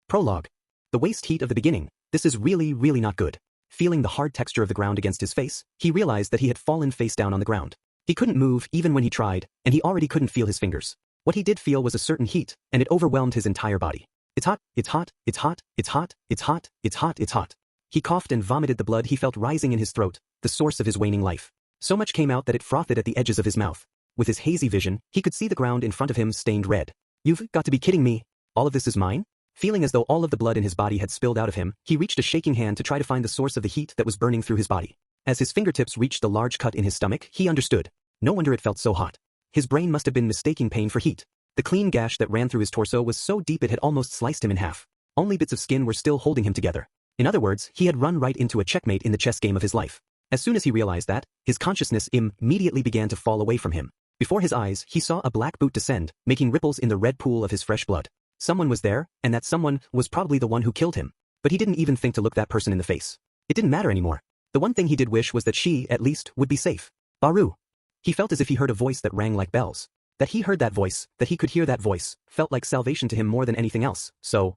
Prologue. The waste heat of the beginning. This is really not good. Feeling the hard texture of the ground against his face, he realized that he had fallen face down on the ground. He couldn't move even when he tried, and he already couldn't feel his fingers. What he did feel was a certain heat, and it overwhelmed his entire body. It's hot, it's hot, it's hot, it's hot, it's hot, it's hot, it's hot. He coughed and vomited the blood he felt rising in his throat, the source of his waning life. So much came out that it frothed at the edges of his mouth. With his hazy vision, he could see the ground in front of him stained red. You've got to be kidding me. All of this is mine? Feeling as though all of the blood in his body had spilled out of him, he reached a shaking hand to try to find the source of the heat that was burning through his body. As his fingertips reached the large cut in his stomach, he understood. No wonder it felt so hot. His brain must have been mistaking pain for heat. The clean gash that ran through his torso was so deep it had almost sliced him in half. Only bits of skin were still holding him together. In other words, he had run right into a checkmate in the chess game of his life. As soon as he realized that, his consciousness immediately began to fall away from him. Before his eyes, he saw a black boot descend, making ripples in the red pool of his fresh blood. Someone was there, and that someone was probably the one who killed him. But he didn't even think to look that person in the face. It didn't matter anymore. The one thing he did wish was that she, at least, would be safe. Baru. He felt as if he heard a voice that rang like bells. That he heard that voice, that he could hear that voice, felt like salvation to him more than anything else, so...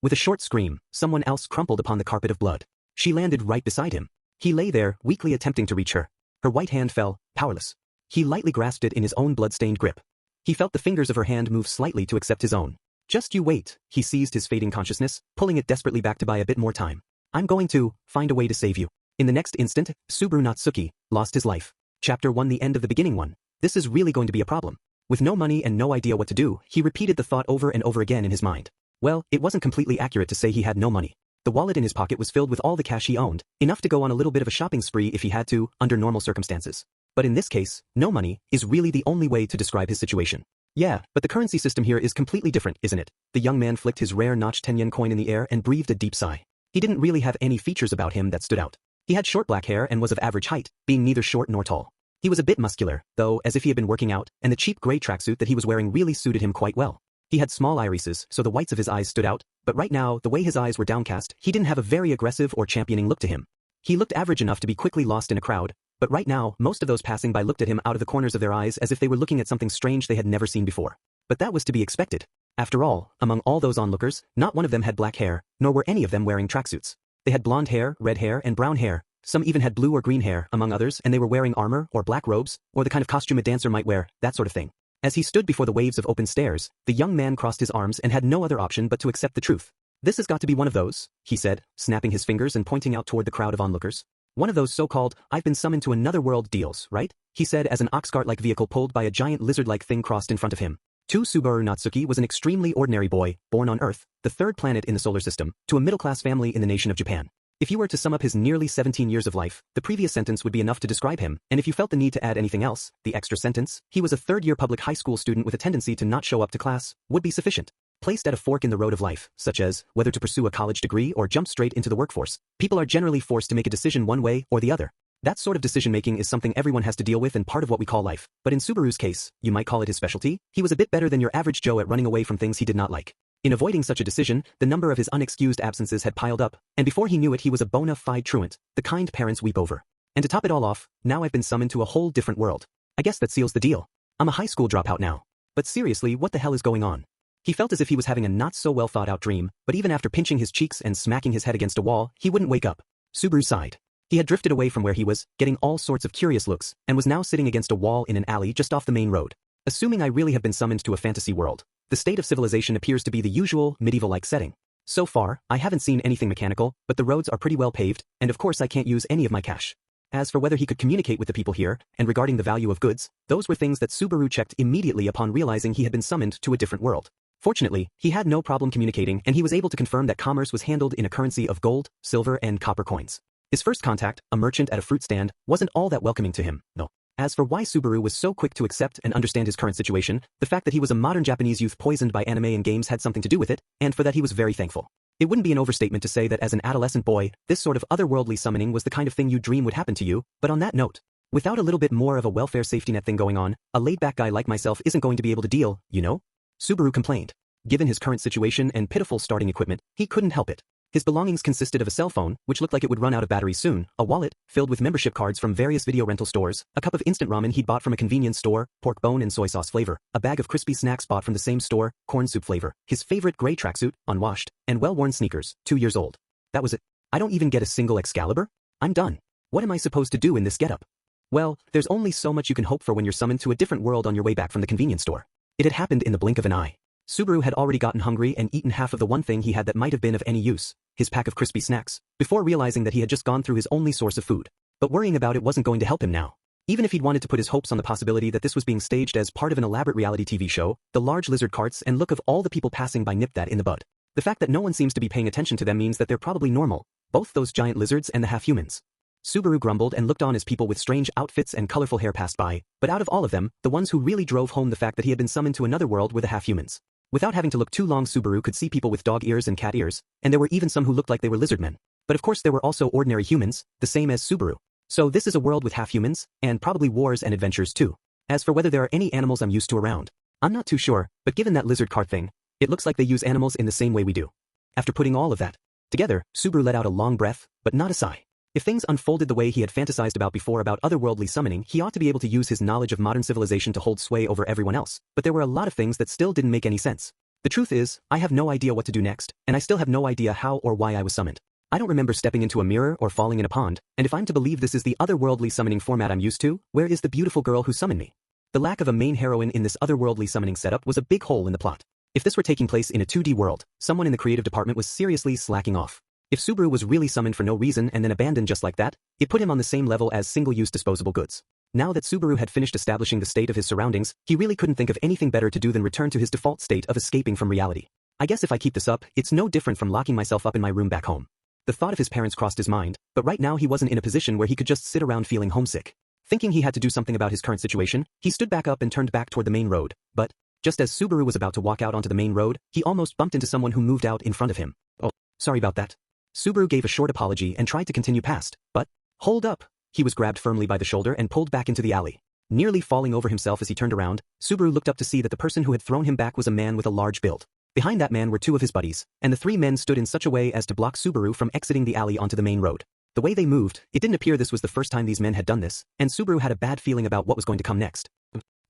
With a short scream, someone else crumpled upon the carpet of blood. She landed right beside him. He lay there, weakly attempting to reach her. Her white hand fell, powerless. He lightly grasped it in his own blood-stained grip. He felt the fingers of her hand move slightly to accept his own. Just you wait, he seized his fading consciousness, pulling it desperately back to buy a bit more time. I'm going to find a way to save you. In the next instant, Subaru Natsuki lost his life. Chapter 1. The end of the beginning 1. This is really going to be a problem. With no money and no idea what to do, he repeated the thought over and over again in his mind. Well, it wasn't completely accurate to say he had no money. The wallet in his pocket was filled with all the cash he owned, enough to go on a little bit of a shopping spree if he had to, under normal circumstances. But in this case, no money is really the only way to describe his situation. Yeah, but the currency system here is completely different, isn't it? The young man flicked his rare notched 10-yen coin in the air and breathed a deep sigh. He didn't really have any features about him that stood out. He had short black hair and was of average height, being neither short nor tall. He was a bit muscular, though, as if he had been working out, and the cheap gray tracksuit that he was wearing really suited him quite well. He had small irises, so the whites of his eyes stood out, but right now, the way his eyes were downcast, he didn't have a very aggressive or championing look to him. He looked average enough to be quickly lost in a crowd, but right now, most of those passing by looked at him out of the corners of their eyes as if they were looking at something strange they had never seen before. But that was to be expected. After all, among all those onlookers, not one of them had black hair, nor were any of them wearing tracksuits. They had blonde hair, red hair, and brown hair. Some even had blue or green hair, among others, and they were wearing armor, or black robes, or the kind of costume a dancer might wear, that sort of thing. As he stood before the waves of open stairs, the young man crossed his arms and had no other option but to accept the truth. This has got to be one of those, he said, snapping his fingers and pointing out toward the crowd of onlookers. One of those so-called, I've been summoned to another world deals, right? He said as an ox-cart-like vehicle pulled by a giant lizard-like thing crossed in front of him. Subaru Natsuki was an extremely ordinary boy, born on Earth, the third planet in the solar system, to a middle-class family in the nation of Japan. If you were to sum up his nearly 17 years of life, the previous sentence would be enough to describe him, and if you felt the need to add anything else, the extra sentence, he was a third-year public high school student with a tendency to not show up to class, would be sufficient. Placed at a fork in the road of life, such as whether to pursue a college degree or jump straight into the workforce, people are generally forced to make a decision one way or the other. That sort of decision-making is something everyone has to deal with and part of what we call life, but in Subaru's case, you might call it his specialty, he was a bit better than your average Joe at running away from things he did not like. In avoiding such a decision, the number of his unexcused absences had piled up, and before he knew it he was a bona fide truant, the kind parents weep over. And to top it all off, now I've been summoned to a whole different world. I guess that seals the deal. I'm a high school dropout now. But seriously, what the hell is going on? He felt as if he was having a not-so-well-thought-out dream, but even after pinching his cheeks and smacking his head against a wall, he wouldn't wake up. Subaru sighed. He had drifted away from where he was, getting all sorts of curious looks, and was now sitting against a wall in an alley just off the main road. Assuming I really have been summoned to a fantasy world, the state of civilization appears to be the usual, medieval-like setting. So far, I haven't seen anything mechanical, but the roads are pretty well paved, and of course I can't use any of my cash. As for whether he could communicate with the people here, and regarding the value of goods, those were things that Subaru checked immediately upon realizing he had been summoned to a different world. Fortunately, he had no problem communicating and he was able to confirm that commerce was handled in a currency of gold, silver, and copper coins. His first contact, a merchant at a fruit stand, wasn't all that welcoming to him, though. As for why Subaru was so quick to accept and understand his current situation, the fact that he was a modern Japanese youth poisoned by anime and games had something to do with it, and for that he was very thankful. It wouldn't be an overstatement to say that as an adolescent boy, this sort of otherworldly summoning was the kind of thing you'd dream would happen to you, but on that note, without a little bit more of a welfare safety net thing going on, a laid-back guy like myself isn't going to be able to deal, you know? Subaru complained. Given his current situation and pitiful starting equipment, he couldn't help it. His belongings consisted of a cell phone, which looked like it would run out of batteries soon, a wallet, filled with membership cards from various video rental stores, a cup of instant ramen he'd bought from a convenience store, pork bone and soy sauce flavor, a bag of crispy snacks bought from the same store, corn soup flavor, his favorite gray tracksuit, unwashed, and well-worn sneakers, 2 years old. That was it. I don't even get a single Excalibur? I'm done. What am I supposed to do in this getup? Well, there's only so much you can hope for when you're summoned to a different world on your way back from the convenience store. It had happened in the blink of an eye. Subaru had already gotten hungry and eaten half of the one thing he had that might have been of any use, his pack of crispy snacks, before realizing that he had just gone through his only source of food. But worrying about it wasn't going to help him now. Even if he'd wanted to put his hopes on the possibility that this was being staged as part of an elaborate reality TV show, the large lizard carts and look of all the people passing by nipped that in the bud. The fact that no one seems to be paying attention to them means that they're probably normal, both those giant lizards and the half-humans. Subaru grumbled and looked on as people with strange outfits and colorful hair passed by, but out of all of them, the ones who really drove home the fact that he had been summoned to another world were the half-humans. Without having to look too long, Subaru could see people with dog ears and cat ears, and there were even some who looked like they were lizard men. But of course there were also ordinary humans, the same as Subaru. So this is a world with half-humans, and probably wars and adventures too. As for whether there are any animals I'm used to around, I'm not too sure, but given that lizard cart thing, it looks like they use animals in the same way we do. After putting all of that together, Subaru let out a long breath, but not a sigh. If things unfolded the way he had fantasized about before about otherworldly summoning, he ought to be able to use his knowledge of modern civilization to hold sway over everyone else, but there were a lot of things that still didn't make any sense. The truth is, I have no idea what to do next, and I still have no idea how or why I was summoned. I don't remember stepping into a mirror or falling in a pond, and if I'm to believe this is the otherworldly summoning format I'm used to, where is the beautiful girl who summoned me? The lack of a main heroine in this otherworldly summoning setup was a big hole in the plot. If this were taking place in a 2D world, someone in the creative department was seriously slacking off. If Subaru was really summoned for no reason and then abandoned just like that, it put him on the same level as single-use disposable goods. Now that Subaru had finished establishing the state of his surroundings, he really couldn't think of anything better to do than return to his default state of escaping from reality. I guess if I keep this up, it's no different from locking myself up in my room back home. The thought of his parents crossed his mind, but right now he wasn't in a position where he could just sit around feeling homesick. Thinking he had to do something about his current situation, he stood back up and turned back toward the main road, but just as Subaru was about to walk out onto the main road, he almost bumped into someone who moved out in front of him. Oh, sorry about that. Subaru gave a short apology and tried to continue past, but, hold up! He was grabbed firmly by the shoulder and pulled back into the alley. Nearly falling over himself as he turned around, Subaru looked up to see that the person who had thrown him back was a man with a large build. Behind that man were 2 of his buddies, and the 3 men stood in such a way as to block Subaru from exiting the alley onto the main road. The way they moved, it didn't appear this was the first time these men had done this, and Subaru had a bad feeling about what was going to come next.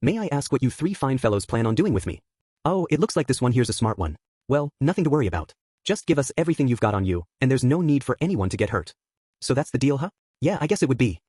May I ask what you 3 fine fellows plan on doing with me? Oh, it looks like this one here's a smart one. Well, nothing to worry about. Just give us everything you've got on you, and there's no need for anyone to get hurt. So that's the deal, huh? Yeah, I guess it would be.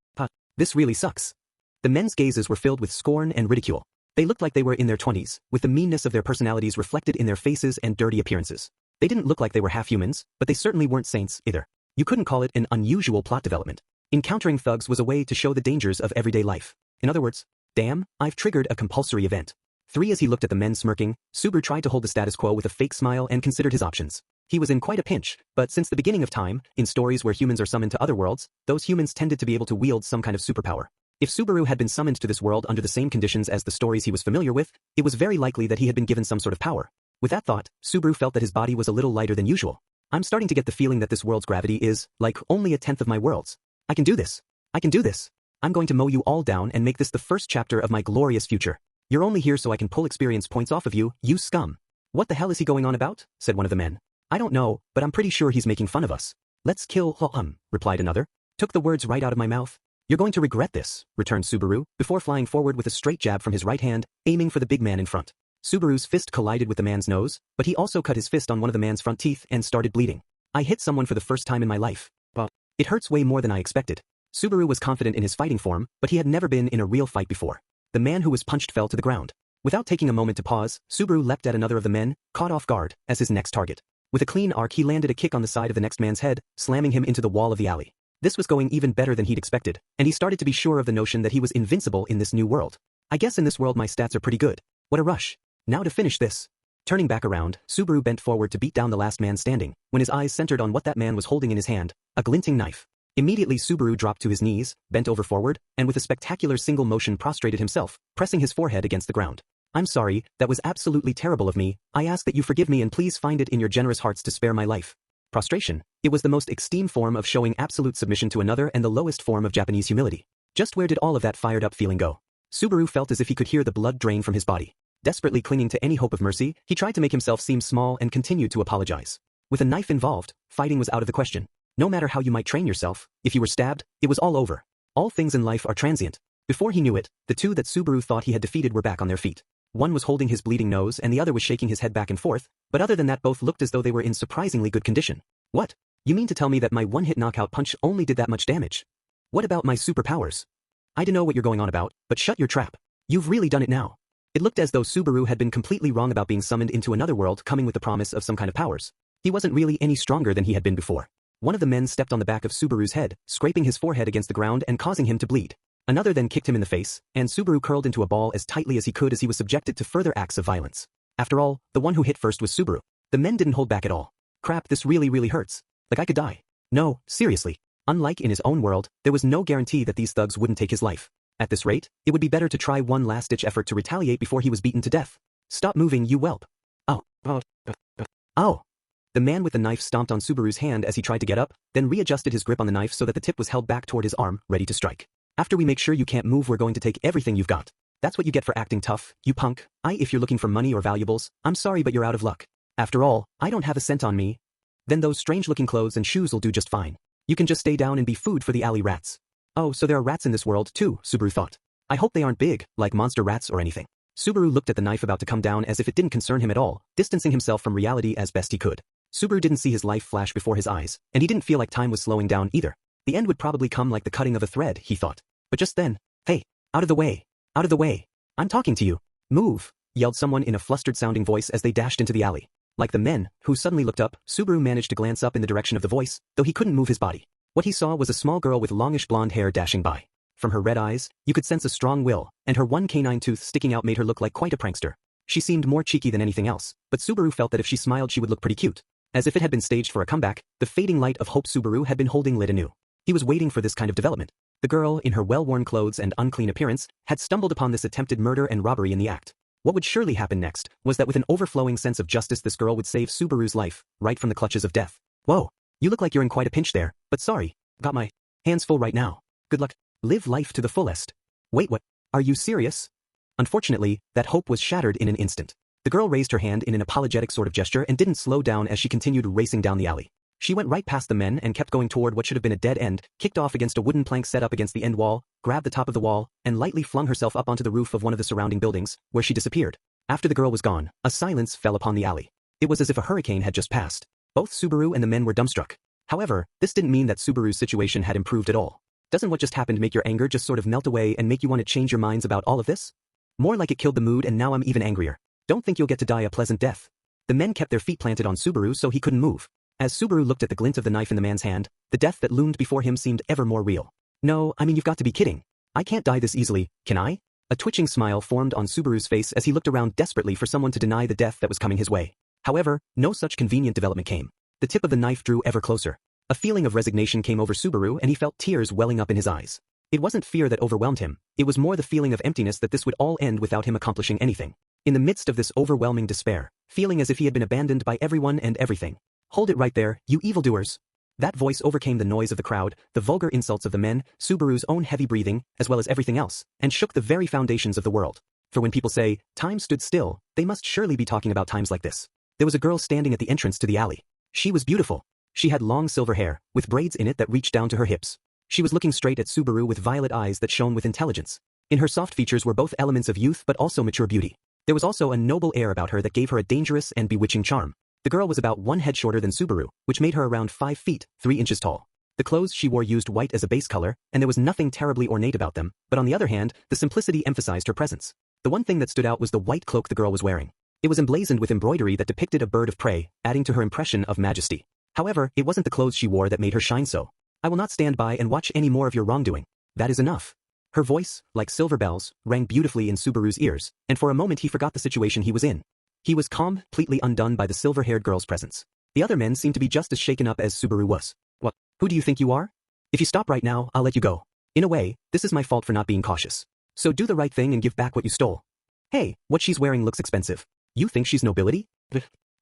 This really sucks. The men's gazes were filled with scorn and ridicule. They looked like they were in their 20s, with the meanness of their personalities reflected in their faces and dirty appearances. They didn't look like they were half-humans, but they certainly weren't saints either. You couldn't call it an unusual plot development. Encountering thugs was a way to show the dangers of everyday life. In other words, damn, I've triggered a compulsory event. 3 As he looked at the men smirking, Subaru tried to hold the status quo with a fake smile and considered his options. He was in quite a pinch, but since the beginning of time, in stories where humans are summoned to other worlds, those humans tended to be able to wield some kind of superpower. If Subaru had been summoned to this world under the same conditions as the stories he was familiar with, it was very likely that he had been given some sort of power. With that thought, Subaru felt that his body was a little lighter than usual. I'm starting to get the feeling that this world's gravity is, like, only a tenth of my world's. I can do this. I can do this. I'm going to mow you all down and make this the first chapter of my glorious future. You're only here so I can pull experience points off of you, you scum. What the hell is he going on about? Said one of the men. I don't know, but I'm pretty sure he's making fun of us. Let's kill replied another. Took the words right out of my mouth. You're going to regret this, returned Subaru, before flying forward with a straight jab from his right hand, aiming for the big man in front. Subaru's fist collided with the man's nose, but he also cut his fist on one of the man's front teeth and started bleeding. I hit someone for the first time in my life. But it hurts way more than I expected. Subaru was confident in his fighting form, but he had never been in a real fight before. The man who was punched fell to the ground. Without taking a moment to pause, Subaru leapt at another of the men, caught off guard, as his next target. With a clean arc he landed a kick on the side of the next man's head, slamming him into the wall of the alley. This was going even better than he'd expected, and he started to be sure of the notion that he was invincible in this new world. I guess in this world my stats are pretty good. What a rush. Now to finish this. Turning back around, Subaru bent forward to beat down the last man standing, when his eyes centered on what that man was holding in his hand, a glinting knife. Immediately Subaru dropped to his knees, bent over forward, and with a spectacular single motion prostrated himself, pressing his forehead against the ground. I'm sorry, that was absolutely terrible of me. I ask that you forgive me and please find it in your generous hearts to spare my life. Prostration. It was the most extreme form of showing absolute submission to another and the lowest form of Japanese humility. Just where did all of that fired up feeling go? Subaru felt as if he could hear the blood drain from his body. Desperately clinging to any hope of mercy, he tried to make himself seem small and continued to apologize. With a knife involved, fighting was out of the question. No matter how you might train yourself, if you were stabbed, it was all over. All things in life are transient. Before he knew it, the two that Subaru thought he had defeated were back on their feet. One was holding his bleeding nose and the other was shaking his head back and forth, but other than that both looked as though they were in surprisingly good condition. What? You mean to tell me that my one-hit knockout punch only did that much damage? What about my superpowers? I don't know what you're going on about, but shut your trap. You've really done it now. It looked as though Subaru had been completely wrong about being summoned into another world coming with the promise of some kind of powers. He wasn't really any stronger than he had been before. One of the men stepped on the back of Subaru's head, scraping his forehead against the ground and causing him to bleed. Another then kicked him in the face, and Subaru curled into a ball as tightly as he could as he was subjected to further acts of violence. After all, the one who hit first was Subaru. The men didn't hold back at all. Crap, this really hurts. Like I could die. No, seriously. Unlike in his own world, there was no guarantee that these thugs wouldn't take his life. At this rate, it would be better to try one last-ditch effort to retaliate before he was beaten to death. Stop moving, you whelp. Oh. The man with the knife stomped on Subaru's hand as he tried to get up, then readjusted his grip on the knife so that the tip was held back toward his arm, ready to strike. After we make sure you can't move, we're going to take everything you've got. That's what you get for acting tough, you punk. If you're looking for money or valuables, I'm sorry but you're out of luck. After all, I don't have a cent on me. Then those strange-looking clothes and shoes will do just fine. You can just stay down and be food for the alley rats. Oh, so there are rats in this world too, Subaru thought. I hope they aren't big, like monster rats or anything. Subaru looked at the knife about to come down as if it didn't concern him at all, distancing himself from reality as best he could. Subaru didn't see his life flash before his eyes, and he didn't feel like time was slowing down either. The end would probably come like the cutting of a thread, he thought. But just then, hey, out of the way, out of the way. I'm talking to you. Move, yelled someone in a flustered-sounding voice as they dashed into the alley. Like the men, who suddenly looked up, Subaru managed to glance up in the direction of the voice, though he couldn't move his body. What he saw was a small girl with longish blonde hair dashing by. From her red eyes, you could sense a strong will, and her one canine tooth sticking out made her look like quite a prankster. She seemed more cheeky than anything else, but Subaru felt that if she smiled she would look pretty cute. As if it had been staged for a comeback, the fading light of hope Subaru had been holding lit anew. He was waiting for this kind of development. The girl, in her well-worn clothes and unclean appearance, had stumbled upon this attempted murder and robbery in the act. What would surely happen next was that with an overflowing sense of justice this girl would save Subaru's life, right from the clutches of death. Whoa, you look like you're in quite a pinch there, but sorry, got my hands full right now. Good luck. Live life to the fullest. Wait, what? Are you serious? Unfortunately, that hope was shattered in an instant. The girl raised her hand in an apologetic sort of gesture and didn't slow down as she continued racing down the alley. She went right past the men and kept going toward what should have been a dead end, kicked off against a wooden plank set up against the end wall, grabbed the top of the wall, and lightly flung herself up onto the roof of one of the surrounding buildings, where she disappeared. After the girl was gone, a silence fell upon the alley. It was as if a hurricane had just passed. Both Subaru and the men were dumbstruck. However, this didn't mean that Subaru's situation had improved at all. Doesn't what just happened make your anger just sort of melt away and make you want to change your minds about all of this? More like it killed the mood and now I'm even angrier. Don't think you'll get to die a pleasant death. The men kept their feet planted on Subaru so he couldn't move. As Subaru looked at the glint of the knife in the man's hand, the death that loomed before him seemed ever more real. No, I mean you've got to be kidding. I can't die this easily, can I? A twitching smile formed on Subaru's face as he looked around desperately for someone to deny the death that was coming his way. However, no such convenient development came. The tip of the knife drew ever closer. A feeling of resignation came over Subaru and he felt tears welling up in his eyes. It wasn't fear that overwhelmed him, it was more the feeling of emptiness that this would all end without him accomplishing anything. In the midst of this overwhelming despair, feeling as if he had been abandoned by everyone and everything. Hold it right there, you evildoers. That voice overcame the noise of the crowd, the vulgar insults of the men, Subaru's own heavy breathing, as well as everything else, and shook the very foundations of the world. For when people say, time stood still, they must surely be talking about times like this. There was a girl standing at the entrance to the alley. She was beautiful. She had long silver hair, with braids in it that reached down to her hips. She was looking straight at Subaru with violet eyes that shone with intelligence. In her soft features were both elements of youth but also mature beauty. There was also a noble air about her that gave her a dangerous and bewitching charm. The girl was about 1 head shorter than Subaru, which made her around 5 feet, 3 inches tall. The clothes she wore used white as a base color, and there was nothing terribly ornate about them, but on the other hand, the simplicity emphasized her presence. The one thing that stood out was the white cloak the girl was wearing. It was emblazoned with embroidery that depicted a bird of prey, adding to her impression of majesty. However, it wasn't the clothes she wore that made her shine so. I will not stand by and watch any more of your wrongdoing. That is enough. Her voice, like silver bells, rang beautifully in Subaru's ears, and for a moment he forgot the situation he was in. He was completely undone by the silver-haired girl's presence. The other men seemed to be just as shaken up as Subaru was. What? Who do you think you are? If you stop right now, I'll let you go. In a way, this is my fault for not being cautious. So do the right thing and give back what you stole. Hey, what she's wearing looks expensive. You think she's nobility?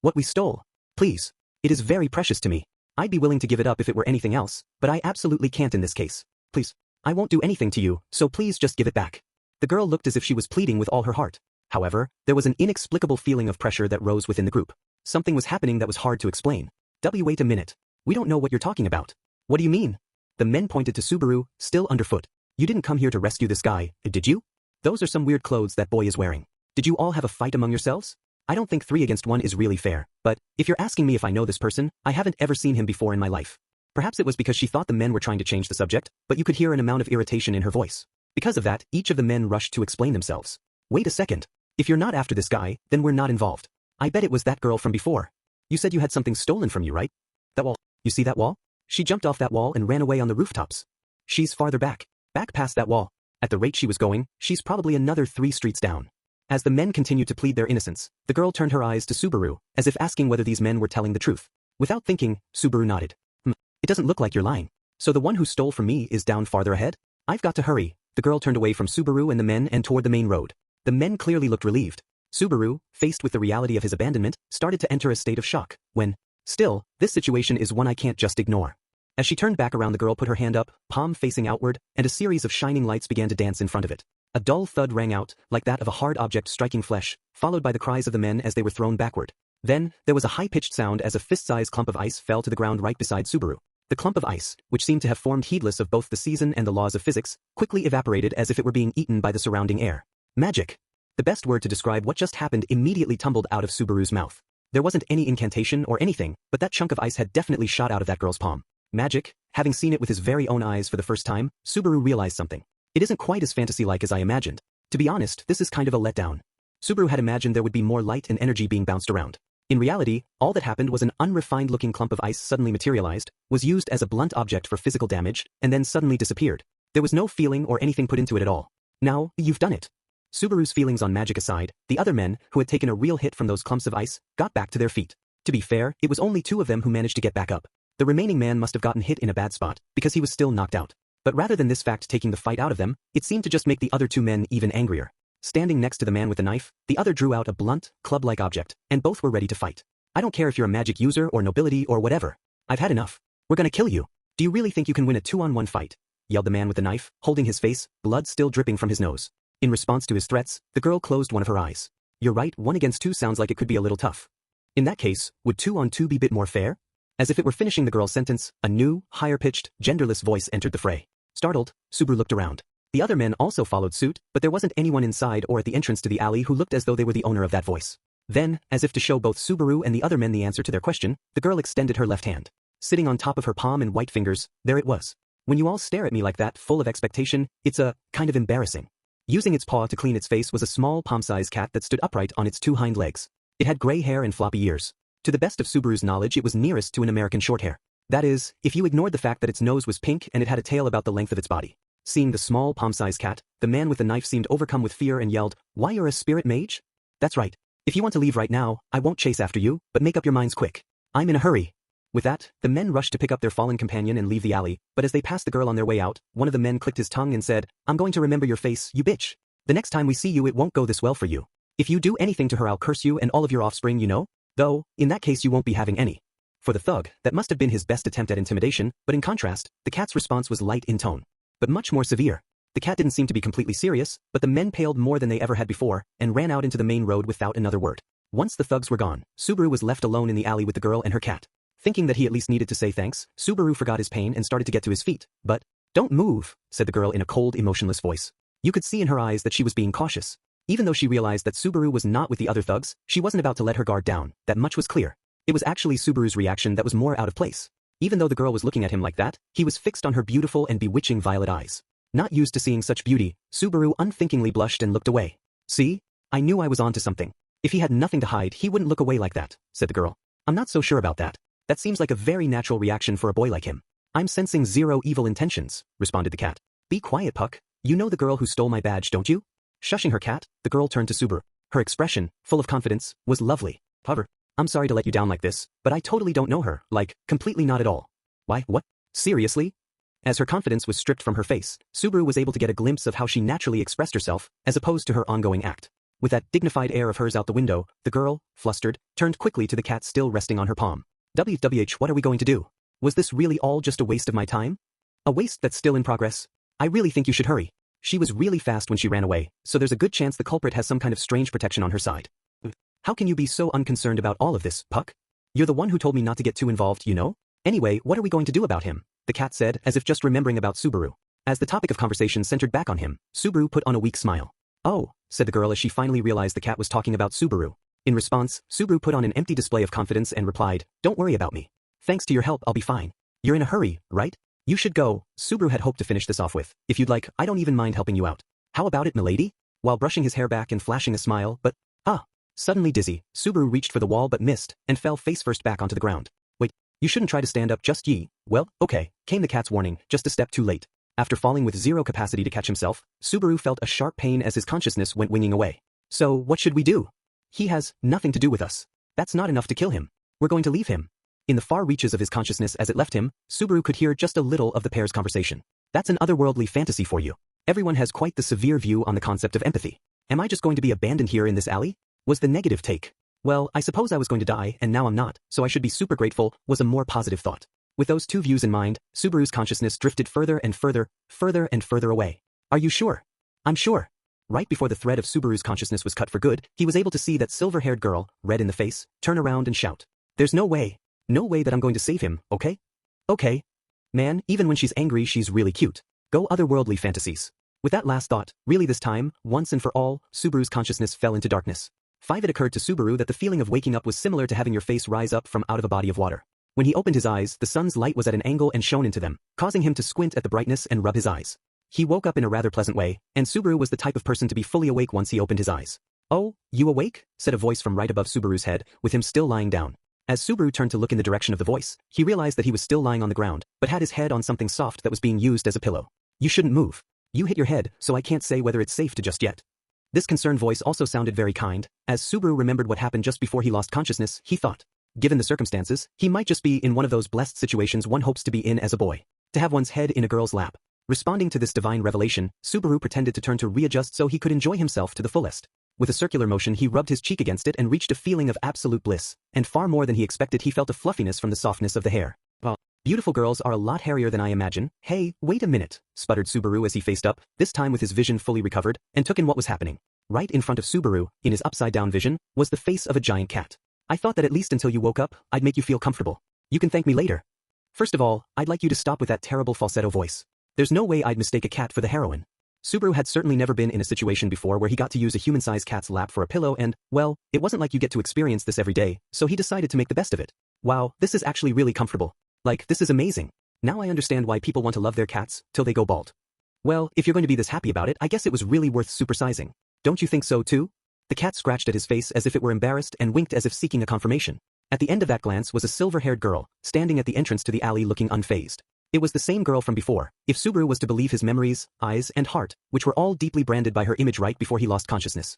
What we stole? Please. It is very precious to me. I'd be willing to give it up if it were anything else, but I absolutely can't in this case. Please. I won't do anything to you, so please just give it back. The girl looked as if she was pleading with all her heart. However, there was an inexplicable feeling of pressure that rose within the group. Something was happening that was hard to explain. Wait a minute. We don't know what you're talking about. What do you mean? The men pointed to Subaru, still underfoot. You didn't come here to rescue this guy, did you? Those are some weird clothes that boy is wearing. Did you all have a fight among yourselves? I don't think 3 against 1 is really fair, but if you're asking me if I know this person, I haven't ever seen him before in my life. Perhaps it was because she thought the men were trying to change the subject, but you could hear an amount of irritation in her voice. Because of that, each of the men rushed to explain themselves. Wait a second. If you're not after this guy, then we're not involved. I bet it was that girl from before. You said you had something stolen from you, right? That wall. You see that wall? She jumped off that wall and ran away on the rooftops. She's farther back. Back past that wall. At the rate she was going, she's probably another 3 streets down. As the men continued to plead their innocence, the girl turned her eyes to Subaru, as if asking whether these men were telling the truth. Without thinking, Subaru nodded. It doesn't look like you're lying. So the one who stole from me is down farther ahead? I've got to hurry. The girl turned away from Subaru and the men and toward the main road. The men clearly looked relieved. Subaru, faced with the reality of his abandonment, started to enter a state of shock, when, still, this situation is one I can't just ignore. As she turned back around, the girl put her hand up, palm facing outward, and a series of shining lights began to dance in front of it. A dull thud rang out, like that of a hard object striking flesh, followed by the cries of the men as they were thrown backward. Then, there was a high-pitched sound as a fist-sized clump of ice fell to the ground right beside Subaru. The clump of ice, which seemed to have formed heedless of both the season and the laws of physics, quickly evaporated as if it were being eaten by the surrounding air. Magic. The best word to describe what just happened immediately tumbled out of Subaru's mouth. There wasn't any incantation or anything, but that chunk of ice had definitely shot out of that girl's palm. Magic. Having seen it with his very own eyes for the first time, Subaru realized something. It isn't quite as fantasy-like as I imagined. To be honest, this is kind of a letdown. Subaru had imagined there would be more light and energy being bounced around. In reality, all that happened was an unrefined-looking clump of ice suddenly materialized, was used as a blunt object for physical damage, and then suddenly disappeared. There was no feeling or anything put into it at all. Now, you've done it. Subaru's feelings on magic aside, the other men, who had taken a real hit from those clumps of ice, got back to their feet. To be fair, it was only 2 of them who managed to get back up. The remaining man must have gotten hit in a bad spot, because he was still knocked out. But rather than this fact taking the fight out of them, it seemed to just make the other 2 men even angrier. Standing next to the man with the knife, the other drew out a blunt, club-like object, and both were ready to fight. I don't care if you're a magic user or nobility or whatever. I've had enough. We're gonna kill you. Do you really think you can win a 2-on-1 fight? Yelled the man with the knife, holding his face, blood still dripping from his nose. In response to his threats, the girl closed one of her eyes. You're right, 1 against 2 sounds like it could be a little tough. In that case, would 2-on-2 be a bit more fair? As if it were finishing the girl's sentence, a new, higher-pitched, genderless voice entered the fray. Startled, Subaru looked around. The other men also followed suit, but there wasn't anyone inside or at the entrance to the alley who looked as though they were the owner of that voice. Then, as if to show both Subaru and the other men the answer to their question, the girl extended her left hand. Sitting on top of her palm and white fingers, there it was. When you all stare at me like that, full of expectation, it's kind of embarrassing. Using its paw to clean its face was a small palm-sized cat that stood upright on its 2 hind legs. It had gray hair and floppy ears. To the best of Subaru's knowledge, it was nearest to an American Shorthair. That is, if you ignored the fact that its nose was pink and it had a tail about the length of its body. Seeing the small palm-sized cat, the man with the knife seemed overcome with fear and yelled, "Why, you're a spirit mage? That's right. If you want to leave right now, I won't chase after you, but make up your minds quick. I'm in a hurry." With that, the men rushed to pick up their fallen companion and leave the alley, but as they passed the girl on their way out, one of the men clicked his tongue and said, "I'm going to remember your face, you bitch. The next time we see you it won't go this well for you. If you do anything to her I'll curse you and all of your offspring, you know? Though, in that case you won't be having any." For the thug, that must have been his best attempt at intimidation, but in contrast, the cat's response was light in tone, but much more severe. The cat didn't seem to be completely serious, but the men paled more than they ever had before, and ran out into the main road without another word. Once the thugs were gone, Subaru was left alone in the alley with the girl and her cat. Thinking that he at least needed to say thanks, Subaru forgot his pain and started to get to his feet, but, "Don't move," said the girl in a cold, emotionless voice. You could see in her eyes that she was being cautious. Even though she realized that Subaru was not with the other thugs, she wasn't about to let her guard down, that much was clear. It was actually Subaru's reaction that was more out of place. Even though the girl was looking at him like that, he was fixed on her beautiful and bewitching violet eyes. Not used to seeing such beauty, Subaru unthinkingly blushed and looked away. "See? I knew I was onto something. If he had nothing to hide he wouldn't look away like that," said the girl. "I'm not so sure about that. That seems like a very natural reaction for a boy like him." "I'm sensing 0 evil intentions," responded the cat. "Be quiet, Puck. You know the girl who stole my badge, don't you?" Shushing her cat, the girl turned to Subaru. Her expression, full of confidence, was lovely. "However, I'm sorry to let you down like this, but I totally don't know her, like, completely not at all." "Why, what? Seriously?" As her confidence was stripped from her face, Subaru was able to get a glimpse of how she naturally expressed herself, as opposed to her ongoing act. With that dignified air of hers out the window, the girl, flustered, turned quickly to the cat still resting on her palm. "WWH, what are we going to do? Was this really all just a waste of my time? A waste that's still in progress? I really think you should hurry. She was really fast when she ran away, so there's a good chance the culprit has some kind of strange protection on her side." "How can you be so unconcerned about all of this, Puck?" You're the one who told me not to get too involved, you know? Anyway, what are we going to do about him? The cat said, as if just remembering about Subaru. As the topic of conversation centered back on him, Subaru put on a weak smile. Oh, said the girl as she finally realized the cat was talking about Subaru. In response, Subaru put on an empty display of confidence and replied, don't worry about me. Thanks to your help, I'll be fine. You're in a hurry, right? You should go, Subaru had hoped to finish this off with. If you'd like, I don't even mind helping you out. How about it, milady? While brushing his hair back and flashing a smile, but, Suddenly dizzy, Subaru reached for the wall but missed, and fell face first back onto the ground. Wait, you shouldn't try to stand up just ye. Well, okay, came the cat's warning, just a step too late. After falling with zero capacity to catch himself, Subaru felt a sharp pain as his consciousness went winging away. So, what should we do? He has nothing to do with us. That's not enough to kill him. We're going to leave him. In the far reaches of his consciousness as it left him, Subaru could hear just a little of the pair's conversation. That's an otherworldly fantasy for you. Everyone has quite the severe view on the concept of empathy. Am I just going to be abandoned here in this alley? Was the negative take. Well, I suppose I was going to die and now I'm not, so I should be super grateful, was a more positive thought. With those two views in mind, Subaru's consciousness drifted further and further away. Are you sure? I'm sure. Right before the thread of Subaru's consciousness was cut for good, he was able to see that silver-haired girl, red in the face, turn around and shout. There's no way that I'm going to save him, okay? Okay. Man, even when she's angry she's really cute. Go otherworldly fantasies. With that last thought, really this time, once and for all, Subaru's consciousness fell into darkness. 5. It occurred to Subaru that the feeling of waking up was similar to having your face rise up from out of a body of water. When he opened his eyes, the sun's light was at an angle and shone into them, causing him to squint at the brightness and rub his eyes. He woke up in a rather pleasant way, and Subaru was the type of person to be fully awake once he opened his eyes. Oh, you awake? Said a voice from right above Subaru's head, with him still lying down. As Subaru turned to look in the direction of the voice, he realized that he was still lying on the ground, but had his head on something soft that was being used as a pillow. You shouldn't move. You hit your head, so I can't say whether it's safe to just yet. This concerned voice also sounded very kind. As Subaru remembered what happened just before he lost consciousness, he thought. Given the circumstances, he might just be in one of those blessed situations one hopes to be in as a boy. To have one's head in a girl's lap. Responding to this divine revelation, Subaru pretended to turn to readjust so he could enjoy himself to the fullest. With a circular motion he rubbed his cheek against it and reached a feeling of absolute bliss, and far more than he expected he felt a fluffiness from the softness of the hair. Beautiful girls are a lot hairier than I imagine. Hey, wait a minute, sputtered Subaru as he faced up, this time with his vision fully recovered, and took in what was happening. Right in front of Subaru, in his upside-down vision, was the face of a giant cat. I thought that at least until you woke up, I'd make you feel comfortable. You can thank me later. First of all, I'd like you to stop with that terrible falsetto voice. There's no way I'd mistake a cat for the heroine. Subaru had certainly never been in a situation before where he got to use a human-sized cat's lap for a pillow and, well, it wasn't like you get to experience this every day, so he decided to make the best of it. Wow, this is actually really comfortable. Like, this is amazing. Now I understand why people want to love their cats, till they go bald. Well, if you're going to be this happy about it, I guess it was really worth supersizing. Don't you think so too? The cat scratched at his face as if it were embarrassed and winked as if seeking a confirmation. At the end of that glance was a silver-haired girl, standing at the entrance to the alley looking unfazed. It was the same girl from before, if Subaru was to believe his memories, eyes, and heart, which were all deeply branded by her image right before he lost consciousness.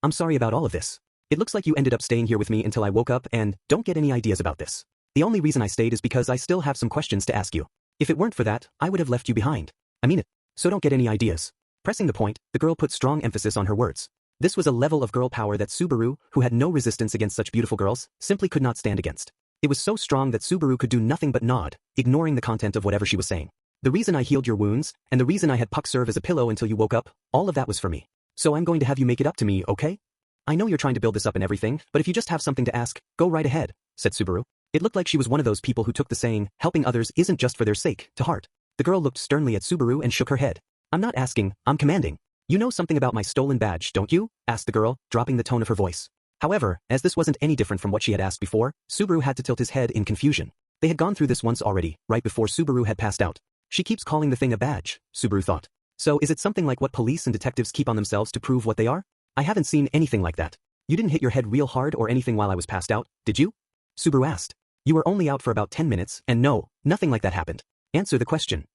I'm sorry about all of this. It looks like you ended up staying here with me until I woke up and don't get any ideas about this. The only reason I stayed is because I still have some questions to ask you. If it weren't for that, I would have left you behind. I mean it. So don't get any ideas. Pressing the point, the girl put strong emphasis on her words. This was a level of girl power that Subaru, who had no resistance against such beautiful girls, simply could not stand against. It was so strong that Subaru could do nothing but nod, ignoring the content of whatever she was saying. The reason I healed your wounds, and the reason I had Puck serve as a pillow until you woke up, all of that was for me. So I'm going to have you make it up to me, okay? I know you're trying to build this up and everything, but if you just have something to ask, go right ahead, said Subaru. It looked like she was one of those people who took the saying, helping others isn't just for their sake, to heart. The girl looked sternly at Subaru and shook her head. I'm not asking, I'm commanding. You know something about my stolen badge, don't you? Asked the girl, dropping the tone of her voice. However, as this wasn't any different from what she had asked before, Subaru had to tilt his head in confusion. They had gone through this once already, right before Subaru had passed out. She keeps calling the thing a badge, Subaru thought. So is it something like what police and detectives keep on themselves to prove what they are? I haven't seen anything like that. You didn't hit your head real hard or anything while I was passed out, did you? Subaru asked. You were only out for about 10 minutes, and no, nothing like that happened. Answer the question.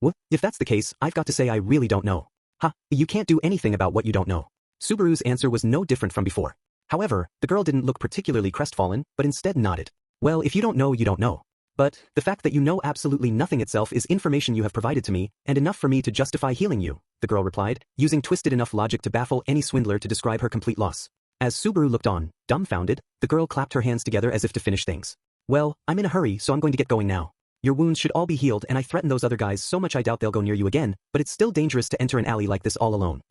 Well, if that's the case, I've got to say I really don't know. You can't do anything about what you don't know. Subaru's answer was no different from before. However, the girl didn't look particularly crestfallen, but instead nodded. Well, if you don't know, you don't know. But the fact that you know absolutely nothing itself is information you have provided to me, and enough for me to justify healing you, the girl replied, using twisted enough logic to baffle any swindler to describe her complete loss. As Subaru looked on, dumbfounded, the girl clapped her hands together as if to finish things. Well, I'm in a hurry, so I'm going to get going now. Your wounds should all be healed, and I threaten those other guys so much I doubt they'll go near you again, but it's still dangerous to enter an alley like this all alone.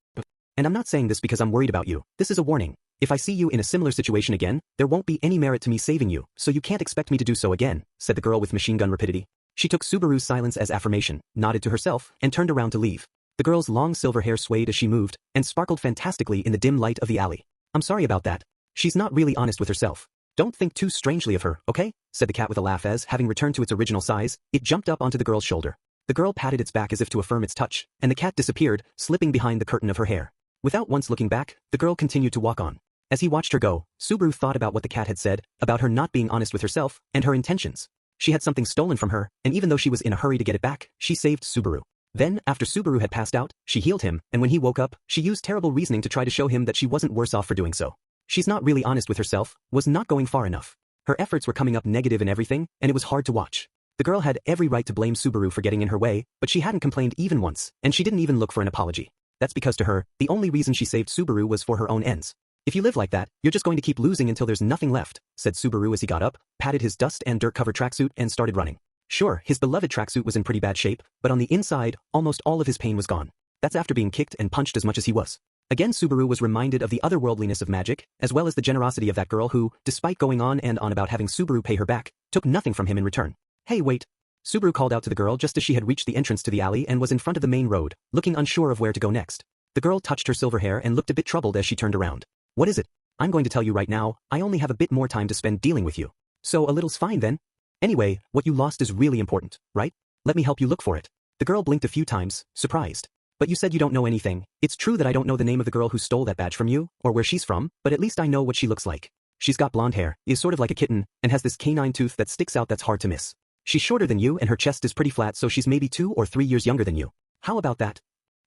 And I'm not saying this because I'm worried about you. This is a warning. If I see you in a similar situation again, there won't be any merit to me saving you, so you can't expect me to do so again, said the girl with machine gun rapidity. She took Subaru's silence as affirmation, nodded to herself, and turned around to leave. The girl's long silver hair swayed as she moved, and sparkled fantastically in the dim light of the alley. I'm sorry about that. She's not really honest with herself. Don't think too strangely of her, okay? Said the cat with a laugh as, having returned to its original size, it jumped up onto the girl's shoulder. The girl patted its back as if to affirm its touch, and the cat disappeared, slipping behind the curtain of her hair. Without once looking back, the girl continued to walk on. As he watched her go, Subaru thought about what the cat had said, about her not being honest with herself, and her intentions. She had something stolen from her, and even though she was in a hurry to get it back, she saved Subaru. Then, after Subaru had passed out, she healed him, and when he woke up, she used terrible reasoning to try to show him that she wasn't worse off for doing so. She's not really honest with herself, was not going far enough. Her efforts were coming up negative in everything, and it was hard to watch. The girl had every right to blame Subaru for getting in her way, but she hadn't complained even once, and she didn't even look for an apology. That's because to her, the only reason she saved Subaru was for her own ends. If you live like that, you're just going to keep losing until there's nothing left, said Subaru as he got up, patted his dust and dirt-covered tracksuit and started running. Sure, his beloved tracksuit was in pretty bad shape, but on the inside, almost all of his pain was gone. That's after being kicked and punched as much as he was. Again, Subaru was reminded of the otherworldliness of magic, as well as the generosity of that girl who, despite going on and on about having Subaru pay her back, took nothing from him in return. Hey, wait. Subaru called out to the girl just as she had reached the entrance to the alley and was in front of the main road, looking unsure of where to go next. The girl touched her silver hair and looked a bit troubled as she turned around. What is it? I'm going to tell you right now, I only have a bit more time to spend dealing with you. So a little's fine then? Anyway, what you lost is really important, right? Let me help you look for it. The girl blinked a few times, surprised. But you said you don't know anything. It's true that I don't know the name of the girl who stole that badge from you, or where she's from, but at least I know what she looks like. She's got blonde hair, is sort of like a kitten, and has this canine tooth that sticks out that's hard to miss. She's shorter than you and her chest is pretty flat, so she's maybe 2 or 3 years younger than you. How about that?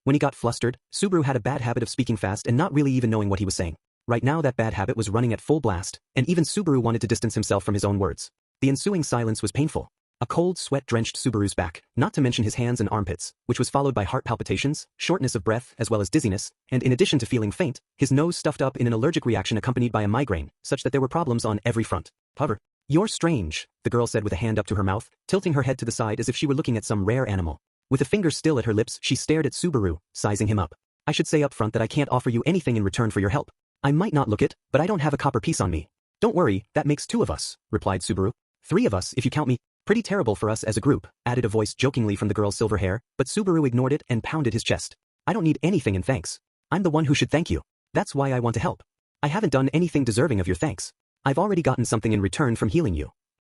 When he got flustered, Subaru had a bad habit of speaking fast and not really even knowing what he was saying. Right now that bad habit was running at full blast, and even Subaru wanted to distance himself from his own words. The ensuing silence was painful. A cold sweat drenched Subaru's back, not to mention his hands and armpits, which was followed by heart palpitations, shortness of breath as well as dizziness, and in addition to feeling faint, his nose stuffed up in an allergic reaction accompanied by a migraine, such that there were problems on every front. However, you're strange, the girl said with a hand up to her mouth, tilting her head to the side as if she were looking at some rare animal. With a finger still at her lips, she stared at Subaru, sizing him up. I should say up front that I can't offer you anything in return for your help. I might not look it, but I don't have a copper piece on me. Don't worry, that makes 2 of us, replied Subaru. 3 of us if you count me. Pretty terrible for us as a group, added a voice jokingly from the girl's silver hair, but Subaru ignored it and pounded his chest. I don't need anything in thanks. I'm the one who should thank you. That's why I want to help. I haven't done anything deserving of your thanks. I've already gotten something in return from healing you.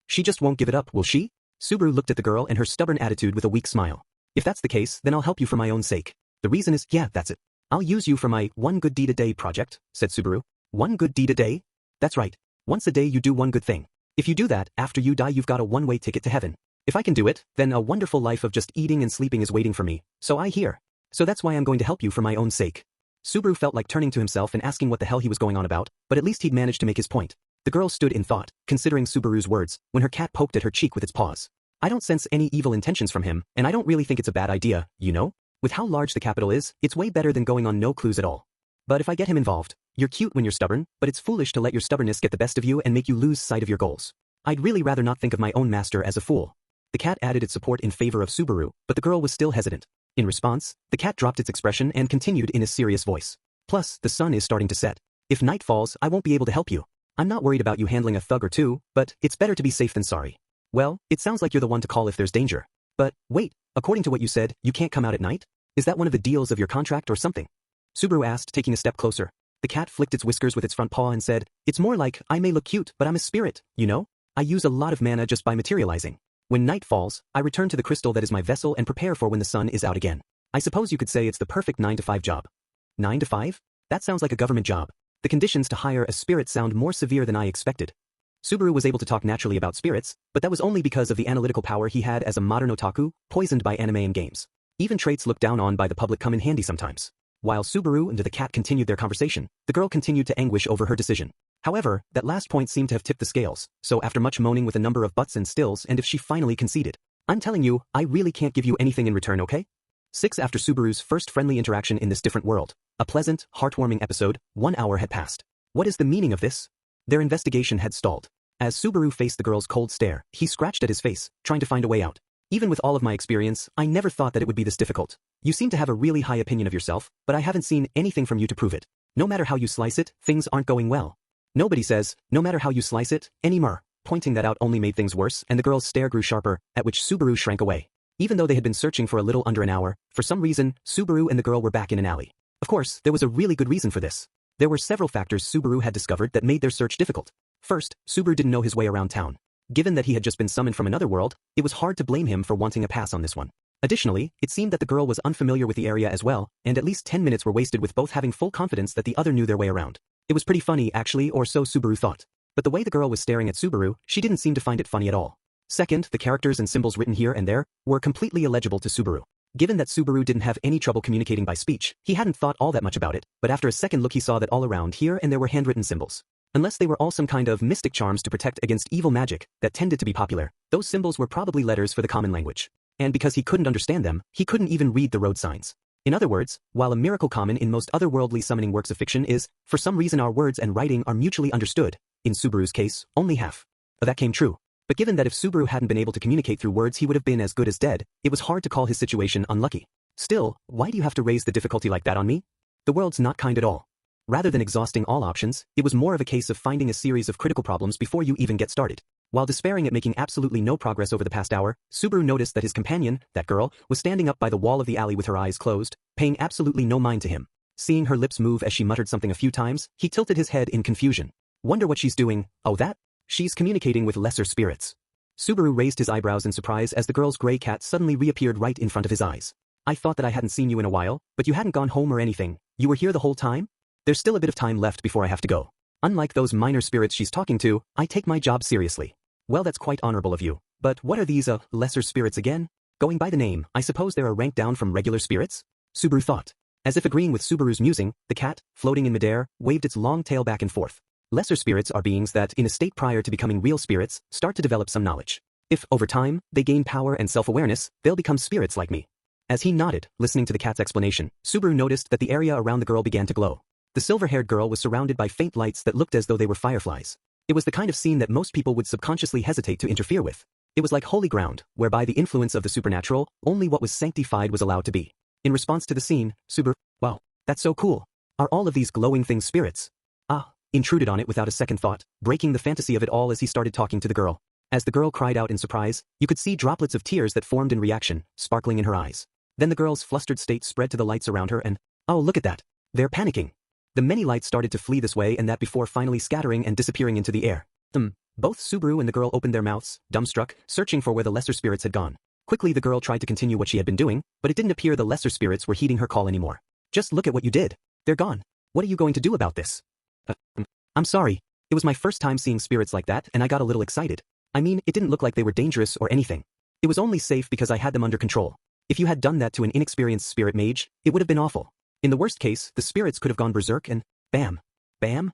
She just won't give it up, will she? Subaru looked at the girl and her stubborn attitude with a weak smile. If that's the case, then I'll help you for my own sake. The reason is, yeah, that's it. I'll use you for my one good deed a day project, said Subaru. One good deed a day? That's right. Once a day you do one good thing. If you do that, after you die you've got a one-way ticket to heaven. If I can do it, then a wonderful life of just eating and sleeping is waiting for me, so I hear. So that's why I'm going to help you for my own sake. Subaru felt like turning to himself and asking what the hell he was going on about, but at least he'd managed to make his point. The girl stood in thought, considering Subaru's words, when her cat poked at her cheek with its paws. I don't sense any evil intentions from him, and I don't really think it's a bad idea, you know? With how large the capital is, it's way better than going on no clues at all. But if I get him involved, you're cute when you're stubborn, but it's foolish to let your stubbornness get the best of you and make you lose sight of your goals. I'd really rather not think of my own master as a fool. The cat added its support in favor of Subaru, but the girl was still hesitant. In response, the cat dropped its expression and continued in a serious voice. Plus, the sun is starting to set. If night falls, I won't be able to help you. I'm not worried about you handling a thug or 2, but it's better to be safe than sorry. Well, it sounds like you're the one to call if there's danger. But, wait, according to what you said, you can't come out at night? Is that one of the deals of your contract or something? Subaru asked, taking a step closer. The cat flicked its whiskers with its front paw and said, it's more like, I may look cute, but I'm a spirit, you know? I use a lot of mana just by materializing. When night falls, I return to the crystal that is my vessel and prepare for when the sun is out again. I suppose you could say it's the perfect 9-to-5 job. 9 to 5? That sounds like a government job. The conditions to hire a spirit sound more severe than I expected. Subaru was able to talk naturally about spirits, but that was only because of the analytical power he had as a modern otaku, poisoned by anime and games. Even traits looked down on by the public come in handy sometimes. While Subaru and the cat continued their conversation, the girl continued to anguish over her decision. However, that last point seemed to have tipped the scales, so after much moaning with a number of buts and stills and if she finally conceded, I'm telling you, I really can't give you anything in return, okay? 6 After Subaru's first friendly interaction in this different world, a pleasant, heartwarming episode, 1 hour had passed. What is the meaning of this? Their investigation had stalled. As Subaru faced the girl's cold stare, he scratched at his face, trying to find a way out. Even with all of my experience, I never thought that it would be this difficult. You seem to have a really high opinion of yourself, but I haven't seen anything from you to prove it. No matter how you slice it, things aren't going well. Nobody says, no matter how you slice it, anymore. Pointing that out only made things worse, and the girl's stare grew sharper, at which Subaru shrank away. Even though they had been searching for a little under an hour, for some reason, Subaru and the girl were back in an alley. Of course, there was a really good reason for this. There were several factors Subaru had discovered that made their search difficult. First, Subaru didn't know his way around town. Given that he had just been summoned from another world, it was hard to blame him for wanting a pass on this one. Additionally, it seemed that the girl was unfamiliar with the area as well, and at least 10 minutes were wasted with both having full confidence that the other knew their way around. It was pretty funny, actually, or so Subaru thought. But the way the girl was staring at Subaru, she didn't seem to find it funny at all. Second, the characters and symbols written here and there were completely illegible to Subaru. Given that Subaru didn't have any trouble communicating by speech, he hadn't thought all that much about it, but after a second look he saw that all around here and there were handwritten symbols. Unless they were all some kind of mystic charms to protect against evil magic that tended to be popular, those symbols were probably letters for the common language. And because he couldn't understand them, he couldn't even read the road signs. In other words, while a miracle common in most otherworldly summoning works of fiction is, for some reason our words and writing are mutually understood, in Subaru's case, only half of that came true. But given that if Subaru hadn't been able to communicate through words he would have been as good as dead, it was hard to call his situation unlucky. Still, why do you have to raise the difficulty like that on me? The world's not kind at all. Rather than exhausting all options, it was more of a case of finding a series of critical problems before you even get started. While despairing at making absolutely no progress over the past hour, Subaru noticed that his companion, that girl, was standing up by the wall of the alley with her eyes closed, paying absolutely no mind to him. Seeing her lips move as she muttered something a few times, he tilted his head in confusion. Wonder what she's doing. Oh, that? She's communicating with lesser spirits. Subaru raised his eyebrows in surprise as the girl's gray cat suddenly reappeared right in front of his eyes. I thought that I hadn't seen you in a while, but you hadn't gone home or anything. You were here the whole time? There's still a bit of time left before I have to go. Unlike those minor spirits she's talking to, I take my job seriously. Well, that's quite honorable of you. But what are these, lesser spirits again? Going by the name, I suppose they're a rank down from regular spirits? Subaru thought. As if agreeing with Subaru's musing, the cat, floating in midair, waved its long tail back and forth. Lesser spirits are beings that, in a state prior to becoming real spirits, start to develop some knowledge. If, over time, they gain power and self-awareness, they'll become spirits like me. As he nodded, listening to the cat's explanation, Subaru noticed that the area around the girl began to glow. The silver-haired girl was surrounded by faint lights that looked as though they were fireflies. It was the kind of scene that most people would subconsciously hesitate to interfere with. It was like holy ground, whereby the influence of the supernatural, only what was sanctified was allowed to be. In response to the scene, Subaru, wow, that's so cool. Are all of these glowing things spirits? Intruded on it without a second thought, breaking the fantasy of it all as he started talking to the girl. As the girl cried out in surprise, you could see droplets of tears that formed in reaction, sparkling in her eyes. Then the girl's flustered state spread to the lights around her and, oh, look at that. They're panicking. The many lights started to flee this way and that before finally scattering and disappearing into the air. Both Subaru and the girl opened their mouths, dumbstruck, searching for where the lesser spirits had gone. Quickly the girl tried to continue what she had been doing, but it didn't appear the lesser spirits were heeding her call anymore. Just look at what you did. They're gone. What are you going to do about this? I'm sorry. It was my first time seeing spirits like that and I got a little excited. I mean, it didn't look like they were dangerous or anything. It was only safe because I had them under control. If you had done that to an inexperienced spirit mage, it would have been awful. In the worst case, the spirits could have gone berserk and bam. Bam?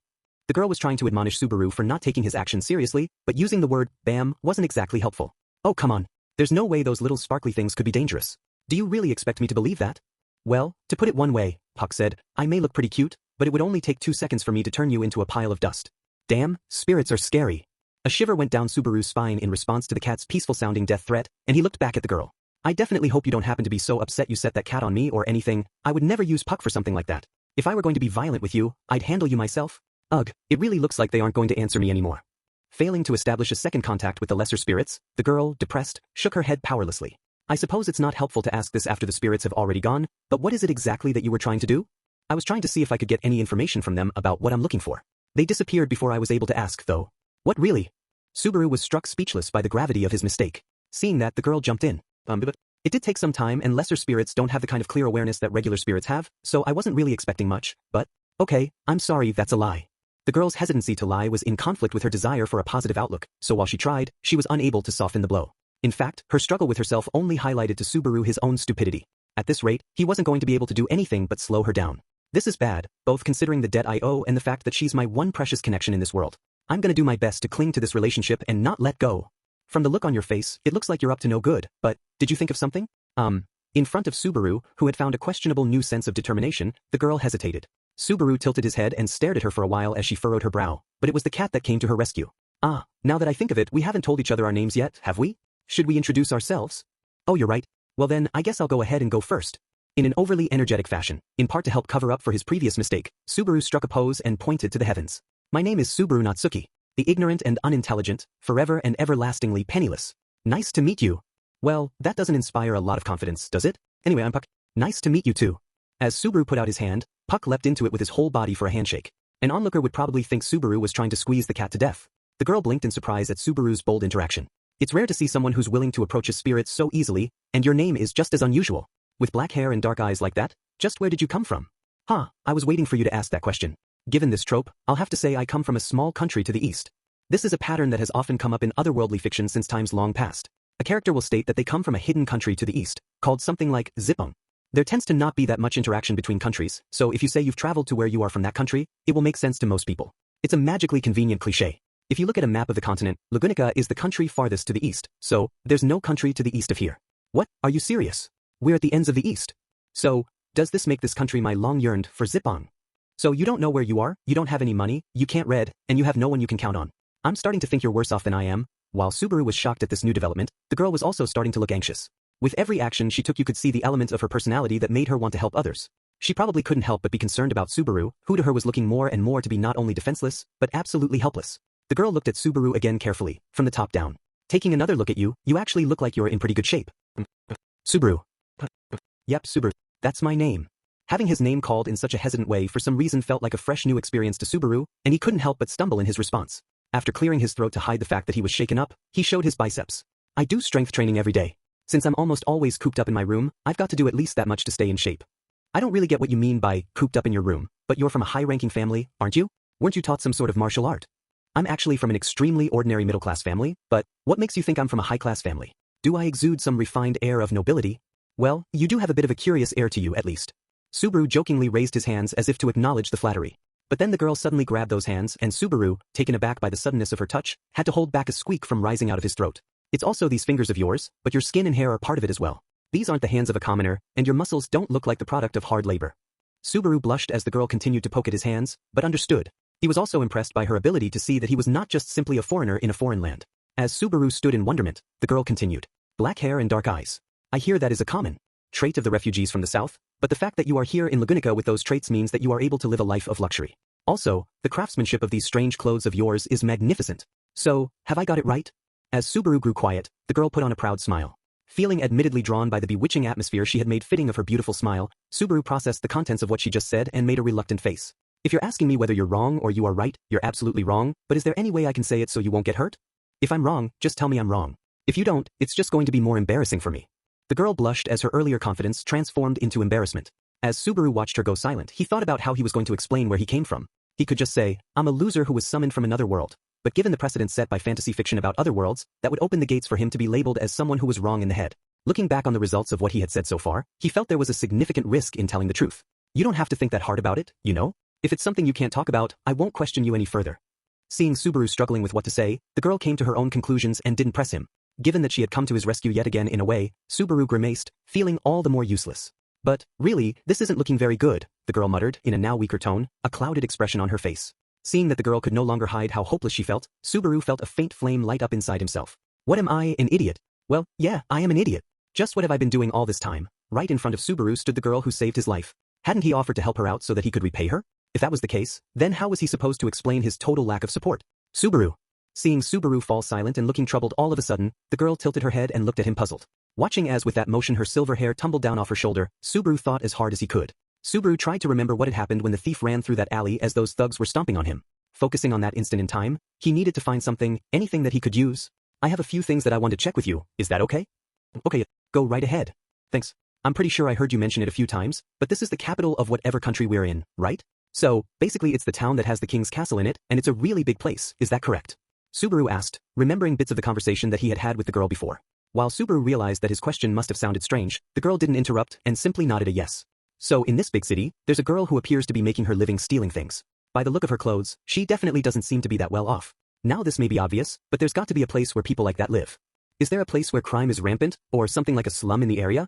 The girl was trying to admonish Subaru for not taking his action seriously, but using the word bam wasn't exactly helpful. Oh, come on. There's no way those little sparkly things could be dangerous. Do you really expect me to believe that? Well, to put it one way, Puck said, I may look pretty cute, but it would only take 2 seconds for me to turn you into a pile of dust. Damn, spirits are scary. A shiver went down Subaru's spine in response to the cat's peaceful-sounding death threat, and he looked back at the girl. I definitely hope you don't happen to be so upset you set that cat on me or anything. I would never use Puck for something like that. If I were going to be violent with you, I'd handle you myself. Ugh, it really looks like they aren't going to answer me anymore. Failing to establish a second contact with the lesser spirits, the girl, depressed, shook her head powerlessly. I suppose it's not helpful to ask this after the spirits have already gone, but what is it exactly that you were trying to do? I was trying to see if I could get any information from them about what I'm looking for. They disappeared before I was able to ask, though. What really? Subaru was struck speechless by the gravity of his mistake. Seeing that, the girl jumped in. But it did take some time and lesser spirits don't have the kind of clear awareness that regular spirits have, so I wasn't really expecting much, but, okay, I'm sorry, that's a lie. The girl's hesitancy to lie was in conflict with her desire for a positive outlook, so while she tried, she was unable to soften the blow. In fact, her struggle with herself only highlighted to Subaru his own stupidity. At this rate, he wasn't going to be able to do anything but slow her down. This is bad, both considering the debt I owe and the fact that she's my one precious connection in this world. I'm gonna do my best to cling to this relationship and not let go. From the look on your face, it looks like you're up to no good, but, did you think of something? In front of Subaru, who had found a questionable new sense of determination, the girl hesitated. Subaru tilted his head and stared at her for a while as she furrowed her brow, but it was the cat that came to her rescue. Now that I think of it, we haven't told each other our names yet, have we? Should we introduce ourselves? Oh, you're right. Well then, I guess I'll go ahead and go first. In an overly energetic fashion, in part to help cover up for his previous mistake, Subaru struck a pose and pointed to the heavens. My name is Subaru Natsuki, the ignorant and unintelligent, forever and everlastingly penniless. Nice to meet you. Well, that doesn't inspire a lot of confidence, does it? Anyway, I'm Puck. Nice to meet you too. As Subaru put out his hand, Puck leapt into it with his whole body for a handshake. An onlooker would probably think Subaru was trying to squeeze the cat to death. The girl blinked in surprise at Subaru's bold interaction. It's rare to see someone who's willing to approach a spirit so easily, and your name is just as unusual. With black hair and dark eyes like that, just where did you come from? I was waiting for you to ask that question. Given this trope, I'll have to say I come from a small country to the east. This is a pattern that has often come up in otherworldly fiction since times long past. A character will state that they come from a hidden country to the east, called something like Zipong. There tends to not be that much interaction between countries, so if you say you've traveled to where you are from that country, it will make sense to most people. It's a magically convenient cliché. If you look at a map of the continent, Lagunica is the country farthest to the east, so there's no country to the east of here. What? Are you serious? We're at the ends of the east. So, does this make this country my long-yearned for Zipong? So you don't know where you are, you don't have any money, you can't read, and you have no one you can count on. I'm starting to think you're worse off than I am. While Subaru was shocked at this new development, the girl was also starting to look anxious. With every action she took you could see the element of her personality that made her want to help others. She probably couldn't help but be concerned about Subaru, who to her was looking more and more to be not only defenseless, but absolutely helpless. The girl looked at Subaru again carefully, from the top down. Taking another look at you, you actually look like you're in pretty good shape. Subaru. Yep, Subaru. That's my name. Having his name called in such a hesitant way for some reason felt like a fresh new experience to Subaru, and he couldn't help but stumble in his response. After clearing his throat to hide the fact that he was shaken up, he showed his biceps. I do strength training every day. Since I'm almost always cooped up in my room, I've got to do at least that much to stay in shape. I don't really get what you mean by cooped up in your room, but you're from a high-ranking family, aren't you? Weren't you taught some sort of martial art? I'm actually from an extremely ordinary middle-class family, but what makes you think I'm from a high-class family? Do I exude some refined air of nobility? Well, you do have a bit of a curious air to you at least. Subaru jokingly raised his hands as if to acknowledge the flattery. But then the girl suddenly grabbed those hands and Subaru, taken aback by the suddenness of her touch, had to hold back a squeak from rising out of his throat. It's also these fingers of yours, but your skin and hair are part of it as well. These aren't the hands of a commoner, and your muscles don't look like the product of hard labor. Subaru blushed as the girl continued to poke at his hands, but understood. He was also impressed by her ability to see that he was not just simply a foreigner in a foreign land. As Subaru stood in wonderment, the girl continued. Black hair and dark eyes. I hear that is a common trait of the refugees from the south, but the fact that you are here in Lagunica with those traits means that you are able to live a life of luxury. Also, the craftsmanship of these strange clothes of yours is magnificent. So, have I got it right? As Subaru grew quiet, the girl put on a proud smile. Feeling admittedly drawn by the bewitching atmosphere she had made fitting of her beautiful smile, Subaru processed the contents of what she just said and made a reluctant face. If you're asking me whether you're wrong or you are right, you're absolutely wrong, but is there any way I can say it so you won't get hurt? If I'm wrong, just tell me I'm wrong. If you don't, it's just going to be more embarrassing for me. The girl blushed as her earlier confidence transformed into embarrassment. As Subaru watched her go silent, he thought about how he was going to explain where he came from. He could just say, I'm a loser who was summoned from another world. But given the precedent set by fantasy fiction about other worlds, that would open the gates for him to be labeled as someone who was wrong in the head. Looking back on the results of what he had said so far, he felt there was a significant risk in telling the truth. You don't have to think that hard about it, you know? If it's something you can't talk about, I won't question you any further. Seeing Subaru struggling with what to say, the girl came to her own conclusions and didn't press him. Given that she had come to his rescue yet again in a way, Subaru grimaced, feeling all the more useless. But, really, this isn't looking very good, the girl muttered in a now weaker tone, a clouded expression on her face. Seeing that the girl could no longer hide how hopeless she felt, Subaru felt a faint flame light up inside himself. What am I, an idiot? Well, yeah, I am an idiot. Just what have I been doing all this time? Right in front of Subaru stood the girl who saved his life. Hadn't he offered to help her out so that he could repay her? If that was the case, then how was he supposed to explain his total lack of support? Subaru. Seeing Subaru fall silent and looking troubled all of a sudden, the girl tilted her head and looked at him puzzled. Watching as with that motion her silver hair tumbled down off her shoulder, Subaru thought as hard as he could. Subaru tried to remember what had happened when the thief ran through that alley as those thugs were stomping on him. Focusing on that instant in time, he needed to find something, anything that he could use. I have a few things that I want to check with you, is that okay? Okay, go right ahead. Thanks. I'm pretty sure I heard you mention it a few times, but this is the capital of whatever country we're in, right? So, basically it's the town that has the king's castle in it, and it's a really big place, is that correct? Subaru asked, remembering bits of the conversation that he had had with the girl before. While Subaru realized that his question must have sounded strange, the girl didn't interrupt and simply nodded a yes. So in this big city, there's a girl who appears to be making her living stealing things. By the look of her clothes, she definitely doesn't seem to be that well off. Now this may be obvious, but there's got to be a place where people like that live. Is there a place where crime is rampant, or something like a slum in the area?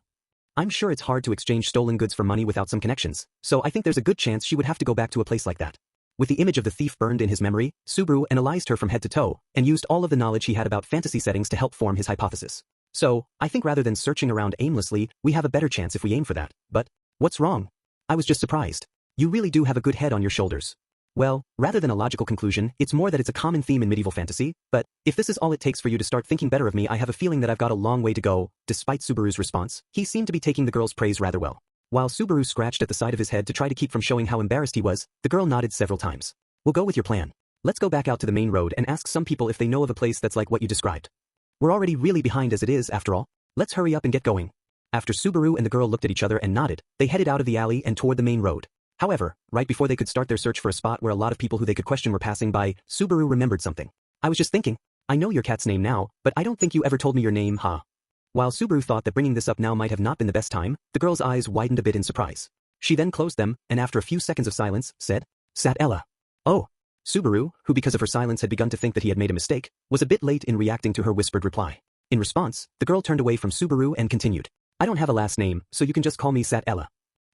I'm sure it's hard to exchange stolen goods for money without some connections, so I think there's a good chance she would have to go back to a place like that. With the image of the thief burned in his memory, Subaru analyzed her from head to toe, and used all of the knowledge he had about fantasy settings to help form his hypothesis. So, I think rather than searching around aimlessly, we have a better chance if we aim for that. But, what's wrong? I was just surprised. You really do have a good head on your shoulders. Well, rather than a logical conclusion, it's more that it's a common theme in medieval fantasy, but if this is all it takes for you to start thinking better of me, I have a feeling that I've got a long way to go. Despite Subaru's response, he seemed to be taking the girl's praise rather well. While Subaru scratched at the side of his head to try to keep from showing how embarrassed he was, the girl nodded several times. We'll go with your plan. Let's go back out to the main road and ask some people if they know of a place that's like what you described. We're already really behind as it is, after all. Let's hurry up and get going. After Subaru and the girl looked at each other and nodded, they headed out of the alley and toward the main road. However, right before they could start their search for a spot where a lot of people who they could question were passing by, Subaru remembered something. I was just thinking, I know your cat's name now, but I don't think you ever told me your name, huh? While Subaru thought that bringing this up now might have not been the best time, the girl's eyes widened a bit in surprise. She then closed them, and after a few seconds of silence, said, Sat Ella. Oh. Subaru, who because of her silence had begun to think that he had made a mistake, was a bit late in reacting to her whispered reply. In response, the girl turned away from Subaru and continued. I don't have a last name, so you can just call me Sat Ella.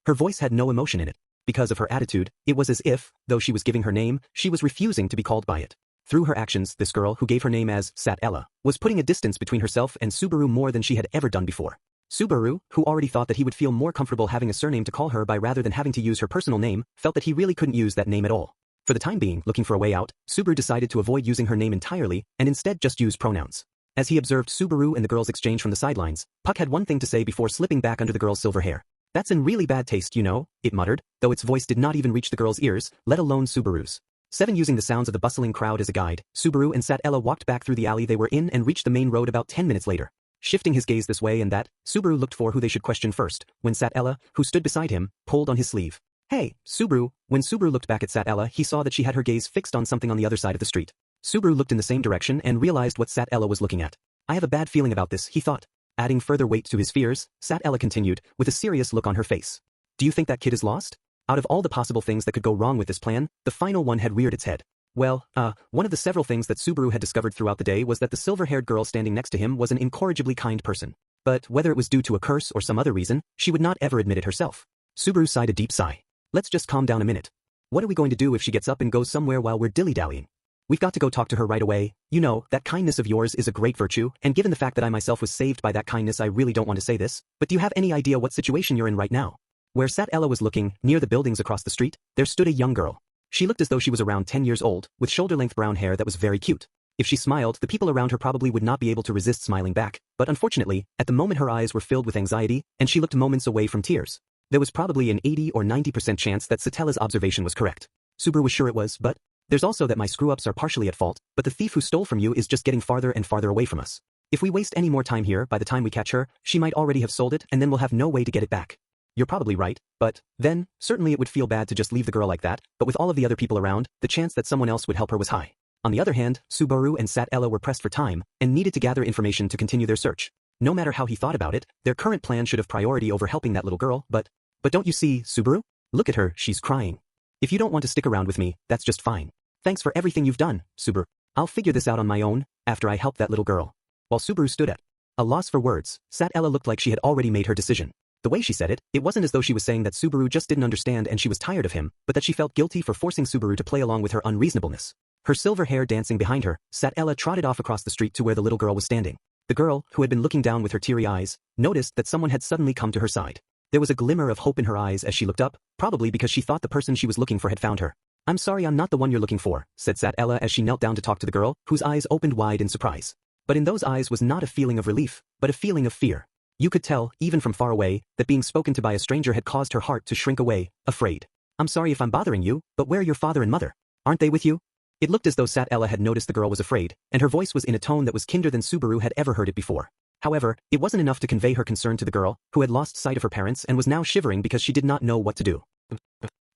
Her voice had no emotion in it. Because of her attitude, it was as if, though she was giving her name, she was refusing to be called by it. Through her actions, this girl, who gave her name as Sat Ella, was putting a distance between herself and Subaru more than she had ever done before. Subaru, who already thought that he would feel more comfortable having a surname to call her by rather than having to use her personal name, felt that he really couldn't use that name at all. For the time being, looking for a way out, Subaru decided to avoid using her name entirely and instead just use pronouns. As he observed Subaru and the girl's exchange from the sidelines, Puck had one thing to say before slipping back under the girl's silver hair. That's in really bad taste, you know, it muttered, though its voice did not even reach the girl's ears, let alone Subaru's. 7 Using the sounds of the bustling crowd as a guide, Subaru and Sat Ella walked back through the alley they were in and reached the main road about 10 minutes later. Shifting his gaze this way and that, Subaru looked for who they should question first, when Sat Ella, who stood beside him, pulled on his sleeve. Hey, Subaru. When Subaru looked back at Sat Ella, he saw that she had her gaze fixed on something on the other side of the street. Subaru looked in the same direction and realized what Sat Ella was looking at. I have a bad feeling about this, he thought. Adding further weight to his fears, Sat Ella continued, with a serious look on her face. Do you think that kid is lost? Out of all the possible things that could go wrong with this plan, the final one had reared its head. Well, one of the several things that Subaru had discovered throughout the day was that the silver-haired girl standing next to him was an incorrigibly kind person. But whether it was due to a curse or some other reason, she would not ever admit it herself. Subaru sighed a deep sigh. Let's just calm down a minute. What are we going to do if she gets up and goes somewhere while we're dilly-dallying? We've got to go talk to her right away. You know, that kindness of yours is a great virtue, and given the fact that I myself was saved by that kindness, I really don't want to say this, but do you have any idea what situation you're in right now? Where Sat Ella was looking, near the buildings across the street, there stood a young girl. She looked as though she was around 10 years old, with shoulder-length brown hair that was very cute. If she smiled, the people around her probably would not be able to resist smiling back, but unfortunately, at the moment her eyes were filled with anxiety, and she looked moments away from tears. There was probably an 80 or 90% chance that Satella's observation was correct. Subaru was sure it was, but there's also that my screw-ups are partially at fault, but the thief who stole from you is just getting farther and farther away from us. If we waste any more time here, by the time we catch her, she might already have sold it and then we'll have no way to get it back. You're probably right, but then, certainly it would feel bad to just leave the girl like that, but with all of the other people around, the chance that someone else would help her was high. On the other hand, Subaru and Sat Ella were pressed for time and needed to gather information to continue their search. No matter how he thought about it, their current plan should have priority over helping that little girl, but don't you see, Subaru? Look at her, she's crying. If you don't want to stick around with me, that's just fine. Thanks for everything you've done, Subaru. I'll figure this out on my own, after I help that little girl. While Subaru stood at a loss for words, Sat Ella looked like she had already made her decision. The way she said it, it wasn't as though she was saying that Subaru just didn't understand and she was tired of him, but that she felt guilty for forcing Subaru to play along with her unreasonableness. Her silver hair dancing behind her, Sat Ella trotted off across the street to where the little girl was standing. The girl, who had been looking down with her teary eyes, noticed that someone had suddenly come to her side. There was a glimmer of hope in her eyes as she looked up, probably because she thought the person she was looking for had found her. I'm sorry, I'm not the one you're looking for, said Sat Ella as she knelt down to talk to the girl, whose eyes opened wide in surprise. But in those eyes was not a feeling of relief, but a feeling of fear. You could tell, even from far away, that being spoken to by a stranger had caused her heart to shrink away, afraid. I'm sorry if I'm bothering you, but where are your father and mother? Aren't they with you? It looked as though Sat Ella had noticed the girl was afraid, and her voice was in a tone that was kinder than Subaru had ever heard it before. However, it wasn't enough to convey her concern to the girl, who had lost sight of her parents and was now shivering because she did not know what to do.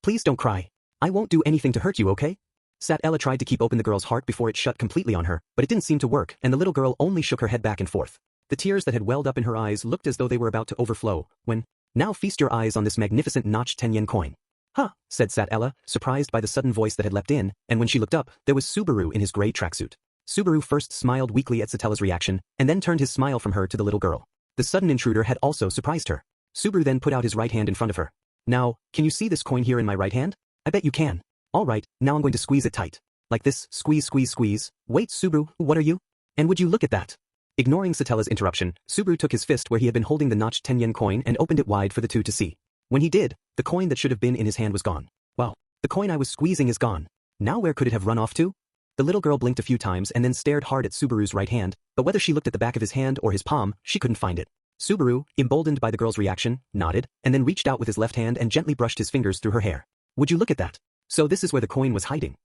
Please don't cry. I won't do anything to hurt you, okay? Sat Ella tried to keep open the girl's heart before it shut completely on her, but it didn't seem to work, and the little girl only shook her head back and forth. The tears that had welled up in her eyes looked as though they were about to overflow, when, now feast your eyes on this magnificent notched 10-yen coin. Huh, said Sat Ella, surprised by the sudden voice that had leapt in, and when she looked up, there was Subaru in his gray tracksuit. Subaru first smiled weakly at Satella's reaction, and then turned his smile from her to the little girl. The sudden intruder had also surprised her. Subaru then put out his right hand in front of her. Now, can you see this coin here in my right hand? I bet you can. All right, now I'm going to squeeze it tight. Like this, squeeze, squeeze, squeeze. Wait, Subaru, what are you? And would you look at that? Ignoring Satella's interruption, Subaru took his fist where he had been holding the notched 10-yen coin and opened it wide for the two to see. When he did, the coin that should have been in his hand was gone. Wow. The coin I was squeezing is gone. Now where could it have run off to? The little girl blinked a few times and then stared hard at Subaru's right hand, but whether she looked at the back of his hand or his palm, she couldn't find it. Subaru, emboldened by the girl's reaction, nodded, and then reached out with his left hand and gently brushed his fingers through her hair. Would you look at that? So this is where the coin was hiding.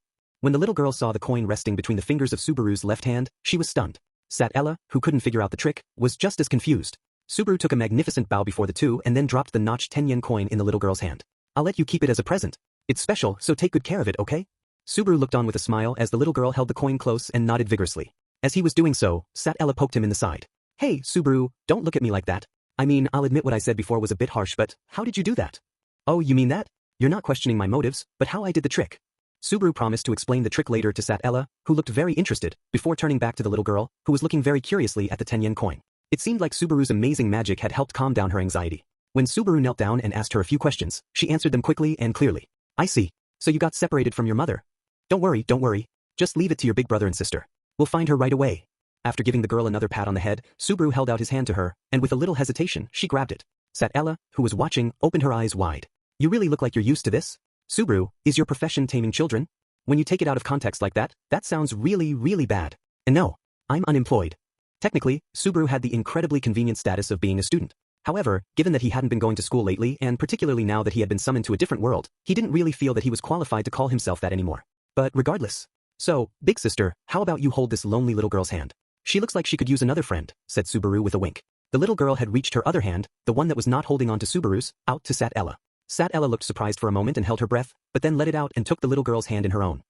When the little girl saw the coin resting between the fingers of Subaru's left hand, she was stunned. Satella, who couldn't figure out the trick, was just as confused. Subaru took a magnificent bow before the two and then dropped the notched 10-yen coin in the little girl's hand. I'll let you keep it as a present. It's special, so take good care of it, okay? Subaru looked on with a smile as the little girl held the coin close and nodded vigorously. As he was doing so, Satella poked him in the side. Hey, Subaru, don't look at me like that. I mean, I'll admit what I said before was a bit harsh, but how did you do that? Oh, you mean that? You're not questioning my motives, but how I did the trick. Subaru promised to explain the trick later to Satella, who looked very interested, before turning back to the little girl, who was looking very curiously at the 10-yen coin. It seemed like Subaru's amazing magic had helped calm down her anxiety. When Subaru knelt down and asked her a few questions, she answered them quickly and clearly. I see. So you got separated from your mother. Don't worry. Just leave it to your big brother and sister. We'll find her right away. After giving the girl another pat on the head, Subaru held out his hand to her, and with a little hesitation, she grabbed it. Satella, who was watching, opened her eyes wide. You really look like you're used to this? Subaru, is your profession taming children? When you take it out of context like that, that sounds really, really bad. And no, I'm unemployed. Technically, Subaru had the incredibly convenient status of being a student. However, given that he hadn't been going to school lately and particularly now that he had been summoned to a different world, he didn't really feel that he was qualified to call himself that anymore. But regardless. So, big sister, how about you hold this lonely little girl's hand? She looks like she could use another friend, said Subaru with a wink. The little girl had reached her other hand, the one that was not holding on to Subaru's, out to Satella. Satella looked surprised for a moment and held her breath, but then let it out and took the little girl's hand in her own.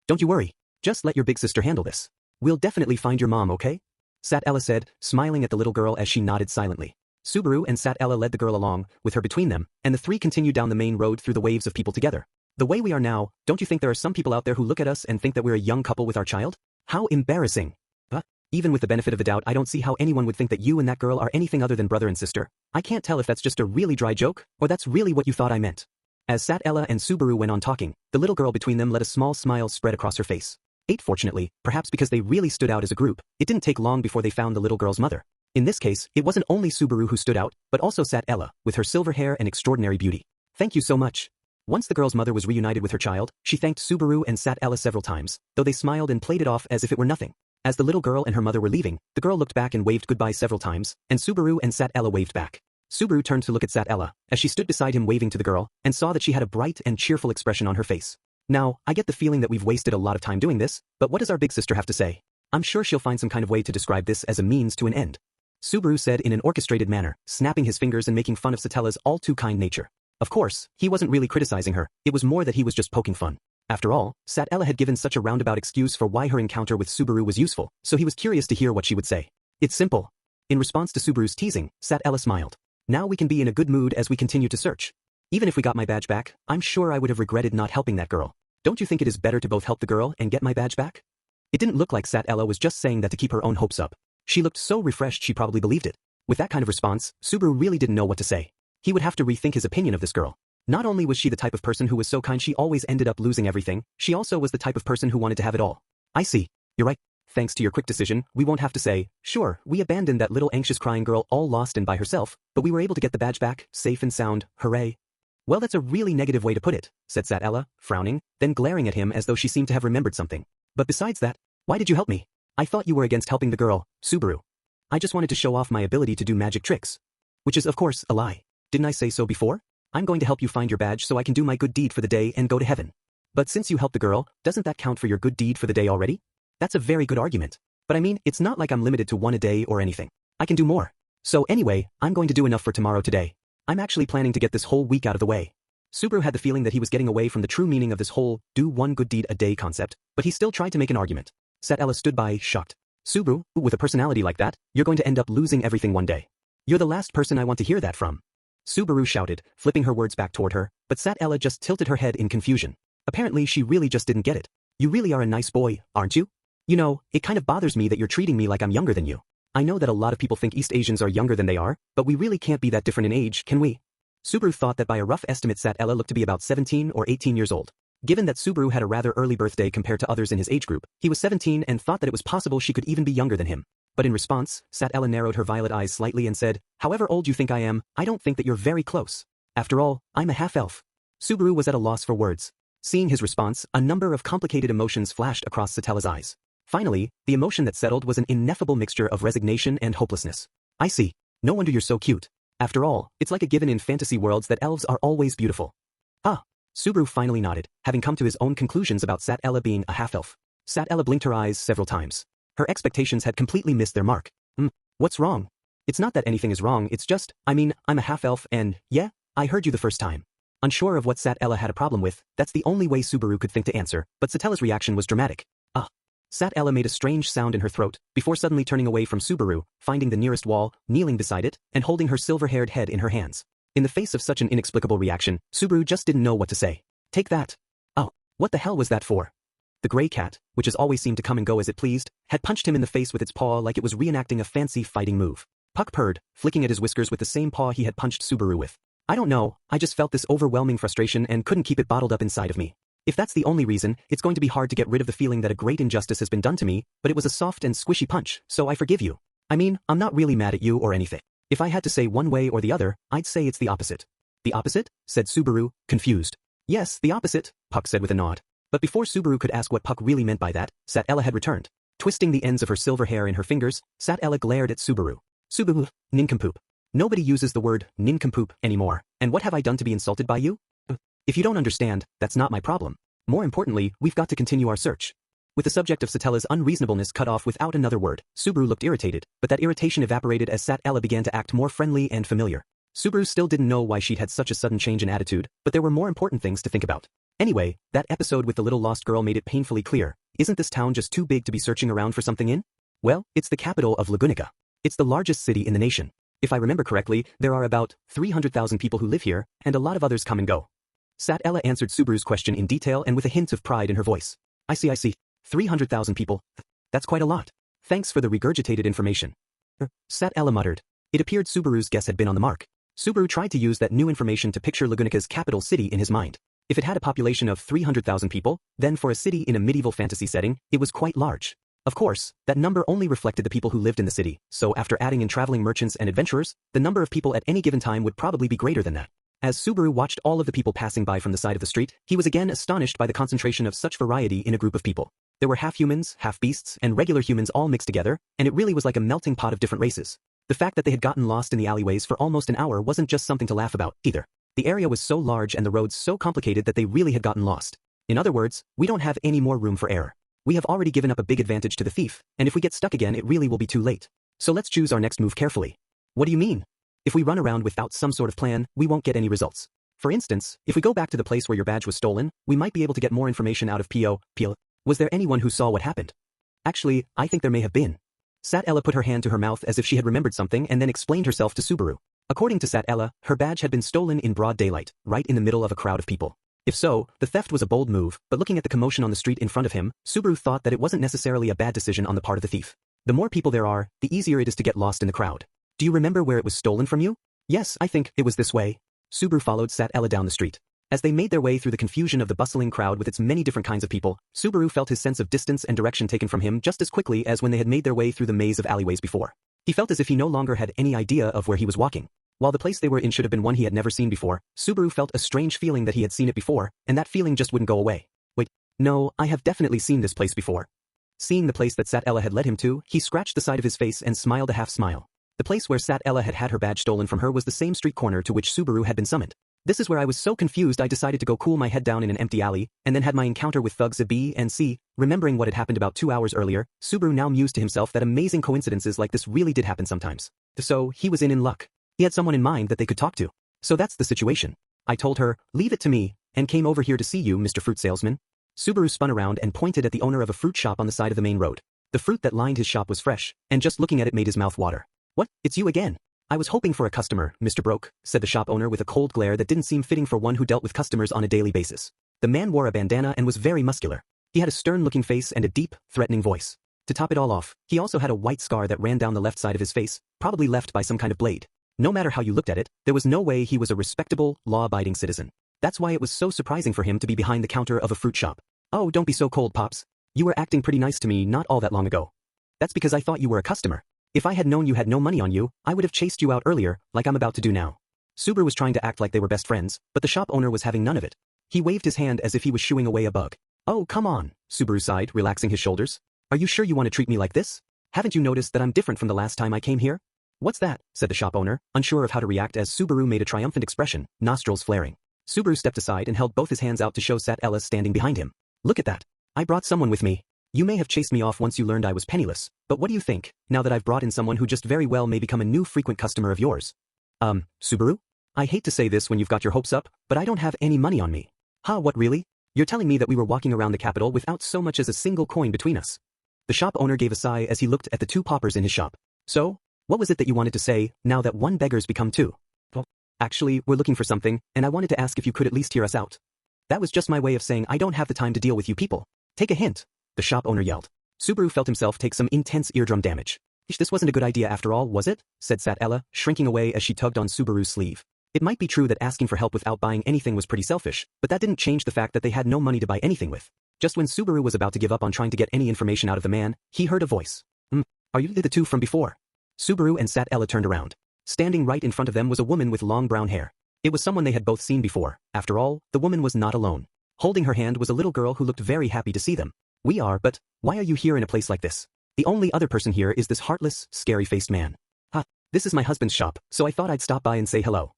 Don't you worry. Just let your big sister handle this. We'll definitely find your mom, okay? Satella said, smiling at the little girl as she nodded silently. Subaru and Satella led the girl along, with her between them, and the three continued down the main road through the waves of people together. The way we are now, don't you think there are some people out there who look at us and think that we're a young couple with our child? How embarrassing. But, even with the benefit of the doubt, I don't see how anyone would think that you and that girl are anything other than brother and sister. I can't tell if that's just a really dry joke, or that's really what you thought I meant. As Satella and Subaru went on talking, the little girl between them let a small smile spread across her face. Fortunately, perhaps because they really stood out as a group, it didn't take long before they found the little girl's mother. In this case, it wasn't only Subaru who stood out, but also Satella, with her silver hair and extraordinary beauty. Thank you so much. Once the girl's mother was reunited with her child, she thanked Subaru and Satella several times, though they smiled and played it off as if it were nothing. As the little girl and her mother were leaving, the girl looked back and waved goodbye several times, and Subaru and Satella waved back. Subaru turned to look at Satella, as she stood beside him waving to the girl, and saw that she had a bright and cheerful expression on her face. Now, I get the feeling that we've wasted a lot of time doing this, but what does our big sister have to say? I'm sure she'll find some kind of way to describe this as a means to an end. Subaru said in an orchestrated manner, snapping his fingers and making fun of Satella's all-too-kind nature. Of course, he wasn't really criticizing her, it was more that he was just poking fun. After all, Satella had given such a roundabout excuse for why her encounter with Subaru was useful, so he was curious to hear what she would say. It's simple. In response to Subaru's teasing, Satella smiled. Now we can be in a good mood as we continue to search. Even if we got my badge back, I'm sure I would have regretted not helping that girl. Don't you think it is better to both help the girl and get my badge back? It didn't look like Satella was just saying that to keep her own hopes up. She looked so refreshed she probably believed it. With that kind of response, Subaru really didn't know what to say. He would have to rethink his opinion of this girl. Not only was she the type of person who was so kind she always ended up losing everything, she also was the type of person who wanted to have it all. I see. You're right. Thanks to your quick decision, we won't have to say, sure, we abandoned that little anxious crying girl all lost and by herself, but we were able to get the badge back, safe and sound, hooray. Well, that's a really negative way to put it, said Satella, frowning, then glaring at him as though she seemed to have remembered something. But besides that, why did you help me? I thought you were against helping the girl, Subaru. I just wanted to show off my ability to do magic tricks. Which is, of course, a lie. Didn't I say so before? I'm going to help you find your badge so I can do my good deed for the day and go to heaven. But since you helped the girl, doesn't that count for your good deed for the day already? That's a very good argument. But I mean, it's not like I'm limited to one a day or anything. I can do more. So anyway, I'm going to do enough for tomorrow today. I'm actually planning to get this whole week out of the way. Subaru had the feeling that he was getting away from the true meaning of this whole do one good deed a day concept, but he still tried to make an argument. Satella stood by, shocked. Subaru, with a personality like that, you're going to end up losing everything one day. You're the last person I want to hear that from. Subaru shouted, flipping her words back toward her, but Satella just tilted her head in confusion. Apparently she really just didn't get it. You really are a nice boy, aren't you? You know, it kind of bothers me that you're treating me like I'm younger than you. I know that a lot of people think East Asians are younger than they are, but we really can't be that different in age, can we? Subaru thought that by a rough estimate Satella looked to be about 17 or 18 years old. Given that Subaru had a rather early birthday compared to others in his age group, he was 17 and thought that it was possible she could even be younger than him. But in response, Sat Ella narrowed her violet eyes slightly and said, "However old you think I am, I don't think that you're very close. After all, I'm a half-elf." Subaru was at a loss for words. Seeing his response, a number of complicated emotions flashed across Satella's eyes. Finally, the emotion that settled was an ineffable mixture of resignation and hopelessness. "I see. No wonder you're so cute. After all, it's like a given in fantasy worlds that elves are always beautiful." "Ah." Subaru finally nodded, having come to his own conclusions about Sat Ella being a half-elf. Sat Ella blinked her eyes several times. Her expectations had completely missed their mark. What's wrong?" "It's not that anything is wrong, it's just, I'm a half-elf and, yeah, I heard you the first time." Unsure of what Sat Ella had a problem with, that's the only way Subaru could think to answer, but Satella's reaction was dramatic. "Ah." Sat Ella made a strange sound in her throat, before suddenly turning away from Subaru, finding the nearest wall, kneeling beside it, and holding her silver-haired head in her hands. In the face of such an inexplicable reaction, Subaru just didn't know what to say. "Take that." "Oh, what the hell was that for?" The gray cat, which has always seemed to come and go as it pleased, had punched him in the face with its paw like it was reenacting a fancy fighting move. Puck purred, flicking at his whiskers with the same paw he had punched Subaru with. "I don't know, I just felt this overwhelming frustration and couldn't keep it bottled up inside of me. If that's the only reason, it's going to be hard to get rid of the feeling that a great injustice has been done to me, but it was a soft and squishy punch, so I forgive you. I'm not really mad at you or anything. If I had to say one way or the other, I'd say it's the opposite." "The opposite?" said Subaru, confused. "Yes, the opposite," Puck said with a nod. But before Subaru could ask what Puck really meant by that, Sat Ella had returned. Twisting the ends of her silver hair in her fingers, Sat Ella glared at Subaru. "Subaru, nincompoop. Nobody uses the word nincompoop anymore, and what have I done to be insulted by you? If you don't understand, that's not my problem. More importantly, we've got to continue our search." With the subject of Satella's unreasonableness cut off without another word, Subaru looked irritated, but that irritation evaporated as Sat Ella began to act more friendly and familiar. Subaru still didn't know why she'd had such a sudden change in attitude, but there were more important things to think about. Anyway, that episode with the little lost girl made it painfully clear. Isn't this town just too big to be searching around for something in? Well, it's the capital of Lagunica. It's the largest city in the nation. If I remember correctly, there are about 300,000 people who live here, and a lot of others come and go. Sat Ella answered Subaru's question in detail and with a hint of pride in her voice. I see. 300,000 people. That's quite a lot. Thanks for the regurgitated information." Sat Ella muttered. It appeared Subaru's guess had been on the mark. Subaru tried to use that new information to picture Lagunica's capital city in his mind. If it had a population of 300,000 people, then for a city in a medieval fantasy setting, it was quite large. Of course, that number only reflected the people who lived in the city, so after adding in traveling merchants and adventurers, the number of people at any given time would probably be greater than that. As Subaru watched all of the people passing by from the side of the street, he was again astonished by the concentration of such variety in a group of people. There were half-humans, half-beasts, and regular humans all mixed together, and it really was like a melting pot of different races. The fact that they had gotten lost in the alleyways for almost an hour wasn't just something to laugh about, either. The area was so large and the roads so complicated that they really had gotten lost. In other words, we don't have any more room for error. We have already given up a big advantage to the thief, and if we get stuck again it really will be too late. So let's choose our next move carefully. What do you mean? If we run around without some sort of plan, we won't get any results. For instance, if we go back to the place where your badge was stolen, we might be able to get more information out of P.O. Was there anyone who saw what happened? Actually, I think there may have been. Sat Ella put her hand to her mouth as if she had remembered something and then explained herself to Subaru. According to Sat Ella, her badge had been stolen in broad daylight, right in the middle of a crowd of people. If so, the theft was a bold move, but looking at the commotion on the street in front of him, Subaru thought that it wasn't necessarily a bad decision on the part of the thief. The more people there are, the easier it is to get lost in the crowd. Do you remember where it was stolen from you? Yes, I think it was this way. Subaru followed Sat Ella down the street. As they made their way through the confusion of the bustling crowd with its many different kinds of people, Subaru felt his sense of distance and direction taken from him just as quickly as when they had made their way through the maze of alleyways before. He felt as if he no longer had any idea of where he was walking. While the place they were in should have been one he had never seen before, Subaru felt a strange feeling that he had seen it before, and that feeling just wouldn't go away. Wait, no, I have definitely seen this place before. Seeing the place that Sat Ella had led him to, he scratched the side of his face and smiled a half smile. The place where Sat Ella had had her badge stolen from her was the same street corner to which Subaru had been summoned. This is where I was so confused I decided to go cool my head down in an empty alley, and then had my encounter with thugs A, B, and C. Remembering what had happened about 2 hours earlier, Subaru now mused to himself that amazing coincidences like this really did happen sometimes. So, he was in luck. He had someone in mind that they could talk to. So that's the situation. I told her, leave it to me, and came over here to see you, Mr. Fruit Salesman. Subaru spun around and pointed at the owner of a fruit shop on the side of the main road. The fruit that lined his shop was fresh, and just looking at it made his mouth water. What, it's you again? I was hoping for a customer, Mr. Broke, said the shop owner with a cold glare that didn't seem fitting for one who dealt with customers on a daily basis. The man wore a bandana and was very muscular. He had a stern-looking face and a deep, threatening voice. To top it all off, he also had a white scar that ran down the left side of his face, probably left by some kind of blade. No matter how you looked at it, there was no way he was a respectable, law-abiding citizen. That's why it was so surprising for him to be behind the counter of a fruit shop. Oh, don't be so cold, Pops. You were acting pretty nice to me not all that long ago. That's because I thought you were a customer. If I had known you had no money on you, I would have chased you out earlier, like I'm about to do now. Subaru was trying to act like they were best friends, but the shop owner was having none of it. He waved his hand as if he was shooing away a bug. Oh, come on, Subaru sighed, relaxing his shoulders. Are you sure you want to treat me like this? Haven't you noticed that I'm different from the last time I came here? What's that? Said the shop owner, unsure of how to react as Subaru made a triumphant expression, nostrils flaring. Subaru stepped aside and held both his hands out to show Sat Ella standing behind him. Look at that. I brought someone with me. You may have chased me off once you learned I was penniless, but what do you think, now that I've brought in someone who just very well may become a new frequent customer of yours? Subaru? I hate to say this when you've got your hopes up, but I don't have any money on me. Huh, what really? You're telling me that we were walking around the capital without so much as a single coin between us? The shop owner gave a sigh as he looked at the two paupers in his shop. So, what was it that you wanted to say, now that one beggar's become two? Well, actually, we're looking for something, and I wanted to ask if you could at least hear us out. That was just my way of saying I don't have the time to deal with you people. Take a hint, the shop owner yelled. Subaru felt himself take some intense eardrum damage. This wasn't a good idea after all, was it? Said Sat Ella, shrinking away as she tugged on Subaru's sleeve. It might be true that asking for help without buying anything was pretty selfish, but that didn't change the fact that they had no money to buy anything with. Just when Subaru was about to give up on trying to get any information out of the man, he heard a voice. Are you the two from before? Subaru and Sat Ella turned around. Standing right in front of them was a woman with long brown hair. It was someone they had both seen before. After all, the woman was not alone. Holding her hand was a little girl who looked very happy to see them. We are, but why are you here in a place like this? The only other person here is this heartless, scary-faced man. This is my husband's shop, so I thought I'd stop by and say hello.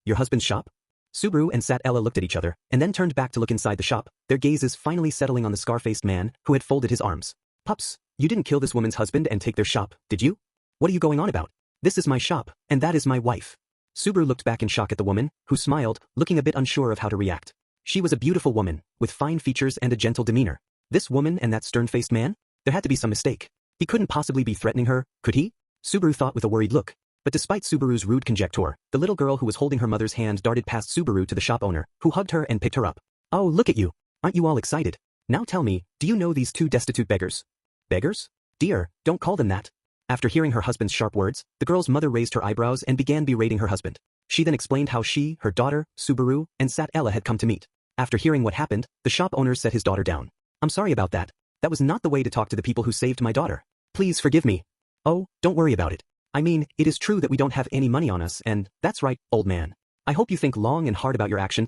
Your husband's shop? Subaru and Sat Ella looked at each other, and then turned back to look inside the shop, their gazes finally settling on the scar-faced man, who had folded his arms. Pups, you didn't kill this woman's husband and take their shop, did you? What are you going on about? This is my shop, and that is my wife. Subaru looked back in shock at the woman, who smiled, looking a bit unsure of how to react. She was a beautiful woman, with fine features and a gentle demeanor. This woman and that stern-faced man? There had to be some mistake. He couldn't possibly be threatening her, could he? Subaru thought with a worried look. But despite Subaru's rude conjecture, the little girl who was holding her mother's hand darted past Subaru to the shop owner, who hugged her and picked her up. Oh, look at you. Aren't you all excited? Now tell me, do you know these two destitute beggars? Beggars? Dear, don't call them that. After hearing her husband's sharp words, the girl's mother raised her eyebrows and began berating her husband. She then explained how she, her daughter, Subaru, and Sat Ella had come to meet. After hearing what happened, the shop owner set his daughter down. I'm sorry about that. That was not the way to talk to the people who saved my daughter. Please forgive me. Oh, don't worry about it. I mean, it is true that we don't have any money on us, and that's right, old man. I hope you think long and hard about your action.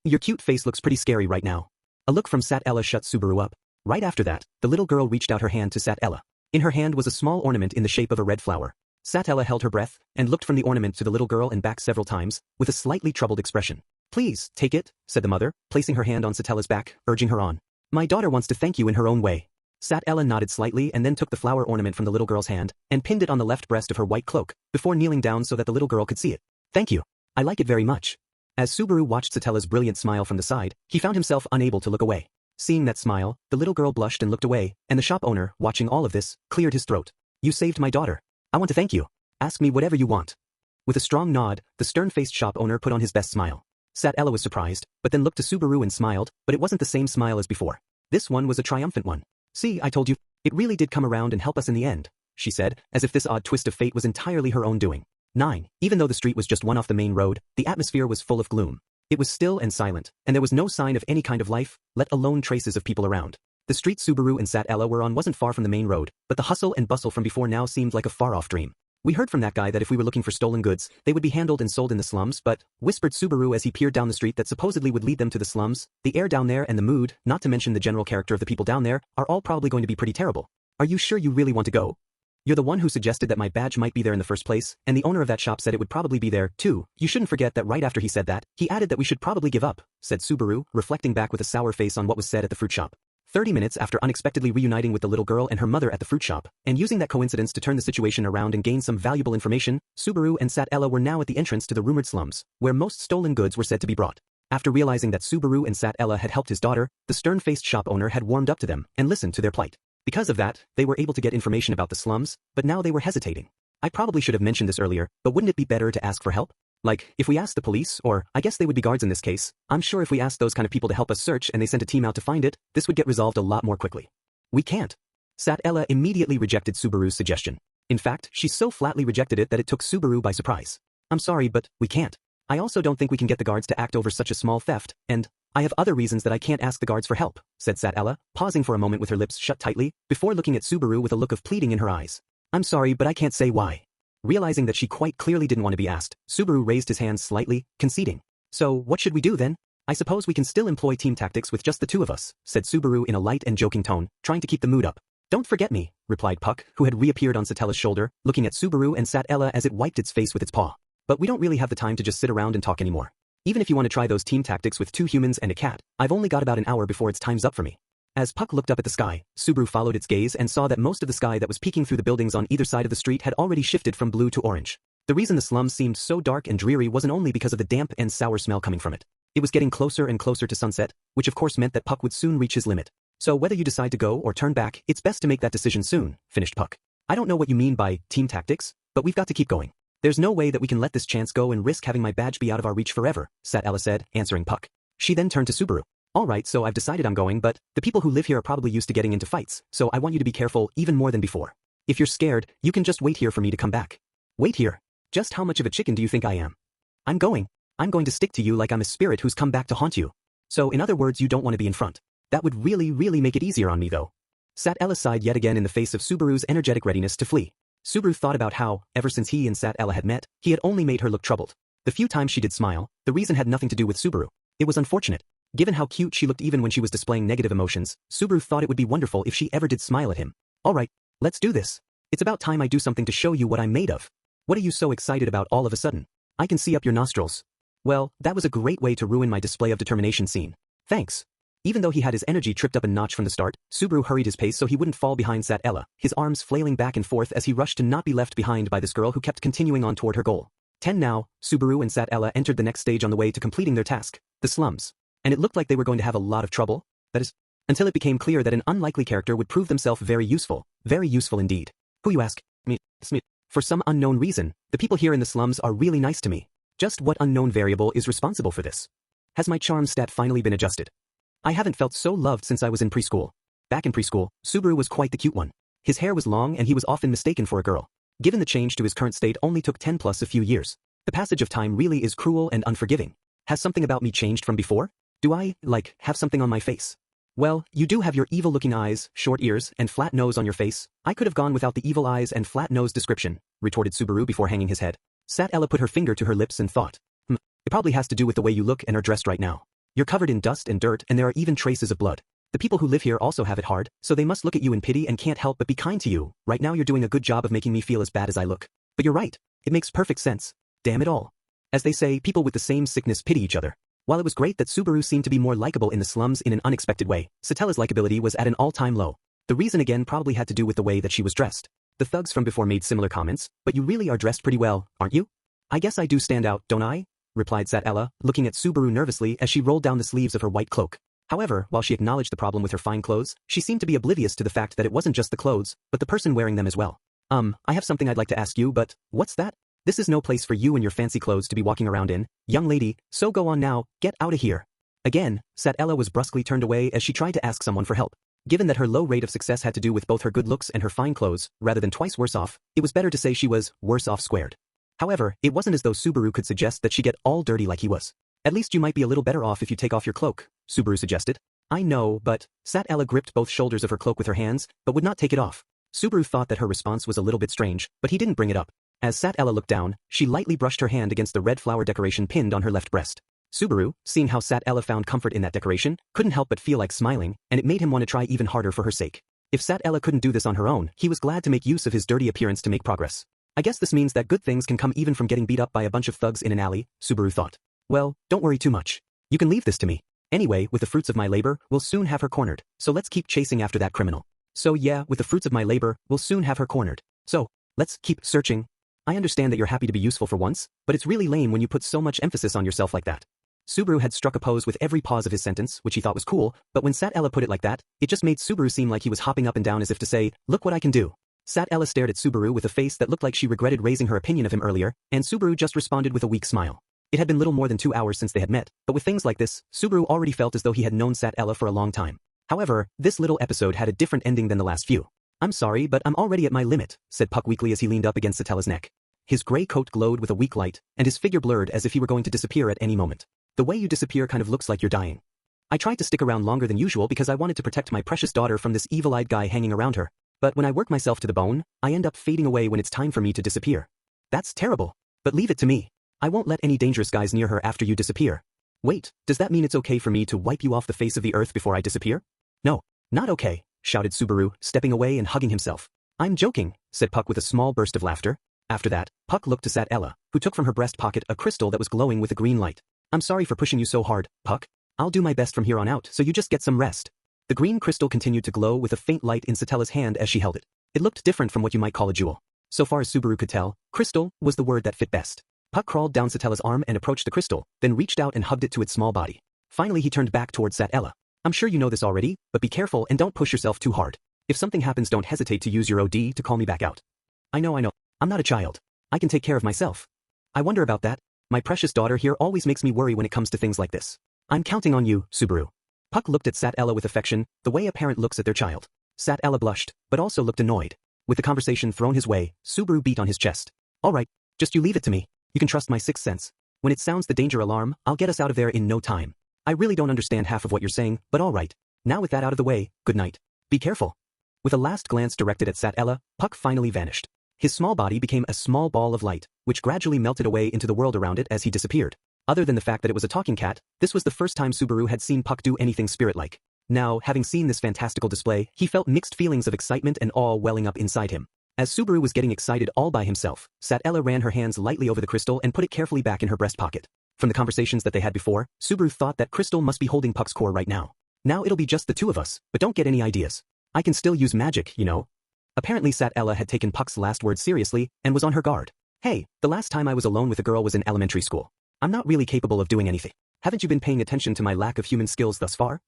Your cute face looks pretty scary right now. A look from Sat Ella shut Subaru up. Right after that, the little girl reached out her hand to Sat Ella. In her hand was a small ornament in the shape of a red flower. Sat Ella held her breath, and looked from the ornament to the little girl and back several times, with a slightly troubled expression. Please, take it, said the mother, placing her hand on Satella's back, urging her on. My daughter wants to thank you in her own way. Sat Ella nodded slightly and then took the flower ornament from the little girl's hand, and pinned it on the left breast of her white cloak, before kneeling down so that the little girl could see it. Thank you. I like it very much. As Subaru watched Satella's brilliant smile from the side, he found himself unable to look away. Seeing that smile, the little girl blushed and looked away, and the shop owner, watching all of this, cleared his throat. You saved my daughter. I want to thank you. Ask me whatever you want. With a strong nod, the stern-faced shop owner put on his best smile. Sat Ella was surprised, but then looked to Subaru and smiled, but it wasn't the same smile as before. This one was a triumphant one. See, I told you, it really did come around and help us in the end, she said, as if this odd twist of fate was entirely her own doing. 9. Even though the street was just one off the main road, the atmosphere was full of gloom. It was still and silent, and there was no sign of any kind of life, let alone traces of people around. The street Subaru and Sat Ella were on wasn't far from the main road, but the hustle and bustle from before now seemed like a far-off dream. We heard from that guy that if we were looking for stolen goods, they would be handled and sold in the slums, but, whispered Subaru as he peered down the street that supposedly would lead them to the slums, the air down there and the mood, not to mention the general character of the people down there, are all probably going to be pretty terrible. Are you sure you really want to go? You're the one who suggested that my badge might be there in the first place, and the owner of that shop said it would probably be there, too. You shouldn't forget that right after he said that, he added that we should probably give up, said Subaru, reflecting back with a sour face on what was said at the fruit shop. 30 minutes after unexpectedly reuniting with the little girl and her mother at the fruit shop, and using that coincidence to turn the situation around and gain some valuable information, Subaru and Sat Ella were now at the entrance to the rumored slums, where most stolen goods were said to be brought. After realizing that Subaru and Sat Ella had helped his daughter, the stern-faced shop owner had warmed up to them and listened to their plight. Because of that, they were able to get information about the slums, but now they were hesitating. I probably should have mentioned this earlier, but wouldn't it be better to ask for help? Like, if we asked the police, or I guess they would be guards in this case, I'm sure if we asked those kind of people to help us search and they sent a team out to find it, this would get resolved a lot more quickly. We can't. Sat Ella immediately rejected Subaru's suggestion. In fact, she so flatly rejected it that it took Subaru by surprise. I'm sorry, but we can't. I also don't think we can get the guards to act over such a small theft, and I have other reasons that I can't ask the guards for help, said Sat Ella, pausing for a moment with her lips shut tightly, before looking at Subaru with a look of pleading in her eyes. I'm sorry, but I can't say why. Realizing that she quite clearly didn't want to be asked, Subaru raised his hands slightly, conceding. So, what should we do then? I suppose we can still employ team tactics with just the two of us, said Subaru in a light and joking tone, trying to keep the mood up. Don't forget me, replied Puck, who had reappeared on Satella's shoulder, looking at Subaru and Satella as it wiped its face with its paw. But we don't really have the time to just sit around and talk anymore. Even if you want to try those team tactics with 2 humans and a cat, I've only got about an hour before it's time's up for me. As Puck looked up at the sky, Subaru followed its gaze and saw that most of the sky that was peeking through the buildings on either side of the street had already shifted from blue to orange. The reason the slums seemed so dark and dreary wasn't only because of the damp and sour smell coming from it. It was getting closer and closer to sunset, which of course meant that Puck would soon reach his limit. So whether you decide to go or turn back, it's best to make that decision soon, finished Puck. I don't know what you mean by team tactics, but we've got to keep going. There's no way that we can let this chance go and risk having my badge be out of our reach forever, Satella said, answering Puck. She then turned to Subaru. Alright, so I've decided I'm going, but the people who live here are probably used to getting into fights, so I want you to be careful even more than before. If you're scared, you can just wait here for me to come back. Wait here? Just how much of a chicken do you think I am? I'm going to stick to you like I'm a spirit who's come back to haunt you. So in other words, you don't want to be in front. That would really make it easier on me though. Satella sighed yet again in the face of Subaru's energetic readiness to flee. Subaru thought about how, ever since he and Satella had met, he had only made her look troubled. The few times she did smile, the reason had nothing to do with Subaru. It was unfortunate. Given how cute she looked even when she was displaying negative emotions, Subaru thought it would be wonderful if she ever did smile at him. Alright, let's do this. It's about time I do something to show you what I'm made of. What are you so excited about all of a sudden? I can see up your nostrils. Well, that was a great way to ruin my display of determination scene. Thanks. Even though he had his energy tripped up a notch from the start, Subaru hurried his pace so he wouldn't fall behind Satella, his arms flailing back and forth as he rushed to not be left behind by this girl who kept continuing on toward her goal. 10 now, Subaru and Satella entered the next stage on the way to completing their task, the slums. And it looked like they were going to have a lot of trouble, that is, until it became clear that an unlikely character would prove themselves very useful indeed. Who, you ask? Me. For some unknown reason, the people here in the slums are really nice to me. Just what unknown variable is responsible for this? Has my charm stat finally been adjusted? I haven't felt so loved since I was in preschool. Back in preschool, Subaru was quite the cute one. His hair was long and he was often mistaken for a girl. Given the change to his current state only took 10 plus a few years. The passage of time really is cruel and unforgiving. Has something about me changed from before? Do I, have something on my face? Well, you do have your evil-looking eyes, short ears, and flat nose on your face. I could have gone without the evil eyes and flat nose description, retorted Subaru before hanging his head. Satella put her finger to her lips and thought. It probably has to do with the way you look and are dressed right now. You're covered in dust and dirt and there are even traces of blood. The people who live here also have it hard, so they must look at you in pity and can't help but be kind to you. Right now you're doing a good job of making me feel as bad as I look. But you're right. It makes perfect sense. Damn it all. As they say, people with the same sickness pity each other. While it was great that Subaru seemed to be more likable in the slums in an unexpected way, Satella's likability was at an all-time low. The reason again probably had to do with the way that she was dressed. The thugs from before made similar comments, but you really are dressed pretty well, aren't you? I guess I do stand out, don't I? Replied Satella, looking at Subaru nervously as she rolled down the sleeves of her white cloak. However, while she acknowledged the problem with her fine clothes, she seemed to be oblivious to the fact that it wasn't just the clothes, but the person wearing them as well. I have something I'd like to ask you, but what's that? This is no place for you and your fancy clothes to be walking around in, young lady, so go on now, get out of here. Again, Satella was brusquely turned away as she tried to ask someone for help. Given that her low rate of success had to do with both her good looks and her fine clothes, rather than twice worse off, it was better to say she was worse off squared. However, it wasn't as though Subaru could suggest that she get all dirty like he was. At least you might be a little better off if you take off your cloak, Subaru suggested. I know, but Satella gripped both shoulders of her cloak with her hands, but would not take it off. Subaru thought that her response was a little bit strange, but he didn't bring it up. As Satella looked down, she lightly brushed her hand against the red flower decoration pinned on her left breast. Subaru, seeing how Satella found comfort in that decoration, couldn't help but feel like smiling, and it made him want to try even harder for her sake. If Satella couldn't do this on her own, he was glad to make use of his dirty appearance to make progress. I guess this means that good things can come even from getting beat up by a bunch of thugs in an alley, Subaru thought. Well, don't worry too much. You can leave this to me. Anyway, with the fruits of my labor, we'll soon have her cornered, so let's keep chasing after that criminal. So yeah, with the fruits of my labor, we'll soon have her cornered. So, let's keep searching. I understand that you're happy to be useful for once, but it's really lame when you put so much emphasis on yourself like that. Subaru had struck a pose with every pause of his sentence, which he thought was cool, but when Satella put it like that, it just made Subaru seem like he was hopping up and down as if to say, look what I can do. Satella stared at Subaru with a face that looked like she regretted raising her opinion of him earlier, and Subaru just responded with a weak smile. It had been little more than 2 hours since they had met, but with things like this, Subaru already felt as though he had known Satella for a long time. However, this little episode had a different ending than the last few. I'm sorry, but I'm already at my limit, said Puck weakly as he leaned up against Satella's neck. His gray coat glowed with a weak light, and his figure blurred as if he were going to disappear at any moment. The way you disappear kind of looks like you're dying. I tried to stick around longer than usual because I wanted to protect my precious daughter from this evil-eyed guy hanging around her. But when I work myself to the bone, I end up fading away when it's time for me to disappear. That's terrible. But leave it to me. I won't let any dangerous guys near her after you disappear. Wait, does that mean it's okay for me to wipe you off the face of the earth before I disappear? No, not okay, shouted Subaru, stepping away and hugging himself. I'm joking, said Puck with a small burst of laughter. After that, Puck looked to Sat Ella, who took from her breast pocket a crystal that was glowing with a green light. I'm sorry for pushing you so hard, Puck. I'll do my best from here on out so you just get some rest. The green crystal continued to glow with a faint light in Satella's hand as she held it. It looked different from what you might call a jewel. So far as Subaru could tell, crystal was the word that fit best. Puck crawled down Satella's arm and approached the crystal, then reached out and hugged it to its small body. Finally he turned back towards Sat Ella. I'm sure you know this already, but be careful and don't push yourself too hard. If something happens, don't hesitate to use your OD to call me back out. I know. I'm not a child. I can take care of myself. I wonder about that. My precious daughter here always makes me worry when it comes to things like this. I'm counting on you, Subaru. Puck looked at Sat Ella with affection, the way a parent looks at their child. Sat Ella blushed, but also looked annoyed. With the conversation thrown his way, Subaru beat on his chest. All right, just you leave it to me. You can trust my sixth sense. When it sounds the danger alarm, I'll get us out of there in no time. I really don't understand half of what you're saying, but all right. Now with that out of the way, good night. Be careful. With a last glance directed at Sat Ella, Puck finally vanished. His small body became a small ball of light, which gradually melted away into the world around it as he disappeared. Other than the fact that it was a talking cat, this was the first time Subaru had seen Puck do anything spirit-like. Now, having seen this fantastical display, he felt mixed feelings of excitement and awe welling up inside him. As Subaru was getting excited all by himself, Sat Ella ran her hands lightly over the crystal and put it carefully back in her breast pocket. From the conversations that they had before, Subaru thought that crystal must be holding Puck's core right now. Now it'll be just the two of us, but don't get any ideas. I can still use magic, you know. Apparently Sat Ella had taken Puck's last words seriously and was on her guard. Hey, the last time I was alone with a girl was in elementary school. I'm not really capable of doing anything. Haven't you been paying attention to my lack of human skills thus far?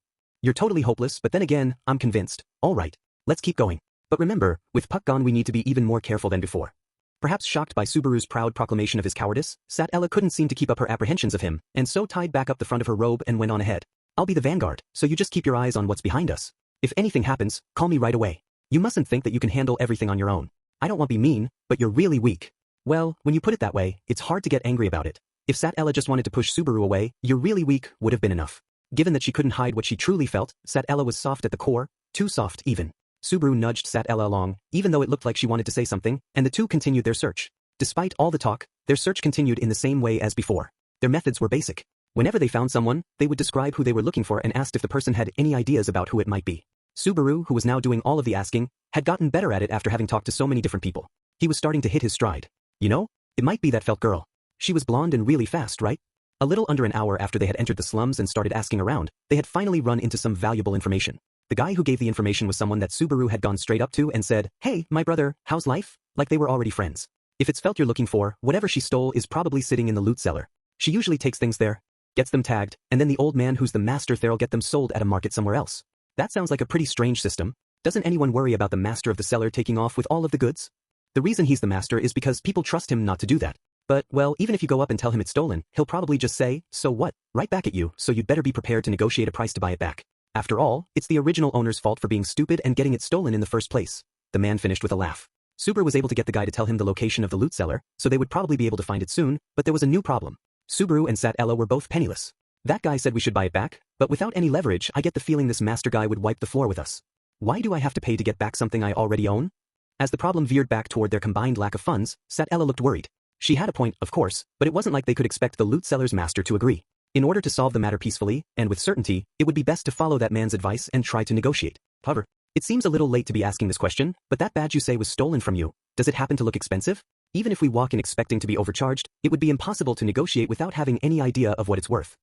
You're totally hopeless, but then again, I'm convinced. All right, let's keep going. But remember, with Puck gone we need to be even more careful than before. Perhaps shocked by Subaru's proud proclamation of his cowardice, Sat Ella couldn't seem to keep up her apprehensions of him, and so tied back up the front of her robe and went on ahead. I'll be the vanguard, so you just keep your eyes on what's behind us. If anything happens, call me right away. You mustn't think that you can handle everything on your own. I don't want to be mean, but you're really weak. Well, when you put it that way, it's hard to get angry about it. If Sat Ella just wanted to push Subaru away, "You're really weak" would have been enough. Given that she couldn't hide what she truly felt, Sat Ella was soft at the core, too soft even. Subaru nudged Sat Ella along, even though it looked like she wanted to say something, and the two continued their search. Despite all the talk, their search continued in the same way as before. Their methods were basic. Whenever they found someone, they would describe who they were looking for and asked if the person had any ideas about who it might be. Subaru, who was now doing all of the asking, had gotten better at it after having talked to so many different people. He was starting to hit his stride. You know, it might be that felt girl. She was blonde and really fast, right? A little under an hour after they had entered the slums and started asking around, they had finally run into some valuable information. The guy who gave the information was someone that Subaru had gone straight up to and said, "Hey, my brother, how's life?" Like they were already friends. If it's felt you're looking for, whatever she stole is probably sitting in the loot cellar. She usually takes things there, gets them tagged, and then the old man who's the master there'll get them sold at a market somewhere else. That sounds like a pretty strange system. Doesn't anyone worry about the master of the cellar taking off with all of the goods? The reason he's the master is because people trust him not to do that. But, well, even if you go up and tell him it's stolen, he'll probably just say, "So what?" right back at you, so you'd better be prepared to negotiate a price to buy it back. After all, it's the original owner's fault for being stupid and getting it stolen in the first place. The man finished with a laugh. Subaru was able to get the guy to tell him the location of the loot cellar, so they would probably be able to find it soon, but there was a new problem. Subaru and Sat Ella were both penniless. That guy said we should buy it back, but without any leverage, I get the feeling this master guy would wipe the floor with us. Why do I have to pay to get back something I already own? As the problem veered back toward their combined lack of funds, Sat Ella looked worried. She had a point, of course, but it wasn't like they could expect the loot seller's master to agree. In order to solve the matter peacefully, and with certainty, it would be best to follow that man's advice and try to negotiate. However, it seems a little late to be asking this question, but that badge you say was stolen from you, does it happen to look expensive? Even if we walk in expecting to be overcharged, it would be impossible to negotiate without having any idea of what it's worth.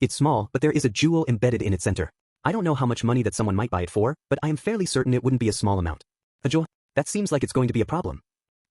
It's small, but there is a jewel embedded in its center. I don't know how much money that someone might buy it for, but I am fairly certain it wouldn't be a small amount. A jewel? That seems like it's going to be a problem.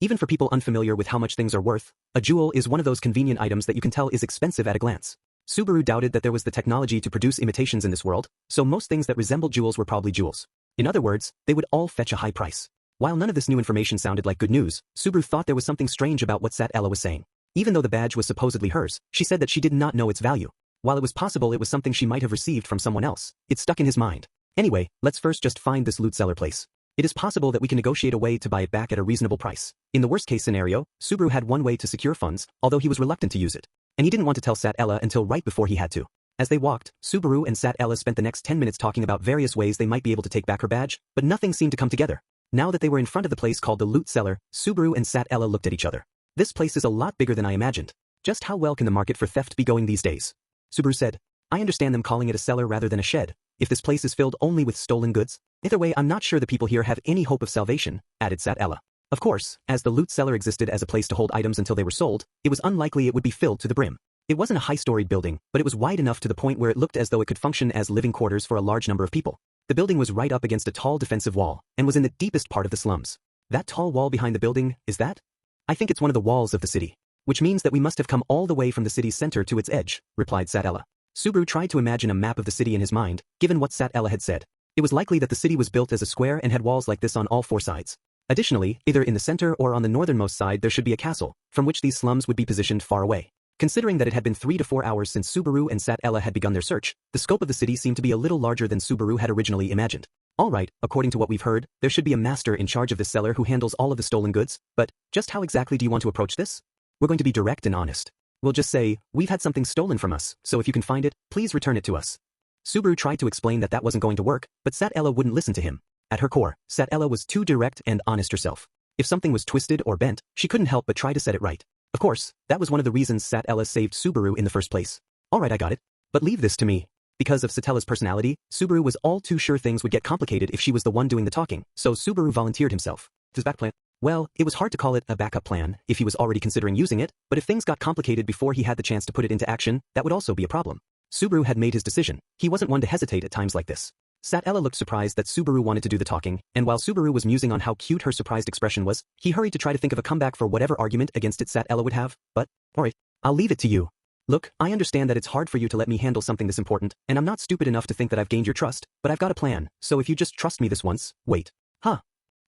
Even for people unfamiliar with how much things are worth, a jewel is one of those convenient items that you can tell is expensive at a glance. Subaru doubted that there was the technology to produce imitations in this world, so most things that resembled jewels were probably jewels. In other words, they would all fetch a high price. While none of this new information sounded like good news, Subaru thought there was something strange about what Sat Ella was saying. Even though the badge was supposedly hers, she said that she did not know its value. While it was possible it was something she might have received from someone else, it stuck in his mind. Anyway, let's first just find this loot cellar place. It is possible that we can negotiate a way to buy it back at a reasonable price. In the worst case scenario, Subaru had one way to secure funds, although he was reluctant to use it. And he didn't want to tell Sat Ella until right before he had to. As they walked, Subaru and Sat Ella spent the next 10 minutes talking about various ways they might be able to take back her badge, but nothing seemed to come together. Now that they were in front of the place called the Loot Cellar, Subaru and Sat Ella looked at each other. This place is a lot bigger than I imagined. Just how well can the market for theft be going these days? Subaru said. I understand them calling it a cellar rather than a shed. If this place is filled only with stolen goods, either way I'm not sure the people here have any hope of salvation, added Sat Ella. Of course, as the Loot Cellar existed as a place to hold items until they were sold, it was unlikely it would be filled to the brim. It wasn't a high-storied building, but it was wide enough to the point where it looked as though it could function as living quarters for a large number of people. The building was right up against a tall defensive wall, and was in the deepest part of the slums. That tall wall behind the building, is that? I think it's one of the walls of the city. Which means that we must have come all the way from the city's center to its edge, replied Sat Ella. Subaru tried to imagine a map of the city in his mind, given what Sat Ella had said. It was likely that the city was built as a square and had walls like this on all four sides. Additionally, either in the center or on the northernmost side there should be a castle, from which these slums would be positioned far away. Considering that it had been 3 to 4 hours since Subaru and Sat Ella had begun their search, the scope of the city seemed to be a little larger than Subaru had originally imagined. Alright, according to what we've heard, there should be a master in charge of this cellar who handles all of the stolen goods, but just how exactly do you want to approach this? We're going to be direct and honest. We'll just say, we've had something stolen from us, so if you can find it, please return it to us. Subaru tried to explain that that wasn't going to work, but Sat Ella wouldn't listen to him. At her core, Sat Ella was too direct and honest herself. If something was twisted or bent, she couldn't help but try to set it right. Of course, that was one of the reasons Sat Ella saved Subaru in the first place. Alright, I got it. But leave this to me. Because of Sat Ella's personality, Subaru was all too sure things would get complicated if she was the one doing the talking, so Subaru volunteered himself. His back plan? Well, it was hard to call it a backup plan if he was already considering using it, but if things got complicated before he had the chance to put it into action, that would also be a problem. Subaru had made his decision. He wasn't one to hesitate at times like this. Sat Ella looked surprised that Subaru wanted to do the talking, and while Subaru was musing on how cute her surprised expression was, he hurried to try to think of a comeback for whatever argument against it Sat Ella would have, but, alright, I'll leave it to you. Look, I understand that it's hard for you to let me handle something this important, and I'm not stupid enough to think that I've gained your trust, but I've got a plan, so if you just trust me this once, wait. Huh.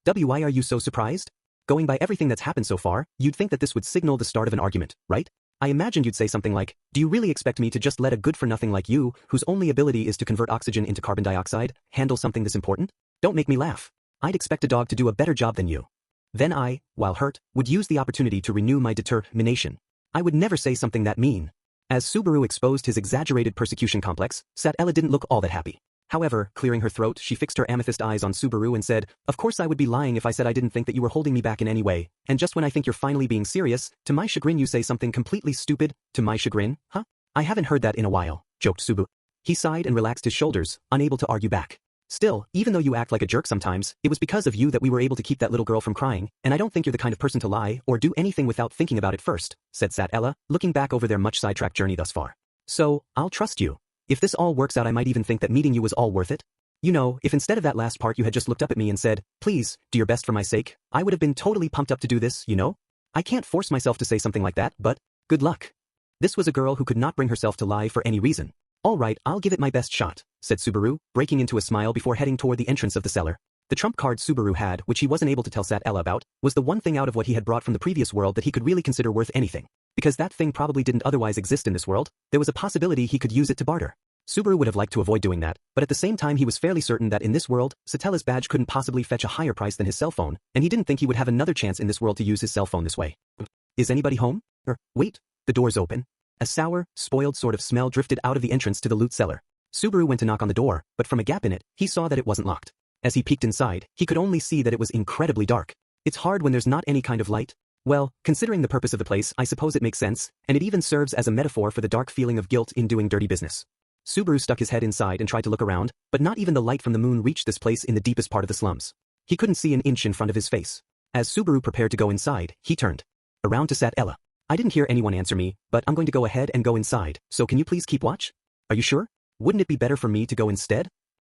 Why are you so surprised? Going by everything that's happened so far, you'd think that this would signal the start of an argument, right? I imagined you'd say something like, do you really expect me to just let a good-for-nothing like you, whose only ability is to convert oxygen into carbon dioxide, handle something this important? Don't make me laugh. I'd expect a dog to do a better job than you. Then I, while hurt, would use the opportunity to renew my determination. I would never say something that mean. As Subaru exposed his exaggerated persecution complex, Sat Ella didn't look all that happy. However, clearing her throat, she fixed her amethyst eyes on Subaru and said, of course I would be lying if I said I didn't think that you were holding me back in any way, and just when I think you're finally being serious, to my chagrin you say something completely stupid, to my chagrin, huh? I haven't heard that in a while, joked Subaru. He sighed and relaxed his shoulders, unable to argue back. Still, even though you act like a jerk sometimes, it was because of you that we were able to keep that little girl from crying, and I don't think you're the kind of person to lie or do anything without thinking about it first, said Sat Ella, looking back over their much sidetracked journey thus far. So, I'll trust you. If this all works out I might even think that meeting you was all worth it. You know, if instead of that last part you had just looked up at me and said, please, do your best for my sake, I would have been totally pumped up to do this, you know? I can't force myself to say something like that, but, good luck. This was a girl who could not bring herself to lie for any reason. Alright, I'll give it my best shot, said Subaru, breaking into a smile before heading toward the entrance of the cellar. The trump card Subaru had, which he wasn't able to tell Sat Ella about, was the one thing out of what he had brought from the previous world that he could really consider worth anything. Because that thing probably didn't otherwise exist in this world, there was a possibility he could use it to barter. Subaru would have liked to avoid doing that, but at the same time he was fairly certain that in this world, Sat Ella's badge couldn't possibly fetch a higher price than his cell phone, and he didn't think he would have another chance in this world to use his cell phone this way. Is anybody home? Wait, the door's open. A sour, spoiled sort of smell drifted out of the entrance to the loot cellar. Subaru went to knock on the door, but from a gap in it, he saw that it wasn't locked. As he peeked inside, he could only see that it was incredibly dark. It's hard when there's not any kind of light. Well, considering the purpose of the place, I suppose it makes sense, and it even serves as a metaphor for the dark feeling of guilt in doing dirty business. Subaru stuck his head inside and tried to look around, but not even the light from the moon reached this place in the deepest part of the slums. He couldn't see an inch in front of his face. As Subaru prepared to go inside, he turned around to Sat Ella. I didn't hear anyone answer me, but I'm going to go ahead and go inside, so can you please keep watch? Are you sure? Wouldn't it be better for me to go instead?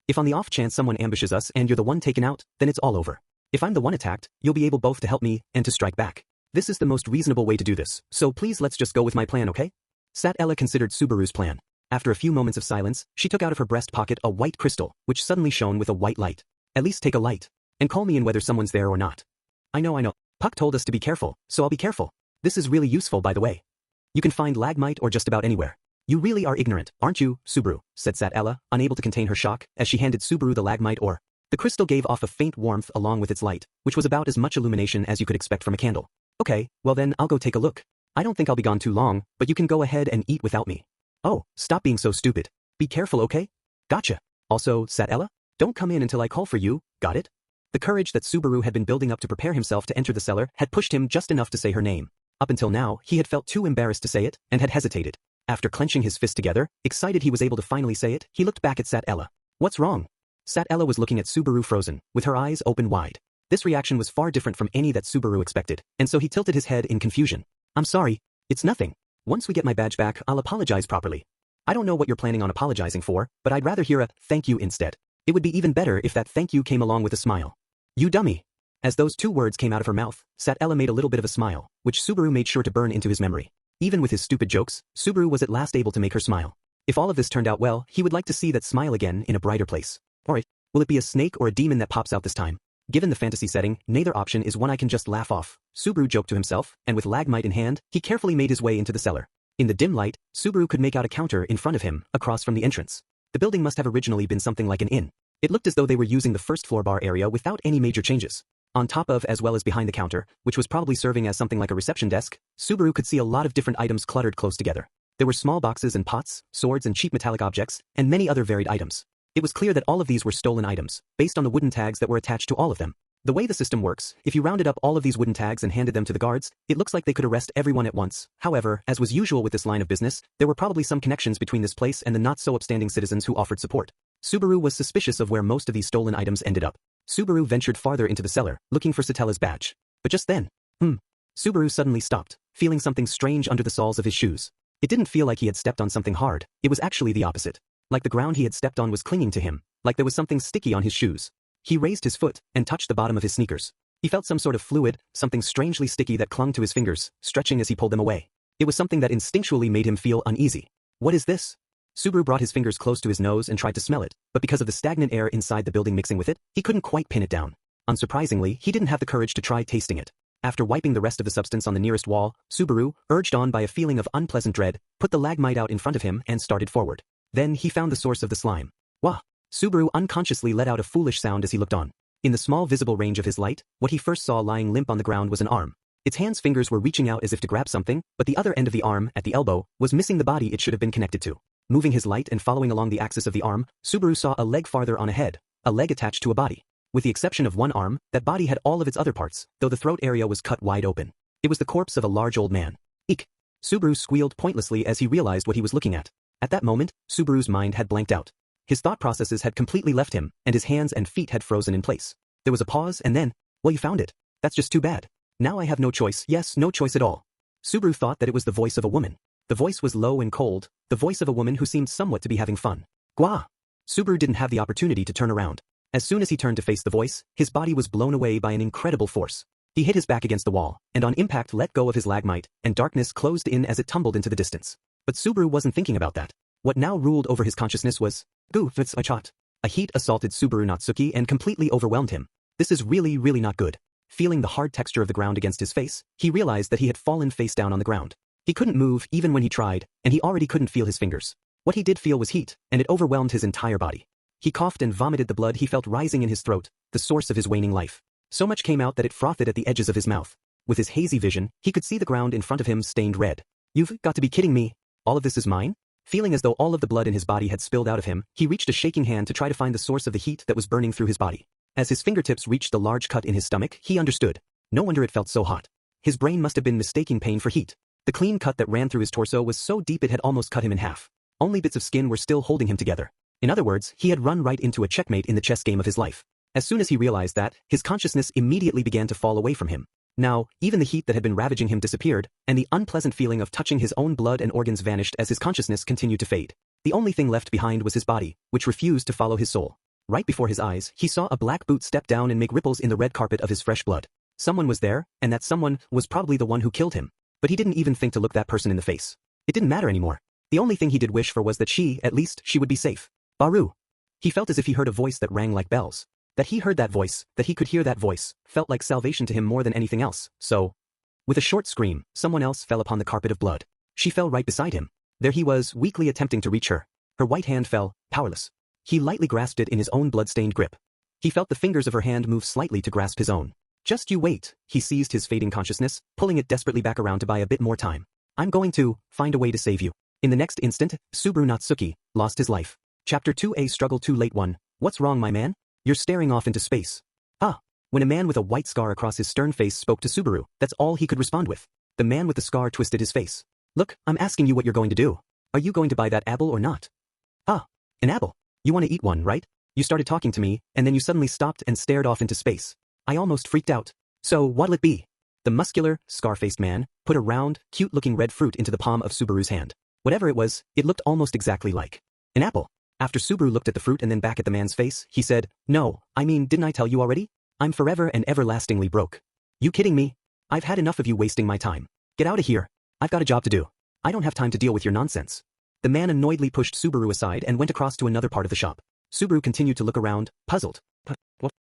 If on the off chance someone ambushes us and you're the one taken out, then it's all over. If I'm the one attacked, you'll be able both to help me and to strike back. This is the most reasonable way to do this, so please let's just go with my plan, okay? Sat Ella considered Subaru's plan. After a few moments of silence, she took out of her breast pocket a white crystal, which suddenly shone with a white light. At least take a light, and call me in whether someone's there or not. I know. Puck told us to be careful, so I'll be careful. This is really useful, by the way. You can find lagmite or just about anywhere. You really are ignorant, aren't you, Subaru? Said Sat Ella, unable to contain her shock, as she handed Subaru the lagmite ore. The crystal gave off a faint warmth along with its light, which was about as much illumination as you could expect from a candle. Okay, well then I'll go take a look. I don't think I'll be gone too long, but you can go ahead and eat without me. Oh, stop being so stupid. Be careful, okay? Gotcha. Also, Sat Ella, don't come in until I call for you, got it? The courage that Subaru had been building up to prepare himself to enter the cellar had pushed him just enough to say her name. Up until now, he had felt too embarrassed to say it, and had hesitated. After clenching his fist together, excited he was able to finally say it, he looked back at Sat Ella. What's wrong? Sat Ella was looking at Subaru frozen, with her eyes open wide. This reaction was far different from any that Subaru expected, and so he tilted his head in confusion. I'm sorry. It's nothing. Once we get my badge back, I'll apologize properly. I don't know what you're planning on apologizing for, but I'd rather hear a thank you instead. It would be even better if that thank you came along with a smile. You dummy. As those two words came out of her mouth, Sat Ella made a little bit of a smile, which Subaru made sure to burn into his memory. Even with his stupid jokes, Subaru was at last able to make her smile. If all of this turned out well, he would like to see that smile again in a brighter place. Alright, will it be a snake or a demon that pops out this time? Given the fantasy setting, neither option is one I can just laugh off, Subaru joked to himself, and with lagmite in hand, he carefully made his way into the cellar. In the dim light, Subaru could make out a counter in front of him, across from the entrance. The building must have originally been something like an inn. It looked as though they were using the first floor bar area without any major changes. On top of as well as behind the counter, which was probably serving as something like a reception desk, Subaru could see a lot of different items cluttered close together. There were small boxes and pots, swords and cheap metallic objects, and many other varied items. It was clear that all of these were stolen items, based on the wooden tags that were attached to all of them. The way the system works, if you rounded up all of these wooden tags and handed them to the guards, it looks like they could arrest everyone at once. However, as was usual with this line of business, there were probably some connections between this place and the not-so-upstanding citizens who offered support. Subaru was suspicious of where most of these stolen items ended up. Subaru ventured farther into the cellar, looking for Satella's badge. But just then, Subaru suddenly stopped, feeling something strange under the soles of his shoes. It didn't feel like he had stepped on something hard, it was actually the opposite. Like the ground he had stepped on was clinging to him, like there was something sticky on his shoes. He raised his foot and touched the bottom of his sneakers. He felt some sort of fluid, something strangely sticky that clung to his fingers, stretching as he pulled them away. It was something that instinctually made him feel uneasy. What is this? Subaru brought his fingers close to his nose and tried to smell it, but because of the stagnant air inside the building mixing with it, he couldn't quite pin it down. Unsurprisingly, he didn't have the courage to try tasting it. After wiping the rest of the substance on the nearest wall, Subaru, urged on by a feeling of unpleasant dread, put the lagmite out in front of him and started forward. Then he found the source of the slime. Wah! Subaru unconsciously let out a foolish sound as he looked on. In the small visible range of his light, what he first saw lying limp on the ground was an arm. Its hands' fingers were reaching out as if to grab something, but the other end of the arm, at the elbow, was missing the body it should have been connected to. Moving his light and following along the axis of the arm, Subaru saw a leg farther on ahead, a leg attached to a body. With the exception of one arm, that body had all of its other parts, though the throat area was cut wide open. It was the corpse of a large old man. Eek! Subaru squealed pointlessly as he realized what he was looking at. At that moment, Subaru's mind had blanked out. His thought processes had completely left him, and his hands and feet had frozen in place. There was a pause and then, well, you found it. That's just too bad. Now I have no choice, yes, no choice at all. Subaru thought that it was the voice of a woman. The voice was low and cold, the voice of a woman who seemed somewhat to be having fun. Gwa! Subaru didn't have the opportunity to turn around. As soon as he turned to face the voice, his body was blown away by an incredible force. He hit his back against the wall, and on impact let go of his lagmite, and darkness closed in as it tumbled into the distance. But Subaru wasn't thinking about that. What now ruled over his consciousness was, a heat assaulted Subaru Nagatsuki and completely overwhelmed him. This is really not good. Feeling the hard texture of the ground against his face, he realized that he had fallen face down on the ground. He couldn't move even when he tried, and he already couldn't feel his fingers. What he did feel was heat, and it overwhelmed his entire body. He coughed and vomited the blood he felt rising in his throat, the source of his waning life. So much came out that it frothed at the edges of his mouth. With his hazy vision, he could see the ground in front of him stained red. You've got to be kidding me. All of this is mine? Feeling as though all of the blood in his body had spilled out of him, he reached a shaking hand to try to find the source of the heat that was burning through his body. As his fingertips reached the large cut in his stomach, he understood. No wonder it felt so hot. His brain must have been mistaking pain for heat. The clean cut that ran through his torso was so deep it had almost cut him in half. Only bits of skin were still holding him together. In other words, he had run right into a checkmate in the chess game of his life. As soon as he realized that, his consciousness immediately began to fall away from him. Now, even the heat that had been ravaging him disappeared, and the unpleasant feeling of touching his own blood and organs vanished as his consciousness continued to fade. The only thing left behind was his body, which refused to follow his soul. Right before his eyes, he saw a black boot step down and make ripples in the red carpet of his fresh blood. Someone was there, and that someone was probably the one who killed him. But he didn't even think to look that person in the face. It didn't matter anymore. The only thing he did wish for was that at least she would be safe. Baru. He felt as if he heard a voice that rang like bells. That he heard that voice, that he could hear that voice, felt like salvation to him more than anything else, so... With a short scream, someone else fell upon the carpet of blood. She fell right beside him. There he was, weakly attempting to reach her. Her white hand fell, powerless. He lightly grasped it in his own blood-stained grip. He felt the fingers of her hand move slightly to grasp his own. Just you wait, he seized his fading consciousness, pulling it desperately back around to buy a bit more time. I'm going to find a way to save you. In the next instant, Subaru Nagatsuki lost his life. Chapter 2A Struggle Too Late 1. What's wrong, my man? You're staring off into space. Ah, When a man with a white scar across his stern face spoke to Subaru, that's all he could respond with. The man with the scar twisted his face. Look, I'm asking you what you're going to do. Are you going to buy that apple or not? Ah, an apple. You want to eat one, right? You started talking to me, and then you suddenly stopped and stared off into space. I almost freaked out. So, what'll it be? The muscular, scar-faced man put a round, cute-looking red fruit into the palm of Subaru's hand. Whatever it was, it looked almost exactly like an apple. After Subaru looked at the fruit and then back at the man's face, he said, No, I mean, didn't I tell you already? I'm forever and everlastingly broke. You kidding me? I've had enough of you wasting my time. Get out of here. I've got a job to do. I don't have time to deal with your nonsense. The man annoyedly pushed Subaru aside and went across to another part of the shop. Subaru continued to look around, puzzled.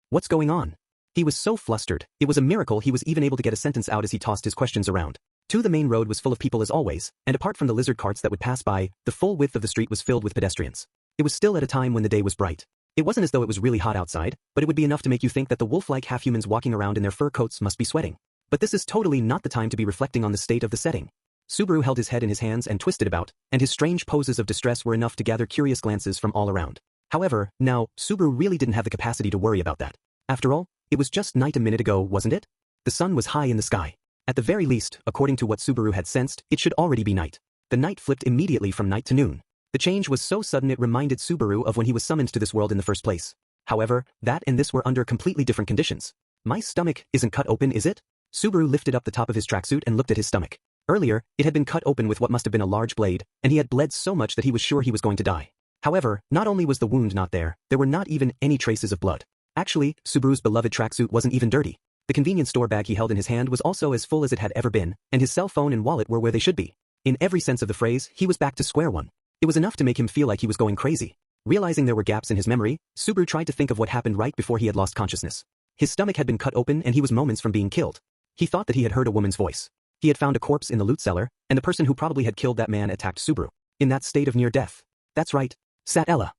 What's going on? He was so flustered, it was a miracle he was even able to get a sentence out as he tossed his questions around. The main road was full of people as always, and apart from the lizard carts that would pass by, the full width of the street was filled with pedestrians. It was still at a time when the day was bright. It wasn't as though it was really hot outside, but it would be enough to make you think that the wolf-like half-humans walking around in their fur coats must be sweating. But this is totally not the time to be reflecting on the state of the setting. Subaru held his head in his hands and twisted about, and his strange poses of distress were enough to gather curious glances from all around. However, now, Subaru really didn't have the capacity to worry about that. After all, it was just night a minute ago, wasn't it? The sun was high in the sky. At the very least, according to what Subaru had sensed, it should already be night. The night flipped immediately from night to noon. The change was so sudden it reminded Subaru of when he was summoned to this world in the first place. However, that and this were under completely different conditions. My stomach isn't cut open, is it? Subaru lifted up the top of his tracksuit and looked at his stomach. Earlier, it had been cut open with what must have been a large blade, and he had bled so much that he was sure he was going to die. However, not only was the wound not there were not even any traces of blood. Actually, Subaru's beloved tracksuit wasn't even dirty. The convenience store bag he held in his hand was also as full as it had ever been, and his cell phone and wallet were where they should be. In every sense of the phrase, he was back to square one. It was enough to make him feel like he was going crazy. Realizing there were gaps in his memory, Subaru tried to think of what happened right before he had lost consciousness. His stomach had been cut open and he was moments from being killed. He thought that he had heard a woman's voice. He had found a corpse in the loot cellar, and the person who probably had killed that man attacked Subaru. In that state of near death. That's right. Sat Ella.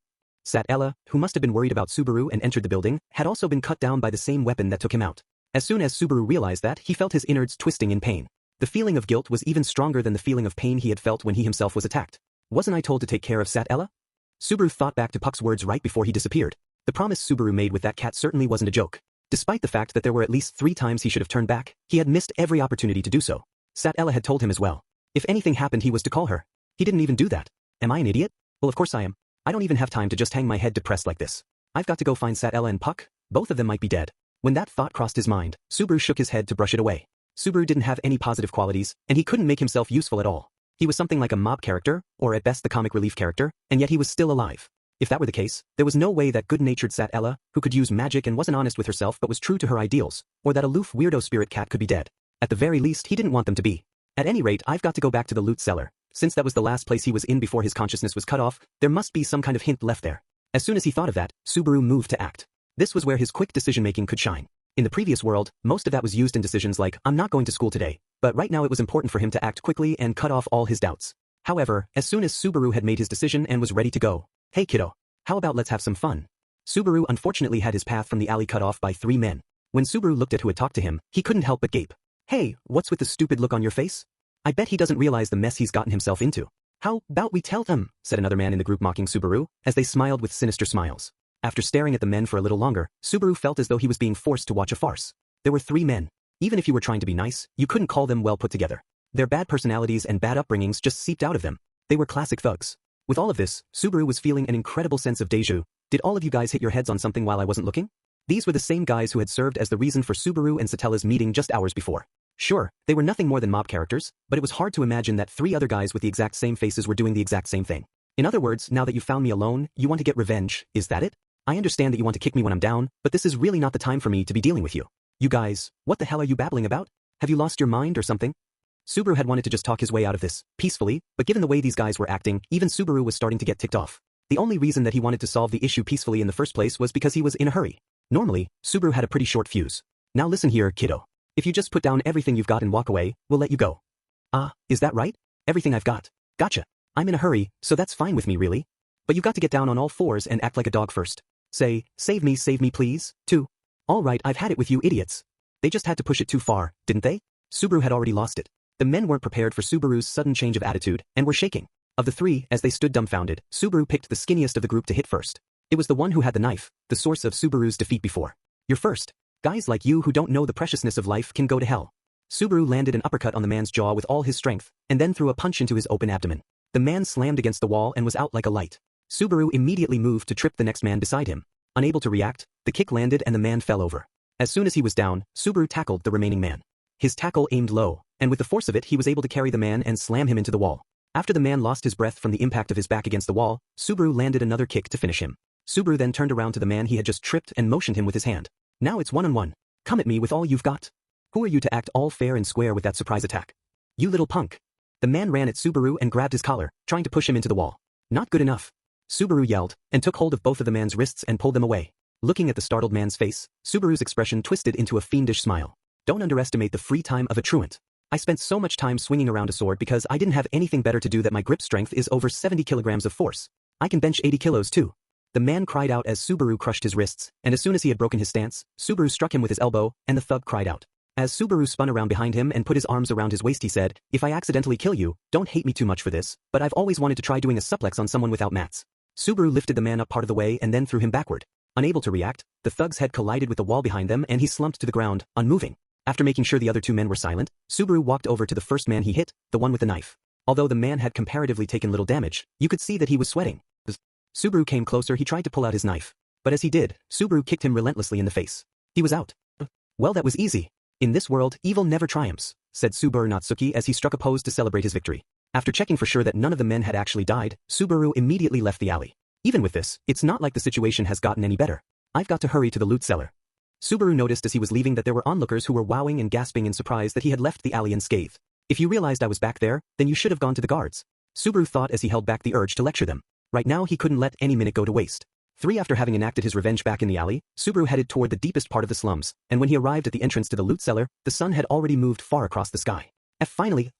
Sat Ella, who must have been worried about Subaru and entered the building, had also been cut down by the same weapon that took him out. As soon as Subaru realized that, he felt his innards twisting in pain. The feeling of guilt was even stronger than the feeling of pain he had felt when he himself was attacked. Wasn't I told to take care of Sat Ella? Subaru thought back to Puck's words right before he disappeared. The promise Subaru made with that cat certainly wasn't a joke. Despite the fact that there were at least 3 times he should have turned back, he had missed every opportunity to do so. Sat Ella had told him as well. If anything happened he was to call her. He didn't even do that. Am I an idiot? Well, of course I am. I don't even have time to just hang my head depressed like this. I've got to go find Sat Ella and Puck. Both of them might be dead. When that thought crossed his mind, Subaru shook his head to brush it away. Subaru didn't have any positive qualities, and he couldn't make himself useful at all. He was something like a mob character, or at best the comic relief character, and yet he was still alive. If that were the case, there was no way that good-natured Sat Ella, who could use magic and wasn't honest with herself but was true to her ideals, or that aloof weirdo spirit cat could be dead. At the very least he didn't want them to be. At any rate, I've got to go back to the loot cellar. Since that was the last place he was in before his consciousness was cut off, there must be some kind of hint left there. As soon as he thought of that, Subaru moved to act. This was where his quick decision-making could shine. In the previous world, most of that was used in decisions like, I'm not going to school today, but right now it was important for him to act quickly and cut off all his doubts. However, as soon as Subaru had made his decision and was ready to go, hey kiddo, how about let's have some fun? Subaru unfortunately had his path from the alley cut off by 3 men. When Subaru looked at who had talked to him, he couldn't help but gape. Hey, what's with the stupid look on your face? I bet he doesn't realize the mess he's gotten himself into. How about we tell them, said another man in the group mocking Subaru, as they smiled with sinister smiles. After staring at the men for a little longer, Subaru felt as though he was being forced to watch a farce. There were 3 men. Even if you were trying to be nice, you couldn't call them well put together. Their bad personalities and bad upbringings just seeped out of them. They were classic thugs. With all of this, Subaru was feeling an incredible sense of déjà vu. Did all of you guys hit your heads on something while I wasn't looking? These were the same guys who had served as the reason for Subaru and Satella's meeting just hours before. Sure, they were nothing more than mob characters, but it was hard to imagine that 3 other guys with the exact same faces were doing the exact same thing. In other words, now that you found me alone, you want to get revenge, is that it? I understand that you want to kick me when I'm down, but this is really not the time for me to be dealing with you. You guys, what the hell are you babbling about? Have you lost your mind or something? Subaru had wanted to just talk his way out of this, peacefully, but given the way these guys were acting, even Subaru was starting to get ticked off. The only reason that he wanted to solve the issue peacefully in the first place was because he was in a hurry. Normally, Subaru had a pretty short fuse. Now listen here, kiddo. If you just put down everything you've got and walk away, we'll let you go. Ah, is that right? Everything I've got. Gotcha. I'm in a hurry, so that's fine with me really. But you've got to get down on all 4s and act like a dog first. Say, save me please, too. Alright, I've had it with you idiots. They just had to push it too far, didn't they? Subaru had already lost it. The men weren't prepared for Subaru's sudden change of attitude, and were shaking. Of the 3, as they stood dumbfounded, Subaru picked the skinniest of the group to hit first. It was the one who had the knife, the source of Subaru's defeat before. You're first. Guys like you who don't know the preciousness of life can go to hell. Subaru landed an uppercut on the man's jaw with all his strength, and then threw a punch into his open abdomen. The man slammed against the wall and was out like a light. Subaru immediately moved to trip the next man beside him. Unable to react, the kick landed and the man fell over. As soon as he was down, Subaru tackled the remaining man. His tackle aimed low, and with the force of it he was able to carry the man and slam him into the wall. After the man lost his breath from the impact of his back against the wall, Subaru landed another kick to finish him. Subaru then turned around to the man he had just tripped and motioned him with his hand. Now it's one-on-one. Come at me with all you've got. Who are you to act all fair and square with that surprise attack? You little punk. The man ran at Subaru and grabbed his collar, trying to push him into the wall. Not good enough. Subaru yelled, and took hold of both of the man's wrists and pulled them away. Looking at the startled man's face, Subaru's expression twisted into a fiendish smile. Don't underestimate the free time of a truant. I spent so much time swinging around a sword because I didn't have anything better to do that my grip strength is over 70 kilograms of force. I can bench 80 kilos too. The man cried out as Subaru crushed his wrists, and as soon as he had broken his stance, Subaru struck him with his elbow, and the thug cried out. As Subaru spun around behind him and put his arms around his waist he said, if I accidentally kill you, don't hate me too much for this, but I've always wanted to try doing a suplex on someone without mats. Subaru lifted the man up part of the way and then threw him backward. Unable to react, the thug's head collided with the wall behind them and he slumped to the ground, unmoving. After making sure the other two men were silent, Subaru walked over to the first man he hit, the one with the knife. Although the man had comparatively taken little damage, you could see that he was sweating. As Subaru came closer he tried to pull out his knife. But as he did, Subaru kicked him relentlessly in the face. He was out. Well, that was easy. In this world, evil never triumphs, said Subaru Nagatsuki as he struck a pose to celebrate his victory. After checking for sure that none of the men had actually died, Subaru immediately left the alley. Even with this, it's not like the situation has gotten any better. I've got to hurry to the loot cellar. Subaru noticed as he was leaving that there were onlookers who were wowing and gasping in surprise that he had left the alley unscathed. If you realized I was back there, then you should have gone to the guards. Subaru thought as he held back the urge to lecture them. Right now he couldn't let any minute go to waste. After having enacted his revenge back in the alley, Subaru headed toward the deepest part of the slums, and when he arrived at the entrance to the loot cellar, the sun had already moved far across the sky. Finally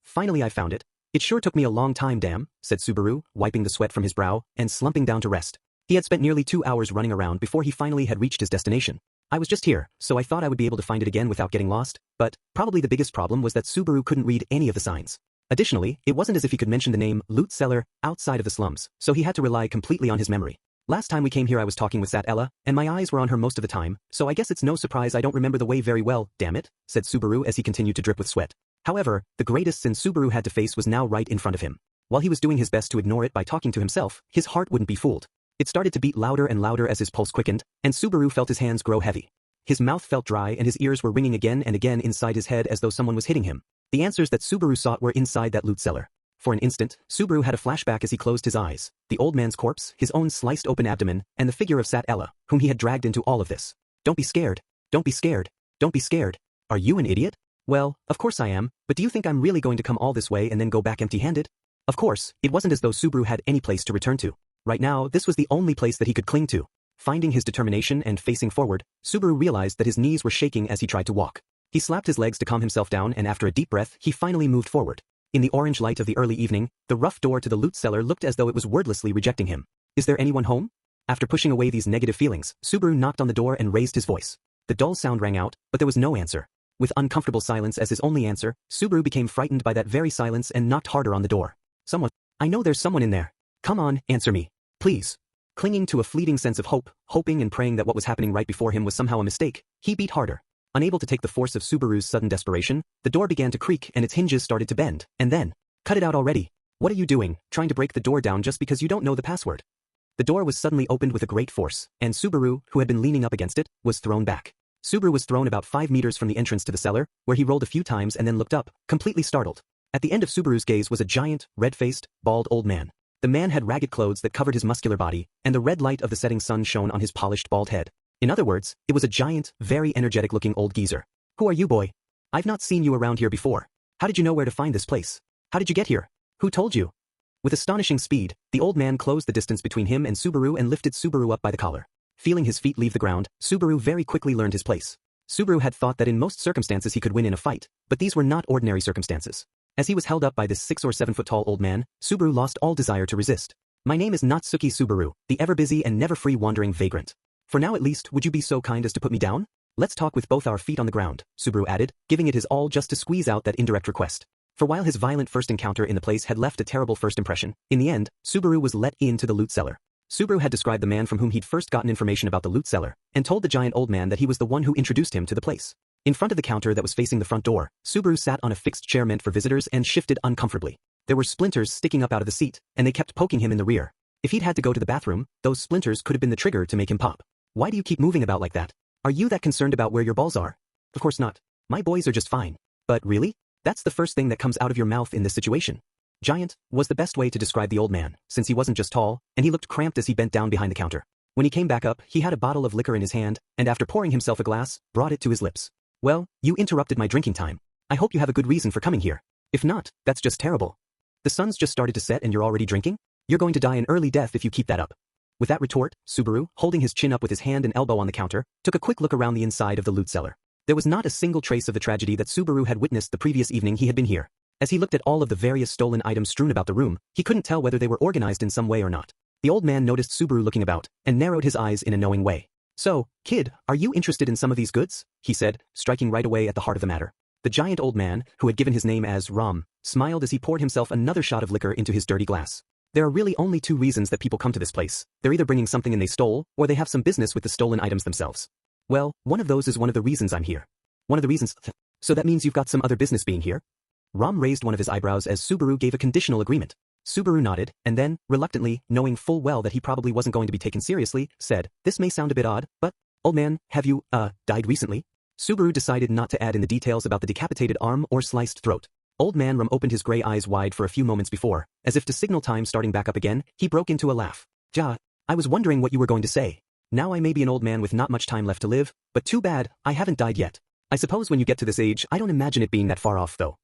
I found it. It sure took me a long time, damn, said Subaru, wiping the sweat from his brow and slumping down to rest. He had spent nearly 2 hours running around before he finally had reached his destination. I was just here, so I thought I would be able to find it again without getting lost, but probably the biggest problem was that Subaru couldn't read any of the signs. Additionally, it wasn't as if he could mention the name loot cellar outside of the slums, so he had to rely completely on his memory. Last time we came here I was talking with Sat Ella, and my eyes were on her most of the time, so I guess it's no surprise I don't remember the way very well, damn it, said Subaru as he continued to drip with sweat. However, the greatest sin Subaru had to face was now right in front of him. While he was doing his best to ignore it by talking to himself, his heart wouldn't be fooled. It started to beat louder and louder as his pulse quickened, and Subaru felt his hands grow heavy. His mouth felt dry and his ears were ringing again and again inside his head as though someone was hitting him. The answers that Subaru sought were inside that loot cellar. For an instant, Subaru had a flashback as he closed his eyes. The old man's corpse, his own sliced open abdomen, and the figure of Sat Ella, whom he had dragged into all of this. Don't be scared. Don't be scared. Don't be scared. Are you an idiot? Well, of course I am, but do you think I'm really going to come all this way and then go back empty-handed? Of course, it wasn't as though Subaru had any place to return to. Right now, this was the only place that he could cling to. Finding his determination and facing forward, Subaru realized that his knees were shaking as he tried to walk. He slapped his legs to calm himself down and after a deep breath, he finally moved forward. In the orange light of the early evening, the rough door to the loot cellar looked as though it was wordlessly rejecting him. Is there anyone home? After pushing away these negative feelings, Subaru knocked on the door and raised his voice. The dull sound rang out, but there was no answer. With uncomfortable silence as his only answer, Subaru became frightened by that very silence and knocked harder on the door. Someone. I know there's someone in there. Come on, answer me. Please. Clinging to a fleeting sense of hope, hoping and praying that what was happening right before him was somehow a mistake, he beat harder. Unable to take the force of Subaru's sudden desperation, the door began to creak and its hinges started to bend, and then, cut it out already. What are you doing, trying to break the door down just because you don't know the password? The door was suddenly opened with a great force, and Subaru, who had been leaning up against it, was thrown back. Subaru was thrown about 5 meters from the entrance to the cellar, where he rolled a few times and then looked up, completely startled. At the end of Subaru's gaze was a giant, red-faced, bald old man. The man had ragged clothes that covered his muscular body, and the red light of the setting sun shone on his polished bald head. In other words, it was a giant, very energetic-looking old geezer. Who are you, boy? I've not seen you around here before. How did you know where to find this place? How did you get here? Who told you? With astonishing speed, the old man closed the distance between him and Subaru and lifted Subaru up by the collar. Feeling his feet leave the ground, Subaru very quickly learned his place. Subaru had thought that in most circumstances he could win in a fight, but these were not ordinary circumstances. As he was held up by this 6 or 7 foot tall old man, Subaru lost all desire to resist. My name is Nagatsuki Subaru, the ever-busy and never-free wandering vagrant. For now at least, would you be so kind as to put me down? Let's talk with both our feet on the ground, Subaru added, giving it his all just to squeeze out that indirect request. For while his violent first encounter in the place had left a terrible first impression, in the end, Subaru was let into the loot cellar. Subaru had described the man from whom he'd first gotten information about the loot cellar, and told the giant old man that he was the one who introduced him to the place. In front of the counter that was facing the front door, Subaru sat on a fixed chair meant for visitors and shifted uncomfortably. There were splinters sticking up out of the seat, and they kept poking him in the rear. If he'd had to go to the bathroom, those splinters could have been the trigger to make him pop. Why do you keep moving about like that? Are you that concerned about where your balls are? Of course not. My boys are just fine. But really? That's the first thing that comes out of your mouth in this situation. Giant was the best way to describe the old man, since he wasn't just tall, and he looked cramped as he bent down behind the counter. When he came back up, he had a bottle of liquor in his hand, and after pouring himself a glass, brought it to his lips. Well, you interrupted my drinking time. I hope you have a good reason for coming here. If not, that's just terrible. The sun's just started to set and you're already drinking? You're going to die an early death if you keep that up. With that retort, Subaru, holding his chin up with his hand and elbow on the counter, took a quick look around the inside of the loot cellar. There was not a single trace of the tragedy that Subaru had witnessed the previous evening he had been here. As he looked at all of the various stolen items strewn about the room, he couldn't tell whether they were organized in some way or not. The old man noticed Subaru looking about, and narrowed his eyes in a knowing way. So, kid, are you interested in some of these goods? He said, striking right away at the heart of the matter. The giant old man, who had given his name as Ram, smiled as he poured himself another shot of liquor into his dirty glass. There are really only two reasons that people come to this place. They're either bringing something in they stole, or they have some business with the stolen items themselves. Well, one of those is one of the reasons I'm here. One of the reasons. So that means you've got some other business being here? Ram raised one of his eyebrows as Subaru gave a conditional agreement. Subaru nodded, and then, reluctantly, knowing full well that he probably wasn't going to be taken seriously, said, "This may sound a bit odd, but, old man, have you, died recently?" Subaru decided not to add in the details about the decapitated arm or sliced throat. Old man Ram opened his gray eyes wide for a few moments before, as if to signal time starting back up again, he broke into a laugh. "Ja, I was wondering what you were going to say. Now I may be an old man with not much time left to live, but too bad, I haven't died yet. I suppose when you get to this age, I don't imagine it being that far off though."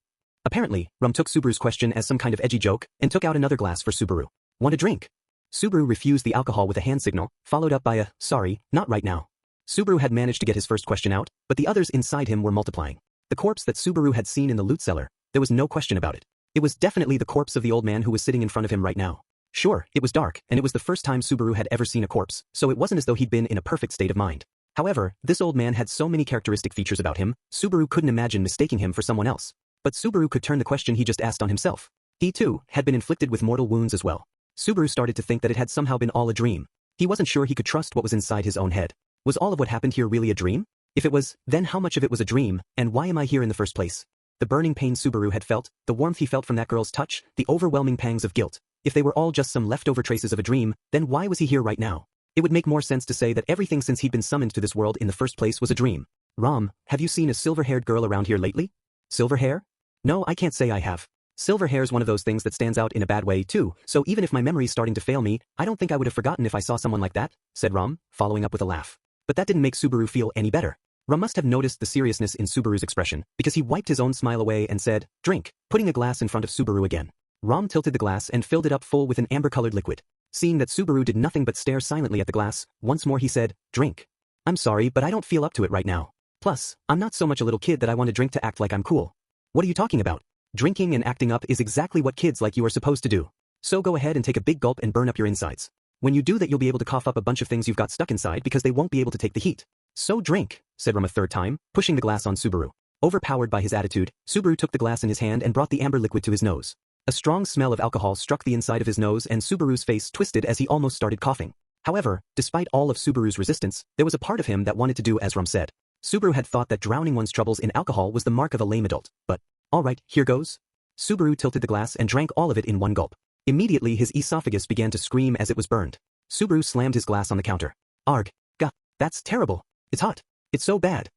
Apparently, Ram took Subaru's question as some kind of edgy joke, and took out another glass for Subaru. "Want a drink?" Subaru refused the alcohol with a hand signal, followed up by a, "Sorry, not right now." Subaru had managed to get his first question out, but the others inside him were multiplying. The corpse that Subaru had seen in the loot cellar, there was no question about it. It was definitely the corpse of the old man who was sitting in front of him right now. Sure, it was dark, and it was the first time Subaru had ever seen a corpse, so it wasn't as though he'd been in a perfect state of mind. However, this old man had so many characteristic features about him, Subaru couldn't imagine mistaking him for someone else. But Subaru could turn the question he just asked on himself. He too had been inflicted with mortal wounds as well. Subaru started to think that it had somehow been all a dream. He wasn't sure he could trust what was inside his own head. Was all of what happened here really a dream? If it was, then how much of it was a dream, and why am I here in the first place? The burning pain Subaru had felt, the warmth he felt from that girl's touch, the overwhelming pangs of guilt. If they were all just some leftover traces of a dream, then why was he here right now? It would make more sense to say that everything since he'd been summoned to this world in the first place was a dream. "Ram, have you seen a silver-haired girl around here lately?" "Silver hair? No, I can't say I have. Silver hair's one of those things that stands out in a bad way too, so even if my memory's starting to fail me, I don't think I would have forgotten if I saw someone like that," said Ram, following up with a laugh. But that didn't make Subaru feel any better. Ram must have noticed the seriousness in Subaru's expression, because he wiped his own smile away and said, "Drink," putting a glass in front of Subaru again. Ram tilted the glass and filled it up full with an amber-colored liquid. Seeing that Subaru did nothing but stare silently at the glass, once more he said, "Drink." "I'm sorry, but I don't feel up to it right now. Plus, I'm not so much a little kid that I want to drink to act like I'm cool." "What are you talking about? Drinking and acting up is exactly what kids like you are supposed to do. So go ahead and take a big gulp and burn up your insides. When you do that, you'll be able to cough up a bunch of things you've got stuck inside because they won't be able to take the heat." "So drink," said Ram a third time, pushing the glass on Subaru. Overpowered by his attitude, Subaru took the glass in his hand and brought the amber liquid to his nose. A strong smell of alcohol struck the inside of his nose and Subaru's face twisted as he almost started coughing. However, despite all of Subaru's resistance, there was a part of him that wanted to do as Ram said. Subaru had thought that drowning one's troubles in alcohol was the mark of a lame adult, but, "All right, here goes." Subaru tilted the glass and drank all of it in one gulp. Immediately his esophagus began to scream as it was burned. Subaru slammed his glass on the counter. "Arg. Gah. That's terrible. It's hot. It's so bad.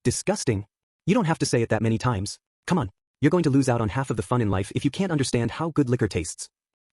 Disgusting. You don't have to say it that many times. Come on. You're going to lose out on half of the fun in life if you can't understand how good liquor tastes."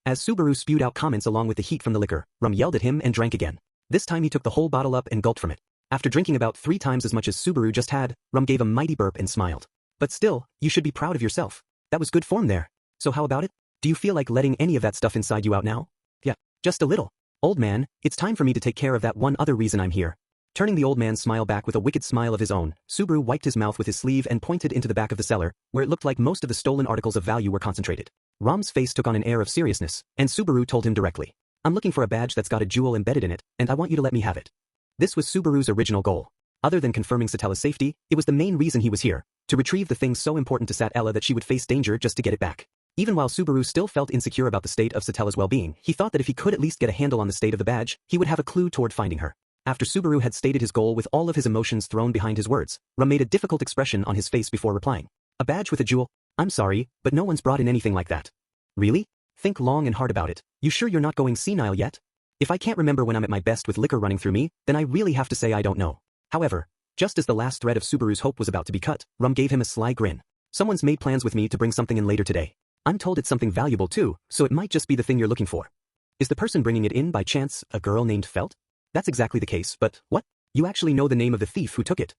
As Subaru spewed out comments along with the heat from the liquor, Ram yelled at him and drank again. This time he took the whole bottle up and gulped from it. After drinking about 3 times as much as Subaru just had, Ram gave a mighty burp and smiled. "But still, you should be proud of yourself. That was good form there. So how about it? Do you feel like letting any of that stuff inside you out now?" "Yeah, just a little. Old man, it's time for me to take care of that one other reason I'm here." Turning the old man's smile back with a wicked smile of his own, Subaru wiped his mouth with his sleeve and pointed into the back of the cellar, where it looked like most of the stolen articles of value were concentrated. Ram's face took on an air of seriousness, and Subaru told him directly, "I'm looking for a badge that's got a jewel embedded in it, and I want you to let me have it." This was Subaru's original goal. Other than confirming Satella's safety, it was the main reason he was here, to retrieve the thing so important to Sat Ella that she would face danger just to get it back. Even while Subaru still felt insecure about the state of Satella's well-being, he thought that if he could at least get a handle on the state of the badge, he would have a clue toward finding her. After Subaru had stated his goal with all of his emotions thrown behind his words, Rum made a difficult expression on his face before replying. A badge with a jewel? I'm sorry, but no one's brought in anything like that. Really? Think long and hard about it. You sure you're not going senile yet? If I can't remember when I'm at my best with liquor running through me, then I really have to say I don't know. However, just as the last thread of Subaru's hope was about to be cut, Rum gave him a sly grin. Someone's made plans with me to bring something in later today. I'm told it's something valuable too, so it might just be the thing you're looking for. Is the person bringing it in by chance a girl named Felt? That's exactly the case, but what? You actually know the name of the thief who took it?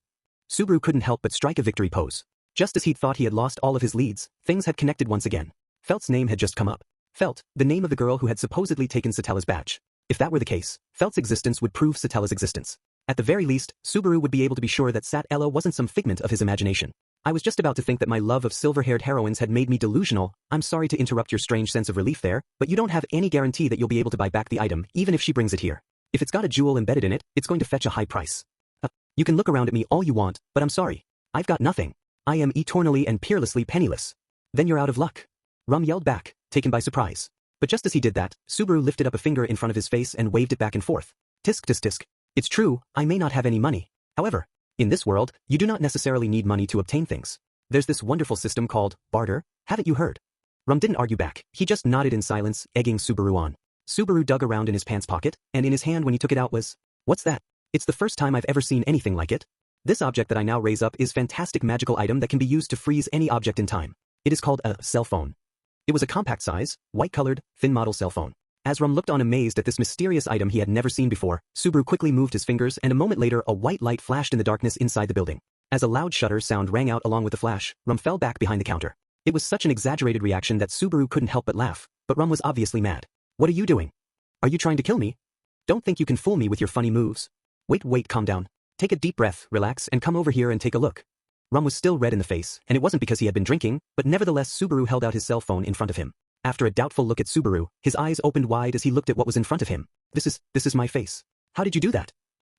Subaru couldn't help but strike a victory pose. Just as he'd thought he had lost all of his leads, things had connected once again. Felt's name had just come up. Felt, the name of the girl who had supposedly taken Satella's badge. If that were the case, Felt's existence would prove Satella's existence. At the very least, Subaru would be able to be sure that Sat-Ella wasn't some figment of his imagination. I was just about to think that my love of silver-haired heroines had made me delusional. I'm sorry to interrupt your strange sense of relief there, but you don't have any guarantee that you'll be able to buy back the item even if she brings it here. If it's got a jewel embedded in it, it's going to fetch a high price. You can look around at me all you want, but I'm sorry. I've got nothing. I am eternally and peerlessly penniless. Then you're out of luck. Rum yelled back, taken by surprise. But just as he did that, Subaru lifted up a finger in front of his face and waved it back and forth. Tisk tisk tisk. It's true, I may not have any money. However, in this world, you do not necessarily need money to obtain things. There's this wonderful system called barter, haven't you heard? Rum didn't argue back, he just nodded in silence, egging Subaru on. Subaru dug around in his pants pocket, and in his hand when he took it out was, what's that? It's the first time I've ever seen anything like it. This object that I now raise up is a fantastic magical item that can be used to freeze any object in time. It is called a cell phone. It was a compact size, white-colored, thin model cell phone. As Rum looked on amazed at this mysterious item he had never seen before, Subaru quickly moved his fingers and a moment later a white light flashed in the darkness inside the building. As a loud shutter sound rang out along with the flash, Rum fell back behind the counter. It was such an exaggerated reaction that Subaru couldn't help but laugh, but Rum was obviously mad. What are you doing? Are you trying to kill me? Don't think you can fool me with your funny moves. Wait, calm down. Take a deep breath, relax, and come over here and take a look. Rum was still red in the face, and it wasn't because he had been drinking, but nevertheless Subaru held out his cell phone in front of him. After a doubtful look at Subaru, his eyes opened wide as he looked at what was in front of him. This is my face. How did you do that?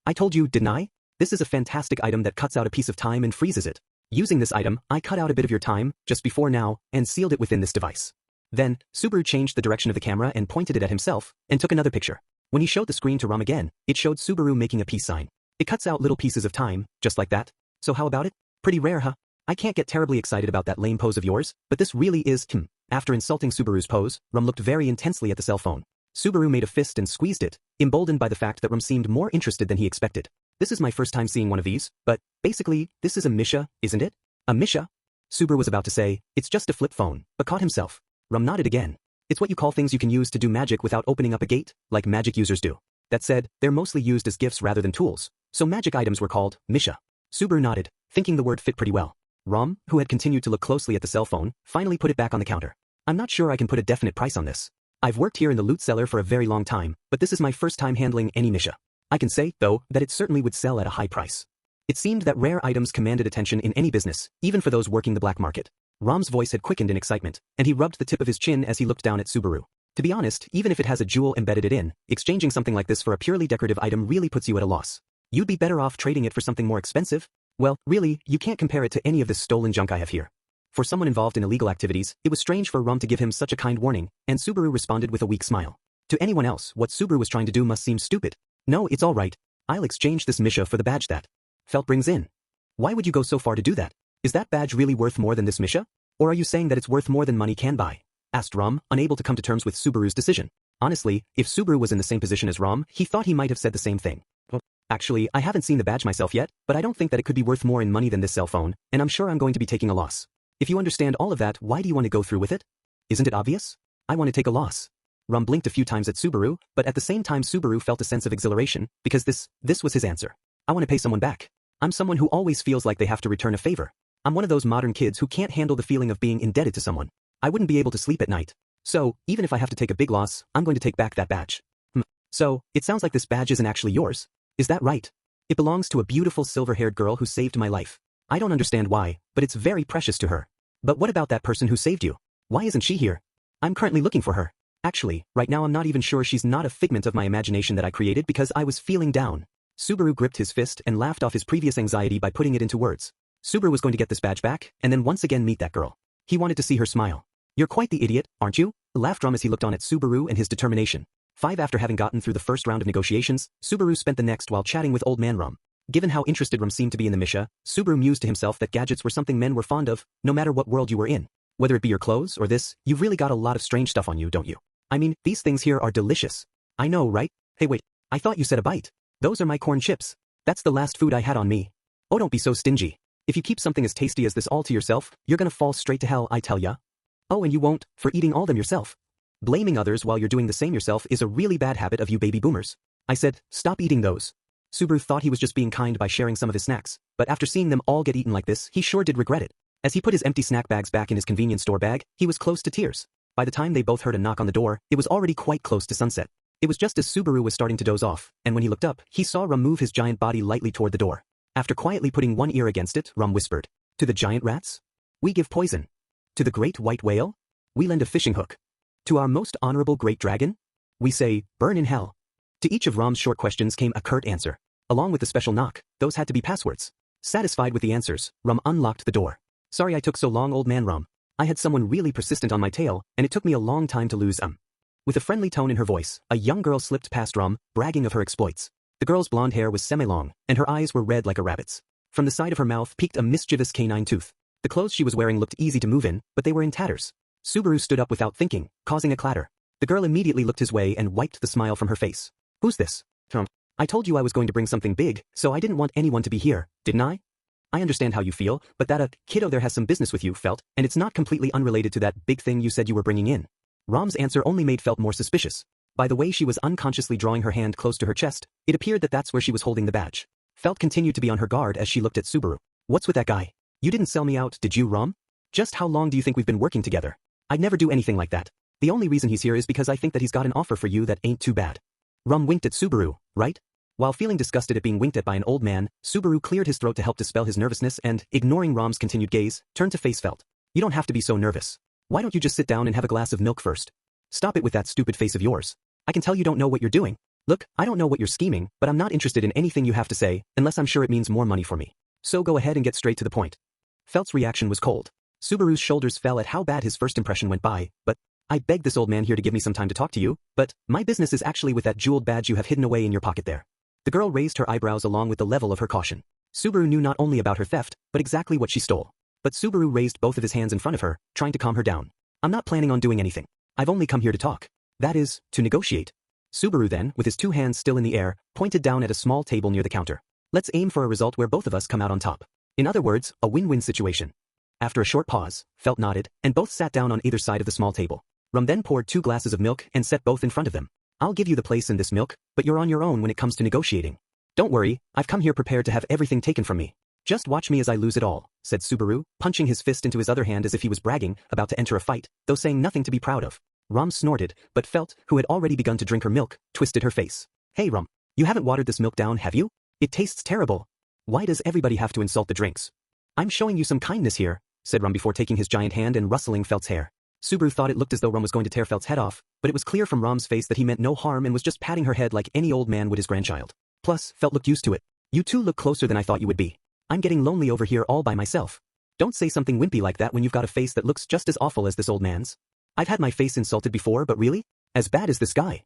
I told you, didn't I? This is a fantastic item that cuts out a piece of time and freezes it. Using this item, I cut out a bit of your time, just before now, and sealed it within this device. Then, Subaru changed the direction of the camera and pointed it at himself, and took another picture. When he showed the screen to Rum again, it showed Subaru making a peace sign. It cuts out little pieces of time, just like that. So how about it? Pretty rare, huh? I can't get terribly excited about that lame pose of yours, but this really is, After insulting Subaru's pose, Rum looked very intensely at the cell phone. Subaru made a fist and squeezed it, emboldened by the fact that Rum seemed more interested than he expected. This is my first time seeing one of these, but, basically, this is a Misha, isn't it? A Misha? Subaru was about to say, it's just a flip phone, but caught himself. Rum nodded again. It's what you call things you can use to do magic without opening up a gate, like magic users do. That said, they're mostly used as gifts rather than tools, so magic items were called Misha. Subaru nodded, thinking the word fit pretty well. Rum, who had continued to look closely at the cell phone, finally put it back on the counter. I'm not sure I can put a definite price on this. I've worked here in the loot cellar for a very long time, but this is my first time handling any Misha. I can say, though, that it certainly would sell at a high price. It seemed that rare items commanded attention in any business, even for those working the black market. Rum's voice had quickened in excitement, and he rubbed the tip of his chin as he looked down at Subaru. To be honest, even if it has a jewel embedded in, exchanging something like this for a purely decorative item really puts you at a loss. You'd be better off trading it for something more expensive. Well, really, you can't compare it to any of this stolen junk I have here. For someone involved in illegal activities, it was strange for Rum to give him such a kind warning, and Subaru responded with a weak smile. To anyone else, what Subaru was trying to do must seem stupid. No, it's all right. I'll exchange this Misha for the badge that Felt brings in. Why would you go so far to do that? Is that badge really worth more than this Misha? Or are you saying that it's worth more than money can buy? Asked Rum, unable to come to terms with Subaru's decision. Honestly, if Subaru was in the same position as Rum, he thought he might have said the same thing. Actually, I haven't seen the badge myself yet, but I don't think that it could be worth more in money than this cell phone, and I'm sure I'm going to be taking a loss. If you understand all of that, why do you want to go through with it? Isn't it obvious? I want to take a loss. Rum blinked a few times at Subaru, but at the same time Subaru felt a sense of exhilaration, because this was his answer. I want to pay someone back. I'm someone who always feels like they have to return a favor. I'm one of those modern kids who can't handle the feeling of being indebted to someone. I wouldn't be able to sleep at night. So, even if I have to take a big loss, I'm going to take back that badge. So, it sounds like this badge isn't actually yours. Is that right? It belongs to a beautiful silver-haired girl who saved my life. I don't understand why, but it's very precious to her. But what about that person who saved you? Why isn't she here? I'm currently looking for her. Actually, right now I'm not even sure she's not a figment of my imagination that I created because I was feeling down. Subaru gripped his fist and laughed off his previous anxiety by putting it into words. Subaru was going to get this badge back, and then once again meet that girl. He wanted to see her smile. You're quite the idiot, aren't you? Laughed Rum as he looked on at Subaru and his determination. 5 After having gotten through the first round of negotiations, Subaru spent the next while chatting with Old Man Rum. Given how interested Rum seemed to be in the Misha, Subaru mused to himself that gadgets were something men were fond of, no matter what world you were in. Whether it be your clothes or this, you've really got a lot of strange stuff on you, don't you? I mean, these things here are delicious. I know, right? Hey wait, I thought you said a bite. Those are my corn chips. That's the last food I had on me. Oh, don't be so stingy. If you keep something as tasty as this all to yourself, you're gonna fall straight to hell, I tell ya. Oh, and you won't, for eating all them yourself. Blaming others while you're doing the same yourself is a really bad habit of you baby boomers. I said, stop eating those. Subaru thought he was just being kind by sharing some of his snacks, but after seeing them all get eaten like this, he sure did regret it. As he put his empty snack bags back in his convenience store bag, he was close to tears. By the time they both heard a knock on the door, it was already quite close to sunset. It was just as Subaru was starting to doze off, and when he looked up, he saw Rum move his giant body lightly toward the door. After quietly putting one ear against it, Rum whispered, to the giant rats? We give poison. To the great white whale? We lend a fishing hook. To our most honorable great dragon? We say, burn in hell. To each of Rum's short questions came a curt answer. Along with the special knock, those had to be passwords. Satisfied with the answers, Rum unlocked the door. Sorry I took so long, Old Man Rum. I had someone really persistent on my tail, and it took me a long time to lose With a friendly tone in her voice, a young girl slipped past Rum, bragging of her exploits. The girl's blonde hair was semi-long, and her eyes were red like a rabbit's. From the side of her mouth peeked a mischievous canine tooth. The clothes she was wearing looked easy to move in, but they were in tatters. Subaru stood up without thinking, causing a clatter. The girl immediately looked his way and wiped the smile from her face. Who's this? I told you I was going to bring something big, so I didn't want anyone to be here, didn't I? I understand how you feel, but that kiddo there has some business with you, Felt, and it's not completely unrelated to that big thing you said you were bringing in. Rom's answer only made Felt more suspicious. By the way she was unconsciously drawing her hand close to her chest, it appeared that that's where she was holding the badge. Felt continued to be on her guard as she looked at Subaru. What's with that guy? You didn't sell me out, did you, Rom? Just how long do you think we've been working together? I'd never do anything like that. The only reason he's here is because I think that he's got an offer for you that ain't too bad. Rom winked at Subaru, right? While feeling disgusted at being winked at by an old man, Subaru cleared his throat to help dispel his nervousness and, ignoring Rom's continued gaze, turned to face Felt. You don't have to be so nervous. Why don't you just sit down and have a glass of milk first? Stop it with that stupid face of yours. I can tell you don't know what you're doing. Look, I don't know what you're scheming, but I'm not interested in anything you have to say, unless I'm sure it means more money for me. So go ahead and get straight to the point. Felt's reaction was cold. Subaru's shoulders fell at how bad his first impression went by, but I begged this old man here to give me some time to talk to you, but my business is actually with that jeweled badge you have hidden away in your pocket there. The girl raised her eyebrows along with the level of her caution. Subaru knew not only about her theft, but exactly what she stole. But Subaru raised both of his hands in front of her, trying to calm her down. I'm not planning on doing anything. I've only come here to talk. That is, to negotiate. Subaru then, with his two hands still in the air, pointed down at a small table near the counter. Let's aim for a result where both of us come out on top. In other words, a win-win situation. After a short pause, Felt nodded, and both sat down on either side of the small table. Rum then poured 2 glasses of milk and set both in front of them. I'll give you the place in this milk, but you're on your own when it comes to negotiating. Don't worry, I've come here prepared to have everything taken from me. Just watch me as I lose it all, said Subaru, punching his fist into his other hand as if he was bragging, about to enter a fight, though saying nothing to be proud of. Rum snorted, but Felt, who had already begun to drink her milk, twisted her face. Hey Rum, you haven't watered this milk down, have you? It tastes terrible. Why does everybody have to insult the drinks? I'm showing you some kindness here, said Rum before taking his giant hand and rustling Felt's hair. Subaru thought it looked as though Rum was going to tear Felt's head off, but it was clear from Rum's face that he meant no harm and was just patting her head like any old man would his grandchild. Plus, Felt looked used to it. You two look closer than I thought you would be. I'm getting lonely over here all by myself. Don't say something wimpy like that when you've got a face that looks just as awful as this old man's. I've had my face insulted before, but really? As bad as this guy?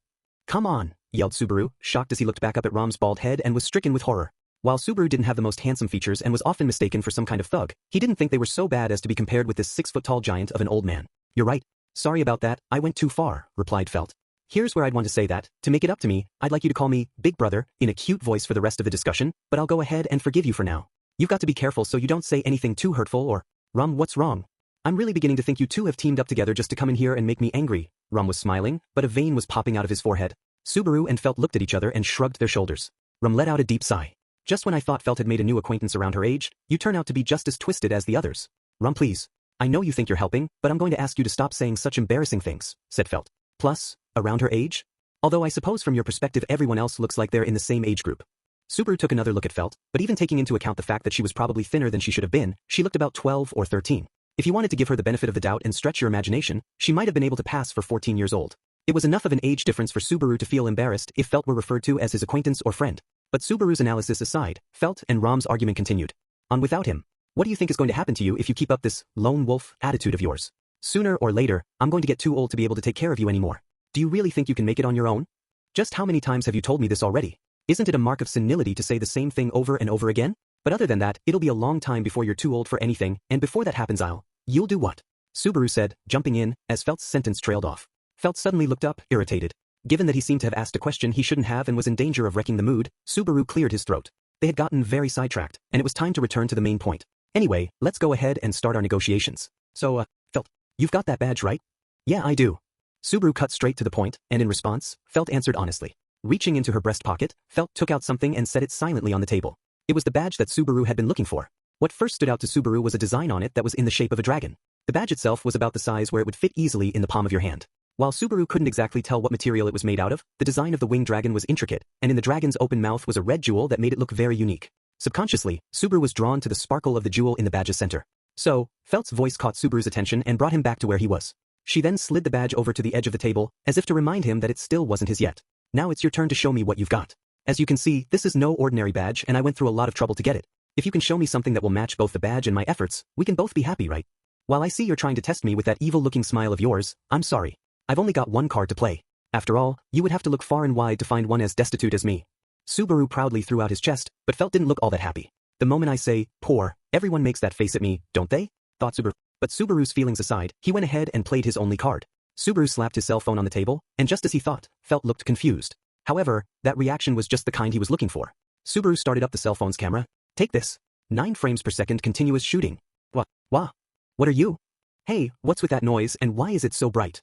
Come on, yelled Subaru, shocked as he looked back up at Rum's bald head and was stricken with horror. While Subaru didn't have the most handsome features and was often mistaken for some kind of thug, he didn't think they were so bad as to be compared with this 6-foot-tall giant of an old man. You're right. Sorry about that, I went too far, replied Felt. Here's where I'd want to say that, to make it up to me, I'd like you to call me Big Brother, in a cute voice for the rest of the discussion, but I'll go ahead and forgive you for now. You've got to be careful so you don't say anything too hurtful or, Rum, what's wrong? I'm really beginning to think you two have teamed up together just to come in here and make me angry. Rum was smiling, but a vein was popping out of his forehead. Subaru and Felt looked at each other and shrugged their shoulders. Rum let out a deep sigh. Just when I thought Felt had made a new acquaintance around her age, you turn out to be just as twisted as the others. Rum, please. I know you think you're helping, but I'm going to ask you to stop saying such embarrassing things, said Felt. Plus, around her age? Although I suppose from your perspective everyone else looks like they're in the same age group. Subaru took another look at Felt, but even taking into account the fact that she was probably thinner than she should have been, she looked about 12 or 13. If you wanted to give her the benefit of the doubt and stretch your imagination, she might have been able to pass for 14 years old. It was enough of an age difference for Subaru to feel embarrassed if Felt were referred to as his acquaintance or friend. But Subaru's analysis aside, Felt and Rom's argument continued. On without him. What do you think is going to happen to you if you keep up this lone wolf attitude of yours? Sooner or later, I'm going to get too old to be able to take care of you anymore. Do you really think you can make it on your own? Just how many times have you told me this already? Isn't it a mark of senility to say the same thing over and over again? But other than that, it'll be a long time before you're too old for anything, and before that happens you'll do what? Subaru said, jumping in, as Felt's sentence trailed off. Felt suddenly looked up, irritated. Given that he seemed to have asked a question he shouldn't have and was in danger of wrecking the mood, Subaru cleared his throat. They had gotten very sidetracked, and it was time to return to the main point. Anyway, let's go ahead and start our negotiations. So, Felt, you've got that badge, right? Yeah, I do. Subaru cut straight to the point, and in response, Felt answered honestly. Reaching into her breast pocket, Felt took out something and set it silently on the table. It was the badge that Subaru had been looking for. What first stood out to Subaru was a design on it that was in the shape of a dragon. The badge itself was about the size where it would fit easily in the palm of your hand. While Subaru couldn't exactly tell what material it was made out of, the design of the winged dragon was intricate, and in the dragon's open mouth was a red jewel that made it look very unique. Subconsciously, Subaru was drawn to the sparkle of the jewel in the badge's center. So, Felt's voice caught Subaru's attention and brought him back to where he was. She then slid the badge over to the edge of the table, as if to remind him that it still wasn't his yet. Now it's your turn to show me what you've got. As you can see, this is no ordinary badge and I went through a lot of trouble to get it. If you can show me something that will match both the badge and my efforts, we can both be happy, right? While I see you're trying to test me with that evil-looking smile of yours, I'm sorry. I've only got one card to play. After all, you would have to look far and wide to find one as destitute as me. Subaru proudly threw out his chest, but Felt didn't look all that happy. The moment I say, poor, everyone makes that face at me, don't they? Thought Subaru. But Subaru's feelings aside, he went ahead and played his only card. Subaru slapped his cell phone on the table, and just as he thought, Felt looked confused. However, that reaction was just the kind he was looking for. Subaru started up the cell phone's camera. Take this. 9 frames per second continuous shooting. What are you? Hey, what's with that noise and why is it so bright?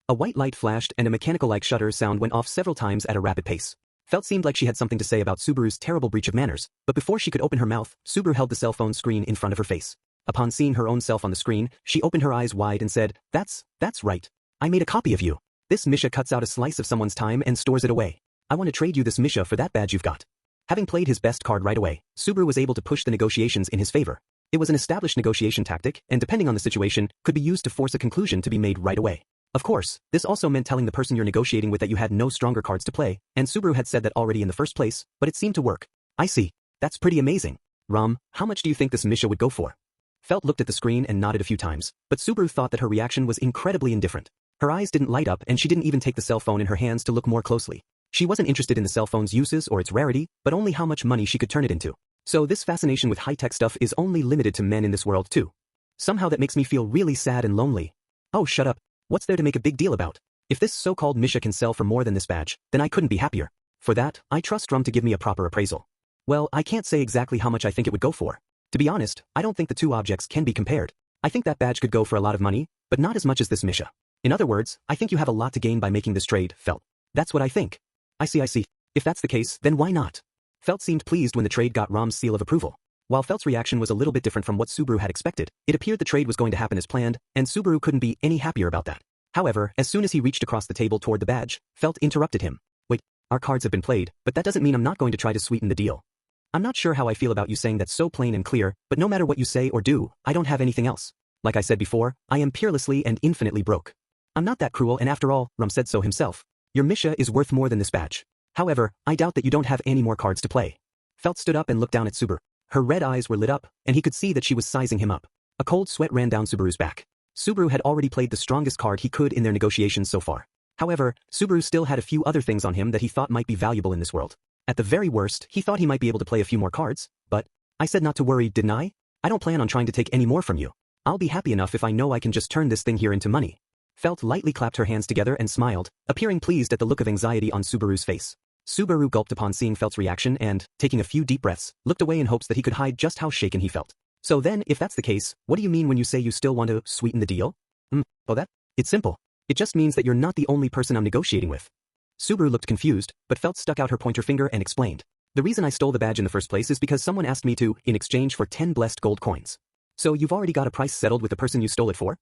A white light flashed and a mechanical-like shutter sound went off several times at a rapid pace. Felt seemed like she had something to say about Subaru's terrible breach of manners, but before she could open her mouth, Subaru held the cell phone screen in front of her face. Upon seeing her own self on the screen, she opened her eyes wide and said, That's right. I made a copy of you. This Misha cuts out a slice of someone's time and stores it away. I want to trade you this Misha for that badge you've got. Having played his best card right away, Subaru was able to push the negotiations in his favor. It was an established negotiation tactic, and depending on the situation, could be used to force a conclusion to be made right away. Of course, this also meant telling the person you're negotiating with that you had no stronger cards to play, and Subaru had said that already in the first place, but it seemed to work. I see. That's pretty amazing. How much do you think this Misha would go for? Felt looked at the screen and nodded a few times, but Subaru thought that her reaction was incredibly indifferent. Her eyes didn't light up and she didn't even take the cell phone in her hands to look more closely. She wasn't interested in the cell phone's uses or its rarity, but only how much money she could turn it into. So this fascination with high-tech stuff is only limited to men in this world too. Somehow that makes me feel really sad and lonely. Oh, shut up. What's there to make a big deal about? If this so-called Misha can sell for more than this badge, then I couldn't be happier. For that, I trust Rum to give me a proper appraisal. Well, I can't say exactly how much I think it would go for. To be honest, I don't think the two objects can be compared. I think that badge could go for a lot of money, but not as much as this Misha. In other words, I think you have a lot to gain by making this trade, Felt. That's what I think. I see. If that's the case, then why not? Felt seemed pleased when the trade got Rom's seal of approval. While Felt's reaction was a little bit different from what Subaru had expected, it appeared the trade was going to happen as planned, and Subaru couldn't be any happier about that. However, as soon as he reached across the table toward the badge, Felt interrupted him. Wait, our cards have been played, but that doesn't mean I'm not going to try to sweeten the deal. I'm not sure how I feel about you saying that so plain and clear, but no matter what you say or do, I don't have anything else. Like I said before, I am peerlessly and infinitely broke. I'm not that cruel, and after all, Rum said so himself. Your Misha is worth more than this badge. However, I doubt that you don't have any more cards to play. Felt stood up and looked down at Subaru. Her red eyes were lit up, and he could see that she was sizing him up. A cold sweat ran down Subaru's back. Subaru had already played the strongest card he could in their negotiations so far. However, Subaru still had a few other things on him that he thought might be valuable in this world. At the very worst, he thought he might be able to play a few more cards, but I said not to worry, didn't I? I don't plan on trying to take any more from you. I'll be happy enough if I know I can just turn this thing here into money. Felt lightly clapped her hands together and smiled, appearing pleased at the look of anxiety on Subaru's face. Subaru gulped upon seeing Felt's reaction and, taking a few deep breaths, looked away in hopes that he could hide just how shaken he felt. So then, if that's the case, what do you mean when you say you still want to sweeten the deal? It's simple. It just means that you're not the only person I'm negotiating with. Subaru looked confused, but Felt stuck out her pointer finger and explained. The reason I stole the badge in the first place is because someone asked me to, in exchange for 10 blessed gold coins. So you've already got a price settled with the person you stole it for?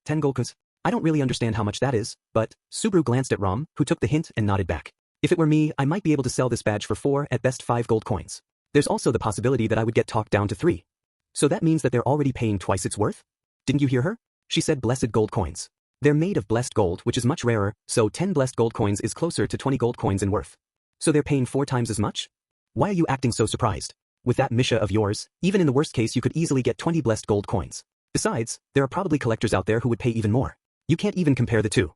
10 gold coins? I don't really understand how much that is, but Subaru glanced at Rom, who took the hint and nodded back. If it were me, I might be able to sell this badge for 4, at best 5 gold coins. There's also the possibility that I would get talked down to 3. So that means that they're already paying twice its worth? Didn't you hear her? She said blessed gold coins. They're made of blessed gold, which is much rarer, so 10 blessed gold coins is closer to 20 gold coins in worth. So they're paying 4 times as much? Why are you acting so surprised? With that Misha of yours, even in the worst case you could easily get 20 blessed gold coins. Besides, there are probably collectors out there who would pay even more. You can't even compare the two.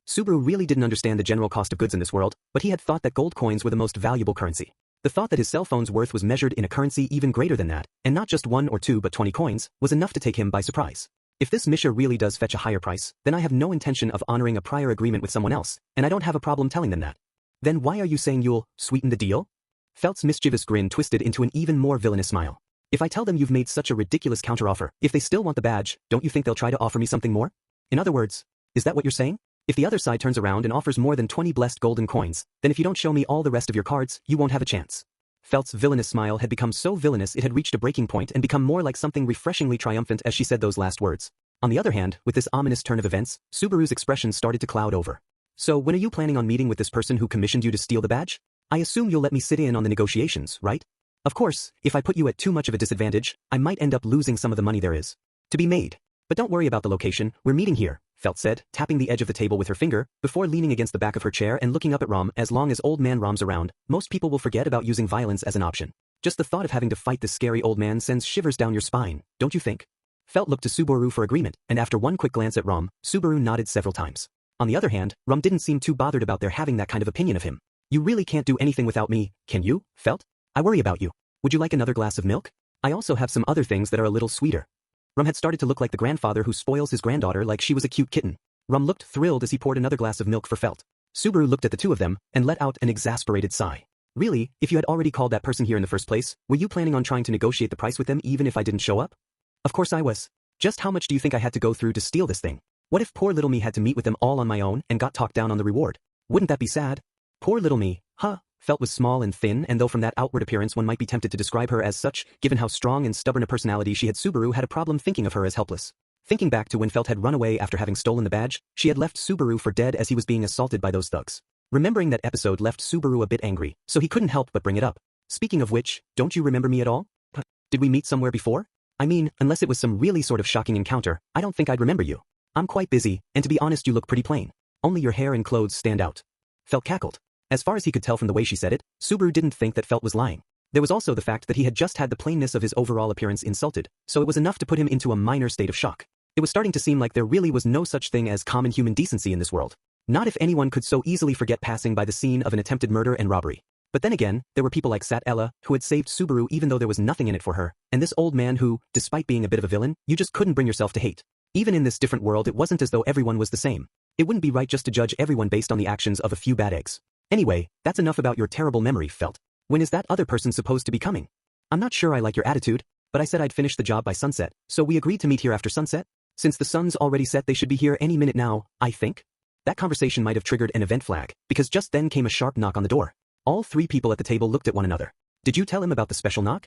Subaru really didn't understand the general cost of goods in this world, but he had thought that gold coins were the most valuable currency. The thought that his cell phone's worth was measured in a currency even greater than that, and not just 1 or 2 but 20 coins, was enough to take him by surprise. If this Misha really does fetch a higher price, then I have no intention of honoring a prior agreement with someone else, and I don't have a problem telling them that. Then why are you saying you'll sweeten the deal? Felt's mischievous grin twisted into an even more villainous smile. If I tell them you've made such a ridiculous counteroffer, if they still want the badge, don't you think they'll try to offer me something more? In other words, is that what you're saying? If the other side turns around and offers more than 20 blessed golden coins, then if you don't show me all the rest of your cards, you won't have a chance. Felt's villainous smile had become so villainous it had reached a breaking point and become more like something refreshingly triumphant as she said those last words. On the other hand, with this ominous turn of events, Subaru's expression started to cloud over. So when are you planning on meeting with this person who commissioned you to steal the badge? I assume you'll let me sit in on the negotiations, right? Of course, if I put you at too much of a disadvantage, I might end up losing some of the money there is to be made. But don't worry about the location, we're meeting here, Felt said, tapping the edge of the table with her finger, before leaning against the back of her chair and looking up at Rom. As long as old man Rom's around, most people will forget about using violence as an option. Just the thought of having to fight this scary old man sends shivers down your spine, don't you think? Felt looked to Subaru for agreement, and after one quick glance at Rom, Subaru nodded several times. On the other hand, Rom didn't seem too bothered about their having that kind of opinion of him. You really can't do anything without me, can you, Felt? I worry about you. Would you like another glass of milk? I also have some other things that are a little sweeter. Rom had started to look like the grandfather who spoils his granddaughter like she was a cute kitten. Rom looked thrilled as he poured another glass of milk for Felt. Subaru looked at the two of them and let out an exasperated sigh. Really, if you had already called that person here in the first place, were you planning on trying to negotiate the price with them even if I didn't show up? Of course I was. Just how much do you think I had to go through to steal this thing? What if poor little me had to meet with them all on my own and got talked down on the reward? Wouldn't that be sad? Poor little me, huh? Felt was small and thin, and though from that outward appearance one might be tempted to describe her as such, given how strong and stubborn a personality she had, Subaru had a problem thinking of her as helpless. Thinking back to when Felt had run away after having stolen the badge, she had left Subaru for dead as he was being assaulted by those thugs. Remembering that episode left Subaru a bit angry, so he couldn't help but bring it up. Speaking of which, don't you remember me at all? Did we meet somewhere before? I mean, unless it was some really sort of shocking encounter, I don't think I'd remember you. I'm quite busy, and to be honest you look pretty plain. Only your hair and clothes stand out. Felt cackled. As far as he could tell from the way she said it, Subaru didn't think that Felt was lying. There was also the fact that he had just had the plainness of his overall appearance insulted, so it was enough to put him into a minor state of shock. It was starting to seem like there really was no such thing as common human decency in this world. Not if anyone could so easily forget passing by the scene of an attempted murder and robbery. But then again, there were people like Sat Ella, who had saved Subaru even though there was nothing in it for her, and this old man who, despite being a bit of a villain, you just couldn't bring yourself to hate. Even in this different world it wasn't as though everyone was the same. It wouldn't be right just to judge everyone based on the actions of a few bad eggs. Anyway, that's enough about your terrible memory, Felt. When is that other person supposed to be coming? I'm not sure I like your attitude, but I said I'd finish the job by sunset, so we agreed to meet here after sunset? Since the sun's already set they should be here any minute now, I think? That conversation might have triggered an event flag, because just then came a sharp knock on the door. All three people at the table looked at one another. Did you tell him about the special knock?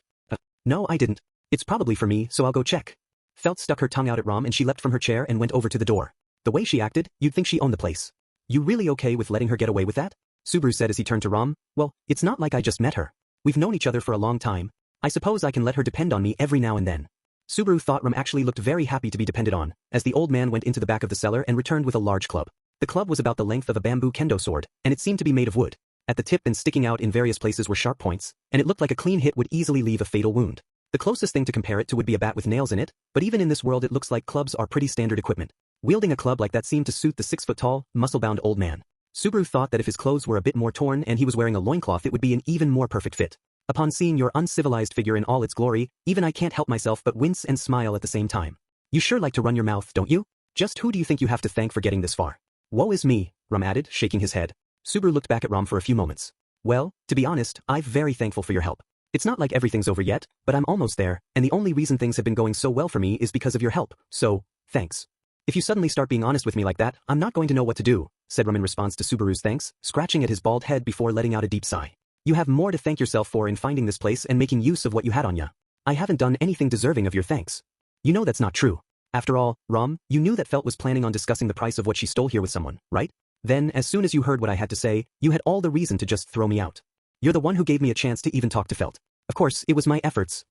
No I didn't. It's probably for me, so I'll go check. Felt stuck her tongue out at Rom and she leapt from her chair and went over to the door. The way she acted, you'd think she owned the place. You really okay with letting her get away with that? Subaru said as he turned to Rom. Well, it's not like I just met her. We've known each other for a long time. I suppose I can let her depend on me every now and then. Subaru thought Rom actually looked very happy to be depended on, as the old man went into the back of the cellar and returned with a large club. The club was about the length of a bamboo kendo sword, and it seemed to be made of wood. At the tip and sticking out in various places were sharp points, and it looked like a clean hit would easily leave a fatal wound. The closest thing to compare it to would be a bat with nails in it, but even in this world it looks like clubs are pretty standard equipment. Wielding a club like that seemed to suit the 6-foot-tall, muscle-bound old man. Subaru thought that if his clothes were a bit more torn and he was wearing a loincloth it would be an even more perfect fit. Upon seeing your uncivilized figure in all its glory, even I can't help myself but wince and smile at the same time. You sure like to run your mouth, don't you? Just who do you think you have to thank for getting this far? Woe is me, Rom added, shaking his head. Subaru looked back at Rom for a few moments. Well, to be honest, I'm very thankful for your help. It's not like everything's over yet, but I'm almost there, and the only reason things have been going so well for me is because of your help, so, thanks. If you suddenly start being honest with me like that, I'm not going to know what to do, said Rom in response to Subaru's thanks, scratching at his bald head before letting out a deep sigh. You have more to thank yourself for in finding this place and making use of what you had on ya. I haven't done anything deserving of your thanks. You know that's not true. After all, Rom, you knew that Felt was planning on discussing the price of what she stole here with someone, right? Then, as soon as you heard what I had to say, you had all the reason to just throw me out. You're the one who gave me a chance to even talk to Felt. Of course, it was my efforts,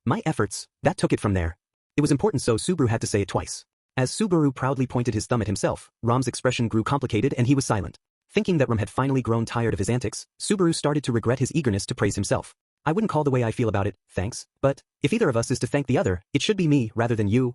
that took it from there. It was important so Subaru had to say it twice. As Subaru proudly pointed his thumb at himself, Rom's expression grew complicated and he was silent. Thinking that Rom had finally grown tired of his antics, Subaru started to regret his eagerness to praise himself. I wouldn't call the way I feel about it, thanks, but if either of us is to thank the other, it should be me rather than you,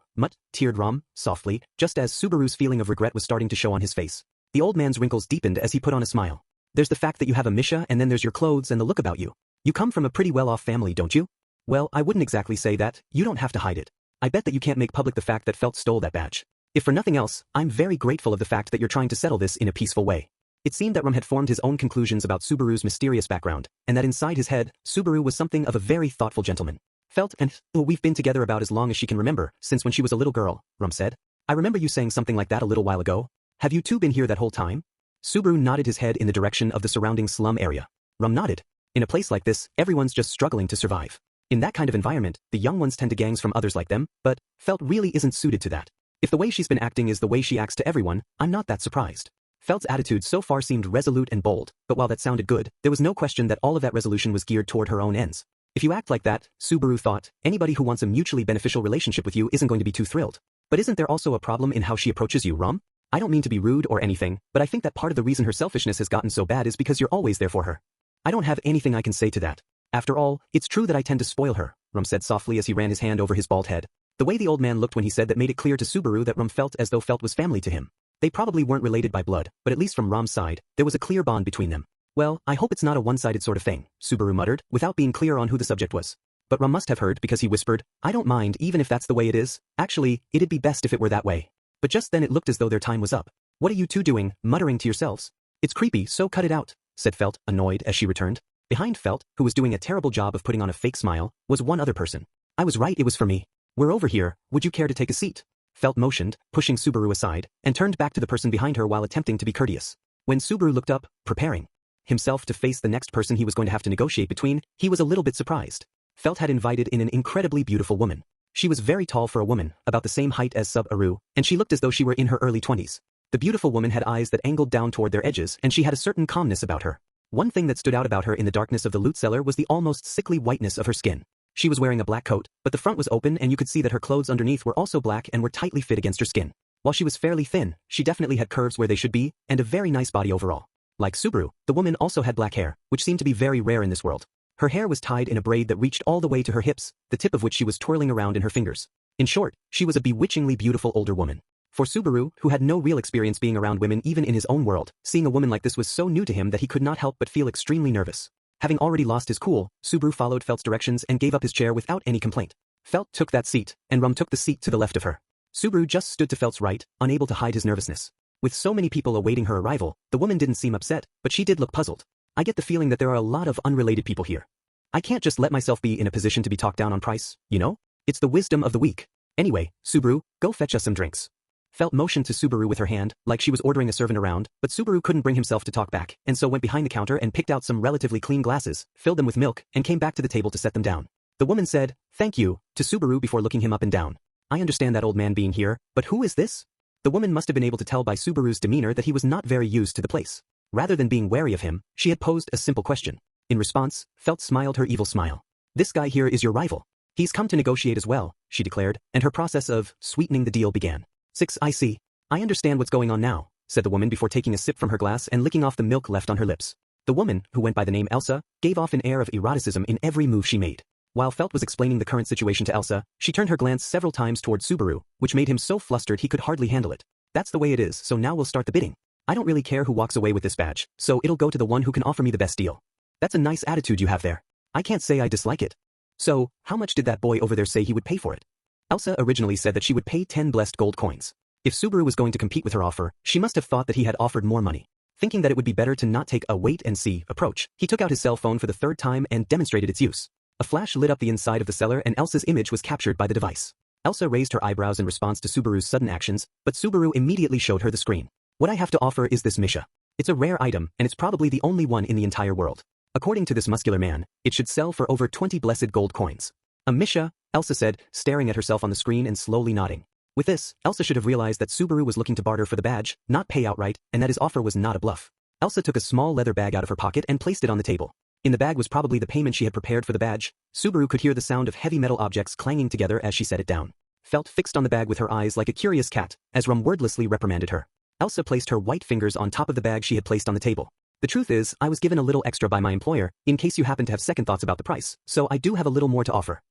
teared Ram, softly, just as Subaru's feeling of regret was starting to show on his face. The old man's wrinkles deepened as he put on a smile. There's the fact that you have a Misha and then there's your clothes and the look about you. You come from a pretty well-off family, don't you? Well, I wouldn't exactly say that, you don't have to hide it. I bet that you can't make public the fact that Felt stole that badge. If for nothing else, I'm very grateful of the fact that you're trying to settle this in a peaceful way. It seemed that Ram had formed his own conclusions about Subaru's mysterious background, and that inside his head, Subaru was something of a very thoughtful gentleman. Felt and, we've been together about as long as she can remember, since when she was a little girl, Ram said. I remember you saying something like that a little while ago. Have you two been here that whole time? Subaru nodded his head in the direction of the surrounding slum area. Ram nodded. In a place like this, everyone's just struggling to survive. In that kind of environment, the young ones tend to gangs from others like them, but Felt really isn't suited to that. If the way she's been acting is the way she acts to everyone, I'm not that surprised. Felt's attitude so far seemed resolute and bold, but while that sounded good, there was no question that all of that resolution was geared toward her own ends. If you act like that, Subaru thought, anybody who wants a mutually beneficial relationship with you isn't going to be too thrilled. But isn't there also a problem in how she approaches you, Ram? I don't mean to be rude or anything, but I think that part of the reason her selfishness has gotten so bad is because you're always there for her. I don't have anything I can say to that. After all, it's true that I tend to spoil her, Ram said softly as he ran his hand over his bald head. The way the old man looked when he said that made it clear to Subaru that Ram felt as though Felt was family to him. They probably weren't related by blood, but at least from Ram's side, there was a clear bond between them. Well, I hope it's not a one-sided sort of thing, Subaru muttered, without being clear on who the subject was. But Ram must have heard because he whispered, I don't mind even if that's the way it is. Actually, it'd be best if it were that way. But just then it looked as though their time was up. What are you two doing, muttering to yourselves? It's creepy, so cut it out, said Felt, annoyed as she returned. Behind Felt, who was doing a terrible job of putting on a fake smile, was one other person. I was right, it was for me. We're over here, would you care to take a seat? Felt motioned, pushing Subaru aside, and turned back to the person behind her while attempting to be courteous. When Subaru looked up, preparing himself to face the next person he was going to have to negotiate between, he was a little bit surprised. Felt had invited in an incredibly beautiful woman. She was very tall for a woman, about the same height as Subaru, and she looked as though she were in her early 20s. The beautiful woman had eyes that angled down toward their edges, and she had a certain calmness about her. One thing that stood out about her in the darkness of the loot cellar was the almost sickly whiteness of her skin. She was wearing a black coat, but the front was open and you could see that her clothes underneath were also black and were tightly fit against her skin. While she was fairly thin, she definitely had curves where they should be, and a very nice body overall. Like Subaru, the woman also had black hair, which seemed to be very rare in this world. Her hair was tied in a braid that reached all the way to her hips, the tip of which she was twirling around in her fingers. In short, she was a bewitchingly beautiful older woman. For Subaru, who had no real experience being around women even in his own world, seeing a woman like this was so new to him that he could not help but feel extremely nervous. Having already lost his cool, Subaru followed Felt's directions and gave up his chair without any complaint. Felt took that seat, and Ram took the seat to the left of her. Subaru just stood to Felt's right, unable to hide his nervousness. With so many people awaiting her arrival, the woman didn't seem upset, but she did look puzzled. I get the feeling that there are a lot of unrelated people here. I can't just let myself be in a position to be talked down on price, you know? It's the wisdom of the weak. Anyway, Subaru, go fetch us some drinks. Felt motioned to Subaru with her hand, like she was ordering a servant around, but Subaru couldn't bring himself to talk back, and so went behind the counter and picked out some relatively clean glasses, filled them with milk, and came back to the table to set them down. The woman said, thank you, to Subaru before looking him up and down. I understand that old man being here, but who is this? The woman must have been able to tell by Subaru's demeanor that he was not very used to the place. Rather than being wary of him, she had posed a simple question. In response, Felt smiled her evil smile. This guy here is your rival. He's come to negotiate as well, she declared, and her process of sweetening the deal began. 6 I see. I understand what's going on now, said the woman before taking a sip from her glass and licking off the milk left on her lips. The woman, who went by the name Elsa, gave off an air of eroticism in every move she made. While Felt was explaining the current situation to Elsa, she turned her glance several times toward Subaru, which made him so flustered he could hardly handle it. That's the way it is, so now we'll start the bidding. I don't really care who walks away with this badge, so it'll go to the one who can offer me the best deal. That's a nice attitude you have there. I can't say I dislike it. So, how much did that boy over there say he would pay for it? Elsa originally said that she would pay 10 blessed gold coins. If Subaru was going to compete with her offer, she must have thought that he had offered more money. Thinking that it would be better to not take a wait-and-see approach, he took out his cell phone for the third time and demonstrated its use. A flash lit up the inside of the cellar and Elsa's image was captured by the device. Elsa raised her eyebrows in response to Subaru's sudden actions, but Subaru immediately showed her the screen. What I have to offer is this Misha. It's a rare item, and it's probably the only one in the entire world. According to this muscular man, it should sell for over 20 blessed gold coins. A Misha, Elsa said, staring at herself on the screen and slowly nodding. With this, Elsa should have realized that Subaru was looking to barter for the badge, not pay outright, and that his offer was not a bluff. Elsa took a small leather bag out of her pocket and placed it on the table. In the bag was probably the payment she had prepared for the badge. Subaru could hear the sound of heavy metal objects clanging together as she set it down. Felt fixed on the bag with her eyes like a curious cat, as Rum wordlessly reprimanded her. Elsa placed her white fingers on top of the bag she had placed on the table. The truth is, I was given a little extra by my employer, in case you happen to have second thoughts about the price, so I do have a little more to offer.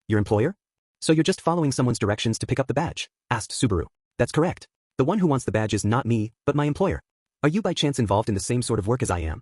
Your employer? So you're just following someone's directions to pick up the badge? Asked Subaru. That's correct. The one who wants the badge is not me, but my employer. Are you by chance involved in the same sort of work as I am?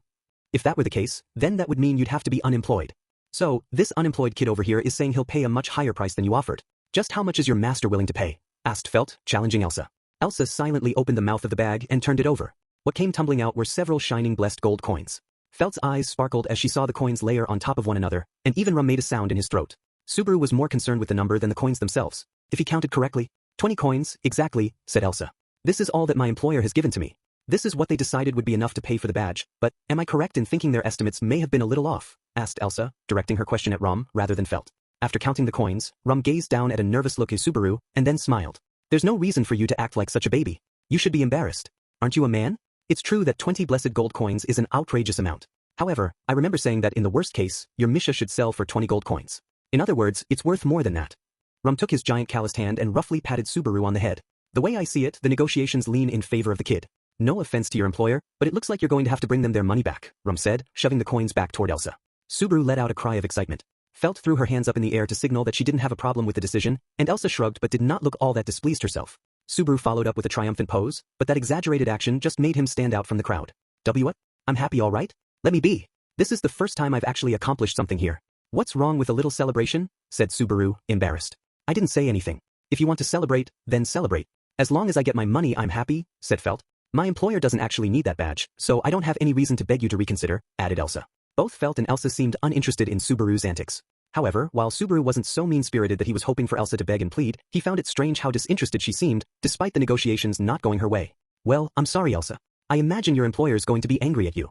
If that were the case, then that would mean you'd have to be unemployed. So, this unemployed kid over here is saying he'll pay a much higher price than you offered. Just how much is your master willing to pay? Asked Felt, challenging Elsa. Elsa silently opened the mouth of the bag and turned it over. What came tumbling out were several shining blessed gold coins. Felt's eyes sparkled as she saw the coins layer on top of one another, and even Rum made a sound in his throat. Subaru was more concerned with the number than the coins themselves. If he counted correctly, 20 coins, exactly, said Elsa. This is all that my employer has given to me. This is what they decided would be enough to pay for the badge, but am I correct in thinking their estimates may have been a little off? Asked Elsa, directing her question at Rum rather than Felt. After counting the coins, Rum gazed down at a nervous look at Subaru, and then smiled. There's no reason for you to act like such a baby. You should be embarrassed. Aren't you a man? It's true that 20 blessed gold coins is an outrageous amount. However, I remember saying that in the worst case, your Misha should sell for 20 gold coins. In other words, it's worth more than that. Rum took his giant calloused hand and roughly patted Subaru on the head. The way I see it, the negotiations lean in favor of the kid. No offense to your employer, but it looks like you're going to have to bring them their money back, Rum said, shoving the coins back toward Elsa. Subaru let out a cry of excitement. Felt threw her hands up in the air to signal that she didn't have a problem with the decision, and Elsa shrugged but did not look all that displeased herself. Subaru followed up with a triumphant pose, but that exaggerated action just made him stand out from the crowd. What? I'm happy all right? Let me be. This is the first time I've actually accomplished something here. What's wrong with a little celebration? Said Subaru, embarrassed. I didn't say anything. If you want to celebrate, then celebrate. As long as I get my money I'm happy, said Felt. My employer doesn't actually need that badge, so I don't have any reason to beg you to reconsider, added Elsa. Both Felt and Elsa seemed uninterested in Subaru's antics. However, while Subaru wasn't so mean-spirited that he was hoping for Elsa to beg and plead, he found it strange how disinterested she seemed, despite the negotiations not going her way. Well, I'm sorry Elsa. I imagine your employer's going to be angry at you.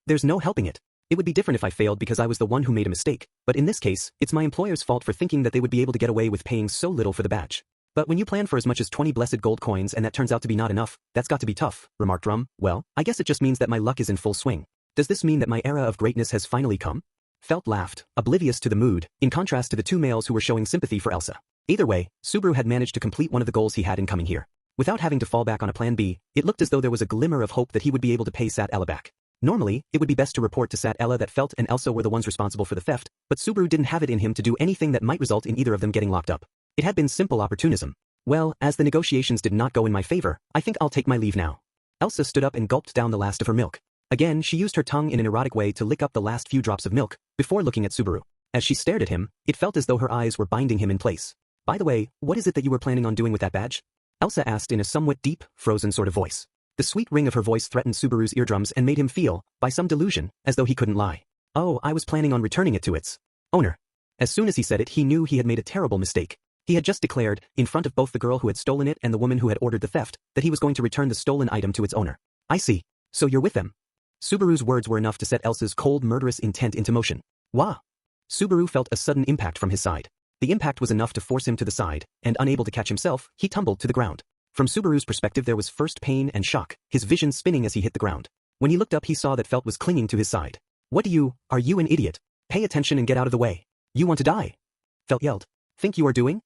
There's no helping it. It would be different if I failed because I was the one who made a mistake, but in this case, it's my employer's fault for thinking that they would be able to get away with paying so little for the badge. But when you plan for as much as 20 blessed gold coins and that turns out to be not enough, that's got to be tough, remarked Rum. Well, I guess it just means that my luck is in full swing. Does this mean that my era of greatness has finally come? Felt laughed, oblivious to the mood, in contrast to the two males who were showing sympathy for Elsa. Either way, Subaru had managed to complete one of the goals he had in coming here. Without having to fall back on a plan B, it looked as though there was a glimmer of hope that he would be able to pay Sat Ella back. Normally, it would be best to report to Sat Ella that Felt and Elsa were the ones responsible for the theft, but Subaru didn't have it in him to do anything that might result in either of them getting locked up. It had been simple opportunism. Well, as the negotiations did not go in my favor, I think I'll take my leave now. Elsa stood up and gulped down the last of her milk. Again, she used her tongue in an erotic way to lick up the last few drops of milk, before looking at Subaru. As she stared at him, it felt as though her eyes were binding him in place. By the way, what is it that you were planning on doing with that badge? Elsa asked in a somewhat deep, frozen sort of voice. The sweet ring of her voice threatened Subaru's eardrums and made him feel, by some delusion, as though he couldn't lie. Oh, I was planning on returning it to its owner. As soon as he said it, he knew he had made a terrible mistake. He had just declared, in front of both the girl who had stolen it and the woman who had ordered the theft, that he was going to return the stolen item to its owner. I see. So you're with them. Subaru's words were enough to set Elsa's cold murderous intent into motion. Wah! Subaru felt a sudden impact from his side. The impact was enough to force him to the side, and unable to catch himself, he tumbled to the ground. From Subaru's perspective there was first pain and shock, his vision spinning as he hit the ground. When he looked up he saw that Felt was clinging to his side. Are you an idiot? Pay attention and get out of the way. You want to die? Felt yelled. Think you are doing?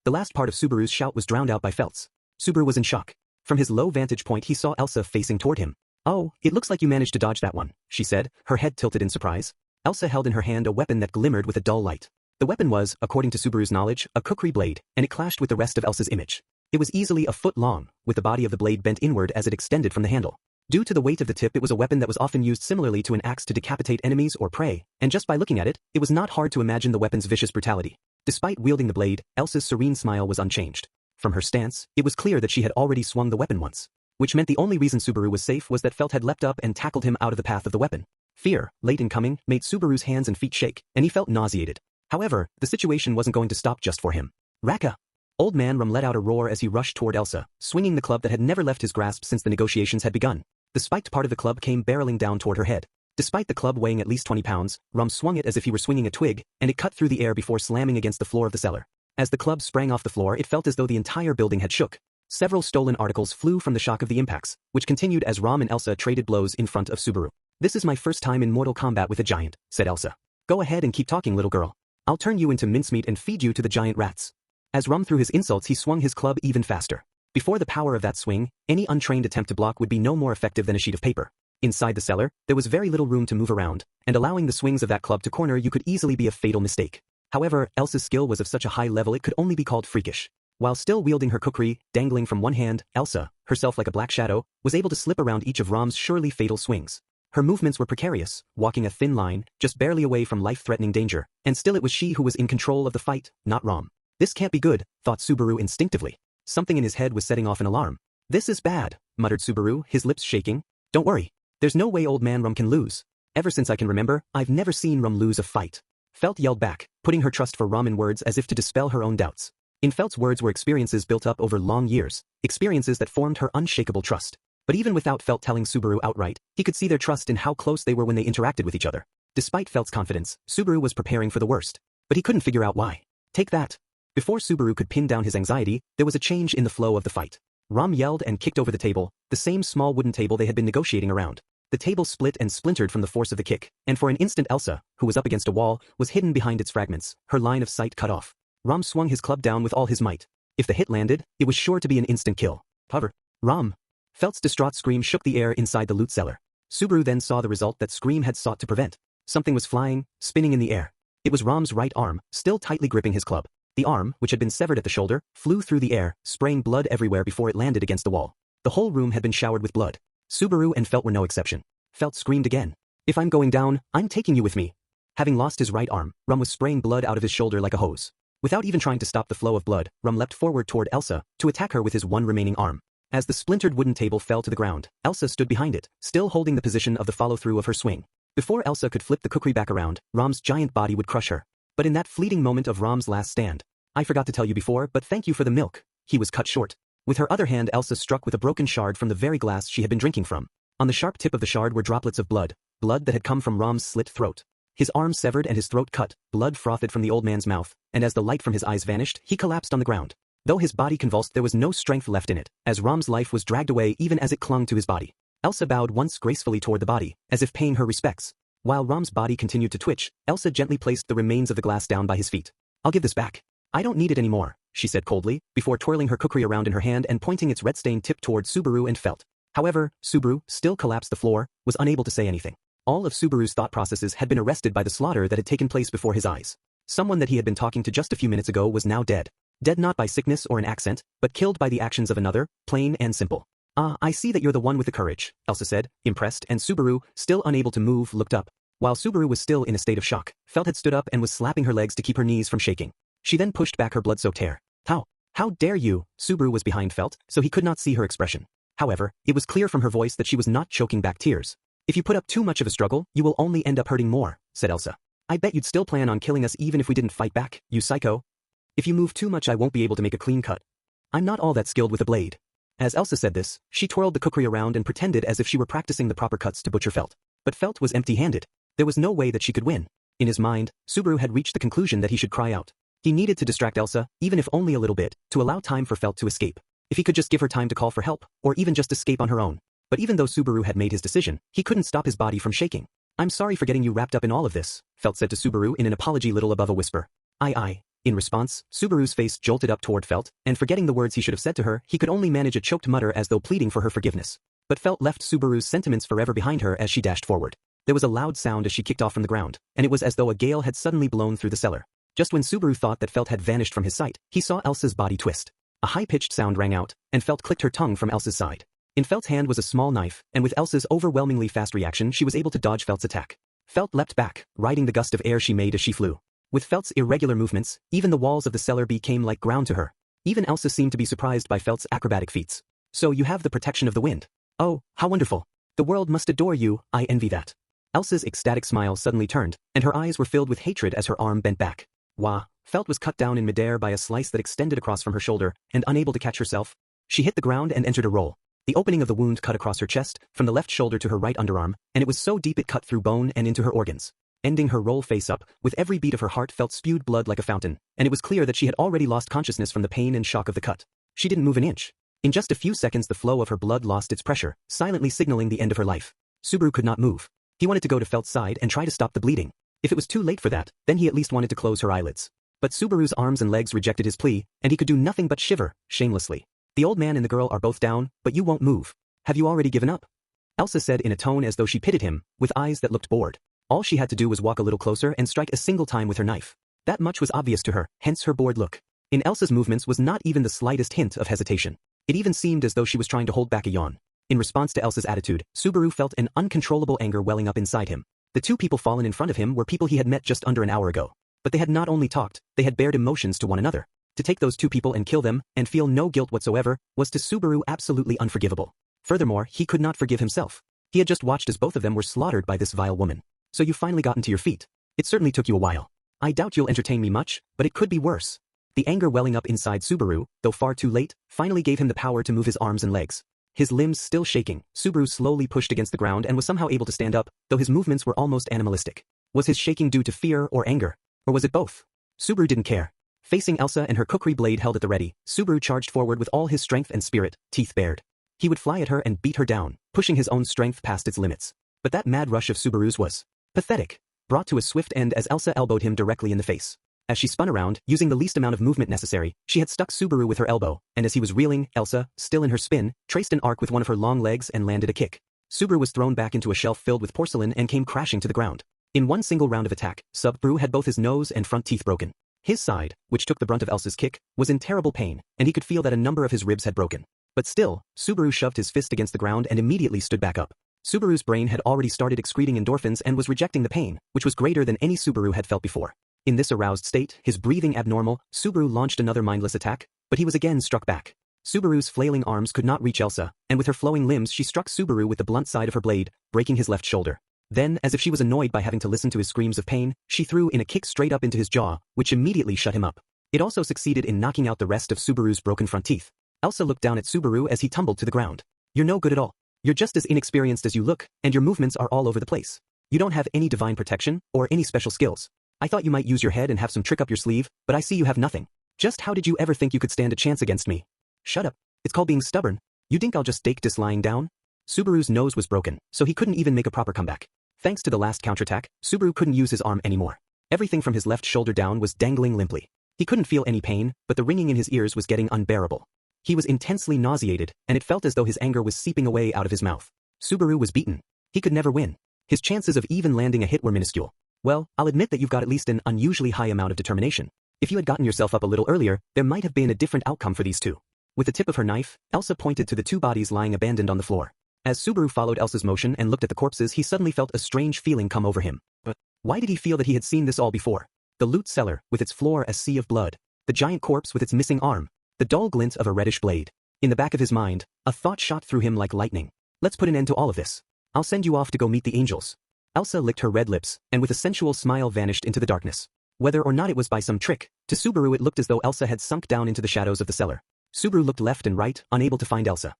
The last part of Subaru's shout was drowned out by Felt's. Subaru was in shock. From his low vantage point he saw Elsa facing toward him. Oh, it looks like you managed to dodge that one, she said, her head tilted in surprise. Elsa held in her hand a weapon that glimmered with a dull light. The weapon was, according to Subaru's knowledge, a kukri blade, and it clashed with the rest of Elsa's image. It was easily a foot long, with the body of the blade bent inward as it extended from the handle. Due to the weight of the tip it was a weapon that was often used similarly to an axe to decapitate enemies or prey, and just by looking at it, it was not hard to imagine the weapon's vicious brutality. Despite wielding the blade, Elsa's serene smile was unchanged. From her stance, it was clear that she had already swung the weapon once. Which meant the only reason Subaru was safe was that Felt had leapt up and tackled him out of the path of the weapon. Fear, late in coming, made Subaru's hands and feet shake, and he felt nauseated. However, the situation wasn't going to stop just for him. Raka! Old Man Rum let out a roar as he rushed toward Elsa, swinging the club that had never left his grasp since the negotiations had begun. The spiked part of the club came barreling down toward her head. Despite the club weighing at least 20 pounds, Rum swung it as if he were swinging a twig, and it cut through the air before slamming against the floor of the cellar. As the club sprang off the floor it felt as though the entire building had shook. Several stolen articles flew from the shock of the impacts, which continued as Rum and Elsa traded blows in front of Subaru. This is my first time in mortal combat with a giant, said Elsa. Go ahead and keep talking, little girl. I'll turn you into mincemeat and feed you to the giant rats. As Rum threw his insults he swung his club even faster. Before the power of that swing, any untrained attempt to block would be no more effective than a sheet of paper. Inside the cellar, there was very little room to move around, and allowing the swings of that club to corner you could easily be a fatal mistake. However, Elsa's skill was of such a high level it could only be called freakish. While still wielding her kukri, dangling from one hand, Elsa, herself like a black shadow, was able to slip around each of Rom's surely fatal swings. Her movements were precarious, walking a thin line, just barely away from life-threatening danger, and still it was she who was in control of the fight, not Rom. This can't be good, thought Subaru instinctively. Something in his head was setting off an alarm. This is bad, muttered Subaru, his lips shaking. Don't worry. There's no way old man Rom can lose. Ever since I can remember, I've never seen Rom lose a fight. Felt yelled back, putting her trust for Rom in words as if to dispel her own doubts. In Felt's words were experiences built up over long years, experiences that formed her unshakable trust. But even without Felt telling Subaru outright, he could see their trust in how close they were when they interacted with each other. Despite Felt's confidence, Subaru was preparing for the worst. But he couldn't figure out why. Take that. Before Subaru could pin down his anxiety, there was a change in the flow of the fight. Rom yelled and kicked over the table, the same small wooden table they had been negotiating around. The table split and splintered from the force of the kick, and for an instant Elsa, who was up against a wall, was hidden behind its fragments, her line of sight cut off. Rom swung his club down with all his might. If the hit landed, it was sure to be an instant kill. However, Rom. Felt's distraught scream shook the air inside the loot cellar. Subaru then saw the result that Scream had sought to prevent. Something was flying, spinning in the air. It was Rom's right arm, still tightly gripping his club. The arm, which had been severed at the shoulder, flew through the air, spraying blood everywhere before it landed against the wall. The whole room had been showered with blood. Subaru and Felt were no exception. Felt screamed again. If I'm going down, I'm taking you with me. Having lost his right arm, Rom was spraying blood out of his shoulder like a hose. Without even trying to stop the flow of blood, Rom leapt forward toward Elsa, to attack her with his one remaining arm. As the splintered wooden table fell to the ground, Elsa stood behind it, still holding the position of the follow-through of her swing. Before Elsa could flip the kukri back around, Rom's giant body would crush her. But in that fleeting moment of Rom's last stand, I forgot to tell you before, but thank you for the milk. He was cut short. With her other hand Elsa struck with a broken shard from the very glass she had been drinking from. On the sharp tip of the shard were droplets of blood that had come from Rom's slit throat. His arm severed and his throat cut, blood frothed from the old man's mouth, and as the light from his eyes vanished, he collapsed on the ground. Though his body convulsed, there was no strength left in it, as Rom's life was dragged away even as it clung to his body. Elsa bowed once gracefully toward the body, as if paying her respects. While Rom's body continued to twitch, Elsa gently placed the remains of the glass down by his feet. I'll give this back. I don't need it anymore, she said coldly, before twirling her kukri around in her hand and pointing its red-stained tip toward Subaru and Felt. However, Subaru, still collapsed the floor, was unable to say anything. All of Subaru's thought processes had been arrested by the slaughter that had taken place before his eyes. Someone that he had been talking to just a few minutes ago was now dead. Dead not by sickness or an accent, but killed by the actions of another, plain and simple. Ah, I see that you're the one with the courage, Elsa said, impressed, and Subaru, still unable to move, looked up. While Subaru was still in a state of shock, Felt had stood up and was slapping her legs to keep her knees from shaking. She then pushed back her blood-soaked hair. How dare you? Subaru was behind Felt, so he could not see her expression. However, it was clear from her voice that she was not choking back tears. If you put up too much of a struggle, you will only end up hurting more, said Elsa. I bet you'd still plan on killing us even if we didn't fight back, you psycho. If you move too much I won't be able to make a clean cut. I'm not all that skilled with a blade. As Elsa said this, she twirled the kukri around and pretended as if she were practicing the proper cuts to butcher Felt. But Felt was empty-handed. There was no way that she could win. In his mind, Subaru had reached the conclusion that he should cry out. He needed to distract Elsa, even if only a little bit, to allow time for Felt to escape. If he could just give her time to call for help, or even just escape on her own. But even though Subaru had made his decision, he couldn't stop his body from shaking. I'm sorry for getting you wrapped up in all of this, Felt said to Subaru in an apology little above a whisper. I. In response, Subaru's face jolted up toward Felt, and forgetting the words he should have said to her, he could only manage a choked mutter as though pleading for her forgiveness. But Felt left Subaru's sentiments forever behind her as she dashed forward. There was a loud sound as she kicked off from the ground, and it was as though a gale had suddenly blown through the cellar. Just when Subaru thought that Felt had vanished from his sight, he saw Elsa's body twist. A high-pitched sound rang out, and Felt clicked her tongue from Elsa's side. In Felt's hand was a small knife, and with Elsa's overwhelmingly fast reaction she was able to dodge Felt's attack. Felt leapt back, riding the gust of air she made as she flew. With Felt's irregular movements, even the walls of the cellar became like ground to her. Even Elsa seemed to be surprised by Felt's acrobatic feats. So you have the protection of the wind. Oh, how wonderful. The world must adore you, I envy that. Elsa's ecstatic smile suddenly turned, and her eyes were filled with hatred as her arm bent back. Wah! Felt was cut down in midair by a slice that extended across from her shoulder, and unable to catch herself, she hit the ground and entered a roll. The opening of the wound cut across her chest, from the left shoulder to her right underarm, and it was so deep it cut through bone and into her organs. Ending her roll face up, with every beat of her heart Felt spewed blood like a fountain, and it was clear that she had already lost consciousness from the pain and shock of the cut. She didn't move an inch. In just a few seconds the flow of her blood lost its pressure, silently signaling the end of her life. Subaru could not move. He wanted to go to Felt's side and try to stop the bleeding. If it was too late for that, then he at least wanted to close her eyelids. But Subaru's arms and legs rejected his plea, and he could do nothing but shiver, shamelessly. The old man and the girl are both down, but you won't move. Have you already given up? Elsa said in a tone as though she pitied him, with eyes that looked bored. All she had to do was walk a little closer and strike a single time with her knife. That much was obvious to her, hence her bored look. In Elsa's movements was not even the slightest hint of hesitation. It even seemed as though she was trying to hold back a yawn. In response to Elsa's attitude, Subaru felt an uncontrollable anger welling up inside him. The two people fallen in front of him were people he had met just under an hour ago. But they had not only talked, they had bared emotions to one another. To take those two people and kill them, and feel no guilt whatsoever, was to Subaru absolutely unforgivable. Furthermore, he could not forgive himself. He had just watched as both of them were slaughtered by this vile woman. So you finally gotten to your feet. It certainly took you a while. I doubt you'll entertain me much, but it could be worse. The anger welling up inside Subaru, though far too late, finally gave him the power to move his arms and legs. His limbs still shaking, Subaru slowly pushed against the ground and was somehow able to stand up, though his movements were almost animalistic. Was his shaking due to fear or anger? Or was it both? Subaru didn't care. Facing Elsa and her kukri blade held at the ready, Subaru charged forward with all his strength and spirit, teeth bared. He would fly at her and beat her down, pushing his own strength past its limits. But that mad rush of Subaru's was pathetic, brought to a swift end as Elsa elbowed him directly in the face. As she spun around, using the least amount of movement necessary, she had stuck Subaru with her elbow, and as he was reeling, Elsa, still in her spin, traced an arc with one of her long legs and landed a kick. Subaru was thrown back into a shelf filled with porcelain and came crashing to the ground. In one single round of attack, Subaru had both his nose and front teeth broken. His side, which took the brunt of Elsa's kick, was in terrible pain, and he could feel that a number of his ribs had broken. But still, Subaru shoved his fist against the ground and immediately stood back up. Subaru's brain had already started excreting endorphins and was rejecting the pain, which was greater than any Subaru had felt before. In this aroused state, his breathing abnormal, Subaru launched another mindless attack, but he was again struck back. Subaru's flailing arms could not reach Elsa, and with her flowing limbs she struck Subaru with the blunt side of her blade, breaking his left shoulder. Then, as if she was annoyed by having to listen to his screams of pain, she threw in a kick straight up into his jaw, which immediately shut him up. It also succeeded in knocking out the rest of Subaru's broken front teeth. Elsa looked down at Subaru as he tumbled to the ground. You're no good at all. You're just as inexperienced as you look, and your movements are all over the place. You don't have any divine protection, or any special skills. I thought you might use your head and have some trick up your sleeve, but I see you have nothing. Just how did you ever think you could stand a chance against me? Shut up. It's called being stubborn. You think I'll just take this lying down? Subaru's nose was broken, so he couldn't even make a proper comeback. Thanks to the last counterattack, Subaru couldn't use his arm anymore. Everything from his left shoulder down was dangling limply. He couldn't feel any pain, but the ringing in his ears was getting unbearable. He was intensely nauseated, and it felt as though his anger was seeping away out of his mouth. Subaru was beaten. He could never win. His chances of even landing a hit were minuscule. Well, I'll admit that you've got at least an unusually high amount of determination. If you had gotten yourself up a little earlier, there might have been a different outcome for these two. With the tip of her knife, Elsa pointed to the two bodies lying abandoned on the floor. As Subaru followed Elsa's motion and looked at the corpses, he suddenly felt a strange feeling come over him. But why did he feel that he had seen this all before? The loot cellar, with its floor a sea of blood. The giant corpse with its missing arm. The dull glint of a reddish blade. In the back of his mind, a thought shot through him like lightning. Let's put an end to all of this. I'll send you off to go meet the angels. Elsa licked her red lips, and with a sensual smile vanished into the darkness. Whether or not it was by some trick, to Subaru it looked as though Elsa had sunk down into the shadows of the cellar. Subaru looked left and right, unable to find Elsa.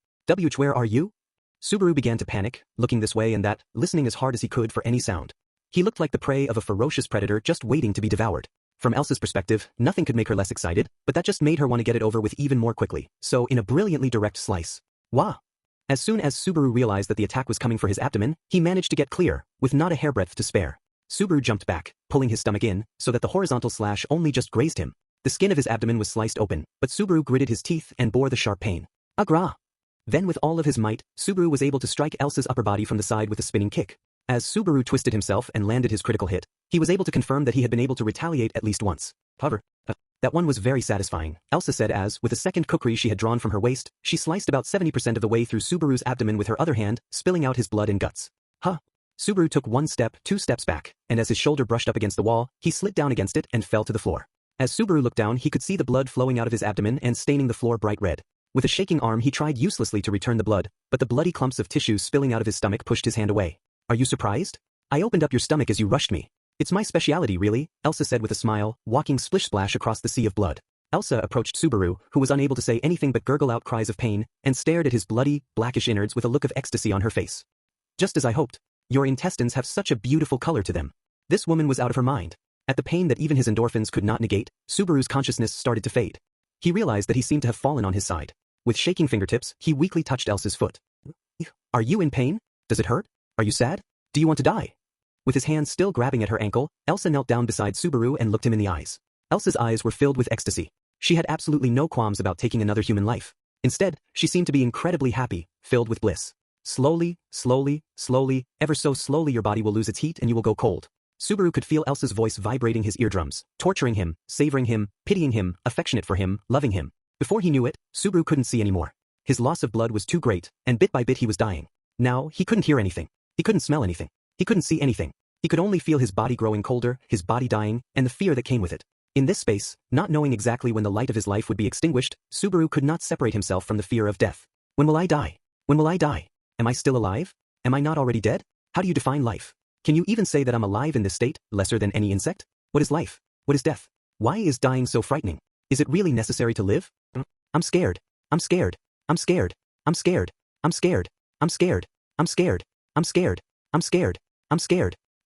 Where are you? Subaru began to panic, looking this way and that, listening as hard as he could for any sound. He looked like the prey of a ferocious predator just waiting to be devoured. From Elsa's perspective, nothing could make her less excited, but that just made her want to get it over with even more quickly, so in a brilliantly direct slice. Wah! As soon as Subaru realized that the attack was coming for his abdomen, he managed to get clear, with not a hairbreadth to spare. Subaru jumped back, pulling his stomach in, so that the horizontal slash only just grazed him. The skin of his abdomen was sliced open, but Subaru gritted his teeth and bore the sharp pain. Agra! Then with all of his might, Subaru was able to strike Elsa's upper body from the side with a spinning kick. As Subaru twisted himself and landed his critical hit, he was able to confirm that he had been able to retaliate at least once. However, that one was very satisfying, Elsa said as, with a second kukri she had drawn from her waist, she sliced about 70% of the way through Subaru's abdomen with her other hand, spilling out his blood and guts. Huh. Subaru took 1 step, 2 steps back, and as his shoulder brushed up against the wall, he slid down against it and fell to the floor. As Subaru looked down, he could see the blood flowing out of his abdomen and staining the floor bright red. With a shaking arm he tried uselessly to return the blood, but the bloody clumps of tissue spilling out of his stomach pushed his hand away. Are you surprised? I opened up your stomach as you rushed me. It's my speciality, really, Elsa said with a smile, walking splish-splash across the sea of blood. Elsa approached Subaru, who was unable to say anything but gurgle out cries of pain, and stared at his bloody, blackish innards with a look of ecstasy on her face. Just as I hoped. Your intestines have such a beautiful color to them. This woman was out of her mind. At the pain that even his endorphins could not negate, Subaru's consciousness started to fade. He realized that he seemed to have fallen on his side. With shaking fingertips, he weakly touched Elsa's foot. Are you in pain? Does it hurt? Are you sad? Do you want to die? With his hand still grabbing at her ankle, Elsa knelt down beside Subaru and looked him in the eyes. Elsa's eyes were filled with ecstasy. She had absolutely no qualms about taking another human life. Instead, she seemed to be incredibly happy, filled with bliss. Slowly, slowly, slowly, ever so slowly your body will lose its heat and you will go cold. Subaru could feel Elsa's voice vibrating his eardrums, torturing him, savoring him, pitying him, affectionate for him, loving him. Before he knew it, Subaru couldn't see anymore. His loss of blood was too great, and bit by bit he was dying. Now, he couldn't hear anything. He couldn't smell anything. He couldn't see anything. He could only feel his body growing colder, his body dying, and the fear that came with it. In this space, not knowing exactly when the light of his life would be extinguished, Subaru could not separate himself from the fear of death. When will I die? When will I die? Am I still alive? Am I not already dead? How do you define life? Can you even say that I'm alive in this state, lesser than any insect? What is life? What is death? Why is dying so frightening? Is it really necessary to live? I'm scared. I'm scared. I'm scared. I'm scared. I'm scared. I'm scared. I'm scared. I'm scared. I'm scared. I'm scared.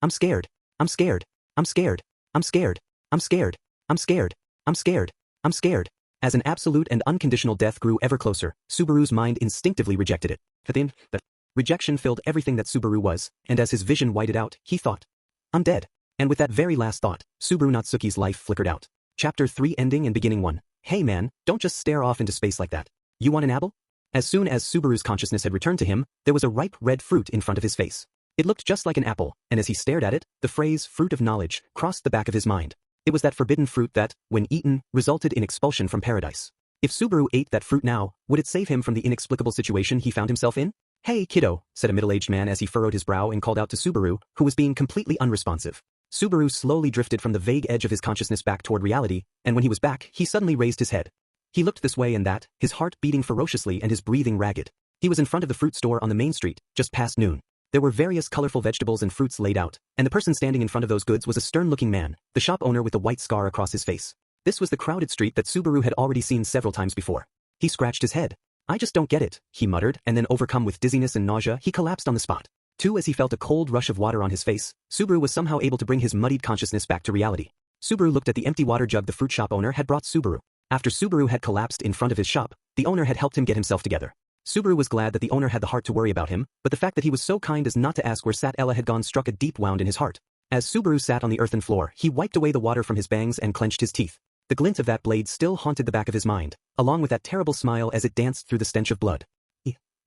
I'm scared. I'm scared. I'm scared. I'm scared. I'm scared. I'm scared. I'm scared. I'm scared. As an absolute and unconditional death grew ever closer, Subaru's mind instinctively rejected it. The rejection filled everything that Subaru was, and as his vision widened out, he thought, I'm dead. And with that very last thought, Subaru Natsuki's life flickered out. Chapter 3 ending and beginning 1. Hey man, don't just stare off into space like that. You want an apple? As soon as Subaru's consciousness had returned to him, there was a ripe red fruit in front of his face. It looked just like an apple, and as he stared at it, the phrase, fruit of knowledge, crossed the back of his mind. It was that forbidden fruit that, when eaten, resulted in expulsion from paradise. If Subaru ate that fruit now, would it save him from the inexplicable situation he found himself in? Hey kiddo, said a middle-aged man as he furrowed his brow and called out to Subaru, who was being completely unresponsive. Subaru slowly drifted from the vague edge of his consciousness back toward reality, and when he was back, he suddenly raised his head. He looked this way and that, his heart beating ferociously and his breathing ragged. He was in front of the fruit store on the main street, just past noon. There were various colorful vegetables and fruits laid out, and the person standing in front of those goods was a stern-looking man, the shop owner with the white scar across his face. This was the crowded street that Subaru had already seen several times before. He scratched his head. I just don't get it, he muttered, and then overcome with dizziness and nausea, he collapsed on the spot. Too, as he felt a cold rush of water on his face, Subaru was somehow able to bring his muddied consciousness back to reality. Subaru looked at the empty water jug the fruit shop owner had brought Subaru. After Subaru had collapsed in front of his shop, the owner had helped him get himself together. Subaru was glad that the owner had the heart to worry about him, but the fact that he was so kind as not to ask where Sat Ella had gone struck a deep wound in his heart. As Subaru sat on the earthen floor, he wiped away the water from his bangs and clenched his teeth. The glint of that blade still haunted the back of his mind, along with that terrible smile as it danced through the stench of blood.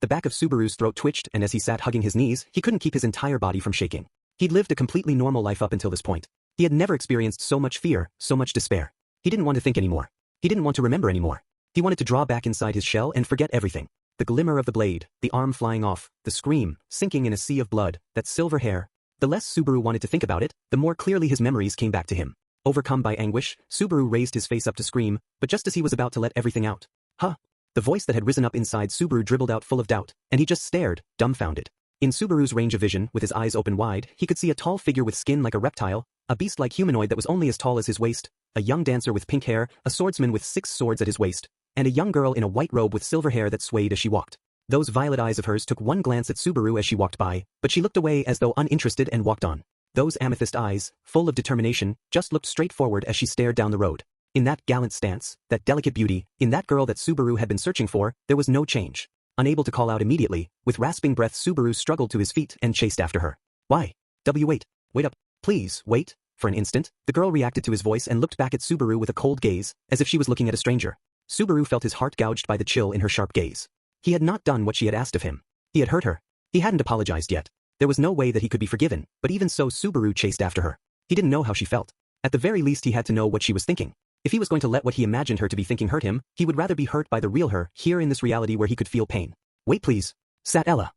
The back of Subaru's throat twitched, and as he sat hugging his knees, he couldn't keep his entire body from shaking. He'd lived a completely normal life up until this point. He had never experienced so much fear, so much despair. He didn't want to think anymore. He didn't want to remember anymore. He wanted to draw back inside his shell and forget everything. The glimmer of the blade, the arm flying off, the scream, sinking in a sea of blood, that silver hair. The less Subaru wanted to think about it, the more clearly his memories came back to him. Overcome by anguish, Subaru raised his face up to scream, but just as he was about to let everything out, the voice that had risen up inside Subaru dribbled out full of doubt, and he just stared, dumbfounded. In Subaru's range of vision, with his eyes open wide, he could see a tall figure with skin like a reptile, a beast-like humanoid that was only as tall as his waist, a young dancer with pink hair, a swordsman with 6 swords at his waist, and a young girl in a white robe with silver hair that swayed as she walked. Those violet eyes of hers took one glance at Subaru as she walked by, but she looked away as though uninterested and walked on. Those amethyst eyes, full of determination, just looked straight forward as she stared down the road. In that gallant stance, that delicate beauty, in that girl that Subaru had been searching for, there was no change. Unable to call out immediately, with rasping breath Subaru struggled to his feet and chased after her. Why? Wait. Wait up. Please, wait. For an instant, the girl reacted to his voice and looked back at Subaru with a cold gaze, as if she was looking at a stranger. Subaru felt his heart gouged by the chill in her sharp gaze. He had not done what she had asked of him. He had hurt her. He hadn't apologized yet. There was no way that he could be forgiven, but even so Subaru chased after her. He didn't know how she felt. At the very least he had to know what she was thinking. If he was going to let what he imagined her to be thinking hurt him, he would rather be hurt by the real her, here in this reality where he could feel pain. Wait please. Sat Ella.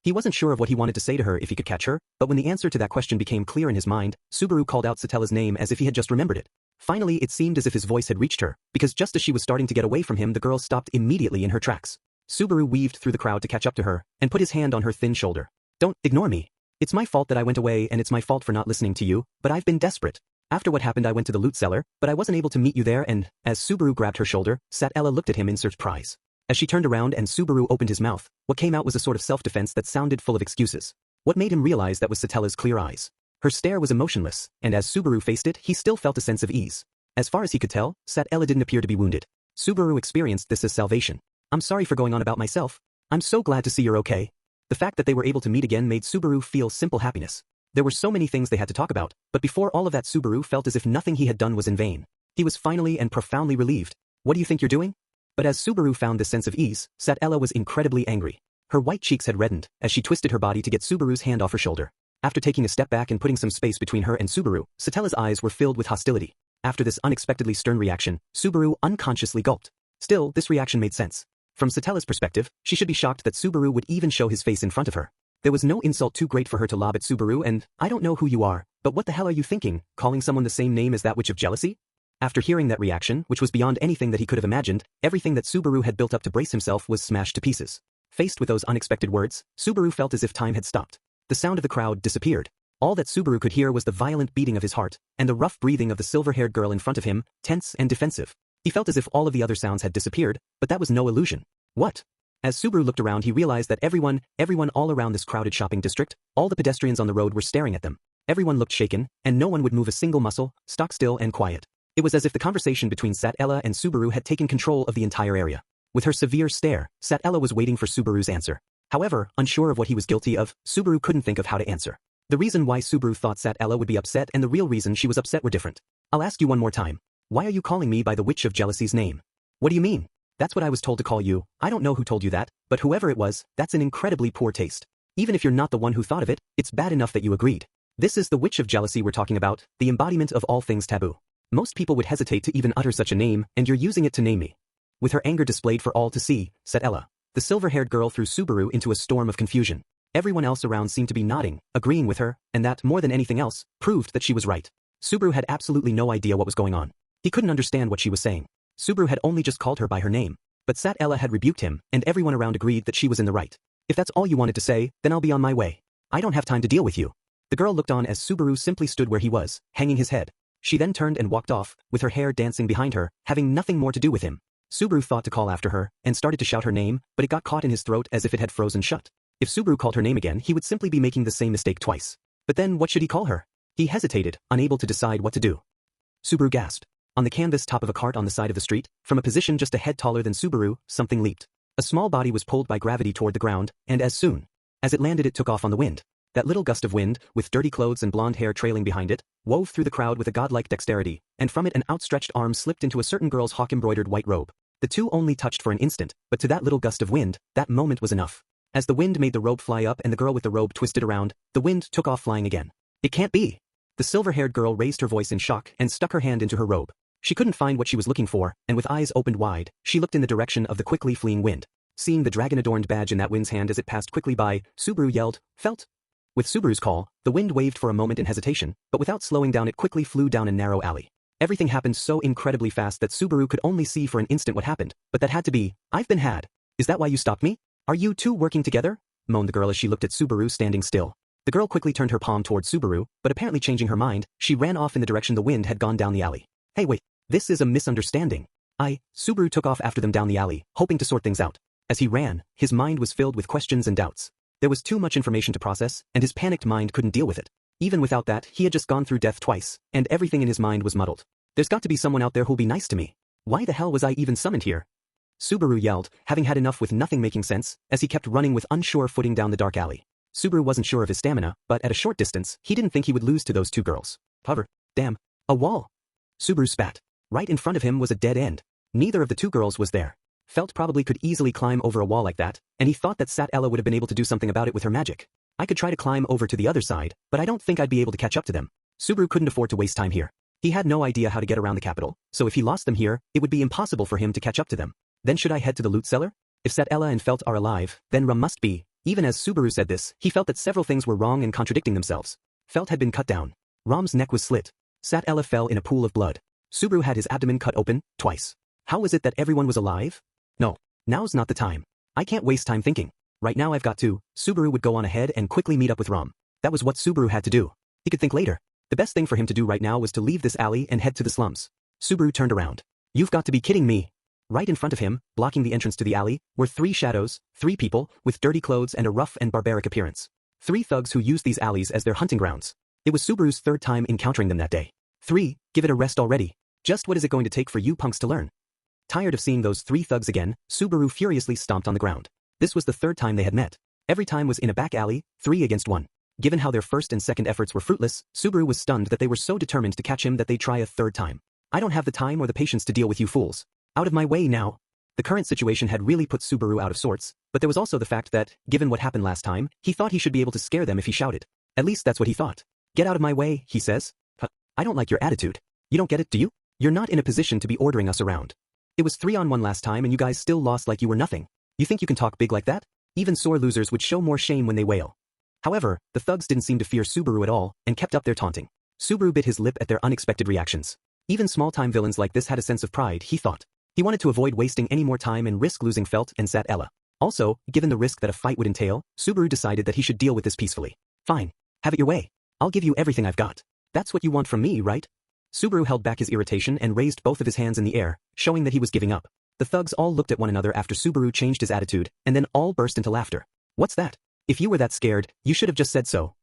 He wasn't sure of what he wanted to say to her if he could catch her, but when the answer to that question became clear in his mind, Subaru called out Satella's name as if he had just remembered it. Finally it seemed as if his voice had reached her, because just as she was starting to get away from him the girl stopped immediately in her tracks. Subaru weaved through the crowd to catch up to her, and put his hand on her thin shoulder. Don't ignore me. It's my fault that I went away and it's my fault for not listening to you, but I've been desperate. After what happened I went to the loot cellar, but I wasn't able to meet you there and, as Subaru grabbed her shoulder, Sat Ella looked at him in surprise. As she turned around and Subaru opened his mouth, what came out was a sort of self-defense that sounded full of excuses. What made him realize that was Satella's clear eyes. Her stare was emotionless, and as Subaru faced it he still felt a sense of ease. As far as he could tell, Sat Ella didn't appear to be wounded. Subaru experienced this as salvation. I'm sorry for going on about myself. I'm so glad to see you're okay. The fact that they were able to meet again made Subaru feel simple happiness. There were so many things they had to talk about, but before all of that Subaru felt as if nothing he had done was in vain. He was finally and profoundly relieved. What do you think you're doing? But as Subaru found this sense of ease, Sat Ella was incredibly angry. Her white cheeks had reddened as she twisted her body to get Subaru's hand off her shoulder. After taking a step back and putting some space between her and Subaru, Satella's eyes were filled with hostility. After this unexpectedly stern reaction, Subaru unconsciously gulped. Still, this reaction made sense. From Satella's perspective, she should be shocked that Subaru would even show his face in front of her. There was no insult too great for her to lob at Subaru, and, I don't know who you are, but what the hell are you thinking, calling someone the same name as that witch of jealousy? After hearing that reaction, which was beyond anything that he could have imagined, everything that Subaru had built up to brace himself was smashed to pieces. Faced with those unexpected words, Subaru felt as if time had stopped. The sound of the crowd disappeared. All that Subaru could hear was the violent beating of his heart, and the rough breathing of the silver-haired girl in front of him, tense and defensive. He felt as if all of the other sounds had disappeared, but that was no illusion. What? As Subaru looked around, he realized that everyone all around this crowded shopping district, all the pedestrians on the road were staring at them. Everyone looked shaken, and no one would move a single muscle, stock still and quiet. It was as if the conversation between Sat-Ella and Subaru had taken control of the entire area. With her severe stare, Sat-Ella was waiting for Subaru's answer. However, unsure of what he was guilty of, Subaru couldn't think of how to answer. The reason why Subaru thought Sat-Ella would be upset and the real reason she was upset were different. I'll ask you one more time. Why are you calling me by the witch of jealousy's name? What do you mean? That's what I was told to call you. I don't know who told you that, but whoever it was, that's an incredibly poor taste. Even if you're not the one who thought of it, it's bad enough that you agreed. This is the witch of jealousy we're talking about, the embodiment of all things taboo. Most people would hesitate to even utter such a name, and you're using it to name me. With her anger displayed for all to see, said Ella. The silver-haired girl threw Subaru into a storm of confusion. Everyone else around seemed to be nodding, agreeing with her, and that, more than anything else, proved that she was right. Subaru had absolutely no idea what was going on. He couldn't understand what she was saying. Subaru had only just called her by her name. But Sat-Ella had rebuked him, and everyone around agreed that she was in the right. If that's all you wanted to say, then I'll be on my way. I don't have time to deal with you. The girl looked on as Subaru simply stood where he was, hanging his head. She then turned and walked off, with her hair dancing behind her, having nothing more to do with him. Subaru thought to call after her, and started to shout her name, but it got caught in his throat as if it had frozen shut. If Subaru called her name again, he would simply be making the same mistake twice. But then what should he call her? He hesitated, unable to decide what to do. Subaru gasped. On the canvas top of a cart on the side of the street, from a position just a head taller than Subaru, something leaped. A small body was pulled by gravity toward the ground, and as soon as it landed it took off on the wind. That little gust of wind, with dirty clothes and blonde hair trailing behind it, wove through the crowd with a godlike dexterity, and from it an outstretched arm slipped into a certain girl's hawk-embroidered white robe. The two only touched for an instant, but to that little gust of wind, that moment was enough. As the wind made the robe fly up and the girl with the robe twisted around, the wind took off flying again. It can't be! The silver-haired girl raised her voice in shock and stuck her hand into her robe. She couldn't find what she was looking for, and with eyes opened wide, she looked in the direction of the quickly fleeing wind. Seeing the dragon-adorned badge in that wind's hand as it passed quickly by, Subaru yelled, "Felt!" With Subaru's call, the wind waved for a moment in hesitation, but without slowing down it quickly flew down a narrow alley. Everything happened so incredibly fast that Subaru could only see for an instant what happened, but that had to be, "I've been had. Is that why you stopped me? Are you two working together?" moaned the girl as she looked at Subaru standing still. The girl quickly turned her palm toward Subaru, but apparently changing her mind, she ran off in the direction the wind had gone down the alley. "Hey wait, this is a misunderstanding." Subaru took off after them down the alley, hoping to sort things out. As he ran, his mind was filled with questions and doubts. There was too much information to process, and his panicked mind couldn't deal with it. Even without that, he had just gone through death twice, and everything in his mind was muddled. There's got to be someone out there who'll be nice to me. Why the hell was I even summoned here? Subaru yelled, having had enough with nothing making sense, as he kept running with unsure footing down the dark alley. Subaru wasn't sure of his stamina, but at a short distance, he didn't think he would lose to those two girls. However, damn, a wall. Subaru spat. Right in front of him was a dead end. Neither of the two girls was there. Felt probably could easily climb over a wall like that, and he thought that Sat-Ella would have been able to do something about it with her magic. I could try to climb over to the other side, but I don't think I'd be able to catch up to them. Subaru couldn't afford to waste time here. He had no idea how to get around the capital, so if he lost them here, it would be impossible for him to catch up to them. Then should I head to the loot cellar? If Sat-Ella and Felt are alive, then Rum must be. Even as Subaru said this, he felt that several things were wrong and contradicting themselves. Felt had been cut down. Rom's neck was slit. Sat-Ella fell in a pool of blood. Subaru had his abdomen cut open, twice. How was it that everyone was alive? No. Now's not the time. I can't waste time thinking. Right now I've got to. Subaru would go on ahead and quickly meet up with Rom. That was what Subaru had to do. He could think later. The best thing for him to do right now was to leave this alley and head to the slums. Subaru turned around. You've got to be kidding me. Right in front of him, blocking the entrance to the alley, were three shadows, three people, with dirty clothes and a rough and barbaric appearance. Three thugs who used these alleys as their hunting grounds. It was Subaru's third time encountering them that day. 3, give it a rest already. Just what is it going to take for you punks to learn? Tired of seeing those three thugs again, Subaru furiously stomped on the ground. This was the third time they had met. Every time was in a back alley, 3 against 1. Given how their first and second efforts were fruitless, Subaru was stunned that they were so determined to catch him that they'd try a third time. I don't have the time or the patience to deal with you fools. Out of my way now. The current situation had really put Subaru out of sorts, but there was also the fact that, given what happened last time, he thought he should be able to scare them if he shouted. At least that's what he thought. Get out of my way, he says. I don't like your attitude. You don't get it, do you? You're not in a position to be ordering us around. It was 3-on-1 last time and you guys still lost like you were nothing. You think you can talk big like that? Even sore losers would show more shame when they wail. However, the thugs didn't seem to fear Subaru at all and kept up their taunting. Subaru bit his lip at their unexpected reactions. Even small-time villains like this had a sense of pride, he thought. He wanted to avoid wasting any more time and risk losing Felt and Sat Ella. Also, given the risk that a fight would entail, Subaru decided that he should deal with this peacefully. Fine. Have it your way. I'll give you everything I've got. That's what you want from me, right? Subaru held back his irritation and raised both of his hands in the air, showing that he was giving up. The thugs all looked at one another after Subaru changed his attitude, and then all burst into laughter. What's that? If you were that scared, you should have just said so.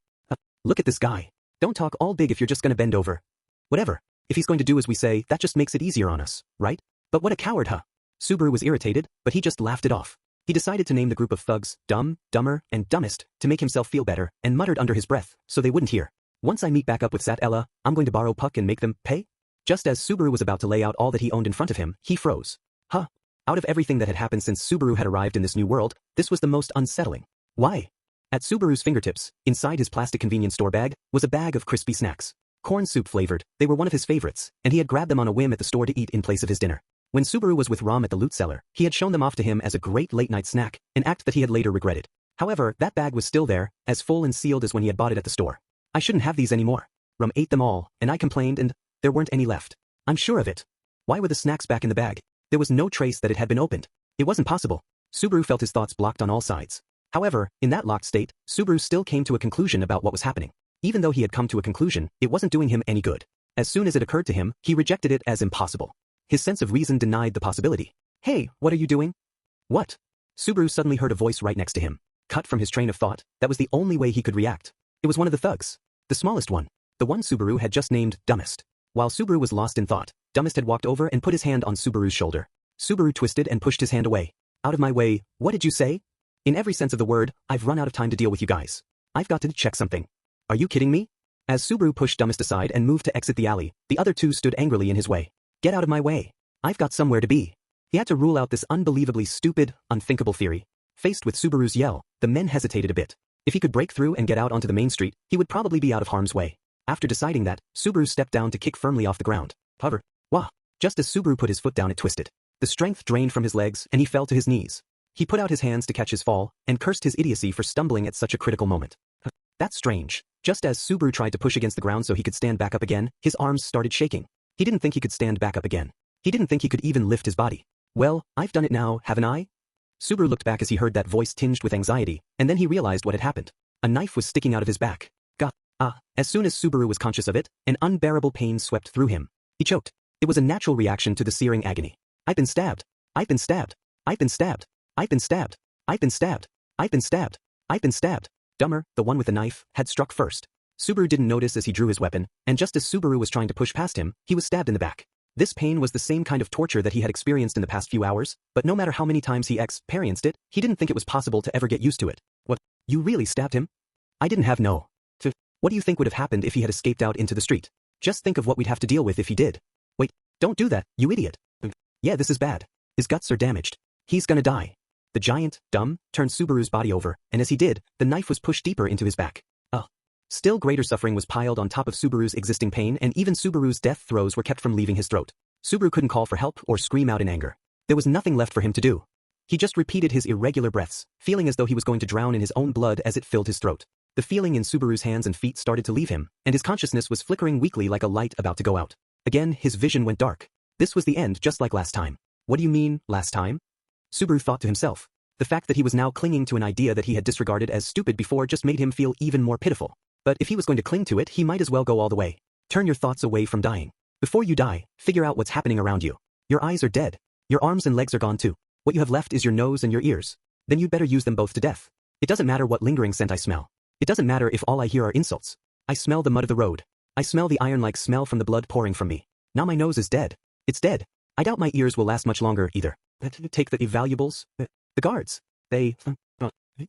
Look at this guy. Don't talk all big if you're just gonna bend over. Whatever. If he's going to do as we say, that just makes it easier on us, right? But what a coward, huh? Subaru was irritated, but he just laughed it off. He decided to name the group of thugs Dumb, Dumber, and Dumbest to make himself feel better, and muttered under his breath, so they wouldn't hear. Once I meet back up with Sat Ella, I'm going to borrow Puck and make them pay? Just as Subaru was about to lay out all that he owned in front of him, he froze. Huh? Out of everything that had happened since Subaru had arrived in this new world, this was the most unsettling. Why? At Subaru's fingertips, inside his plastic convenience store bag, was a bag of crispy snacks. Corn soup flavored, they were one of his favorites, and he had grabbed them on a whim at the store to eat in place of his dinner. When Subaru was with Rom at the loot cellar, he had shown them off to him as a great late-night snack, an act that he had later regretted. However, that bag was still there, as full and sealed as when he had bought it at the store. I shouldn't have these anymore. Rom ate them all, and I complained and there weren't any left. I'm sure of it. Why were the snacks back in the bag? There was no trace that it had been opened. It wasn't possible. Subaru felt his thoughts blocked on all sides. However, in that locked state, Subaru still came to a conclusion about what was happening. Even though he had come to a conclusion, it wasn't doing him any good. As soon as it occurred to him, he rejected it as impossible. His sense of reason denied the possibility. Hey, what are you doing? What? Subaru suddenly heard a voice right next to him. Cut from his train of thought, that was the only way he could react. It was one of the thugs. The smallest one. The one Subaru had just named Dumbest. While Subaru was lost in thought, Dumbest had walked over and put his hand on Subaru's shoulder. Subaru twisted and pushed his hand away. Out of my way, what did you say? In every sense of the word, I've run out of time to deal with you guys. I've got to check something. Are you kidding me? As Subaru pushed Dumbest aside and moved to exit the alley, the other two stood angrily in his way. Get out of my way. I've got somewhere to be. He had to rule out this unbelievably stupid, unthinkable theory. Faced with Subaru's yell, the men hesitated a bit. If he could break through and get out onto the main street, he would probably be out of harm's way. After deciding that, Subaru stepped down to kick firmly off the ground. Hover. Wah. Just as Subaru put his foot down, it twisted. The strength drained from his legs and he fell to his knees. He put out his hands to catch his fall and cursed his idiocy for stumbling at such a critical moment. That's strange. Just as Subaru tried to push against the ground so he could stand back up again, his arms started shaking. He didn't think he could stand back up again. He didn't think he could even lift his body. Well, I've done it now, haven't I? Subaru looked back as he heard that voice tinged with anxiety, and then he realized what had happened. A knife was sticking out of his back. As soon as Subaru was conscious of it, an unbearable pain swept through him. He choked. It was a natural reaction to the searing agony. I've been stabbed. I've been stabbed. I've been stabbed. I've been stabbed. I've been stabbed. I've been stabbed. I've been stabbed. Dumber, the one with the knife, had struck first. Subaru didn't notice as he drew his weapon, and just as Subaru was trying to push past him, he was stabbed in the back. This pain was the same kind of torture that he had experienced in the past few hours, but no matter how many times he experienced it, he didn't think it was possible to ever get used to it. What? You really stabbed him? I didn't have no. What do you think would have happened if he had escaped out into the street? Just think of what we'd have to deal with if he did. Wait, don't do that, you idiot. Yeah, this is bad. His guts are damaged. He's gonna die. The giant, Dumb, turned Subaru's body over, and as he did, the knife was pushed deeper into his back. Still greater suffering was piled on top of Subaru's existing pain, and even Subaru's death throes were kept from leaving his throat. Subaru couldn't call for help or scream out in anger. There was nothing left for him to do. He just repeated his irregular breaths, feeling as though he was going to drown in his own blood as it filled his throat. The feeling in Subaru's hands and feet started to leave him, and his consciousness was flickering weakly like a light about to go out. Again, his vision went dark. This was the end, just like last time. What do you mean, last time? Subaru thought to himself. The fact that he was now clinging to an idea that he had disregarded as stupid before just made him feel even more pitiful. But if he was going to cling to it, he might as well go all the way. Turn your thoughts away from dying. Before you die, figure out what's happening around you. Your eyes are dead. Your arms and legs are gone too. What you have left is your nose and your ears. Then you'd better use them both to death. It doesn't matter what lingering scent I smell. It doesn't matter if all I hear are insults. I smell the mud of the road. I smell the iron-like smell from the blood pouring from me. Now my nose is dead. It's dead. I doubt my ears will last much longer either. Take the valuables. The guards. They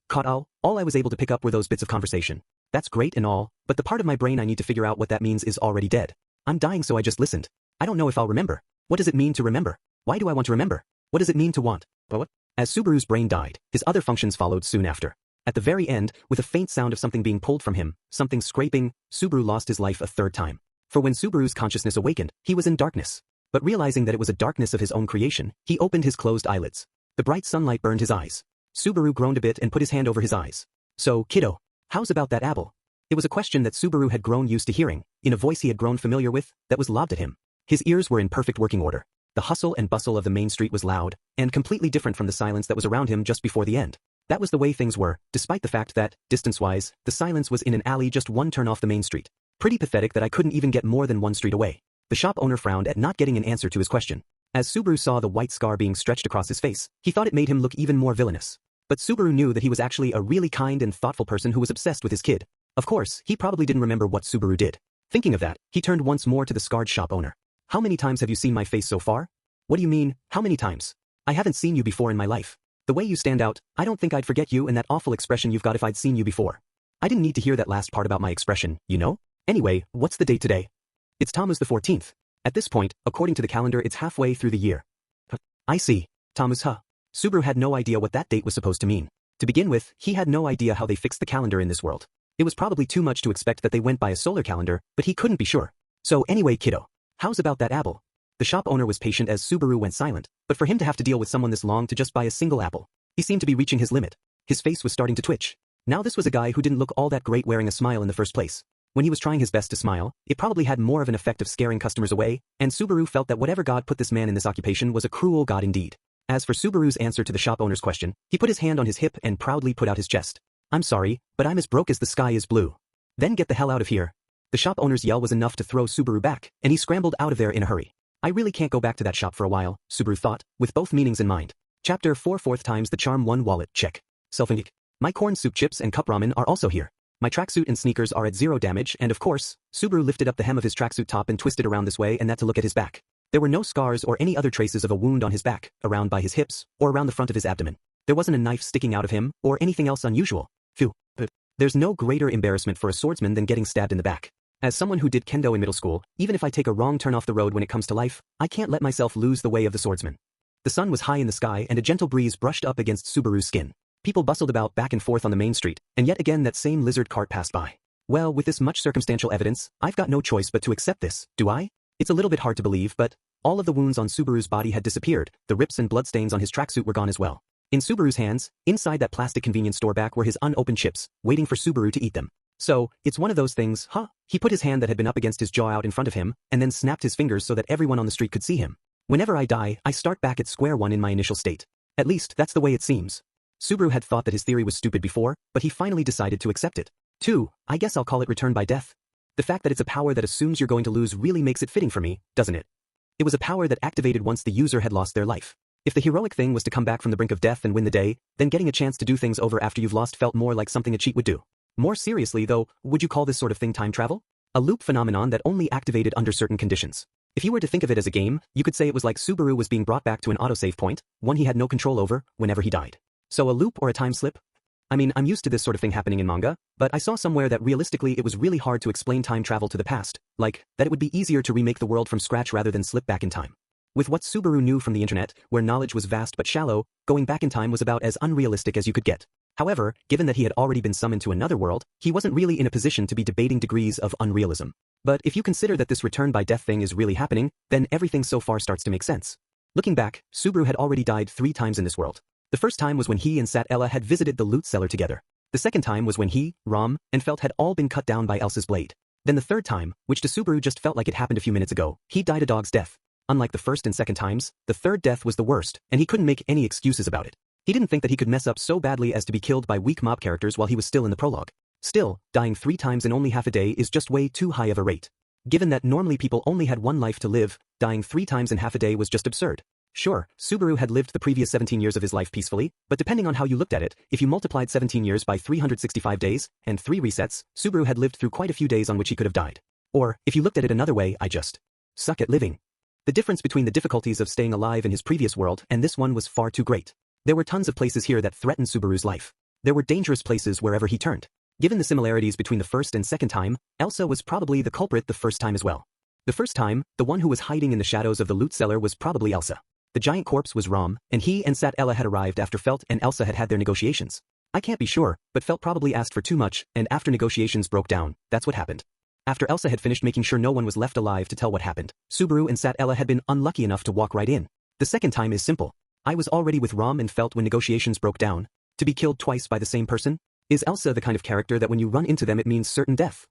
caught all I was able to pick up were those bits of conversation. That's great and all, but the part of my brain I need to figure out what that means is already dead. I'm dying, so I just listened. I don't know if I'll remember. What does it mean to remember? Why do I want to remember? What does it mean to want? What? As Subaru's brain died, his other functions followed soon after. At the very end, with a faint sound of something being pulled from him, something scraping, Subaru lost his life a third time. For when Subaru's consciousness awakened, he was in darkness. But realizing that it was a darkness of his own creation, he opened his closed eyelids. The bright sunlight burned his eyes. Subaru groaned a bit and put his hand over his eyes. So, kiddo, how's about that apple? It was a question that Subaru had grown used to hearing, in a voice he had grown familiar with, that was lobbed at him. His ears were in perfect working order. The hustle and bustle of the main street was loud, and completely different from the silence that was around him just before the end. That was the way things were, despite the fact that, distance-wise, the silence was in an alley just one turn off the main street. Pretty pathetic that I couldn't even get more than one street away. The shop owner frowned at not getting an answer to his question. As Subaru saw the white scar being stretched across his face, he thought it made him look even more villainous. But Subaru knew that he was actually a really kind and thoughtful person who was obsessed with his kid. Of course, he probably didn't remember what Subaru did. Thinking of that, he turned once more to the scarred shop owner. How many times have you seen my face so far? What do you mean, how many times? I haven't seen you before in my life. The way you stand out, I don't think I'd forget you and that awful expression you've got if I'd seen you before. I didn't need to hear that last part about my expression, you know? Anyway, what's the date today? It's Tammuz the 14th. At this point, according to the calendar, it's halfway through the year. I see. Tammuz, huh? Subaru had no idea what that date was supposed to mean. To begin with, he had no idea how they fixed the calendar in this world. It was probably too much to expect that they went by a solar calendar, but he couldn't be sure. So anyway, kiddo, how's about that apple? The shop owner was patient as Subaru went silent, but for him to have to deal with someone this long to just buy a single apple, he seemed to be reaching his limit. His face was starting to twitch. Now this was a guy who didn't look all that great wearing a smile in the first place. When he was trying his best to smile, it probably had more of an effect of scaring customers away, and Subaru felt that whatever God put this man in this occupation was a cruel God indeed. As for Subaru's answer to the shop owner's question, he put his hand on his hip and proudly put out his chest. I'm sorry, but I'm as broke as the sky is blue. Then get the hell out of here. The shop owner's yell was enough to throw Subaru back, and he scrambled out of there in a hurry. I really can't go back to that shop for a while, Subaru thought, with both meanings in mind. Chapter 4 4th times the charm 1 wallet, check. Self-indic. My corn soup chips and cup ramen are also here. My tracksuit and sneakers are at 0 damage and of course, Subaru lifted up the hem of his tracksuit top and twisted around this way and that to look at his back. There were no scars or any other traces of a wound on his back, around by his hips, or around the front of his abdomen. There wasn't a knife sticking out of him, or anything else unusual. Phew. But there's no greater embarrassment for a swordsman than getting stabbed in the back. As someone who did kendo in middle school, even if I take a wrong turn off the road when it comes to life, I can't let myself lose the way of the swordsman. The sun was high in the sky and a gentle breeze brushed up against Subaru's skin. People bustled about back and forth on the main street, and yet again that same lizard cart passed by. Well, with this much circumstantial evidence, I've got no choice but to accept this, do I? It's a little bit hard to believe, but all of the wounds on Subaru's body had disappeared, the rips and bloodstains on his tracksuit were gone as well. In Subaru's hands, inside that plastic convenience store back were his unopened chips, waiting for Subaru to eat them. So, it's one of those things, huh? He put his hand that had been up against his jaw out in front of him, and then snapped his fingers so that everyone on the street could see him. Whenever I die, I start back at square one in my initial state. At least, that's the way it seems. Subaru had thought that his theory was stupid before, but he finally decided to accept it. 2. I guess I'll call it return by death. The fact that it's a power that assumes you're going to lose really makes it fitting for me, doesn't it? It was a power that activated once the user had lost their life. If the heroic thing was to come back from the brink of death and win the day, then getting a chance to do things over after you've lost felt more like something a cheat would do. More seriously though, would you call this sort of thing time travel? A loop phenomenon that only activated under certain conditions. If you were to think of it as a game, you could say it was like Subaru was being brought back to an autosave point, one he had no control over, whenever he died. So a loop or a time slip? I mean, I'm used to this sort of thing happening in manga, but I saw somewhere that realistically it was really hard to explain time travel to the past, like, that it would be easier to remake the world from scratch rather than slip back in time. With what Subaru knew from the internet, where knowledge was vast but shallow, going back in time was about as unrealistic as you could get. However, given that he had already been summoned to another world, he wasn't really in a position to be debating degrees of unrealism. But if you consider that this return by death thing is really happening, then everything so far starts to make sense. Looking back, Subaru had already died 3 times in this world. The first time was when he and Sat Ella had visited the loot cellar together. The second time was when he, Rom, and Felt had all been cut down by Elsa's blade. Then the third time, which to Subaru just felt like it happened a few minutes ago, he died a dog's death. Unlike the first and second times, the third death was the worst, and he couldn't make any excuses about it. He didn't think that he could mess up so badly as to be killed by weak mob characters while he was still in the prologue. Still, dying 3 times in only half a day is just way too high of a rate. Given that normally people only had 1 life to live, dying 3 times in half a day was just absurd. Sure, Subaru had lived the previous 17 years of his life peacefully, but depending on how you looked at it, if you multiplied 17 years by 365 days, and 3 resets, Subaru had lived through quite a few days on which he could have died. Or, if you looked at it another way, I just suck at living. The difference between the difficulties of staying alive in his previous world and this one was far too great. There were tons of places here that threatened Subaru's life. There were dangerous places wherever he turned. Given the similarities between the first and second time, Elsa was probably the culprit the first time as well. The first time, the one who was hiding in the shadows of the loot cellar was probably Elsa. The giant corpse was Rom, and he and Sat Ella had arrived after Felt and Elsa had had their negotiations. I can't be sure, but Felt probably asked for too much, and after negotiations broke down, that's what happened. After Elsa had finished making sure no one was left alive to tell what happened, Subaru and Sat Ella had been unlucky enough to walk right in. The second time is simple. I was already with Rom and Felt when negotiations broke down. To be killed twice by the same person? Is Elsa the kind of character that when you run into them it means certain death?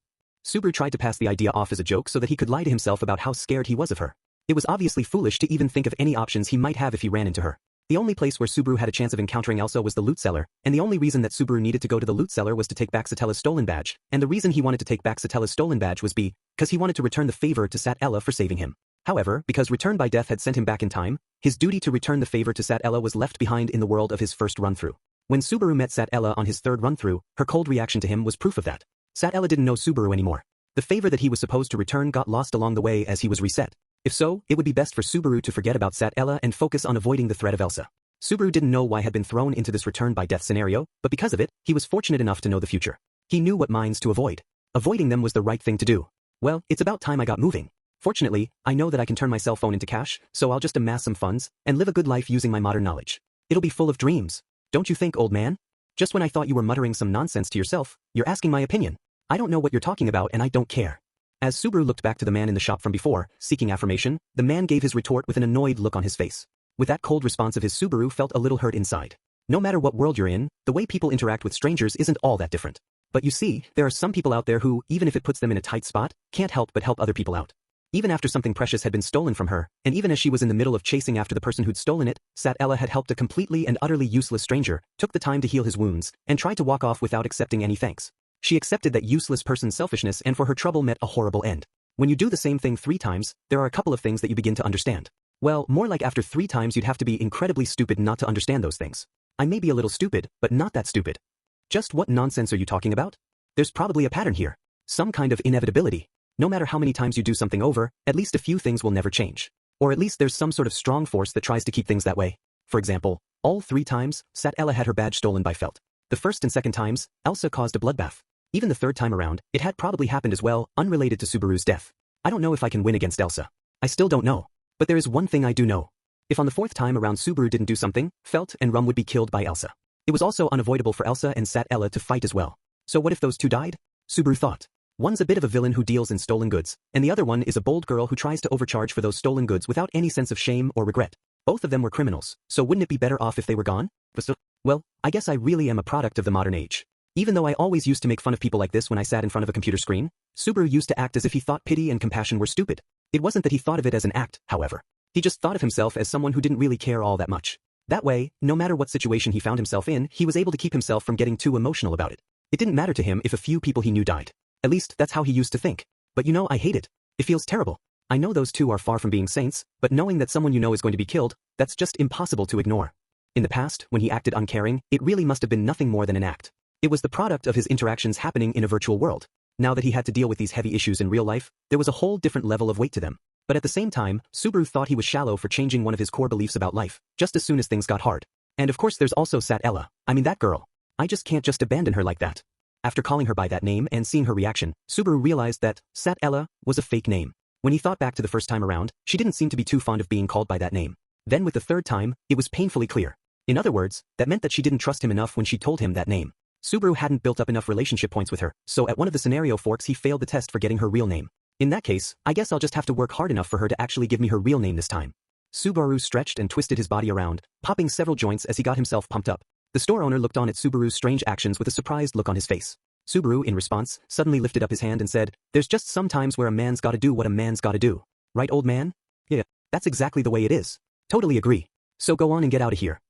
Subaru tried to pass the idea off as a joke so that he could lie to himself about how scared he was of her. It was obviously foolish to even think of any options he might have if he ran into her. The only place where Subaru had a chance of encountering Elsa was the loot cellar, and the only reason that Subaru needed to go to the loot cellar was to take back Satella's stolen badge, and the reason he wanted to take back Satella's stolen badge was because he wanted to return the favor to Sat Ella for saving him. However, because return by death had sent him back in time, his duty to return the favor to Sat Ella was left behind in the world of his first run-through. When Subaru met Sat Ella on his third run-through, her cold reaction to him was proof of that. Sat Ella didn't know Subaru anymore. The favor that he was supposed to return got lost along the way as he was reset. If so, it would be best for Subaru to forget about Sat Ella and focus on avoiding the threat of Elsa. Subaru didn't know why he had been thrown into this return by death scenario, but because of it, he was fortunate enough to know the future. He knew what mines to avoid. Avoiding them was the right thing to do. Well, it's about time I got moving. Fortunately, I know that I can turn my cell phone into cash, so I'll just amass some funds and live a good life using my modern knowledge. It'll be full of dreams. Don't you think, old man? Just when I thought you were muttering some nonsense to yourself, you're asking my opinion. I don't know what you're talking about and I don't care. As Subaru looked back to the man in the shop from before, seeking affirmation, the man gave his retort with an annoyed look on his face. With that cold response of his, Subaru felt a little hurt inside. No matter what world you're in, the way people interact with strangers isn't all that different. But you see, there are some people out there who, even if it puts them in a tight spot, can't help but help other people out. Even after something precious had been stolen from her, and even as she was in the middle of chasing after the person who'd stolen it, Sat Ella had helped a completely and utterly useless stranger, took the time to heal his wounds, and tried to walk off without accepting any thanks. She accepted that useless person's selfishness and for her trouble met a horrible end. When you do the same thing 3 times, there are a couple of things that you begin to understand. Well, more like after 3 times you'd have to be incredibly stupid not to understand those things. I may be a little stupid, but not that stupid. Just what nonsense are you talking about? There's probably a pattern here. Some kind of inevitability. No matter how many times you do something over, at least a few things will never change. Or at least there's some sort of strong force that tries to keep things that way. For example, all 3 times, Sat Ella had her badge stolen by Felt. The first and second times, Elsa caused a bloodbath. Even the third time around, it had probably happened as well, unrelated to Subaru's death. I don't know if I can win against Elsa. I still don't know. But there is one thing I do know. If on the 4th time around Subaru didn't do something, Felt and Rum would be killed by Elsa. It was also unavoidable for Elsa and Sat Ella to fight as well. So what if those 2 died? Subaru thought. One's a bit of a villain who deals in stolen goods, and the other one is a bold girl who tries to overcharge for those stolen goods without any sense of shame or regret. Both of them were criminals, so wouldn't it be better off if they were gone? Well, I guess I really am a product of the modern age. Even though I always used to make fun of people like this when I sat in front of a computer screen, Subaru used to act as if he thought pity and compassion were stupid. It wasn't that he thought of it as an act, however. He just thought of himself as someone who didn't really care all that much. That way, no matter what situation he found himself in, he was able to keep himself from getting too emotional about it. It didn't matter to him if a few people he knew died. At least, that's how he used to think. But you know, I hate it. It feels terrible. I know those 2 are far from being saints, but knowing that someone you know is going to be killed, that's just impossible to ignore. In the past, when he acted uncaring, it really must have been nothing more than an act. It was the product of his interactions happening in a virtual world. Now that he had to deal with these heavy issues in real life, there was a whole different level of weight to them. But at the same time, Subaru thought he was shallow for changing one of his core beliefs about life, just as soon as things got hard. And of course there's also Sat Ella. I mean that girl. I just can't just abandon her like that. After calling her by that name and seeing her reaction, Subaru realized that Sat Ella was a fake name. When he thought back to the first time around, she didn't seem to be too fond of being called by that name. Then with the 3rd time, it was painfully clear. In other words, that meant that she didn't trust him enough when she told him that name. Subaru hadn't built up enough relationship points with her, so at one of the scenario forks he failed the test for getting her real name. In that case, I guess I'll just have to work hard enough for her to actually give me her real name this time. Subaru stretched and twisted his body around, popping several joints as he got himself pumped up. The store owner looked on at Subaru's strange actions with a surprised look on his face. Subaru, in response, suddenly lifted up his hand and said, "There's just some times where a man's gotta do what a man's gotta do. Right, old man? Yeah, that's exactly the way it is. Totally agree. So go on and get out of here."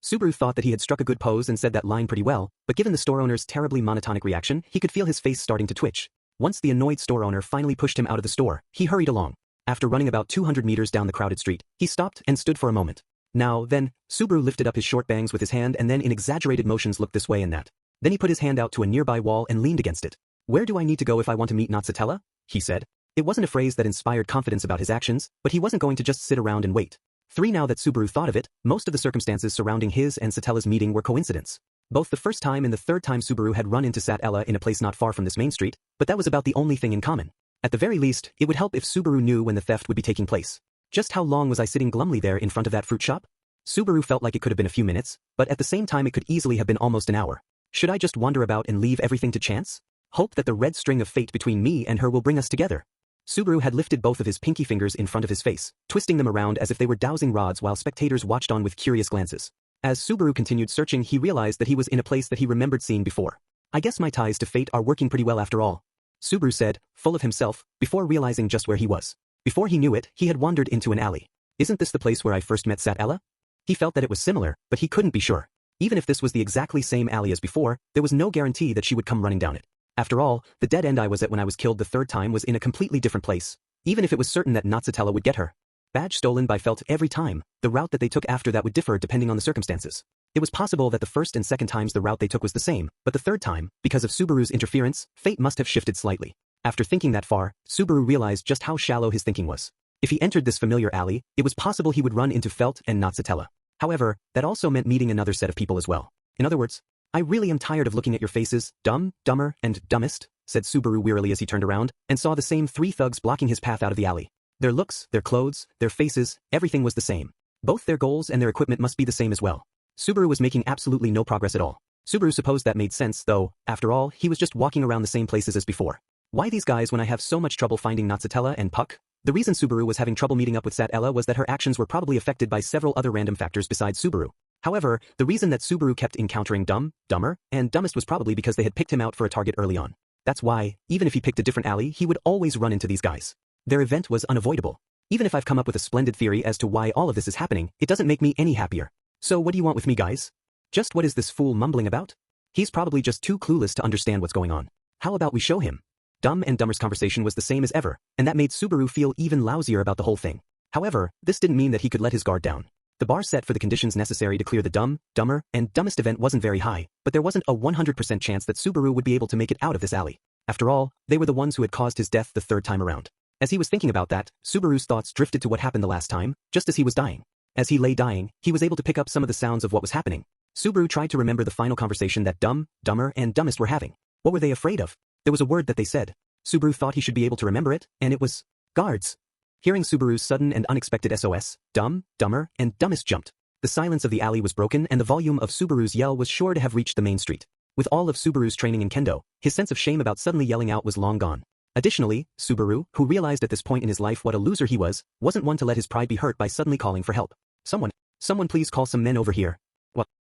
Subaru thought that he had struck a good pose and said that line pretty well, but given the store owner's terribly monotonic reaction, he could feel his face starting to twitch. Once the annoyed store owner finally pushed him out of the store, he hurried along. After running about 200 meters down the crowded street, he stopped and stood for a moment. Now, then, Subaru lifted up his short bangs with his hand and then in exaggerated motions looked this way and that. Then he put his hand out to a nearby wall and leaned against it. "Where do I need to go if I want to meet Natsatella?" he said. It wasn't a phrase that inspired confidence about his actions, but he wasn't going to just sit around and wait. 3 Now that Subaru thought of it, most of the circumstances surrounding his and Satella's meeting were coincidence. Both the first time and the 3rd time Subaru had run into Sat Ella in a place not far from this main street, but that was about the only thing in common. At the very least, it would help if Subaru knew when the theft would be taking place. Just how long was I sitting glumly there in front of that fruit shop? Subaru felt like it could have been a few minutes, but at the same time it could easily have been almost an hour. Should I just wander about and leave everything to chance? Hope that the red string of fate between me and her will bring us together. Subaru had lifted both of his pinky fingers in front of his face, twisting them around as if they were dowsing rods while spectators watched on with curious glances. As Subaru continued searching, he realized that he was in a place that he remembered seeing before. I guess my ties to fate are working pretty well after all, Subaru said, full of himself, before realizing just where he was. Before he knew it, he had wandered into an alley. Isn't this the place where I first met Sat Ella? He felt that it was similar, but he couldn't be sure. Even if this was the exactly same alley as before, there was no guarantee that she would come running down it. After all, the dead end I was at when I was killed the third time was in a completely different place, even if it was certain that Natsutella would get her. Badge stolen by Felt every time, the route that they took after that would differ depending on the circumstances. It was possible that the first and second times the route they took was the same, but the third time, because of Subaru's interference, fate must have shifted slightly. After thinking that far, Subaru realized just how shallow his thinking was. If he entered this familiar alley, it was possible he would run into Felt and Natsutella. However, that also meant meeting another set of people as well. In other words, I really am tired of looking at your faces, dumb, dumber, and dumbest, said Subaru wearily as he turned around and saw the same three thugs blocking his path out of the alley. Their looks, their clothes, their faces, everything was the same. Both their goals and their equipment must be the same as well. Subaru was making absolutely no progress at all. Subaru supposed that made sense, though, after all, he was just walking around the same places as before. Why these guys when I have so much trouble finding Natsutella and Puck? The reason Subaru was having trouble meeting up with Sat Ella was that her actions were probably affected by several other random factors besides Subaru. However, the reason that Subaru kept encountering dumb, dumber, and dumbest was probably because they had picked him out for a target early on. That's why, even if he picked a different alley, he would always run into these guys. Their event was unavoidable. Even if I've come up with a splendid theory as to why all of this is happening, it doesn't make me any happier. So what do you want with me, guys? Just what is this fool mumbling about? He's probably just too clueless to understand what's going on. How about we show him? Dumb and Dumber's conversation was the same as ever, and that made Subaru feel even lousier about the whole thing. However, this didn't mean that he could let his guard down. The bar set for the conditions necessary to clear the dumb, dumber, and dumbest event wasn't very high, but there wasn't a 100% chance that Subaru would be able to make it out of this alley. After all, they were the ones who had caused his death the third time around. As he was thinking about that, Subaru's thoughts drifted to what happened the last time, just as he was dying. As he lay dying, he was able to pick up some of the sounds of what was happening. Subaru tried to remember the final conversation that dumb, dumber, and dumbest were having. What were they afraid of? There was a word that they said. Subaru thought he should be able to remember it, and it was guards. Hearing Subaru's sudden and unexpected SOS, dumb, dumber, and dumbest jumped. The silence of the alley was broken and the volume of Subaru's yell was sure to have reached the main street. With all of Subaru's training in kendo, his sense of shame about suddenly yelling out was long gone. Additionally, Subaru, who realized at this point in his life what a loser he was, wasn't one to let his pride be hurt by suddenly calling for help. Someone please call some men over here.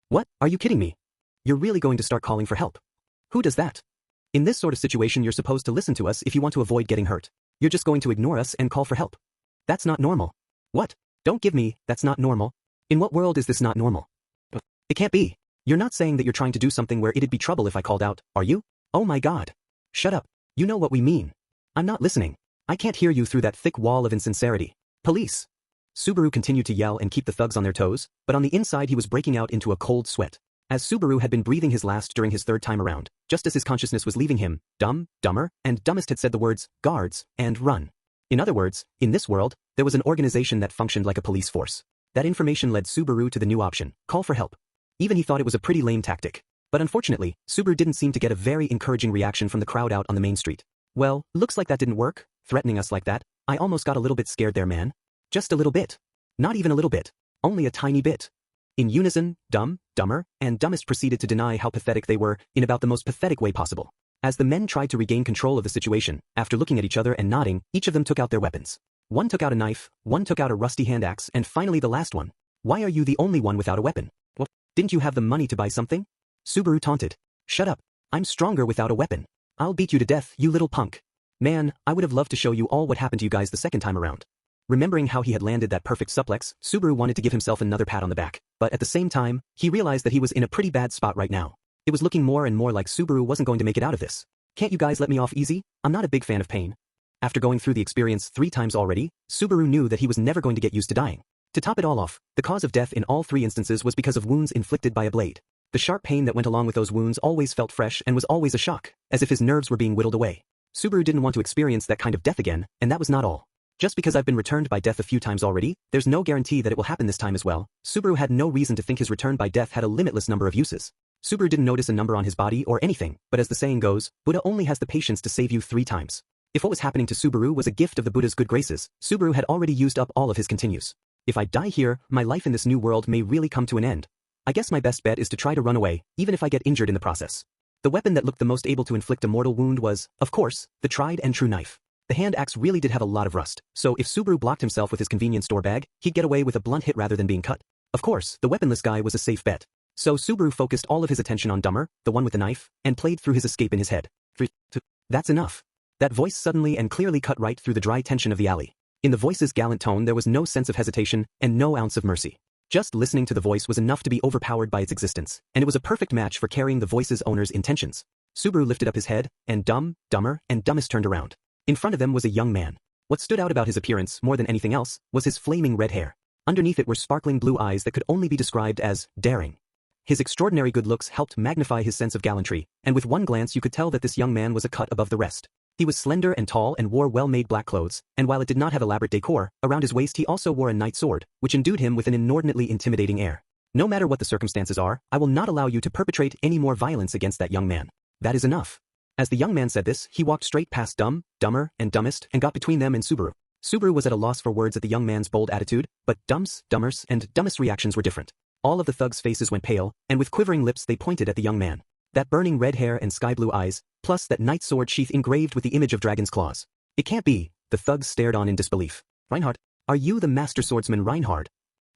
What? Are you kidding me? You're really going to start calling for help? Who does that? In this sort of situation you're supposed to listen to us if you want to avoid getting hurt. You're just going to ignore us and call for help. That's not normal. What? Don't give me, that's not normal. In what world is this not normal? It can't be. You're not saying that you're trying to do something where it'd be trouble if I called out, are you? Oh my god. Shut up. You know what we mean. I'm not listening. I can't hear you through that thick wall of insincerity. Police. Subaru continued to yell and keep the thugs on their toes, but on the inside he was breaking out into a cold sweat. As Subaru had been breathing his last during his third time around, just as his consciousness was leaving him, dumb, dumber, and dumbest had said the words, guards, and run. In other words, in this world, there was an organization that functioned like a police force. That information led Subaru to the new option, call for help. Even he thought it was a pretty lame tactic. But unfortunately, Subaru didn't seem to get a very encouraging reaction from the crowd out on the main street. Well, looks like that didn't work, threatening us like that. I almost got a little bit scared there, man. Just a little bit. Not even a little bit. Only a tiny bit. In unison, dumb, dumber, and dumbest proceeded to deny how pathetic they were in about the most pathetic way possible. As the men tried to regain control of the situation, after looking at each other and nodding, each of them took out their weapons. One took out a knife, one took out a rusty hand axe, and finally the last one. Why are you the only one without a weapon? What? Didn't you have the money to buy something? Subaru taunted. Shut up. I'm stronger without a weapon. I'll beat you to death, you little punk. Man, I would have loved to show you all what happened to you guys the second time around. Remembering how he had landed that perfect suplex, Subaru wanted to give himself another pat on the back, but at the same time, he realized that he was in a pretty bad spot right now. It was looking more and more like Subaru wasn't going to make it out of this. Can't you guys let me off easy? I'm not a big fan of pain. After going through the experience 3 times already, Subaru knew that he was never going to get used to dying. To top it all off, the cause of death in all 3 instances was because of wounds inflicted by a blade. The sharp pain that went along with those wounds always felt fresh and was always a shock, as if his nerves were being whittled away. Subaru didn't want to experience that kind of death again, and that was not all. Just because I've been returned by death a few times already, there's no guarantee that it will happen this time as well. Subaru had no reason to think his return by death had a limitless number of uses. Subaru didn't notice a number on his body or anything, but as the saying goes, Buddha only has the patience to save you 3 times. If what was happening to Subaru was a gift of the Buddha's good graces, Subaru had already used up all of his continues. If I die here, my life in this new world may really come to an end. I guess my best bet is to try to run away, even if I get injured in the process. The weapon that looked the most able to inflict a mortal wound was, of course, the tried and true knife. The hand axe really did have a lot of rust, so if Subaru blocked himself with his convenience store bag, he'd get away with a blunt hit rather than being cut. Of course, the weaponless guy was a safe bet. So Subaru focused all of his attention on Dumber, the one with the knife, and played through his escape in his head. 3, 2, that's enough. That voice suddenly and clearly cut right through the dry tension of the alley. In the voice's gallant tone there was no sense of hesitation and no ounce of mercy. Just listening to the voice was enough to be overpowered by its existence, and it was a perfect match for carrying the voice's owner's intentions. Subaru lifted up his head, and Dumber, and Dumbest turned around. In front of them was a young man. What stood out about his appearance, more than anything else, was his flaming red hair. Underneath it were sparkling blue eyes that could only be described as daring. His extraordinary good looks helped magnify his sense of gallantry, and with one glance you could tell that this young man was a cut above the rest. He was slender and tall and wore well-made black clothes, and while it did not have elaborate decor, around his waist he also wore a knight's sword, which endued him with an inordinately intimidating air. No matter what the circumstances are, I will not allow you to perpetrate any more violence against that young man. That is enough. As the young man said this, he walked straight past Dumber, and Dumbest and got between them and Subaru. Subaru was at a loss for words at the young man's bold attitude, but Dumber's, and Dumbest's reactions were different. All of the thugs' faces went pale, and with quivering lips they pointed at the young man. That burning red hair and sky-blue eyes, plus that knight's sword sheath engraved with the image of dragon's claws. It can't be. The thugs stared on in disbelief. Reinhard, are you the master swordsman Reinhard?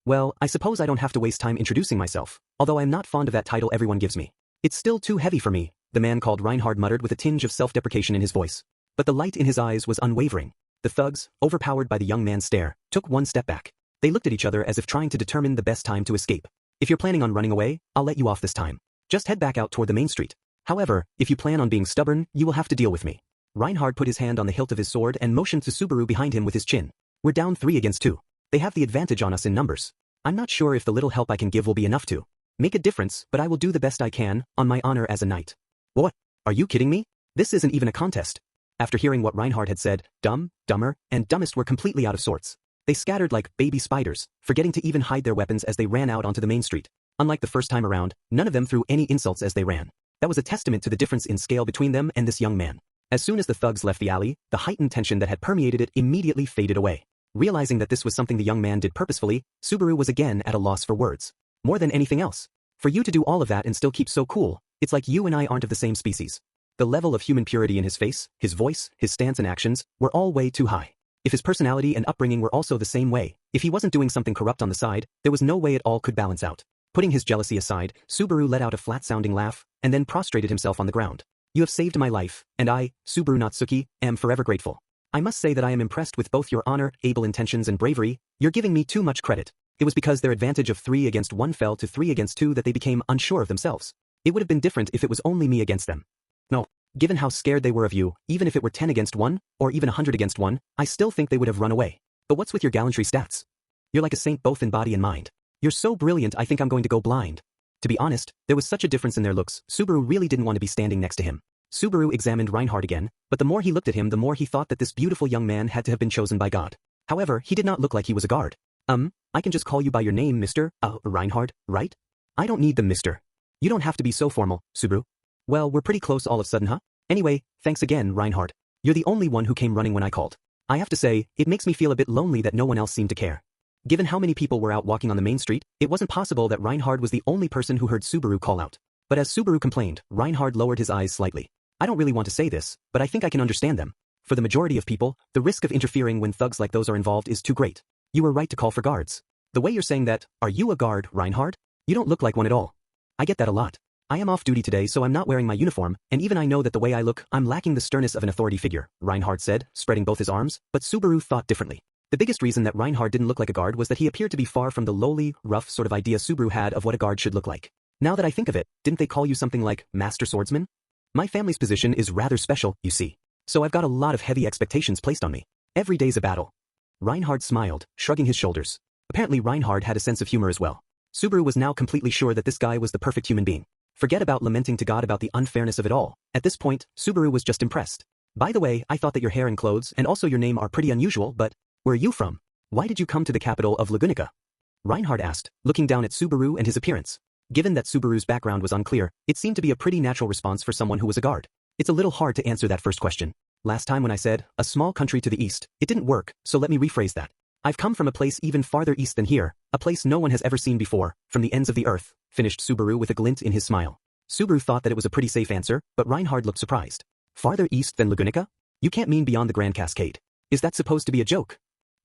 Well, I suppose I don't have to waste time introducing myself, although I'm not fond of that title everyone gives me. It's still too heavy for me, the man called Reinhard muttered with a tinge of self-deprecation in his voice. But the light in his eyes was unwavering. The thugs, overpowered by the young man's stare, took one step back. They looked at each other as if trying to determine the best time to escape. If you're planning on running away, I'll let you off this time. Just head back out toward the main street. However, if you plan on being stubborn, you will have to deal with me. Reinhard put his hand on the hilt of his sword and motioned to Subaru behind him with his chin. We're down 3 against 2. They have the advantage on us in numbers. I'm not sure if the little help I can give will be enough to make a difference, but I will do the best I can, on my honor as a knight. What? Are you kidding me? This isn't even a contest. After hearing what Reinhard had said, Dumber, and Dumbest were completely out of sorts. They scattered like baby spiders, forgetting to even hide their weapons as they ran out onto the main street. Unlike the first time around, none of them threw any insults as they ran. That was a testament to the difference in scale between them and this young man. As soon as the thugs left the alley, the heightened tension that had permeated it immediately faded away. Realizing that this was something the young man did purposefully, Subaru was again at a loss for words. More than anything else. For you to do all of that and still keep so cool, it's like you and I aren't of the same species. The level of human purity in his face, his voice, his stance and actions, were all way too high. If his personality and upbringing were also the same way, if he wasn't doing something corrupt on the side, there was no way it all could balance out. Putting his jealousy aside, Subaru let out a flat-sounding laugh, and then prostrated himself on the ground. You have saved my life, and I, Subaru Nagatsuki, am forever grateful. I must say that I am impressed with both your honor, able intentions and bravery. You're giving me too much credit. It was because their advantage of 3 against 1 fell to 3 against 2 that they became unsure of themselves. It would have been different if it was only me against them. No. Given how scared they were of you, even if it were 10 against 1, or even 100 against 1, I still think they would have run away. But what's with your gallantry stats? You're like a saint both in body and mind. You're so brilliant I think I'm going to go blind. To be honest, there was such a difference in their looks, Subaru really didn't want to be standing next to him. Subaru examined Reinhard again, but the more he looked at him the more he thought that this beautiful young man had to have been chosen by God. However, he did not look like he was a guard. I can just call you by your name, Mr. Reinhard, right? I don't need the Mr. You don't have to be so formal, Subaru. Well, we're pretty close all of a sudden, huh? Anyway, thanks again, Reinhard. You're the only one who came running when I called. I have to say, it makes me feel a bit lonely that no one else seemed to care. Given how many people were out walking on the main street, it wasn't possible that Reinhard was the only person who heard Subaru call out. But as Subaru complained, Reinhard lowered his eyes slightly. I don't really want to say this, but I think I can understand them. For the majority of people, the risk of interfering when thugs like those are involved is too great. You were right to call for guards. The way you're saying that, are you a guard, Reinhard? You don't look like one at all. I get that a lot. I am off duty today so I'm not wearing my uniform, and even I know that the way I look, I'm lacking the sternness of an authority figure, Reinhard said, spreading both his arms, but Subaru thought differently. The biggest reason that Reinhard didn't look like a guard was that he appeared to be far from the lowly, rough sort of idea Subaru had of what a guard should look like. Now that I think of it, didn't they call you something like Master Swordsman? My family's position is rather special, you see. So I've got a lot of heavy expectations placed on me. Every day's a battle. Reinhard smiled, shrugging his shoulders. Apparently Reinhard had a sense of humor as well. Subaru was now completely sure that this guy was the perfect human being. Forget about lamenting to God about the unfairness of it all. At this point, Subaru was just impressed. By the way, I thought that your hair and clothes and also your name are pretty unusual, but where are you from? Why did you come to the capital of Lagunica? Reinhard asked, looking down at Subaru and his appearance. Given that Subaru's background was unclear, it seemed to be a pretty natural response for someone who was a guard. It's a little hard to answer that first question. Last time when I said, a small country to the east, it didn't work, so let me rephrase that. I've come from a place even farther east than here, a place no one has ever seen before, from the ends of the earth, finished Subaru with a glint in his smile. Subaru thought that it was a pretty safe answer, but Reinhard looked surprised. Farther east than Lagunica? You can't mean beyond the Grand Cascade. Is that supposed to be a joke?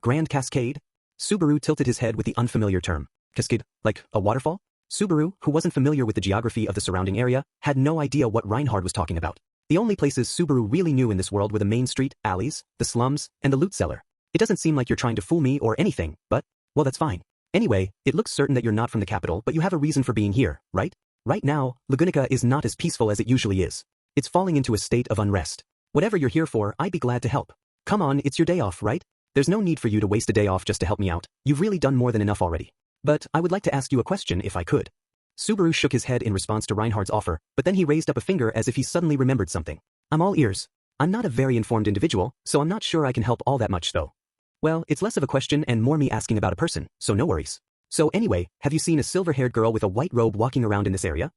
Grand Cascade? Subaru tilted his head with the unfamiliar term. Cascade, like a waterfall? Subaru, who wasn't familiar with the geography of the surrounding area, had no idea what Reinhard was talking about. The only places Subaru really knew in this world were the main street, alleys, the slums, and the loot cellar. It doesn't seem like you're trying to fool me or anything, but, well, that's fine. Anyway, it looks certain that you're not from the capital, but you have a reason for being here, right? Right now, Lagunica is not as peaceful as it usually is. It's falling into a state of unrest. Whatever you're here for, I'd be glad to help. Come on, it's your day off, right? There's no need for you to waste a day off just to help me out. You've really done more than enough already. But I would like to ask you a question if I could. Subaru shook his head in response to Reinhard's offer, but then he raised up a finger as if he suddenly remembered something. I'm all ears. I'm not a very informed individual, so I'm not sure I can help all that much though. Well, it's less of a question and more me asking about a person, so no worries. So anyway, have you seen a silver-haired girl with a white robe walking around in this area?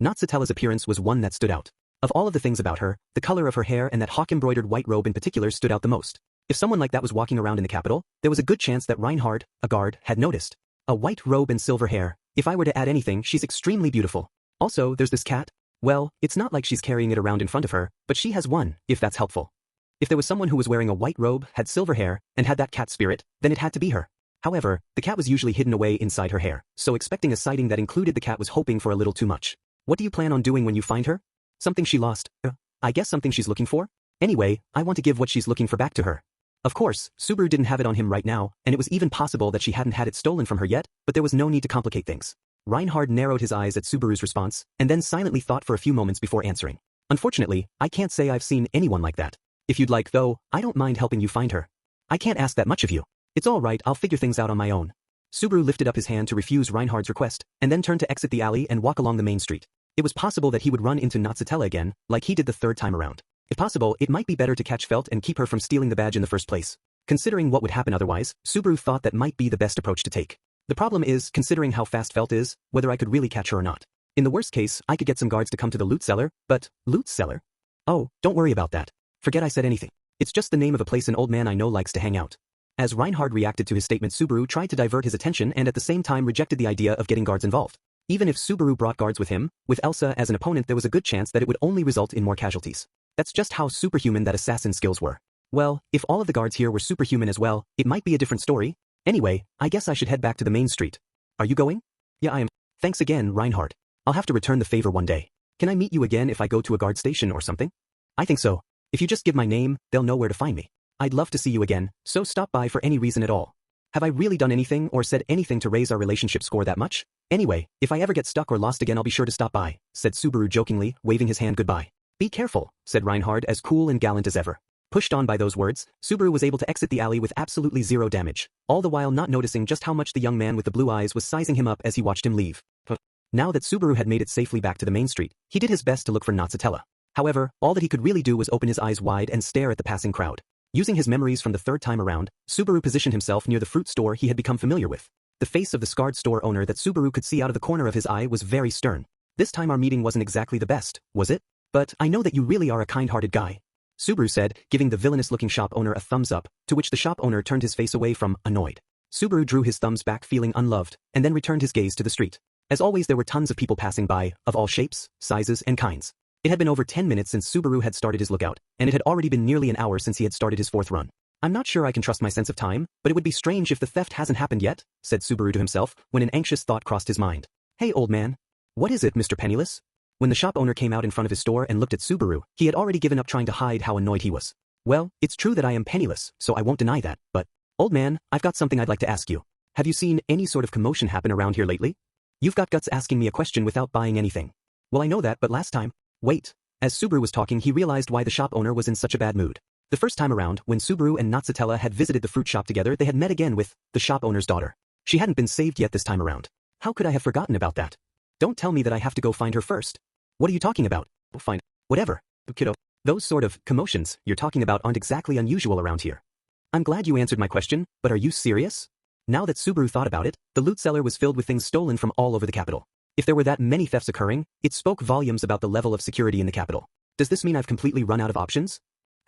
Natsatella's appearance was one that stood out. Of all of the things about her, the color of her hair and that hawk-embroidered white robe in particular stood out the most. If someone like that was walking around in the capital, there was a good chance that Reinhard, a guard, had noticed. A white robe and silver hair. If I were to add anything, she's extremely beautiful. Also, there's this cat. Well, it's not like she's carrying it around in front of her, but she has one, if that's helpful. If there was someone who was wearing a white robe, had silver hair, and had that cat spirit, then it had to be her. However, the cat was usually hidden away inside her hair, so expecting a sighting that included the cat was hoping for a little too much. What do you plan on doing when you find her? Something she lost. I guess something she's looking for? Anyway, I want to give what she's looking for back to her. Of course, Subaru didn't have it on him right now, and it was even possible that she hadn't had it stolen from her yet, but there was no need to complicate things. Reinhard narrowed his eyes at Subaru's response, and then silently thought for a few moments before answering. Unfortunately, I can't say I've seen anyone like that. If you'd like though, I don't mind helping you find her. I can't ask that much of you. It's all right, I'll figure things out on my own. Subaru lifted up his hand to refuse Reinhard's request, and then turned to exit the alley and walk along the main street. It was possible that he would run into Natsatella again, like he did the third time around. If possible, it might be better to catch Felt and keep her from stealing the badge in the first place. Considering what would happen otherwise, Subaru thought that might be the best approach to take. The problem is, considering how fast Felt is, whether I could really catch her or not. In the worst case, I could get some guards to come to the loot cellar, but, loot cellar? Oh, don't worry about that. Forget I said anything. It's just the name of a place an old man I know likes to hang out. As Reinhard reacted to his statement, Subaru tried to divert his attention and at the same time rejected the idea of getting guards involved. Even if Subaru brought guards with him, with Elsa as an opponent there was a good chance that it would only result in more casualties. That's just how superhuman that assassin skills were. Well, if all of the guards here were superhuman as well, it might be a different story. Anyway, I guess I should head back to the main street. Are you going? Yeah, I am. Thanks again, Reinhard. I'll have to return the favor one day. Can I meet you again if I go to a guard station or something? I think so. If you just give my name, they'll know where to find me. I'd love to see you again, so stop by for any reason at all. Have I really done anything or said anything to raise our relationship score that much? Anyway, if I ever get stuck or lost again I'll be sure to stop by, said Subaru jokingly, waving his hand goodbye. Be careful, said Reinhard as cool and gallant as ever. Pushed on by those words, Subaru was able to exit the alley with absolutely zero damage, all the while not noticing just how much the young man with the blue eyes was sizing him up as he watched him leave. Now that Subaru had made it safely back to the main street, he did his best to look for Natsatella. However, all that he could really do was open his eyes wide and stare at the passing crowd. Using his memories from the third time around, Subaru positioned himself near the fruit store he had become familiar with. The face of the scarred store owner that Subaru could see out of the corner of his eye was very stern. This time our meeting wasn't exactly the best, was it? But I know that you really are a kind-hearted guy, Subaru said, giving the villainous-looking shop owner a thumbs up, to which the shop owner turned his face away from, annoyed. Subaru drew his thumbs back feeling unloved, and then returned his gaze to the street. As always there were tons of people passing by, of all shapes, sizes, and kinds. It had been over 10 minutes since Subaru had started his lookout, and it had already been nearly an hour since he had started his fourth run. I'm not sure I can trust my sense of time, but it would be strange if the theft hasn't happened yet, said Subaru to himself, when an anxious thought crossed his mind. Hey old man. What is it, Mr. Penniless? When the shop owner came out in front of his store and looked at Subaru, he had already given up trying to hide how annoyed he was. Well, it's true that I am penniless, so I won't deny that, but, old man, I've got something I'd like to ask you. Have you seen any sort of commotion happen around here lately? You've got guts asking me a question without buying anything. Well, I know that, but last time. Wait. As Subaru was talking, he realized why the shop owner was in such a bad mood. The first time around, when Subaru and Natsatella had visited the fruit shop together, they had met again with the shop owner's daughter. She hadn't been saved yet this time around. How could I have forgotten about that? Don't tell me that I have to go find her first. What are you talking about? Fine. Whatever. Kiddo. Those sort of commotions you're talking about aren't exactly unusual around here. I'm glad you answered my question, but are you serious? Now that Subaru thought about it, the loot cellar was filled with things stolen from all over the capital. If there were that many thefts occurring, it spoke volumes about the level of security in the capital. Does this mean I've completely run out of options?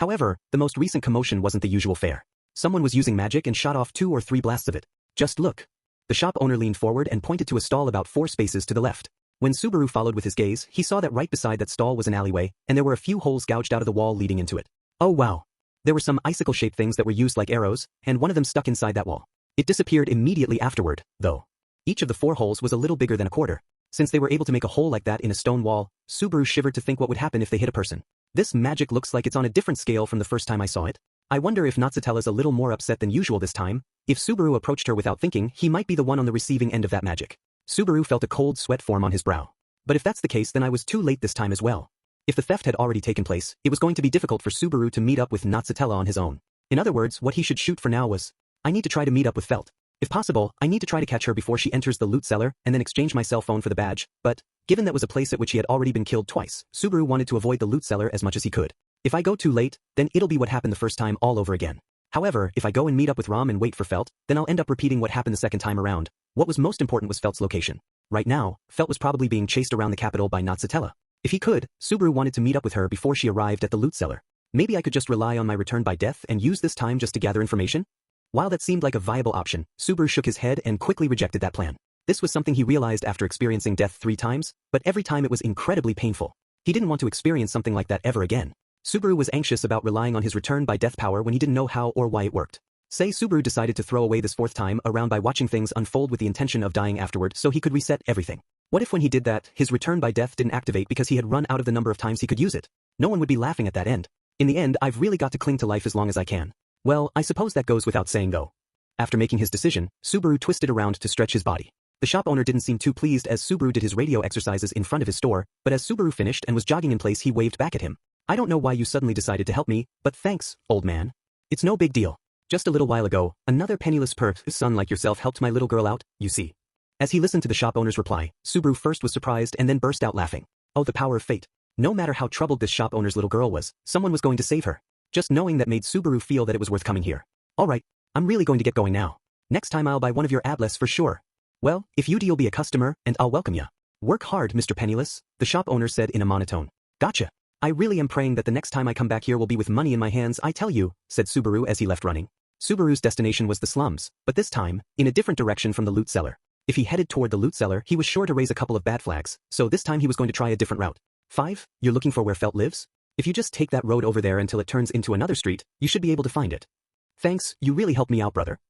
However, the most recent commotion wasn't the usual fare. Someone was using magic and shot off 2 or 3 blasts of it. Just look. The shop owner leaned forward and pointed to a stall about 4 spaces to the left. When Subaru followed with his gaze, he saw that right beside that stall was an alleyway, and there were a few holes gouged out of the wall leading into it. Oh wow. There were some icicle-shaped things that were used like arrows, and one of them stuck inside that wall. It disappeared immediately afterward, though. Each of the 4 holes was a little bigger than a quarter. Since they were able to make a hole like that in a stone wall, Subaru shivered to think what would happen if they hit a person. This magic looks like it's on a different scale from the first time I saw it. I wonder if Natsutela's a little more upset than usual this time. If Subaru approached her without thinking, he might be the one on the receiving end of that magic. Subaru felt a cold sweat form on his brow. But if that's the case, then I was too late this time as well. If the theft had already taken place, it was going to be difficult for Subaru to meet up with Natsutela on his own. In other words, what he should shoot for now was, I need to try to meet up with Felt. If possible, I need to try to catch her before she enters the loot cellar and then exchange my cell phone for the badge, but, given that was a place at which he had already been killed twice, Subaru wanted to avoid the loot cellar as much as he could. If I go too late, then it'll be what happened the first time all over again. However, if I go and meet up with Ram and wait for Felt, then I'll end up repeating what happened the second time around. What was most important was Felt's location. Right now, Felt was probably being chased around the capital by Natsutela. If he could, Subaru wanted to meet up with her before she arrived at the loot cellar. Maybe I could just rely on my return by death and use this time just to gather information? While that seemed like a viable option, Subaru shook his head and quickly rejected that plan. This was something he realized after experiencing death 3 times, but every time it was incredibly painful. He didn't want to experience something like that ever again. Subaru was anxious about relying on his return by death power when he didn't know how or why it worked. Say Subaru decided to throw away this 4th time around by watching things unfold with the intention of dying afterward so he could reset everything. What if when he did that, his return by death didn't activate because he had run out of the number of times he could use it? No one would be laughing at that end. In the end, I've really got to cling to life as long as I can. Well, I suppose that goes without saying though. After making his decision, Subaru twisted around to stretch his body. The shop owner didn't seem too pleased as Subaru did his radio exercises in front of his store, but as Subaru finished and was jogging in place he waved back at him. I don't know why you suddenly decided to help me, but thanks, old man. It's no big deal. Just a little while ago, another penniless son like yourself helped my little girl out, you see. As he listened to the shop owner's reply, Subaru first was surprised and then burst out laughing. Oh, the power of fate. No matter how troubled this shop owner's little girl was, someone was going to save her. Just knowing that made Subaru feel that it was worth coming here. Alright, I'm really going to get going now. Next time I'll buy one of your ablets for sure. Well, if you'll be a customer, and I'll welcome ya. Work hard, Mr. Penniless, the shop owner said in a monotone. Gotcha. I really am praying that the next time I come back here will be with money in my hands, I tell you, said Subaru as he left running. Subaru's destination was the slums, but this time, in a different direction from the loot cellar. If he headed toward the loot cellar, he was sure to raise a couple of bad flags, so this time he was going to try a different route. 5, you're looking for where Felt lives? If you just take that road over there until it turns into another street, you should be able to find it. Thanks, you really helped me out, brother.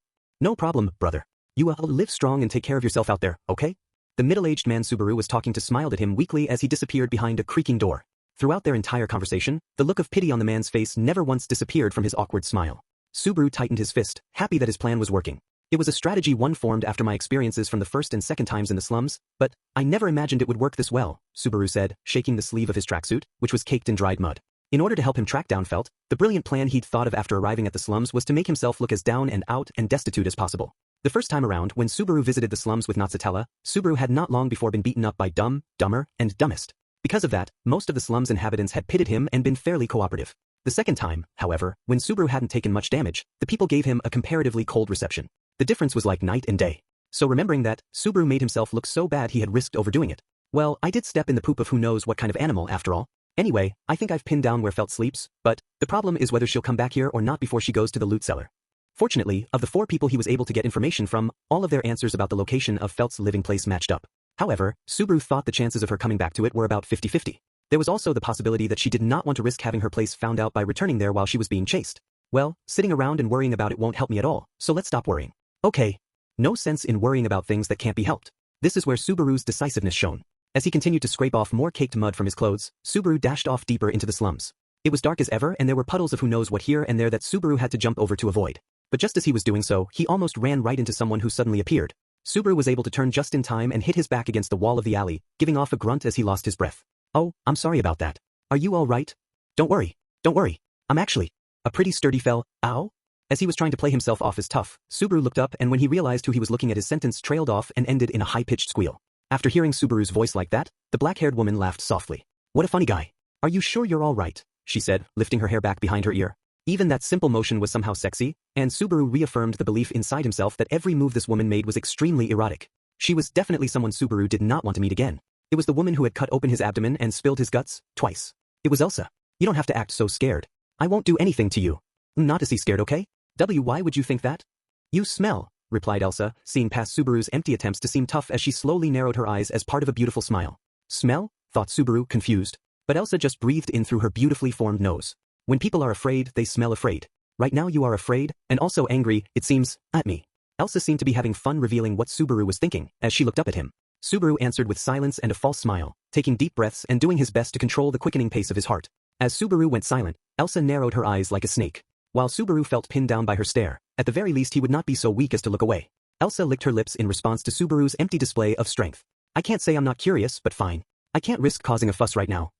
No problem, brother. You will live strong and take care of yourself out there, okay? The middle-aged man Subaru was talking to smiled at him weakly as he disappeared behind a creaking door. Throughout their entire conversation, the look of pity on the man's face never once disappeared from his awkward smile. Subaru tightened his fist, happy that his plan was working. It was a strategy one formed after my experiences from the first and second times in the slums, but I never imagined it would work this well, Subaru said, shaking the sleeve of his tracksuit, which was caked in dried mud. In order to help him track down Felt, the brilliant plan he'd thought of after arriving at the slums was to make himself look as down and out and destitute as possible. The first time around, when Subaru visited the slums with Natsutela, Subaru had not long before been beaten up by Dumb, Dumber, and Dumbest. Because of that, most of the slums' inhabitants had pitted him and been fairly cooperative. The second time, however, when Subaru hadn't taken much damage, the people gave him a comparatively cold reception. The difference was like night and day. So remembering that, Subaru made himself look so bad he had risked overdoing it. Well, I did step in the poop of who knows what kind of animal after all. Anyway, I think I've pinned down where Felt sleeps, but the problem is whether she'll come back here or not before she goes to the loot cellar. Fortunately, of the 4 people he was able to get information from, all of their answers about the location of Felt's living place matched up. However, Subaru thought the chances of her coming back to it were about 50-50. There was also the possibility that she did not want to risk having her place found out by returning there while she was being chased. Well, sitting around and worrying about it won't help me at all, so let's stop worrying. Okay. No sense in worrying about things that can't be helped. This is where Subaru's decisiveness shone. As he continued to scrape off more caked mud from his clothes, Subaru dashed off deeper into the slums. It was dark as ever and there were puddles of who knows what here and there that Subaru had to jump over to avoid. But just as he was doing so, he almost ran right into someone who suddenly appeared. Subaru was able to turn just in time and hit his back against the wall of the alley, giving off a grunt as he lost his breath. Oh, I'm sorry about that. Are you all right? Don't worry. Don't worry. I'm actually a pretty sturdy fell. Ow? As he was trying to play himself off as tough, Subaru looked up and when he realized who he was looking at his sentence trailed off and ended in a high-pitched squeal. After hearing Subaru's voice like that, the black-haired woman laughed softly. What a funny guy. Are you sure you're all right? She said, lifting her hair back behind her ear. Even that simple motion was somehow sexy, and Subaru reaffirmed the belief inside himself that every move this woman made was extremely erotic. She was definitely someone Subaru did not want to meet again. It was the woman who had cut open his abdomen and spilled his guts, twice. It was Elsa. You don't have to act so scared. I won't do anything to you. Not to see scared, okay? Why would you think that? You smell, replied Elsa, seeing past Subaru's empty attempts to seem tough as she slowly narrowed her eyes as part of a beautiful smile. Smell? Thought Subaru, confused. But Elsa just breathed in through her beautifully formed nose. When people are afraid, they smell afraid. Right now you are afraid, and also angry, it seems, at me. Elsa seemed to be having fun revealing what Subaru was thinking, as she looked up at him. Subaru answered with silence and a false smile, taking deep breaths and doing his best to control the quickening pace of his heart. As Subaru went silent, Elsa narrowed her eyes like a snake. While Subaru felt pinned down by her stare, at the very least he would not be so weak as to look away. Elsa licked her lips in response to Subaru's empty display of strength. I can't say I'm not curious, but fine. I can't risk causing a fuss right now.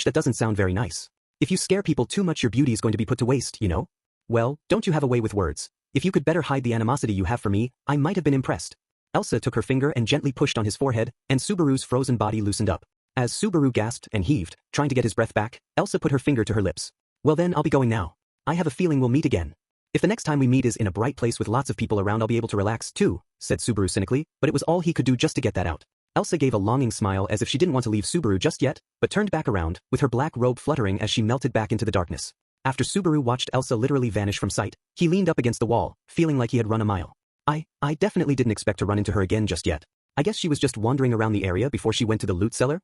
That doesn't sound very nice. If you scare people too much, your beauty is going to be put to waste, you know? Well, don't you have a way with words? If you could better hide the animosity you have for me, I might have been impressed. Elsa took her finger and gently pushed on his forehead, and Subaru's frozen body loosened up. As Subaru gasped and heaved, trying to get his breath back, Elsa put her finger to her lips. Well then, I'll be going now. I have a feeling we'll meet again. If the next time we meet is in a bright place with lots of people around, I'll be able to relax too, said Subaru cynically, but it was all he could do just to get that out. Elsa gave a longing smile as if she didn't want to leave Subaru just yet, but turned back around, with her black robe fluttering as she melted back into the darkness. After Subaru watched Elsa literally vanish from sight, he leaned up against the wall, feeling like he had run a mile. I definitely didn't expect to run into her again just yet. I guess she was just wandering around the area before she went to the loot cellar?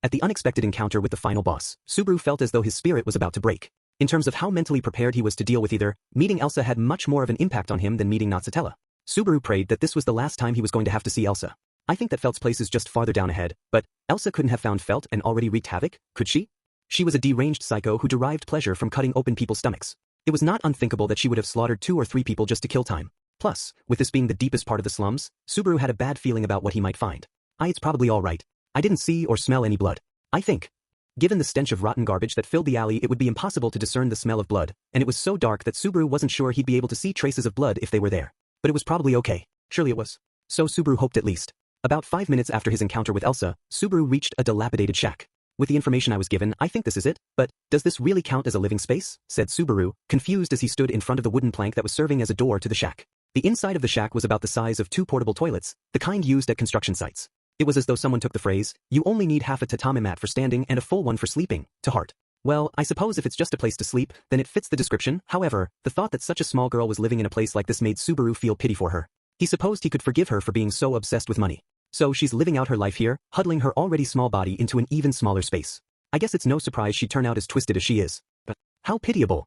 At the unexpected encounter with the final boss, Subaru felt as though his spirit was about to break. In terms of how mentally prepared he was to deal with either, meeting Elsa had much more of an impact on him than meeting Natsutella. Subaru prayed that this was the last time he was going to have to see Elsa. I think that Felt's place is just farther down ahead, but Elsa couldn't have found Felt and already wreaked havoc, could she? She was a deranged psycho who derived pleasure from cutting open people's stomachs. It was not unthinkable that she would have slaughtered 2 or 3 people just to kill time. Plus, with this being the deepest part of the slums, Subaru had a bad feeling about what he might find. It's probably all right. I didn't see or smell any blood. I think. Given the stench of rotten garbage that filled the alley, it would be impossible to discern the smell of blood, and it was so dark that Subaru wasn't sure he'd be able to see traces of blood if they were there. But it was probably okay. Surely it was. So Subaru hoped at least. About 5 minutes after his encounter with Elsa, Subaru reached a dilapidated shack. With the information I was given, I think this is it, but does this really count as a living space? Said Subaru, confused as he stood in front of the wooden plank that was serving as a door to the shack. The inside of the shack was about the size of 2 portable toilets, the kind used at construction sites. It was as though someone took the phrase, "You only need half a tatami mat for standing and a full one for sleeping," to heart. Well, I suppose if it's just a place to sleep, then it fits the description. However, the thought that such a small girl was living in a place like this made Subaru feel pity for her. He supposed he could forgive her for being so obsessed with money. So she's living out her life here, huddling her already small body into an even smaller space. I guess it's no surprise she'd turn out as twisted as she is. But how pitiable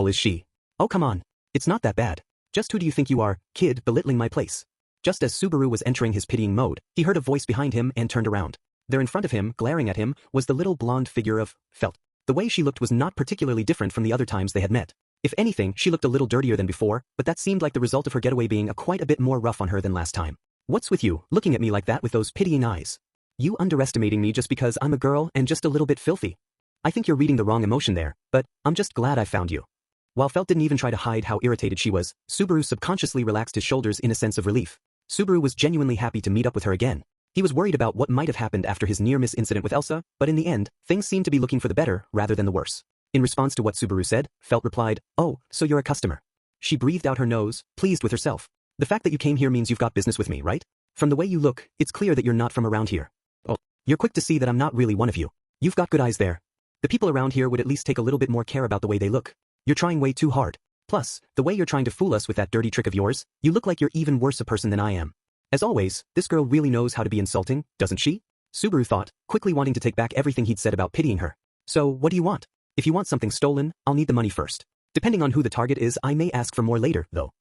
is she? Oh come on. It's not that bad. Just who do you think you are, kid, belittling my place? Just as Subaru was entering his pitying mode, he heard a voice behind him and turned around. There in front of him, glaring at him, was the little blonde figure of Felt. The way she looked was not particularly different from the other times they had met. If anything, she looked a little dirtier than before, but that seemed like the result of her getaway being quite a bit more rough on her than last time. What's with you, looking at me like that with those pitying eyes? You underestimating me just because I'm a girl and just a little bit filthy? I think you're reading the wrong emotion there, but I'm just glad I found you. While Felt didn't even try to hide how irritated she was, Subaru subconsciously relaxed his shoulders in a sense of relief. Subaru was genuinely happy to meet up with her again. He was worried about what might have happened after his near-miss incident with Elsa, but in the end, things seemed to be looking for the better rather than the worse. In response to what Subaru said, Felt replied, "Oh, so you're a customer." She breathed out her nose, pleased with herself. "The fact that you came here means you've got business with me, right? From the way you look, it's clear that you're not from around here. Oh, you're quick to see that I'm not really one of you. You've got good eyes there. The people around here would at least take a little bit more care about the way they look. You're trying way too hard. Plus, the way you're trying to fool us with that dirty trick of yours, you look like you're even worse a person than I am. As always, this girl really knows how to be insulting, doesn't she?" Subaru thought, quickly wanting to take back everything he'd said about pitying her. "So, what do you want? If you want something stolen, I'll need the money first. Depending on who the target is, I may ask for more later, though."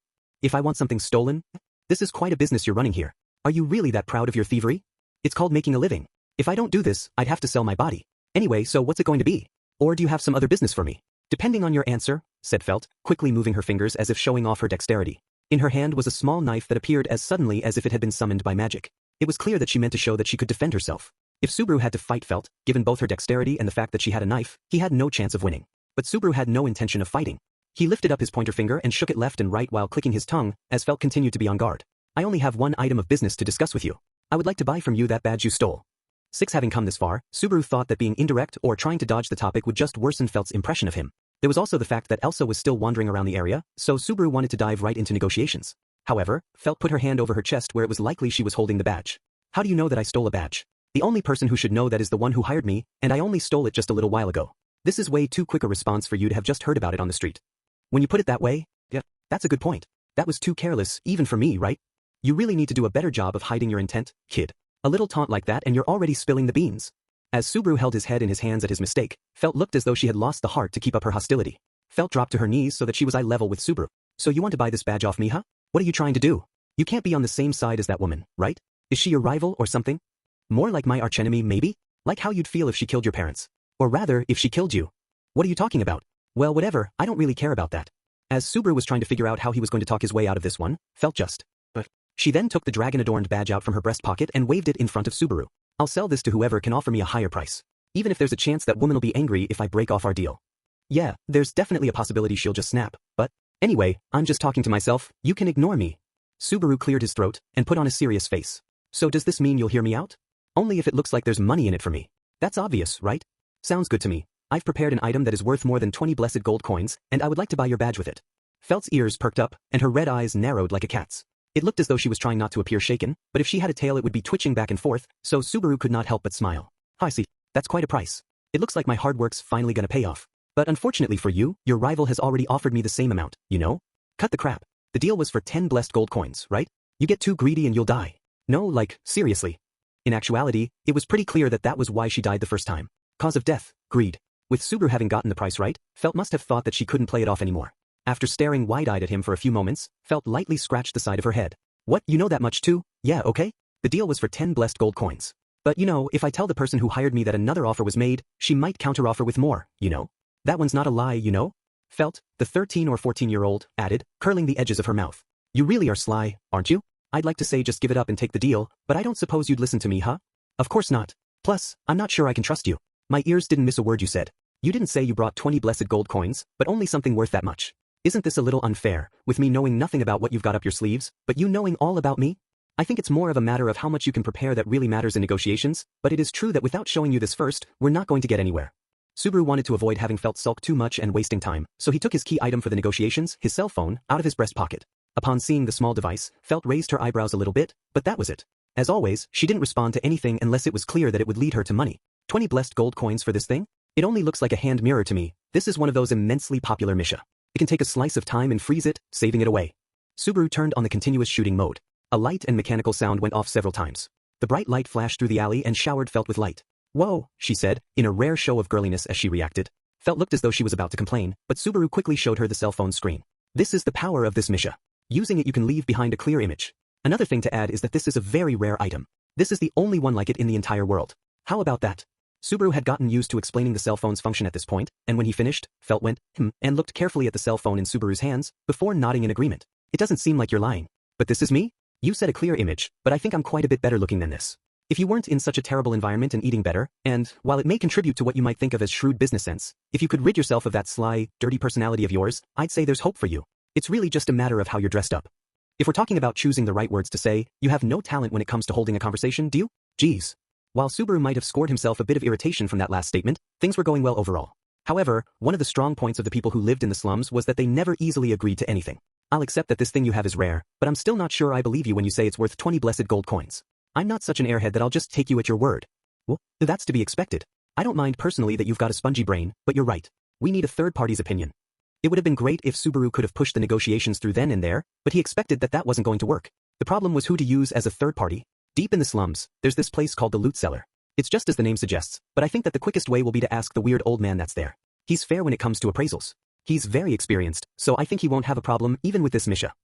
"If I want something stolen? This is quite a business you're running here. Are you really that proud of your thievery? It's called making a living. If I don't do this, I'd have to sell my body. Anyway, so what's it going to be? Or do you have some other business for me?" "Depending on your answer," said Felt, quickly moving her fingers as if showing off her dexterity. In her hand was a small knife that appeared as suddenly as if it had been summoned by magic. It was clear that she meant to show that she could defend herself. If Subaru had to fight Felt, given both her dexterity and the fact that she had a knife, he had no chance of winning. But Subaru had no intention of fighting. He lifted up his pointer finger and shook it left and right while clicking his tongue, as Felt continued to be on guard. "I only have one item of business to discuss with you. I would like to buy from you that badge you stole." Having come this far, Subaru thought that being indirect or trying to dodge the topic would just worsen Felt's impression of him. There was also the fact that Elsa was still wandering around the area, so Subaru wanted to dive right into negotiations. However, Felt put her hand over her chest where it was likely she was holding the badge. "How do you know that I stole a badge? The only person who should know that is the one who hired me, and I only stole it just a little while ago." This is way too quick a response for you to have just heard about it on the street. When you put it that way, yeah, that's a good point. That was too careless, even for me, right? You really need to do a better job of hiding your intent, kid. A little taunt like that and you're already spilling the beans. As Subaru held his head in his hands at his mistake, Felt looked as though she had lost the heart to keep up her hostility. Felt dropped to her knees so that she was eye level with Subaru. So you want to buy this badge off me, huh? What are you trying to do? You can't be on the same side as that woman, right? Is she your rival or something? More like my archenemy, maybe? Like how you'd feel if she killed your parents. Or rather, if she killed you. What are you talking about? Well, whatever, I don't really care about that. As Subaru was trying to figure out how he was going to talk his way out of this one, Felt just. But she then took the dragon-adorned badge out from her breast pocket and waved it in front of Subaru. I'll sell this to whoever can offer me a higher price. Even if there's a chance that woman will be angry if I break off our deal. Yeah, there's definitely a possibility she'll just snap, but anyway, I'm just talking to myself, you can ignore me. Subaru cleared his throat and put on a serious face. So does this mean you'll hear me out? Only if it looks like there's money in it for me. That's obvious, right? Sounds good to me. I've prepared an item that is worth more than 20 blessed gold coins, and I would like to buy your badge with it. Felt's ears perked up, and her red eyes narrowed like a cat's. It looked as though she was trying not to appear shaken, but if she had a tail it would be twitching back and forth, so Subaru could not help but smile. I see. That's quite a price. It looks like my hard work's finally gonna pay off. But unfortunately for you, your rival has already offered me the same amount, you know? Cut the crap. The deal was for 10 blessed gold coins, right? You get too greedy and you'll die. No, like, seriously. In actuality, it was pretty clear that that was why she died the first time. Cause of death, greed. With Subaru having gotten the price right, Felt must have thought that she couldn't play it off anymore. After staring wide-eyed at him for a few moments, Felt lightly scratched the side of her head. What, you know that much too? Yeah, okay. The deal was for 10 blessed gold coins. But you know, if I tell the person who hired me that another offer was made, she might counteroffer with more, you know? That one's not a lie, you know? Felt, the 13 or 14-year-old, added, curling the edges of her mouth. You really are sly, aren't you? I'd like to say just give it up and take the deal, but I don't suppose you'd listen to me, huh? Of course not. Plus, I'm not sure I can trust you. My ears didn't miss a word you said. You didn't say you brought 20 blessed gold coins, but only something worth that much. Isn't this a little unfair, with me knowing nothing about what you've got up your sleeves, but you knowing all about me? I think it's more of a matter of how much you can prepare that really matters in negotiations, but it is true that without showing you this first, we're not going to get anywhere. Subaru wanted to avoid having Felt sulk too much and wasting time, so he took his key item for the negotiations, his cell phone, out of his breast pocket. Upon seeing the small device, Felt raised her eyebrows a little bit, but that was it. As always, she didn't respond to anything unless it was clear that it would lead her to money. 20 blessed gold coins for this thing? It only looks like a hand mirror to me. This is one of those immensely popular misha. It can take a slice of time and freeze it, saving it away. Subaru turned on the continuous shooting mode. A light and mechanical sound went off several times. The bright light flashed through the alley and showered Felt with light. Whoa, she said, in a rare show of girliness as she reacted. Felt looked as though she was about to complain, but Subaru quickly showed her the cell phone screen. This is the power of this misha. Using it you can leave behind a clear image. Another thing to add is that this is a very rare item. This is the only one like it in the entire world. How about that? Subaru had gotten used to explaining the cell phone's function at this point, and when he finished, Felt went, and looked carefully at the cell phone in Subaru's hands, before nodding in agreement. It doesn't seem like you're lying. But this is me? You said a clear image, but I think I'm quite a bit better looking than this. If you weren't in such a terrible environment and eating better, and, while it may contribute to what you might think of as shrewd business sense, if you could rid yourself of that sly, dirty personality of yours, I'd say there's hope for you. It's really just a matter of how you're dressed up. If we're talking about choosing the right words to say, you have no talent when it comes to holding a conversation, do you? Geez. While Subaru might have scored himself a bit of irritation from that last statement, things were going well overall. However, one of the strong points of the people who lived in the slums was that they never easily agreed to anything. I'll accept that this thing you have is rare, but I'm still not sure I believe you when you say it's worth 20 blessed gold coins. I'm not such an airhead that I'll just take you at your word. Well, that's to be expected. I don't mind personally that you've got a spongy brain, but you're right. We need a third party's opinion. It would have been great if Subaru could have pushed the negotiations through then and there, but he expected that that wasn't going to work. The problem was who to use as a third party. Deep in the slums, there's this place called the loot cellar. It's just as the name suggests, but I think that the quickest way will be to ask the weird old man that's there. He's fair when it comes to appraisals. He's very experienced, so I think he won't have a problem even with this misha.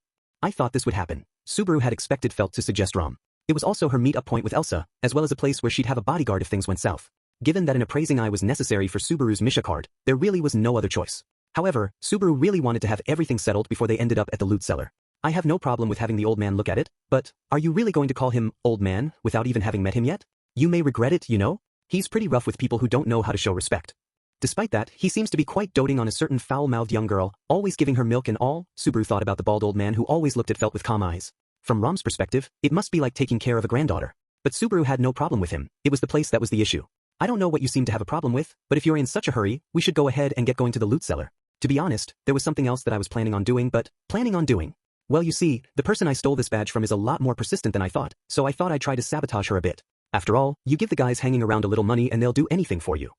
I thought this would happen. Subaru had expected Felt to suggest Rom. It was also her meet-up point with Elsa, as well as a place where she'd have a bodyguard if things went south. Given that an appraising eye was necessary for Subaru's misha card, there really was no other choice. However, Subaru really wanted to have everything settled before they ended up at the loot cellar. I have no problem with having the old man look at it, but are you really going to call him old man without even having met him yet? You may regret it, you know? He's pretty rough with people who don't know how to show respect. Despite that, he seems to be quite doting on a certain foul-mouthed young girl, always giving her milk and all. Subaru thought about the bald old man who always looked at Felt with calm eyes. From Rom's perspective, it must be like taking care of a granddaughter. But Subaru had no problem with him. It was the place that was the issue. I don't know what you seem to have a problem with, but if you're in such a hurry, we should go ahead and get going to the loot cellar. To be honest, there was something else that I was planning on doing. Well, you see, the person I stole this badge from is a lot more persistent than I thought, so I thought I'd try to sabotage her a bit. After all, you give the guys hanging around a little money and they'll do anything for you.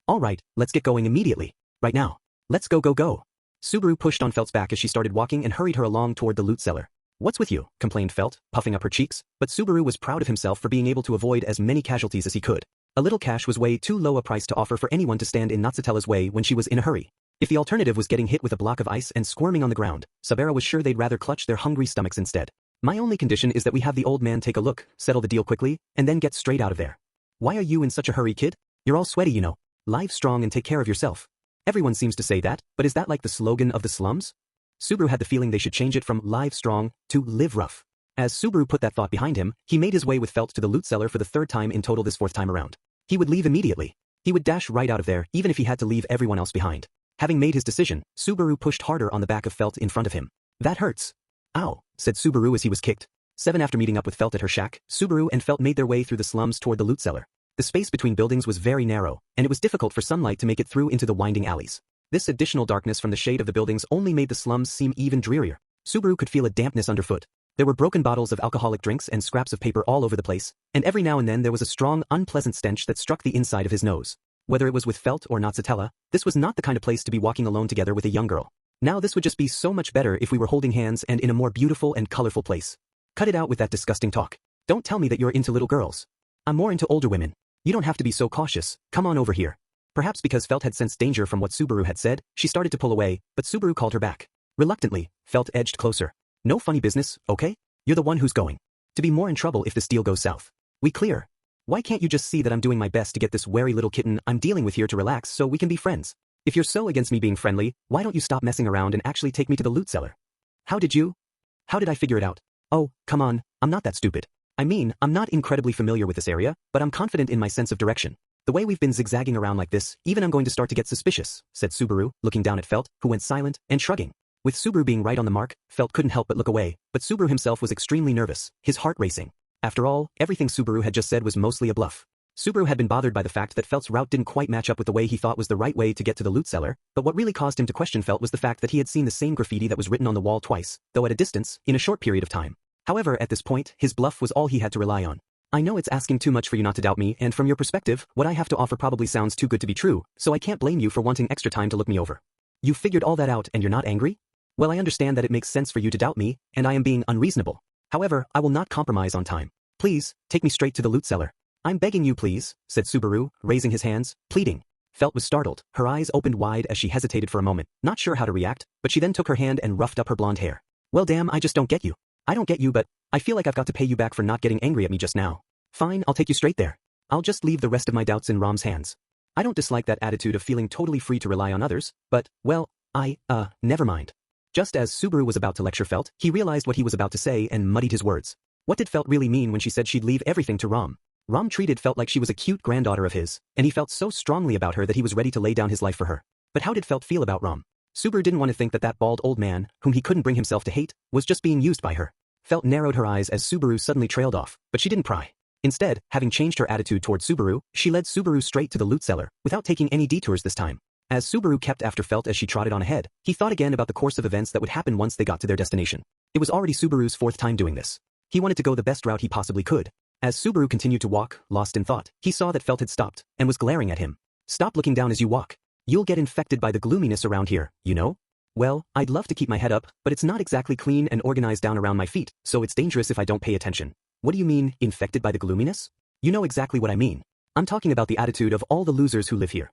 Alright, let's get going immediately. Right now. Let's go go go. Subaru pushed on Felt's back as she started walking and hurried her along toward the loot cellar. What's with you? Complained Felt, puffing up her cheeks, but Subaru was proud of himself for being able to avoid as many casualties as he could. A little cash was way too low a price to offer for anyone to stand in Natsutella's way when she was in a hurry. If the alternative was getting hit with a block of ice and squirming on the ground, Sabera was sure they'd rather clutch their hungry stomachs instead. My only condition is that we have the old man take a look, settle the deal quickly, and then get straight out of there. Why are you in such a hurry, kid? You're all sweaty, you know. Live strong and take care of yourself. Everyone seems to say that, but is that like the slogan of the slums? Subaru had the feeling they should change it from live strong to live rough. As Subaru put that thought behind him, he made his way with Felt to the loot cellar for the third time in total this fourth time around. He would leave immediately. He would dash right out of there even if he had to leave everyone else behind. Having made his decision, Subaru pushed harder on the back of Felt in front of him. That hurts. Ow, said Subaru as he was kicked. 7 After meeting up with Felt at her shack, Subaru and Felt made their way through the slums toward the loot cellar. The space between buildings was very narrow, and it was difficult for sunlight to make it through into the winding alleys. This additional darkness from the shade of the buildings only made the slums seem even drearier. Subaru could feel a dampness underfoot. There were broken bottles of alcoholic drinks and scraps of paper all over the place, and every now and then there was a strong, unpleasant stench that struck the inside of his nose. Whether it was with Felt or Natsutella, this was not the kind of place to be walking alone together with a young girl. Now this would just be so much better if we were holding hands and in a more beautiful and colorful place. Cut it out with that disgusting talk. Don't tell me that you're into little girls. I'm more into older women. You don't have to be so cautious, come on over here. Perhaps because Felt had sensed danger from what Subaru had said, she started to pull away, but Subaru called her back. Reluctantly, Felt edged closer. No funny business, okay? You're the one who's going to be more in trouble if this deal goes south. We clear? Why can't you just see that I'm doing my best to get this wary little kitten I'm dealing with here to relax so we can be friends? If you're so against me being friendly, why don't you stop messing around and actually take me to the loot cellar? How did I figure it out? Oh, come on, I'm not that stupid. I mean, I'm not incredibly familiar with this area, but I'm confident in my sense of direction. The way we've been zigzagging around like this, even I'm going to start to get suspicious, said Subaru, looking down at Felt, who went silent and shrugging. With Subaru being right on the mark, Felt couldn't help but look away, but Subaru himself was extremely nervous, his heart racing. After all, everything Subaru had just said was mostly a bluff. Subaru had been bothered by the fact that Felt's route didn't quite match up with the way he thought was the right way to get to the loot cellar, but what really caused him to question Felt was the fact that he had seen the same graffiti that was written on the wall twice, though at a distance, in a short period of time. However, at this point, his bluff was all he had to rely on. I know it's asking too much for you not to doubt me, and from your perspective, what I have to offer probably sounds too good to be true, so I can't blame you for wanting extra time to look me over. You figured all that out and you're not angry? Well, I understand that it makes sense for you to doubt me, and I am being unreasonable. However, I will not compromise on time. Please, take me straight to the loot cellar. I'm begging you please, said Subaru, raising his hands, pleading. Felt was startled, her eyes opened wide as she hesitated for a moment, not sure how to react, but she then took her hand and roughed up her blonde hair. Well damn, I just don't get you. I don't get you, but I feel like I've got to pay you back for not getting angry at me just now. Fine, I'll take you straight there. I'll just leave the rest of my doubts in Rom's hands. I don't dislike that attitude of feeling totally free to rely on others, but, well, never mind. Just as Subaru was about to lecture Felt, he realized what he was about to say and muddied his words. What did Felt really mean when she said she'd leave everything to Rom? Rom treated Felt like she was a cute granddaughter of his, and he felt so strongly about her that he was ready to lay down his life for her. But how did Felt feel about Rom? Subaru didn't want to think that that bald old man, whom he couldn't bring himself to hate, was just being used by her. Felt narrowed her eyes as Subaru suddenly trailed off, but she didn't pry. Instead, having changed her attitude toward Subaru, she led Subaru straight to the loot cellar, without taking any detours this time. As Subaru kept after Felt as she trotted on ahead, he thought again about the course of events that would happen once they got to their destination. It was already Subaru's 4th time doing this. He wanted to go the best route he possibly could. As Subaru continued to walk, lost in thought, he saw that Felt had stopped, and was glaring at him. Stop looking down as you walk. You'll get infected by the gloominess around here, you know? Well, I'd love to keep my head up, but it's not exactly clean and organized down around my feet, so it's dangerous if I don't pay attention. What do you mean, infected by the gloominess? You know exactly what I mean. I'm talking about the attitude of all the losers who live here.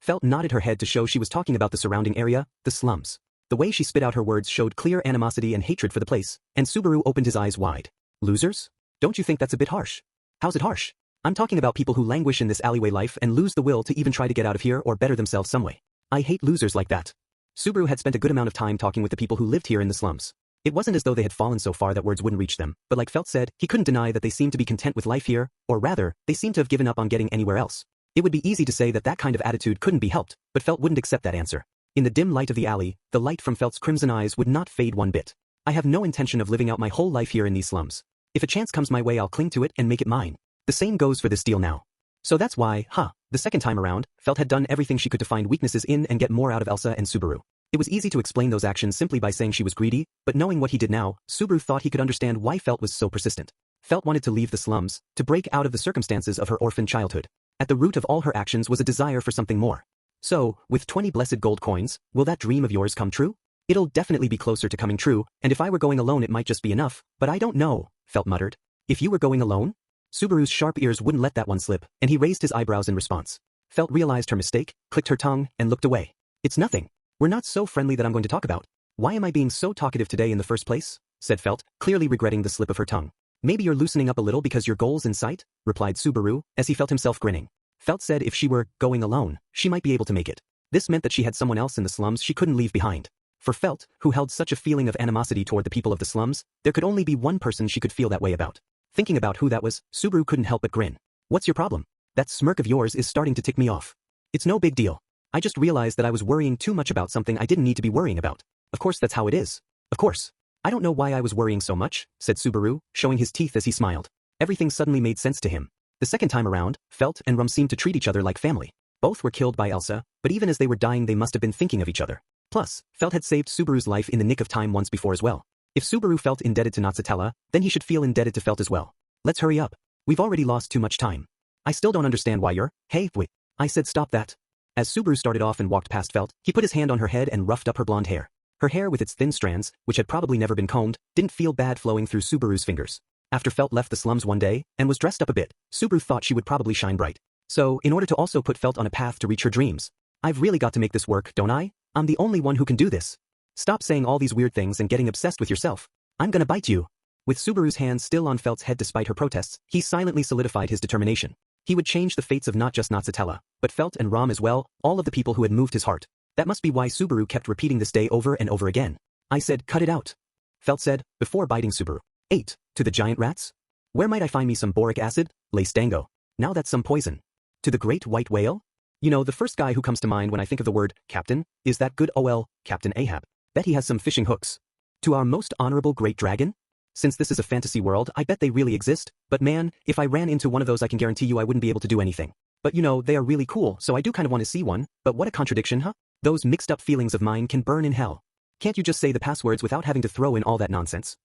Felt nodded her head to show she was talking about the surrounding area, the slums. The way she spit out her words showed clear animosity and hatred for the place, and Subaru opened his eyes wide. Losers? Don't you think that's a bit harsh? How's it harsh? I'm talking about people who languish in this alleyway life and lose the will to even try to get out of here or better themselves some way. I hate losers like that. Subaru had spent a good amount of time talking with the people who lived here in the slums. It wasn't as though they had fallen so far that words wouldn't reach them, but like Felt said, he couldn't deny that they seemed to be content with life here, or rather, they seemed to have given up on getting anywhere else. It would be easy to say that that kind of attitude couldn't be helped, but Felt wouldn't accept that answer. In the dim light of the alley, the light from Felt's crimson eyes would not fade one bit. I have no intention of living out my whole life here in these slums. If a chance comes my way, I'll cling to it and make it mine. The same goes for this deal now. So that's why, the second time around, Felt had done everything she could to find weaknesses in and get more out of Elsa and Subaru. It was easy to explain those actions simply by saying she was greedy, but knowing what he did now, Subaru thought he could understand why Felt was so persistent. Felt wanted to leave the slums, to break out of the circumstances of her orphan childhood. At the root of all her actions was a desire for something more. So, with 20 blessed gold coins, will that dream of yours come true? It'll definitely be closer to coming true, and if I were going alone it might just be enough, but I don't know, Felt muttered. If you were going alone? Subaru's sharp ears wouldn't let that one slip, and he raised his eyebrows in response. Felt realized her mistake, clicked her tongue, and looked away. It's nothing. We're not so friendly that I'm going to talk about. Why am I being so talkative today in the first place? Said Felt, clearly regretting the slip of her tongue. Maybe you're loosening up a little because your goal's in sight? Replied Subaru, as he felt himself grinning. Felt said if she were going alone, she might be able to make it. This meant that she had someone else in the slums she couldn't leave behind. For Felt, who held such a feeling of animosity toward the people of the slums, there could only be one person she could feel that way about. Thinking about who that was, Subaru couldn't help but grin. What's your problem? That smirk of yours is starting to tick me off. It's no big deal. I just realized that I was worrying too much about something I didn't need to be worrying about. Of course that's how it is. Of course. I don't know why I was worrying so much, said Subaru, showing his teeth as he smiled. Everything suddenly made sense to him. The second time around, Felt and Rum seemed to treat each other like family. Both were killed by Elsa, but even as they were dying they must have been thinking of each other. Plus, Felt had saved Subaru's life in the nick of time once before as well. If Subaru felt indebted to Natsutella, then he should feel indebted to Felt as well. Let's hurry up. We've already lost too much time. I still don't understand why you're— Hey, wait. I said stop that. As Subaru started off and walked past Felt, he put his hand on her head and roughed up her blonde hair. Her hair with its thin strands, which had probably never been combed, didn't feel bad flowing through Subaru's fingers. After Felt left the slums one day, and was dressed up a bit, Subaru thought she would probably shine bright. So, in order to also put Felt on a path to reach her dreams, I've really got to make this work, don't I? I'm the only one who can do this. Stop saying all these weird things and getting obsessed with yourself. I'm gonna bite you. With Subaru's hand still on Felt's head despite her protests, he silently solidified his determination. He would change the fates of not just Natsutella, but Felt and Ram as well, all of the people who had moved his heart. That must be why Subaru kept repeating this day over and over again. I said cut it out. Felt said, before biting Subaru. 8. To the giant rats? Where might I find me some boric acid? Lace dango. Now that's some poison. To the great white whale? You know, the first guy who comes to mind when I think of the word captain is that good OL, Captain Ahab. Bet he has some fishing hooks. To our most honorable great dragon? Since this is a fantasy world, I bet they really exist, but man, if I ran into one of those I can guarantee you I wouldn't be able to do anything. But you know, they are really cool, so I do kind of want to see one, but what a contradiction, huh? Those mixed up feelings of mine can burn in hell. Can't you just say the passwords without having to throw in all that nonsense?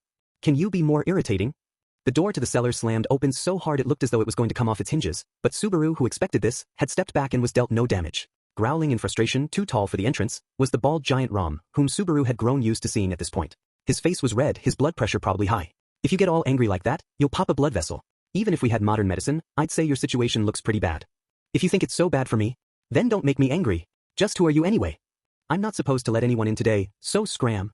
Can you be more irritating? The door to the cellar slammed open so hard it looked as though it was going to come off its hinges, but Subaru, who expected this, had stepped back and was dealt no damage. Growling in frustration, too tall for the entrance, was the bald giant Ram, whom Subaru had grown used to seeing at this point. His face was red, his blood pressure probably high. If you get all angry like that, you'll pop a blood vessel. Even if we had modern medicine, I'd say your situation looks pretty bad. If you think it's so bad for me, then don't make me angry. Just who are you anyway? I'm not supposed to let anyone in today, so scram.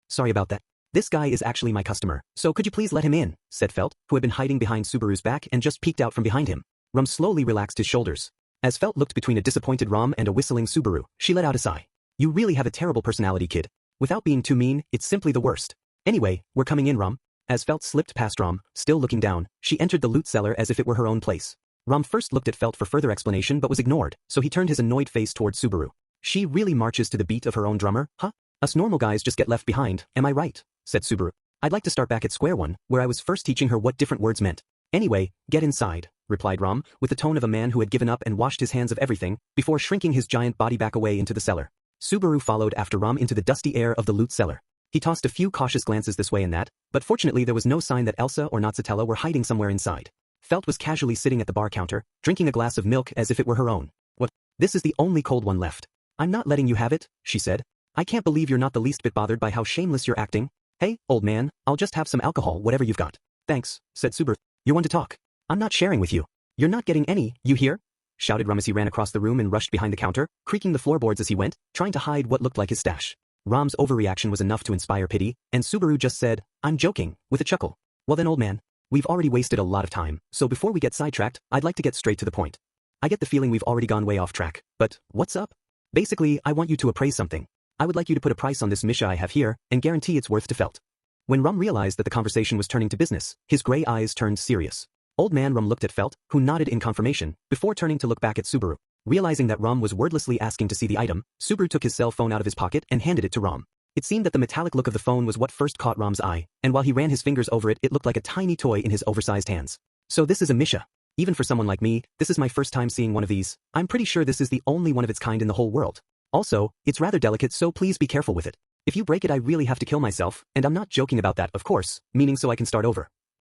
Sorry about that. This guy is actually my customer, so could you please let him in, said Felt, who had been hiding behind Subaru's back and just peeked out from behind him. Rum slowly relaxed his shoulders. As Felt looked between a disappointed Ram and a whistling Subaru, she let out a sigh. You really have a terrible personality, kid. Without being too mean, it's simply the worst. Anyway, we're coming in, Ram. As Felt slipped past Ram, still looking down, she entered the loot cellar as if it were her own place. Ram first looked at Felt for further explanation but was ignored, so he turned his annoyed face towards Subaru. She really marches to the beat of her own drummer, huh? Us normal guys just get left behind, am I right? Said Subaru. I'd like to start back at square one, where I was first teaching her what different words meant. Anyway, get inside, replied Ram, with the tone of a man who had given up and washed his hands of everything, before shrinking his giant body back away into the cellar. Subaru followed after Ram into the dusty air of the loot cellar. He tossed a few cautious glances this way and that, but fortunately there was no sign that Elsa or Natsutella were hiding somewhere inside. Felt was casually sitting at the bar counter, drinking a glass of milk as if it were her own. What? This is the only cold one left. I'm not letting you have it, she said. I can't believe you're not the least bit bothered by how shameless you're acting. Hey, old man, I'll just have some alcohol, whatever you've got. Thanks, said Subaru. You're one to talk. I'm not sharing with you. You're not getting any, you hear? Shouted Ram as he ran across the room and rushed behind the counter, creaking the floorboards as he went, trying to hide what looked like his stash. Ram's overreaction was enough to inspire pity, and Subaru just said, I'm joking, with a chuckle. Well then, old man, we've already wasted a lot of time, so before we get sidetracked, I'd like to get straight to the point. I get the feeling we've already gone way off track, but what's up? Basically, I want you to appraise something. I would like you to put a price on this Misha I have here, and guarantee it's worth to Felt. When Rum realized that the conversation was turning to business, his gray eyes turned serious. Old man Rum looked at Felt, who nodded in confirmation, before turning to look back at Subaru. Realizing that Rum was wordlessly asking to see the item, Subaru took his cell phone out of his pocket and handed it to Rum. It seemed that the metallic look of the phone was what first caught Ram's eye, and while he ran his fingers over it, it looked like a tiny toy in his oversized hands. So this is a Misha. Even for someone like me, this is my first time seeing one of these. I'm pretty sure this is the only one of its kind in the whole world. Also, it's rather delicate, so please be careful with it. If you break it I really have to kill myself, and I'm not joking about that, of course, meaning so I can start over.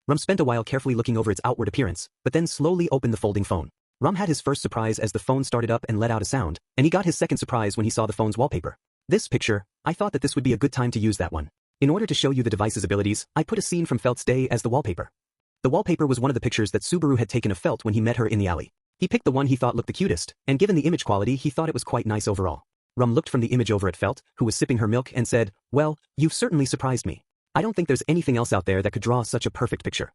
Rum spent a while carefully looking over its outward appearance, but then slowly opened the folding phone. Ram had his first surprise as the phone started up and let out a sound, and he got his second surprise when he saw the phone's wallpaper. This picture, I thought that this would be a good time to use that one. In order to show you the device's abilities, I put a scene from Felt's day as the wallpaper. The wallpaper was one of the pictures that Subaru had taken of Felt when he met her in the alley. He picked the one he thought looked the cutest, and given the image quality he thought it was quite nice overall. Ram looked from the image over at Felt, who was sipping her milk, and said, "Well, you've certainly surprised me. I don't think there's anything else out there that could draw such a perfect picture.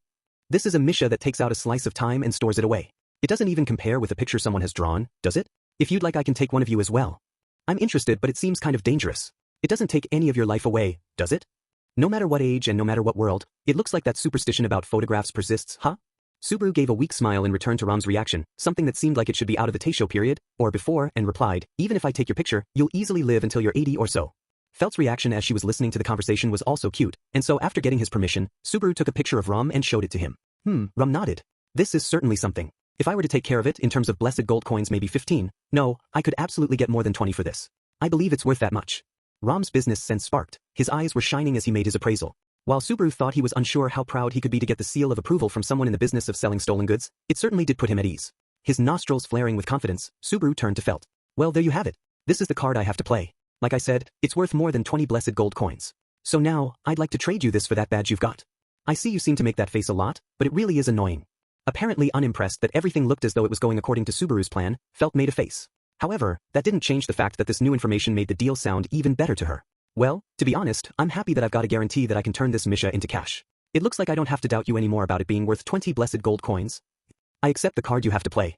This is a Misha that takes out a slice of time and stores it away. It doesn't even compare with a picture someone has drawn, does it? If you'd like I can take one of you as well. I'm interested, but it seems kind of dangerous. It doesn't take any of your life away, does it? No matter what age and no matter what world, it looks like that superstition about photographs persists, huh?" Subaru gave a weak smile in return to Ram's reaction, something that seemed like it should be out of the Taisho period, or before, and replied, "Even if I take your picture, you'll easily live until you're 80 or so." Felt's reaction as she was listening to the conversation was also cute, and so after getting his permission, Subaru took a picture of Ram and showed it to him. Ram nodded. "This is certainly something. If I were to take care of it in terms of blessed gold coins, maybe 15, no, I could absolutely get more than 20 for this. I believe it's worth that much." Ram's business sense sparked. His eyes were shining as he made his appraisal. While Subaru thought he was unsure how proud he could be to get the seal of approval from someone in the business of selling stolen goods, it certainly did put him at ease. His nostrils flaring with confidence, Subaru turned to Felt. "Well, there you have it. This is the card I have to play. Like I said, it's worth more than 20 blessed gold coins. So now, I'd like to trade you this for that badge you've got. I see you seem to make that face a lot, but it really is annoying." Apparently unimpressed that everything looked as though it was going according to Subaru's plan, Felt made a face. However, that didn't change the fact that this new information made the deal sound even better to her. "Well, to be honest, I'm happy that I've got a guarantee that I can turn this Misha into cash. It looks like I don't have to doubt you anymore about it being worth 20 blessed gold coins. I accept the card you have to play.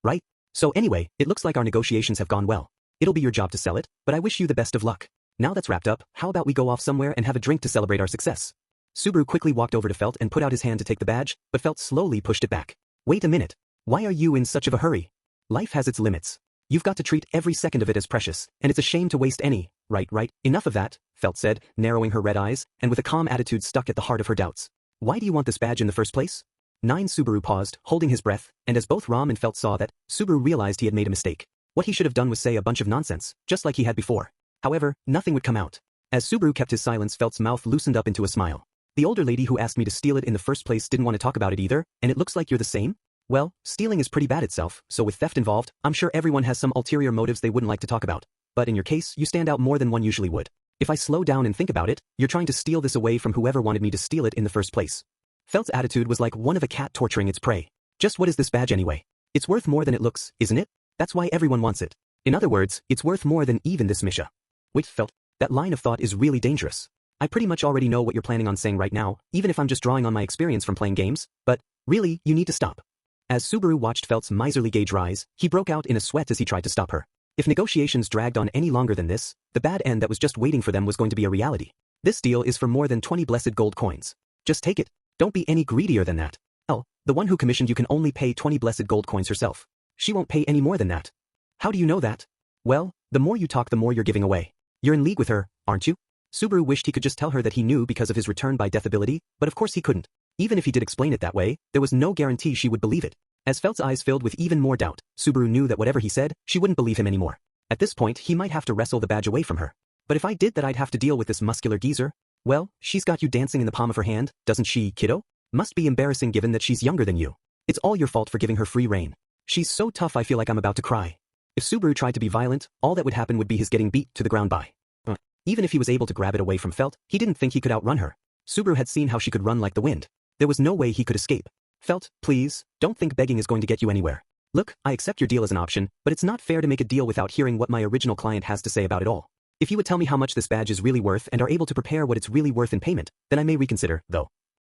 Right? So anyway, it looks like our negotiations have gone well. It'll be your job to sell it, but I wish you the best of luck. Now that's wrapped up, how about we go off somewhere and have a drink to celebrate our success?" Subaru quickly walked over to Felt and put out his hand to take the badge, but Felt slowly pushed it back. "Wait a minute. Why are you in such of a hurry? Life has its limits. You've got to treat every second of it as precious, and it's a shame to waste any." Right, enough of that," Felt said, narrowing her red eyes, and with a calm attitude stuck at the heart of her doubts. "Why do you want this badge in the first place?" Subaru paused, holding his breath, and as both Ram and Felt saw that, Subaru realized he had made a mistake. What he should have done was say a bunch of nonsense, just like he had before. However, nothing would come out. As Subaru kept his silence, Felt's mouth loosened up into a smile. "The older lady who asked me to steal it in the first place didn't want to talk about it either, and it looks like you're the same? Well, stealing is pretty bad itself, so with theft involved, I'm sure everyone has some ulterior motives they wouldn't like to talk about. But in your case, you stand out more than one usually would. If I slow down and think about it, you're trying to steal this away from whoever wanted me to steal it in the first place." Felt's attitude was like one of a cat torturing its prey. "Just what is this badge anyway? It's worth more than it looks, isn't it? That's why everyone wants it. In other words, it's worth more than even this Misha." "Wait, Felt, that line of thought is really dangerous. I pretty much already know what you're planning on saying right now, even if I'm just drawing on my experience from playing games, but really, you need to stop." As Subaru watched Felt's miserly gauge rise, he broke out in a sweat as he tried to stop her. If negotiations dragged on any longer than this, the bad end that was just waiting for them was going to be a reality. "This deal is for more than 20 blessed gold coins. Just take it. Don't be any greedier than that. The one who commissioned you can only pay 20 blessed gold coins herself. She won't pay any more than that." "How do you know that?" "Well, the more you talk the more you're giving away. You're in league with her, aren't you?" Subaru wished he could just tell her that he knew because of his return by death ability, but of course he couldn't. Even if he did explain it that way, there was no guarantee she would believe it. As Felt's eyes filled with even more doubt, Subaru knew that whatever he said, she wouldn't believe him anymore. At this point, he might have to wrestle the badge away from her. "But if I did that, I'd have to deal with this muscular geezer." "Well, she's got you dancing in the palm of her hand, doesn't she, kiddo? Must be embarrassing given that she's younger than you. It's all your fault for giving her free rein. She's so tough I feel like I'm about to cry." If Subaru tried to be violent, all that would happen would be his getting beat to the ground by. Even if he was able to grab it away from Felt, he didn't think he could outrun her. Subaru had seen how she could run like the wind. There was no way he could escape. "Felt, please, don't think begging is going to get you anywhere. Look, I accept your deal as an option, but it's not fair to make a deal without hearing what my original client has to say about it all. If you would tell me how much this badge is really worth and are able to prepare what it's really worth in payment, then I may reconsider, though."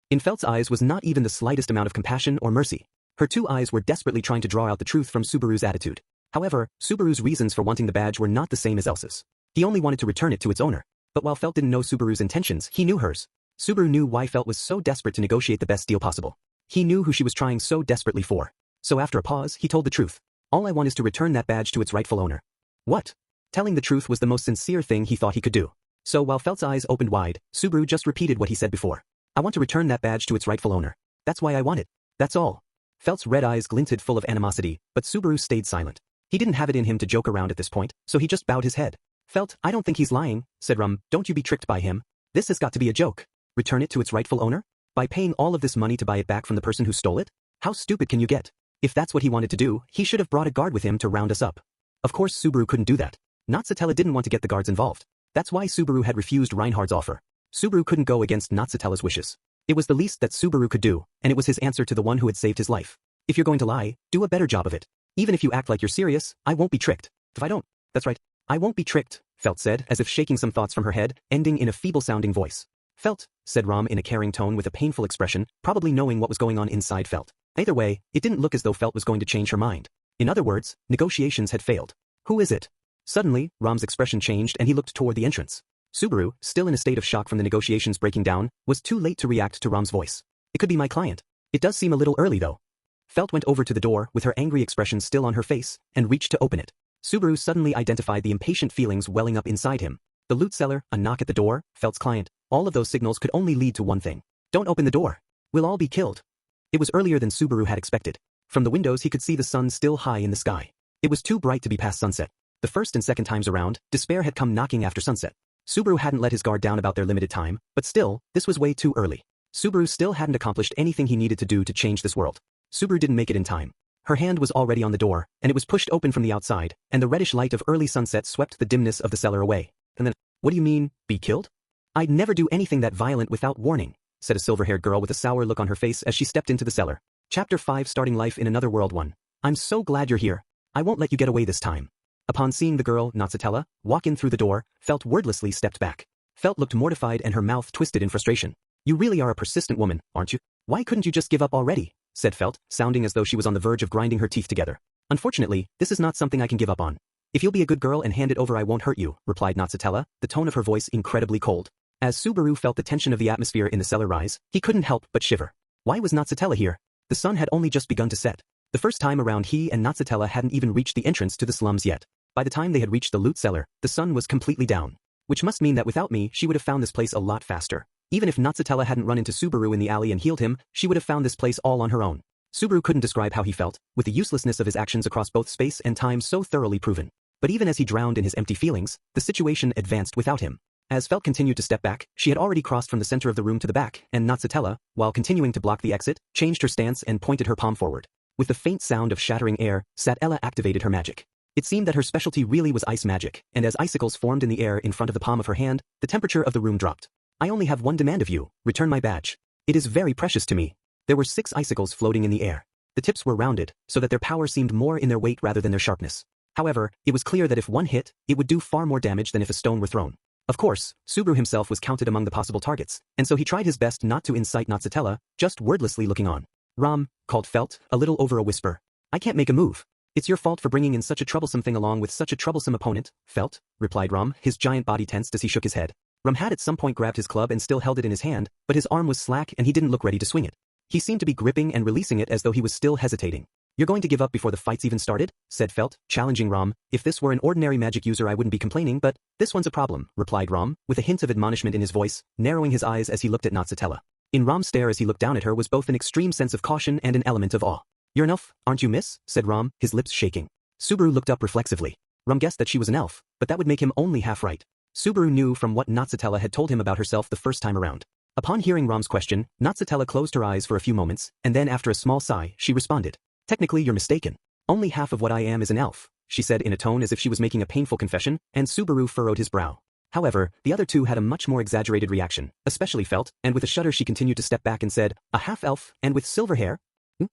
In Felt's eyes was not even the slightest amount of compassion or mercy. Her two eyes were desperately trying to draw out the truth from Subaru's attitude. However, Subaru's reasons for wanting the badge were not the same as Elsa's. He only wanted to return it to its owner. But while Felt didn't know Subaru's intentions, he knew hers. Subaru knew why Felt was so desperate to negotiate the best deal possible. He knew who she was trying so desperately for. So after a pause, he told the truth. "All I want is to return that badge to its rightful owner." What? Telling the truth was the most sincere thing he thought he could do. So while Felt's eyes opened wide, Subaru just repeated what he said before. "I want to return that badge to its rightful owner. That's why I want it. That's all." Felt's red eyes glinted full of animosity, but Subaru stayed silent. He didn't have it in him to joke around at this point, so he just bowed his head. "Felt, I don't think he's lying," said Rum. "Don't you be tricked by him. This has got to be a joke. Return it to its rightful owner? By paying all of this money to buy it back from the person who stole it? How stupid can you get? If that's what he wanted to do, he should have brought a guard with him to round us up. Of course Subaru couldn't do that. Natsutella didn't want to get the guards involved. That's why Subaru had refused Reinhard's offer. Subaru couldn't go against Natsutella's wishes. It was the least that Subaru could do, and it was his answer to the one who had saved his life. If you're going to lie, do a better job of it. Even if you act like you're serious, I won't be tricked. If I don't, that's right. I won't be tricked, Felt said, as if shaking some thoughts from her head, ending in a feeble-sounding voice. Felt, said Rom in a caring tone with a painful expression, probably knowing what was going on inside Felt. Either way, it didn't look as though Felt was going to change her mind. In other words, negotiations had failed. Who is it? Suddenly, Rom's expression changed and he looked toward the entrance. Subaru, still in a state of shock from the negotiations breaking down, was too late to react to Rom's voice. It could be my client. It does seem a little early though. Felt went over to the door with her angry expression still on her face and reached to open it. Subaru suddenly identified the impatient feelings welling up inside him. The loot seller, a knock at the door, Felt's client, all of those signals could only lead to one thing. Don't open the door. We'll all be killed. It was earlier than Subaru had expected. From the windows he could see the sun still high in the sky. It was too bright to be past sunset. The first and second times around, despair had come knocking after sunset. Subaru hadn't let his guard down about their limited time, but still, this was way too early. Subaru still hadn't accomplished anything he needed to do to change this world. Subaru didn't make it in time. Her hand was already on the door, and it was pushed open from the outside, and the reddish light of early sunset swept the dimness of the cellar away. And then, what do you mean, be killed? I'd never do anything that violent without warning, said a silver-haired girl with a sour look on her face as she stepped into the cellar. Chapter 5 Starting Life in Another World 1. I'm so glad you're here. I won't let you get away this time. Upon seeing the girl, Natsutella, walk in through the door, Felt wordlessly stepped back. Felt looked mortified and her mouth twisted in frustration. You really are a persistent woman, aren't you? Why couldn't you just give up already? Said Felt, sounding as though she was on the verge of grinding her teeth together. Unfortunately, this is not something I can give up on. If you'll be a good girl and hand it over I won't hurt you, replied Natsutella, the tone of her voice incredibly cold. As Subaru felt the tension of the atmosphere in the cellar rise, he couldn't help but shiver. Why was Natsutella here? The sun had only just begun to set. The first time around he and Natsutella hadn't even reached the entrance to the slums yet. By the time they had reached the loot cellar, the sun was completely down. Which must mean that without me she would have found this place a lot faster. Even if Natsutella hadn't run into Subaru in the alley and healed him, she would have found this place all on her own. Subaru couldn't describe how he felt, with the uselessness of his actions across both space and time so thoroughly proven. But even as he drowned in his empty feelings, the situation advanced without him. As Felt continued to step back, she had already crossed from the center of the room to the back, and Natsutella, while continuing to block the exit, changed her stance and pointed her palm forward. With the faint sound of shattering air, Satella activated her magic. It seemed that her specialty really was ice magic, and as icicles formed in the air in front of the palm of her hand, the temperature of the room dropped. I only have one demand of you, return my badge. It is very precious to me. There were 6 icicles floating in the air. The tips were rounded, so that their power seemed more in their weight rather than their sharpness. However, it was clear that if one hit, it would do far more damage than if a stone were thrown. Of course, Subaru himself was counted among the possible targets, and so he tried his best not to incite Natsutella, just wordlessly looking on. Rom, called Felt, a little over a whisper. I can't make a move. It's your fault for bringing in such a troublesome thing along with such a troublesome opponent, Felt, replied Rom, his giant body tensed as he shook his head. Rom had at some point grabbed his club and still held it in his hand, but his arm was slack and he didn't look ready to swing it. He seemed to be gripping and releasing it as though he was still hesitating. You're going to give up before the fight's even started? Said Felt, challenging Rom. If this were an ordinary magic user I wouldn't be complaining, but this one's a problem, replied Rom, with a hint of admonishment in his voice, narrowing his eyes as he looked at Natsutella. In Rom's stare as he looked down at her was both an extreme sense of caution and an element of awe. You're an elf, aren't you, miss? Said Rom, his lips shaking. Subaru looked up reflexively. Rom guessed that she was an elf, but that would make him only half right. Subaru knew from what Natsutella had told him about herself the first time around. Upon hearing Rom's question, Natsutella closed her eyes for a few moments, and then after a small sigh, she responded. Technically you're mistaken. Only half of what I am is an elf, she said in a tone as if she was making a painful confession, and Subaru furrowed his brow. However, the other two had a much more exaggerated reaction, especially Felt, and with a shudder she continued to step back and said, a half-elf, and with silver hair?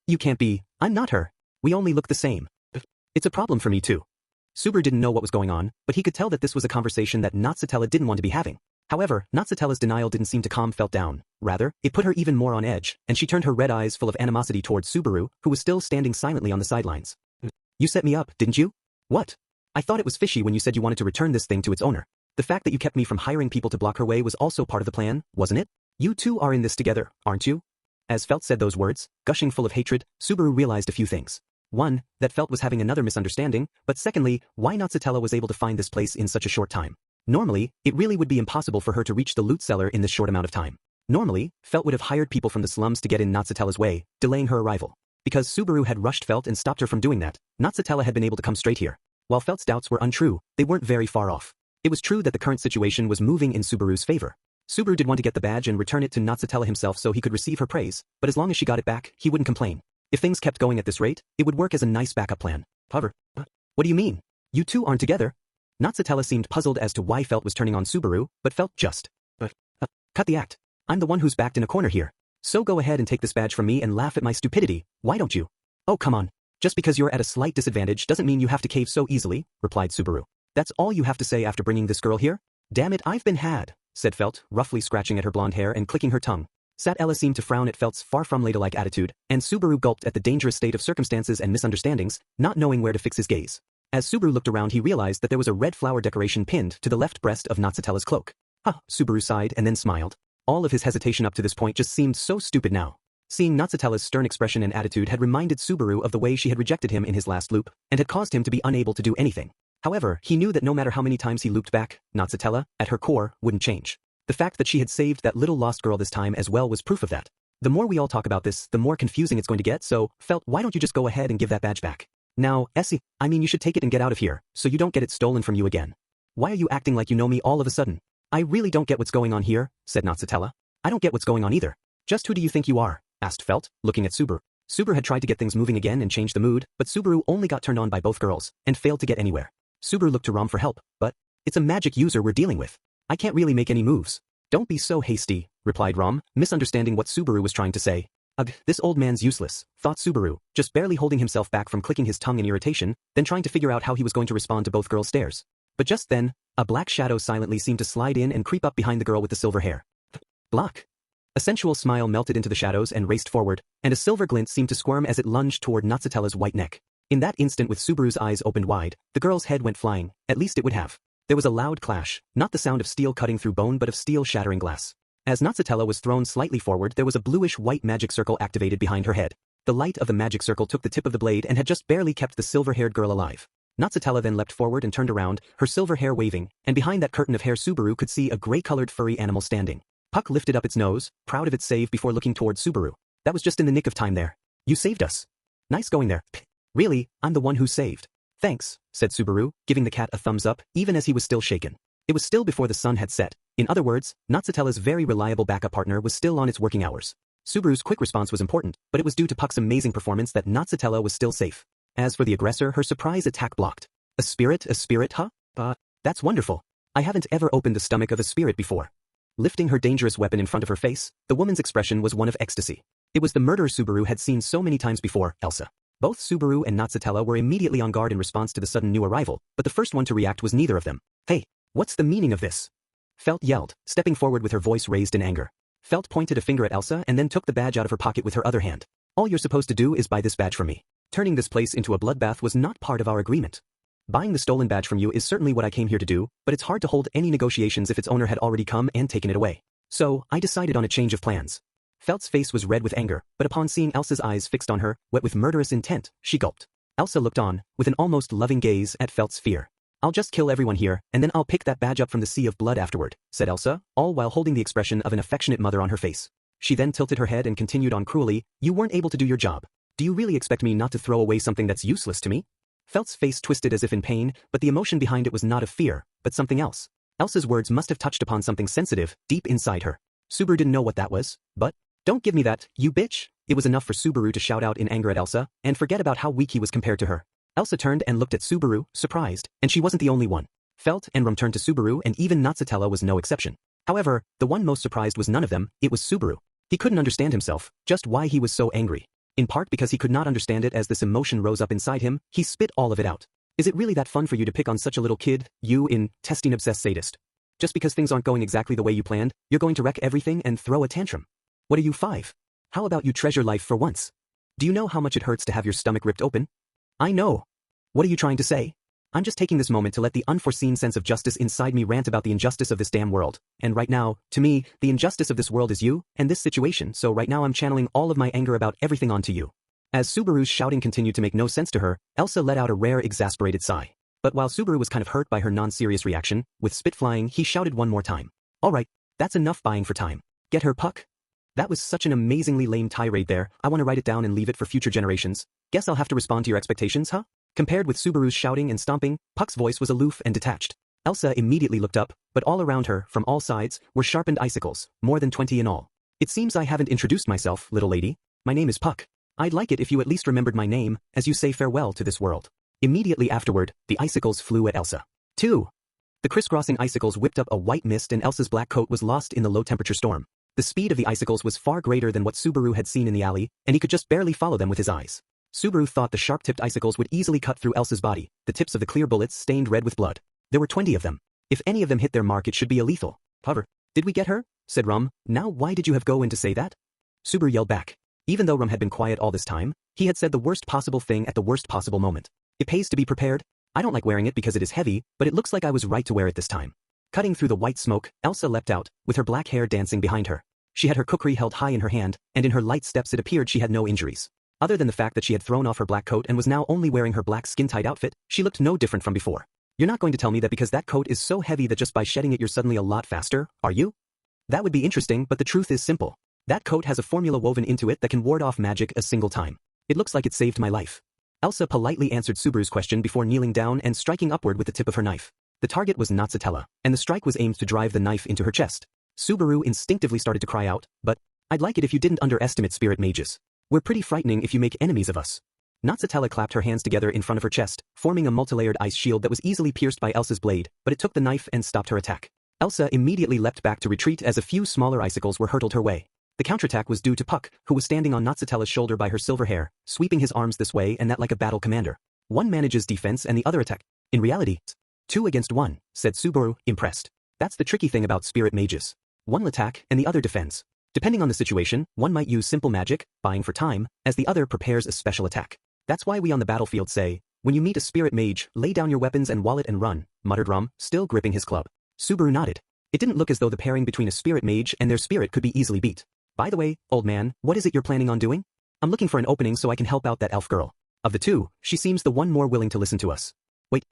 You can't be. I'm not her. We only look the same. It's a problem for me too. Subaru didn't know what was going on, but he could tell that this was a conversation that Natsutella didn't want to be having. However, Natsutella's denial didn't seem to calm Felt down. Rather, it put her even more on edge, and she turned her red eyes full of animosity towards Subaru, who was still standing silently on the sidelines. You set me up, didn't you? What? I thought it was fishy when you said you wanted to return this thing to its owner. The fact that you kept me from hiring people to block her way was also part of the plan, wasn't it? You two are in this together, aren't you? As Felt said those words, gushing full of hatred, Subaru realized a few things. One, that Felt was having another misunderstanding, but secondly, why Natsutella was able to find this place in such a short time. Normally, it really would be impossible for her to reach the loot cellar in this short amount of time. Normally, Felt would have hired people from the slums to get in Natsutella's way, delaying her arrival. Because Subaru had rushed Felt and stopped her from doing that, Natsutella had been able to come straight here. While Felt's doubts were untrue, they weren't very far off. It was true that the current situation was moving in Subaru's favor. Subaru did want to get the badge and return it to Natsutella himself so he could receive her praise, but as long as she got it back, he wouldn't complain. If things kept going at this rate, it would work as a nice backup plan. However, what do you mean? You two aren't together? Natsutella seemed puzzled as to why Felt was turning on Subaru, but Felt just. Cut the act. I'm the one who's backed in a corner here. So go ahead and take this badge from me and laugh at my stupidity, why don't you? Oh come on. Just because you're at a slight disadvantage doesn't mean you have to cave so easily, replied Subaru. That's all you have to say after bringing this girl here? Damn it, I've been had, said Felt, roughly scratching at her blonde hair and clicking her tongue. Ella seemed to frown at Felt's far from ladylike attitude, and Subaru gulped at the dangerous state of circumstances and misunderstandings, not knowing where to fix his gaze. As Subaru looked around, he realized that there was a red flower decoration pinned to the left breast of Natsutella's cloak. Subaru sighed and then smiled. All of his hesitation up to this point just seemed so stupid now. Seeing Natsutella's stern expression and attitude had reminded Subaru of the way she had rejected him in his last loop, and had caused him to be unable to do anything. However, he knew that no matter how many times he looped back, Natsutella, at her core, wouldn't change. The fact that she had saved that little lost girl this time as well was proof of that. The more we all talk about this, the more confusing it's going to get, so, Felt, why don't you just go ahead and give that badge back? Now, Essie, I mean you should take it and get out of here, so you don't get it stolen from you again. Why are you acting like you know me all of a sudden? I really don't get what's going on here, said Natsutella. I don't get what's going on either. Just who do you think you are? Asked Felt, looking at Subaru. Subaru had tried to get things moving again and change the mood, but Subaru only got turned on by both girls, and failed to get anywhere. Subaru looked to Rom for help, but, it's a magic user we're dealing with. I can't really make any moves. Don't be so hasty, replied Rom, misunderstanding what Subaru was trying to say. Ugh, this old man's useless, thought Subaru, just barely holding himself back from clicking his tongue in irritation, then trying to figure out how he was going to respond to both girls' stares. But just then, a black shadow silently seemed to slide in and creep up behind the girl with the silver hair. Block. A sensual smile melted into the shadows and raced forward, and a silver glint seemed to squirm as it lunged toward Natsutella's white neck. In that instant, with Subaru's eyes opened wide, the girl's head went flying, at least it would have. There was a loud clash, not the sound of steel cutting through bone but of steel shattering glass. As Natsutella was thrown slightly forward, there was a bluish-white magic circle activated behind her head. The light of the magic circle took the tip of the blade and had just barely kept the silver-haired girl alive. Natsutella then leapt forward and turned around, her silver hair waving, and behind that curtain of hair Subaru could see a gray-colored furry animal standing. Puck lifted up its nose, proud of its save before looking towards Subaru. That was just in the nick of time there. You saved us. Nice going there. Really, I'm the one who saved. Thanks, said Subaru, giving the cat a thumbs up, even as he was still shaken. It was still before the sun had set. In other words, Natsutella's very reliable backup partner was still on its working hours. Subaru's quick response was important, but it was due to Puck's amazing performance that Natsutella was still safe. As for the aggressor, her surprise attack blocked. A spirit, huh? That's wonderful. I haven't ever opened the stomach of a spirit before. Lifting her dangerous weapon in front of her face, the woman's expression was one of ecstasy. It was the murderer Subaru had seen so many times before, Elsa. Both Subaru and Natsutella were immediately on guard in response to the sudden new arrival, but the first one to react was neither of them. Hey, what's the meaning of this? Felt yelled, stepping forward with her voice raised in anger. Felt pointed a finger at Elsa and then took the badge out of her pocket with her other hand. All you're supposed to do is buy this badge from me. Turning this place into a bloodbath was not part of our agreement. Buying the stolen badge from you is certainly what I came here to do, but it's hard to hold any negotiations if its owner had already come and taken it away. So, I decided on a change of plans. Felt's face was red with anger, but upon seeing Elsa's eyes fixed on her, wet with murderous intent, she gulped. Elsa looked on, with an almost loving gaze at Felt's fear. I'll just kill everyone here, and then I'll pick that badge up from the sea of blood afterward, said Elsa, all while holding the expression of an affectionate mother on her face. She then tilted her head and continued on cruelly, you weren't able to do your job. Do you really expect me not to throw away something that's useless to me? Felt's face twisted as if in pain, but the emotion behind it was not of fear, but something else. Elsa's words must have touched upon something sensitive, deep inside her. Subaru didn't know what that was, but, don't give me that, you bitch! It was enough for Subaru to shout out in anger at Elsa, and forget about how weak he was compared to her. Elsa turned and looked at Subaru, surprised, and she wasn't the only one. Felt and Rom turned to Subaru, and even Natsutella was no exception. However, the one most surprised was none of them, it was Subaru. He couldn't understand himself, just why he was so angry. In part because he could not understand it as this emotion rose up inside him, he spit all of it out. Is it really that fun for you to pick on such a little kid, you testing obsessed sadist? Just because things aren't going exactly the way you planned, you're going to wreck everything and throw a tantrum. What are you, 5? How about you treasure life for once? Do you know how much it hurts to have your stomach ripped open? I know. What are you trying to say? I'm just taking this moment to let the unforeseen sense of justice inside me rant about the injustice of this damn world. And right now, to me, the injustice of this world is you, and this situation, so right now I'm channeling all of my anger about everything onto you. As Subaru's shouting continued to make no sense to her, Elsa let out a rare exasperated sigh. But while Subaru was kind of hurt by her non-serious reaction, with spit flying, he shouted one more time. Alright, that's enough buying for time. Get her, Puck? That was such an amazingly lame tirade there, I want to write it down and leave it for future generations. Guess I'll have to respond to your expectations, huh? Compared with Subaru's shouting and stomping, Puck's voice was aloof and detached. Elsa immediately looked up, but all around her, from all sides, were sharpened icicles, more than 20 in all. It seems I haven't introduced myself, little lady. My name is Puck. I'd like it if you at least remembered my name, as you say farewell to this world. Immediately afterward, the icicles flew at Elsa. 2. The crisscrossing icicles whipped up a white mist and Elsa's black coat was lost in the low-temperature storm. The speed of the icicles was far greater than what Subaru had seen in the alley, and he could just barely follow them with his eyes. Subaru thought the sharp-tipped icicles would easily cut through Elsa's body, the tips of the clear bullets stained red with blood. There were 20 of them. If any of them hit their mark it should be lethal. However, did we get her? Said Rum. Now why did you have go in to say that? Subaru yelled back. Even though Rum had been quiet all this time, he had said the worst possible thing at the worst possible moment. It pays to be prepared. I don't like wearing it because it is heavy, but it looks like I was right to wear it this time. Cutting through the white smoke, Elsa leapt out, with her black hair dancing behind her. She had her kukri held high in her hand, and in her light steps it appeared she had no injuries. Other than the fact that she had thrown off her black coat and was now only wearing her black skin-tight outfit, she looked no different from before. You're not going to tell me that because that coat is so heavy that just by shedding it you're suddenly a lot faster, are you? That would be interesting, but the truth is simple. That coat has a formula woven into it that can ward off magic a single time. It looks like it saved my life. Elsa politely answered Subaru's question before kneeling down and striking upward with the tip of her knife. The target was Natsatella, and the strike was aimed to drive the knife into her chest. Subaru instinctively started to cry out, but I'd like it if you didn't underestimate spirit mages. We're pretty frightening if you make enemies of us. Natsatella clapped her hands together in front of her chest, forming a multilayered ice shield that was easily pierced by Elsa's blade, but it took the knife and stopped her attack. Elsa immediately leapt back to retreat as a few smaller icicles were hurtled her way. The counterattack was due to Puck, who was standing on Natsatella's shoulder by her silver hair, sweeping his arms this way and that like a battle commander. One manages defense and the other attack. In reality, 2 against 1, said Subaru, impressed. That's the tricky thing about spirit mages. One will attack and the other defends. Depending on the situation, one might use simple magic, buying for time, as the other prepares a special attack. That's why we on the battlefield say, when you meet a spirit mage, lay down your weapons and wallet and run, muttered Rum, still gripping his club. Subaru nodded. It didn't look as though the pairing between a spirit mage and their spirit could be easily beat. By the way, old man, what is it you're planning on doing? I'm looking for an opening so I can help out that elf girl. Of the two, she seems the one more willing to listen to us. Wait.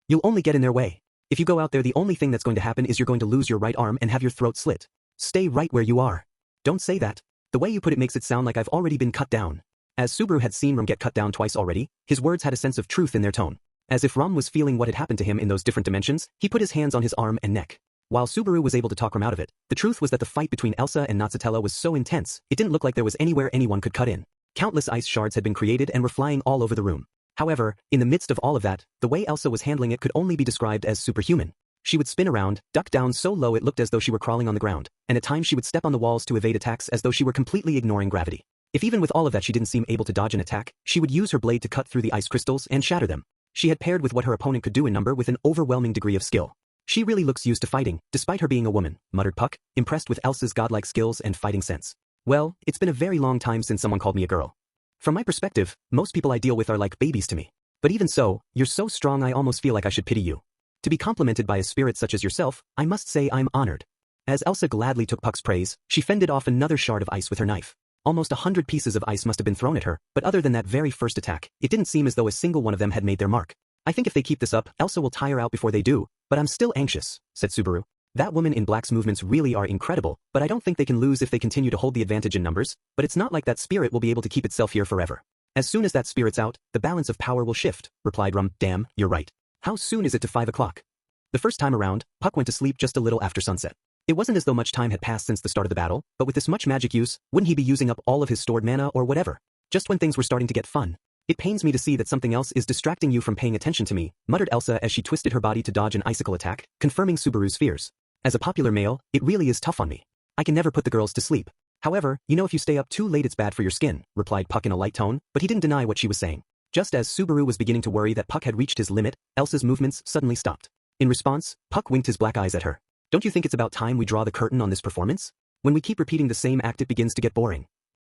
You'll only get in their way. If you go out there the only thing that's going to happen is you're going to lose your right arm and have your throat slit. Stay right where you are. Don't say that. The way you put it makes it sound like I've already been cut down. As Subaru had seen Rum get cut down twice already, his words had a sense of truth in their tone. As if Rum was feeling what had happened to him in those different dimensions, he put his hands on his arm and neck. While Subaru was able to talk Rum out of it, the truth was that the fight between Elsa and Natsatella was so intense, it didn't look like there was anywhere anyone could cut in. Countless ice shards had been created and were flying all over the room. However, in the midst of all of that, the way Elsa was handling it could only be described as superhuman. She would spin around, duck down so low it looked as though she were crawling on the ground, and at times she would step on the walls to evade attacks as though she were completely ignoring gravity. If even with all of that she didn't seem able to dodge an attack, she would use her blade to cut through the ice crystals and shatter them. She had paired with what her opponent could do in number with an overwhelming degree of skill. She really looks used to fighting, despite her being a woman, muttered Puck, impressed with Elsa's godlike skills and fighting sense. Well, it's been a very long time since someone called me a girl. From my perspective, most people I deal with are like babies to me. But even so, you're so strong I almost feel like I should pity you. To be complimented by a spirit such as yourself, I must say I'm honored. As Elsa gladly took Puck's praise, she fended off another shard of ice with her knife. Almost 100 pieces of ice must have been thrown at her, but other than that very first attack, it didn't seem as though a single one of them had made their mark. I think if they keep this up, Elsa will tire out before they do, but I'm still anxious, said Subaru. That woman in black's movements really are incredible, but I don't think they can lose if they continue to hold the advantage in numbers, but it's not like that spirit will be able to keep itself here forever. As soon as that spirit's out, the balance of power will shift, replied Rum. Damn, you're right. How soon is it to 5 o'clock? The first time around, Puck went to sleep just a little after sunset. It wasn't as though much time had passed since the start of the battle, but with this much magic use, wouldn't he be using up all of his stored mana or whatever? Just when things were starting to get fun. It pains me to see that something else is distracting you from paying attention to me, muttered Elsa as she twisted her body to dodge an icicle attack, confirming Subaru's fears. As a popular male, it really is tough on me. I can never put the girls to sleep. However, you know if you stay up too late it's bad for your skin, replied Puck in a light tone, but he didn't deny what she was saying. Just as Subaru was beginning to worry that Puck had reached his limit, Elsa's movements suddenly stopped. In response, Puck winked his black eyes at her. Don't you think it's about time we draw the curtain on this performance? When we keep repeating the same act it begins to get boring.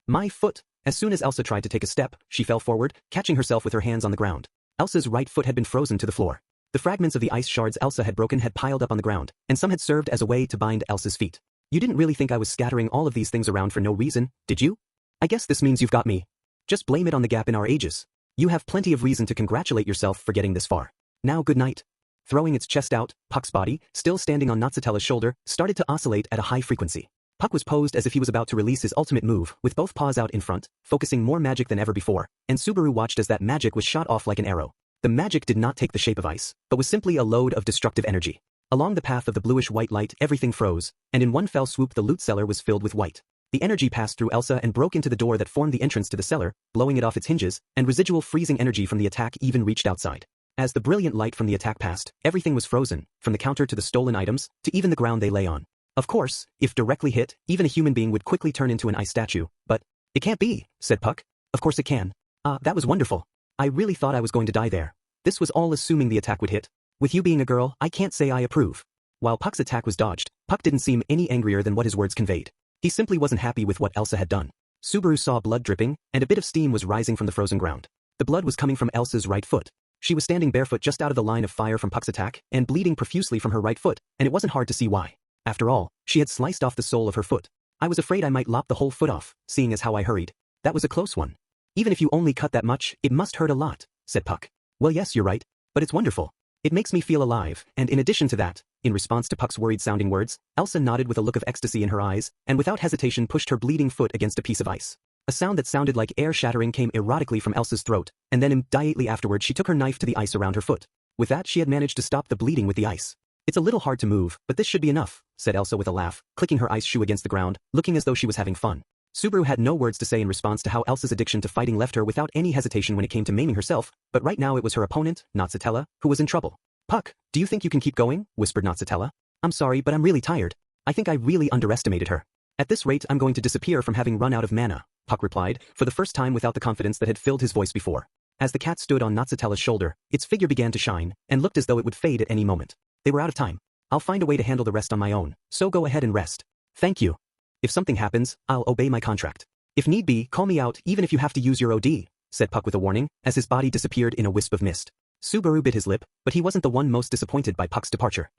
My foot. As soon as Elsa tried to take a step, she fell forward, catching herself with her hands on the ground. Elsa's right foot had been frozen to the floor. The fragments of the ice shards Elsa had broken had piled up on the ground, and some had served as a way to bind Elsa's feet. You didn't really think I was scattering all of these things around for no reason, did you? I guess this means you've got me. Just blame it on the gap in our ages. You have plenty of reason to congratulate yourself for getting this far. Now good night. Throwing its chest out, Puck's body, still standing on Natsatella's shoulder, started to oscillate at a high frequency. Puck was posed as if he was about to release his ultimate move, with both paws out in front, focusing more magic than ever before, and Subaru watched as that magic was shot off like an arrow. The magic did not take the shape of ice, but was simply a load of destructive energy. Along the path of the bluish-white light everything froze, and in one fell swoop the loot cellar was filled with white. The energy passed through Elsa and broke into the door that formed the entrance to the cellar, blowing it off its hinges, and residual freezing energy from the attack even reached outside. As the brilliant light from the attack passed, everything was frozen, from the counter to the stolen items, to even the ground they lay on. Of course, if directly hit, even a human being would quickly turn into an ice statue, but it can't be, said Puck. Of course it can. That was wonderful. I really thought I was going to die there. This was all assuming the attack would hit. With you being a girl, I can't say I approve. While Puck's attack was dodged, Puck didn't seem any angrier than what his words conveyed. He simply wasn't happy with what Elsa had done. Subaru saw blood dripping, and a bit of steam was rising from the frozen ground. The blood was coming from Elsa's right foot. She was standing barefoot just out of the line of fire from Puck's attack, and bleeding profusely from her right foot, and it wasn't hard to see why. After all, she had sliced off the sole of her foot. I was afraid I might lop the whole foot off, seeing as how I hurried. That was a close one. Even if you only cut that much, it must hurt a lot, said Puck. Well, yes, you're right, but it's wonderful. It makes me feel alive, and in addition to that, in response to Puck's worried-sounding words, Elsa nodded with a look of ecstasy in her eyes, and without hesitation pushed her bleeding foot against a piece of ice. A sound that sounded like air shattering came erotically from Elsa's throat, and then immediately afterward she took her knife to the ice around her foot. With that she had managed to stop the bleeding with the ice. It's a little hard to move, but this should be enough, said Elsa with a laugh, clicking her ice shoe against the ground, looking as though she was having fun. Subaru had no words to say in response to how Elsa's addiction to fighting left her without any hesitation when it came to maiming herself, but right now it was her opponent, Natsutella, who was in trouble. Puck, do you think you can keep going? Whispered Natsutella. I'm sorry, but I'm really tired. I think I really underestimated her. At this rate I'm going to disappear from having run out of mana, Puck replied, for the first time without the confidence that had filled his voice before. As the cat stood on Natsutella's shoulder, its figure began to shine, and looked as though it would fade at any moment. They were out of time. I'll find a way to handle the rest on my own, so go ahead and rest. Thank you. If something happens, I'll obey my contract. If need be, call me out even if you have to use your OD, said Puck with a warning, as his body disappeared in a wisp of mist. Subaru bit his lip, but he wasn't the one most disappointed by Puck's departure.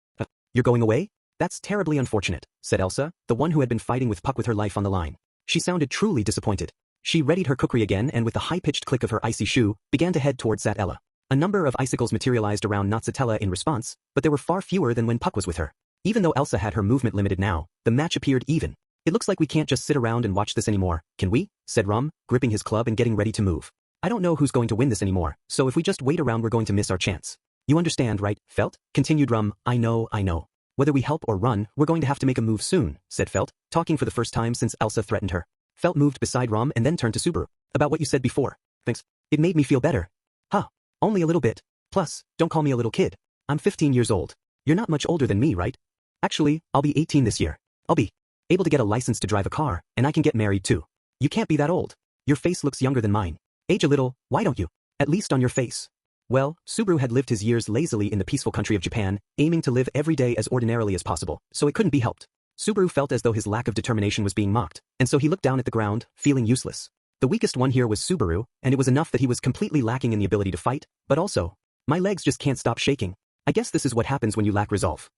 You're going away? That's terribly unfortunate, said Elsa, the one who had been fighting with Puck with her life on the line. She sounded truly disappointed. She readied her kukri again and with the high-pitched click of her icy shoe, began to head towards Ella. A number of icicles materialized around Natsutella in response, but there were far fewer than when Puck was with her. Even though Elsa had her movement limited now, the match appeared even. It looks like we can't just sit around and watch this anymore, can we? Said Rum, gripping his club and getting ready to move. I don't know who's going to win this anymore, so if we just wait around we're going to miss our chance. You understand, right, Felt? Continued Rum. I know. Whether we help or run, we're going to have to make a move soon, said Felt, talking for the first time since Elsa threatened her. Felt moved beside Rum and then turned to Subaru. About what you said before. Thanks. It made me feel better. Huh. Only a little bit. Plus, don't call me a little kid. I'm 15 years old. You're not much older than me, right? Actually, I'll be 18 this year. I'll be able to get a license to drive a car, and I can get married too. You can't be that old. Your face looks younger than mine. Age a little, why don't you? At least on your face. Well, Subaru had lived his years lazily in the peaceful country of Japan, aiming to live every day as ordinarily as possible, so it couldn't be helped. Subaru felt as though his lack of determination was being mocked, and so he looked down at the ground, feeling useless. The weakest one here was Subaru, and it was enough that he was completely lacking in the ability to fight, but also, my legs just can't stop shaking. I guess this is what happens when you lack resolve.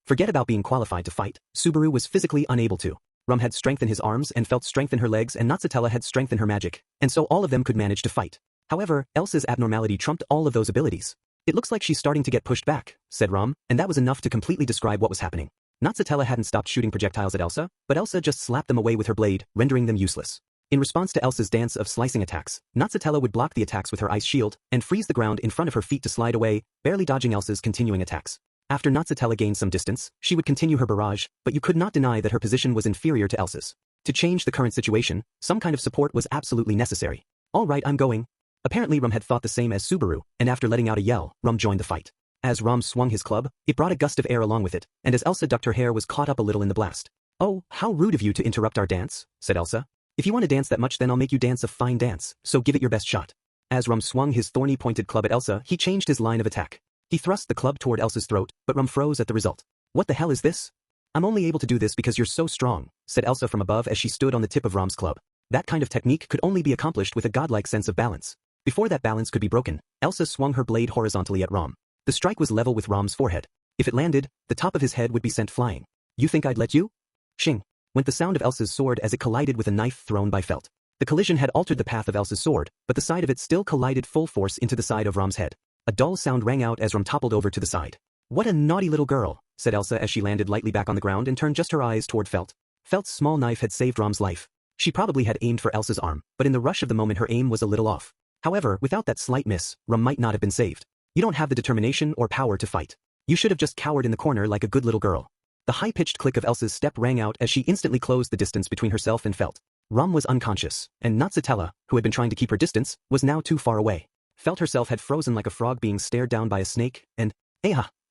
Forget about being qualified to fight. Subaru was physically unable to. Rum had strength in his arms and Felt strength in her legs, and Natsutella had strength in her magic, and so all of them could manage to fight. However, Elsa's abnormality trumped all of those abilities. It looks like she's starting to get pushed back, said Rum, and that was enough to completely describe what was happening. Natsutella hadn't stopped shooting projectiles at Elsa, but Elsa just slapped them away with her blade, rendering them useless. In response to Elsa's dance of slicing attacks, Natsutella would block the attacks with her ice shield, and freeze the ground in front of her feet to slide away, barely dodging Elsa's continuing attacks. After Natsutella gained some distance, she would continue her barrage, but you could not deny that her position was inferior to Elsa's. To change the current situation, some kind of support was absolutely necessary. All right, I'm going. Apparently Rum had thought the same as Subaru, and after letting out a yell, Rum joined the fight. As Rum swung his club, it brought a gust of air along with it, and as Elsa ducked her hair was caught up a little in the blast. Oh, how rude of you to interrupt our dance, said Elsa. If you want to dance that much then I'll make you dance a fine dance, so give it your best shot. As Rum swung his thorny pointed club at Elsa, he changed his line of attack. He thrust the club toward Elsa's throat, but Rum froze at the result. What the hell is this? I'm only able to do this because you're so strong, said Elsa from above as she stood on the tip of Rum's club. That kind of technique could only be accomplished with a godlike sense of balance. Before that balance could be broken, Elsa swung her blade horizontally at Rum. The strike was level with Rum's forehead. If it landed, the top of his head would be sent flying. You think I'd let you? Shing! Went the sound of Elsa's sword as it collided with a knife thrown by Felt. The collision had altered the path of Elsa's sword, but the side of it still collided full force into the side of Rum's head. A dull sound rang out as Rum toppled over to the side. What a naughty little girl, said Elsa as she landed lightly back on the ground and turned just her eyes toward Felt. Felt's small knife had saved Rum's life. She probably had aimed for Elsa's arm, but in the rush of the moment her aim was a little off. However, without that slight miss, Rum might not have been saved. You don't have the determination or power to fight. You should have just cowered in the corner like a good little girl. The high-pitched click of Elsa's step rang out as she instantly closed the distance between herself and Felt. Rom was unconscious, and Natsutella, who had been trying to keep her distance, was now too far away. Felt herself had frozen like a frog being stared down by a snake, and,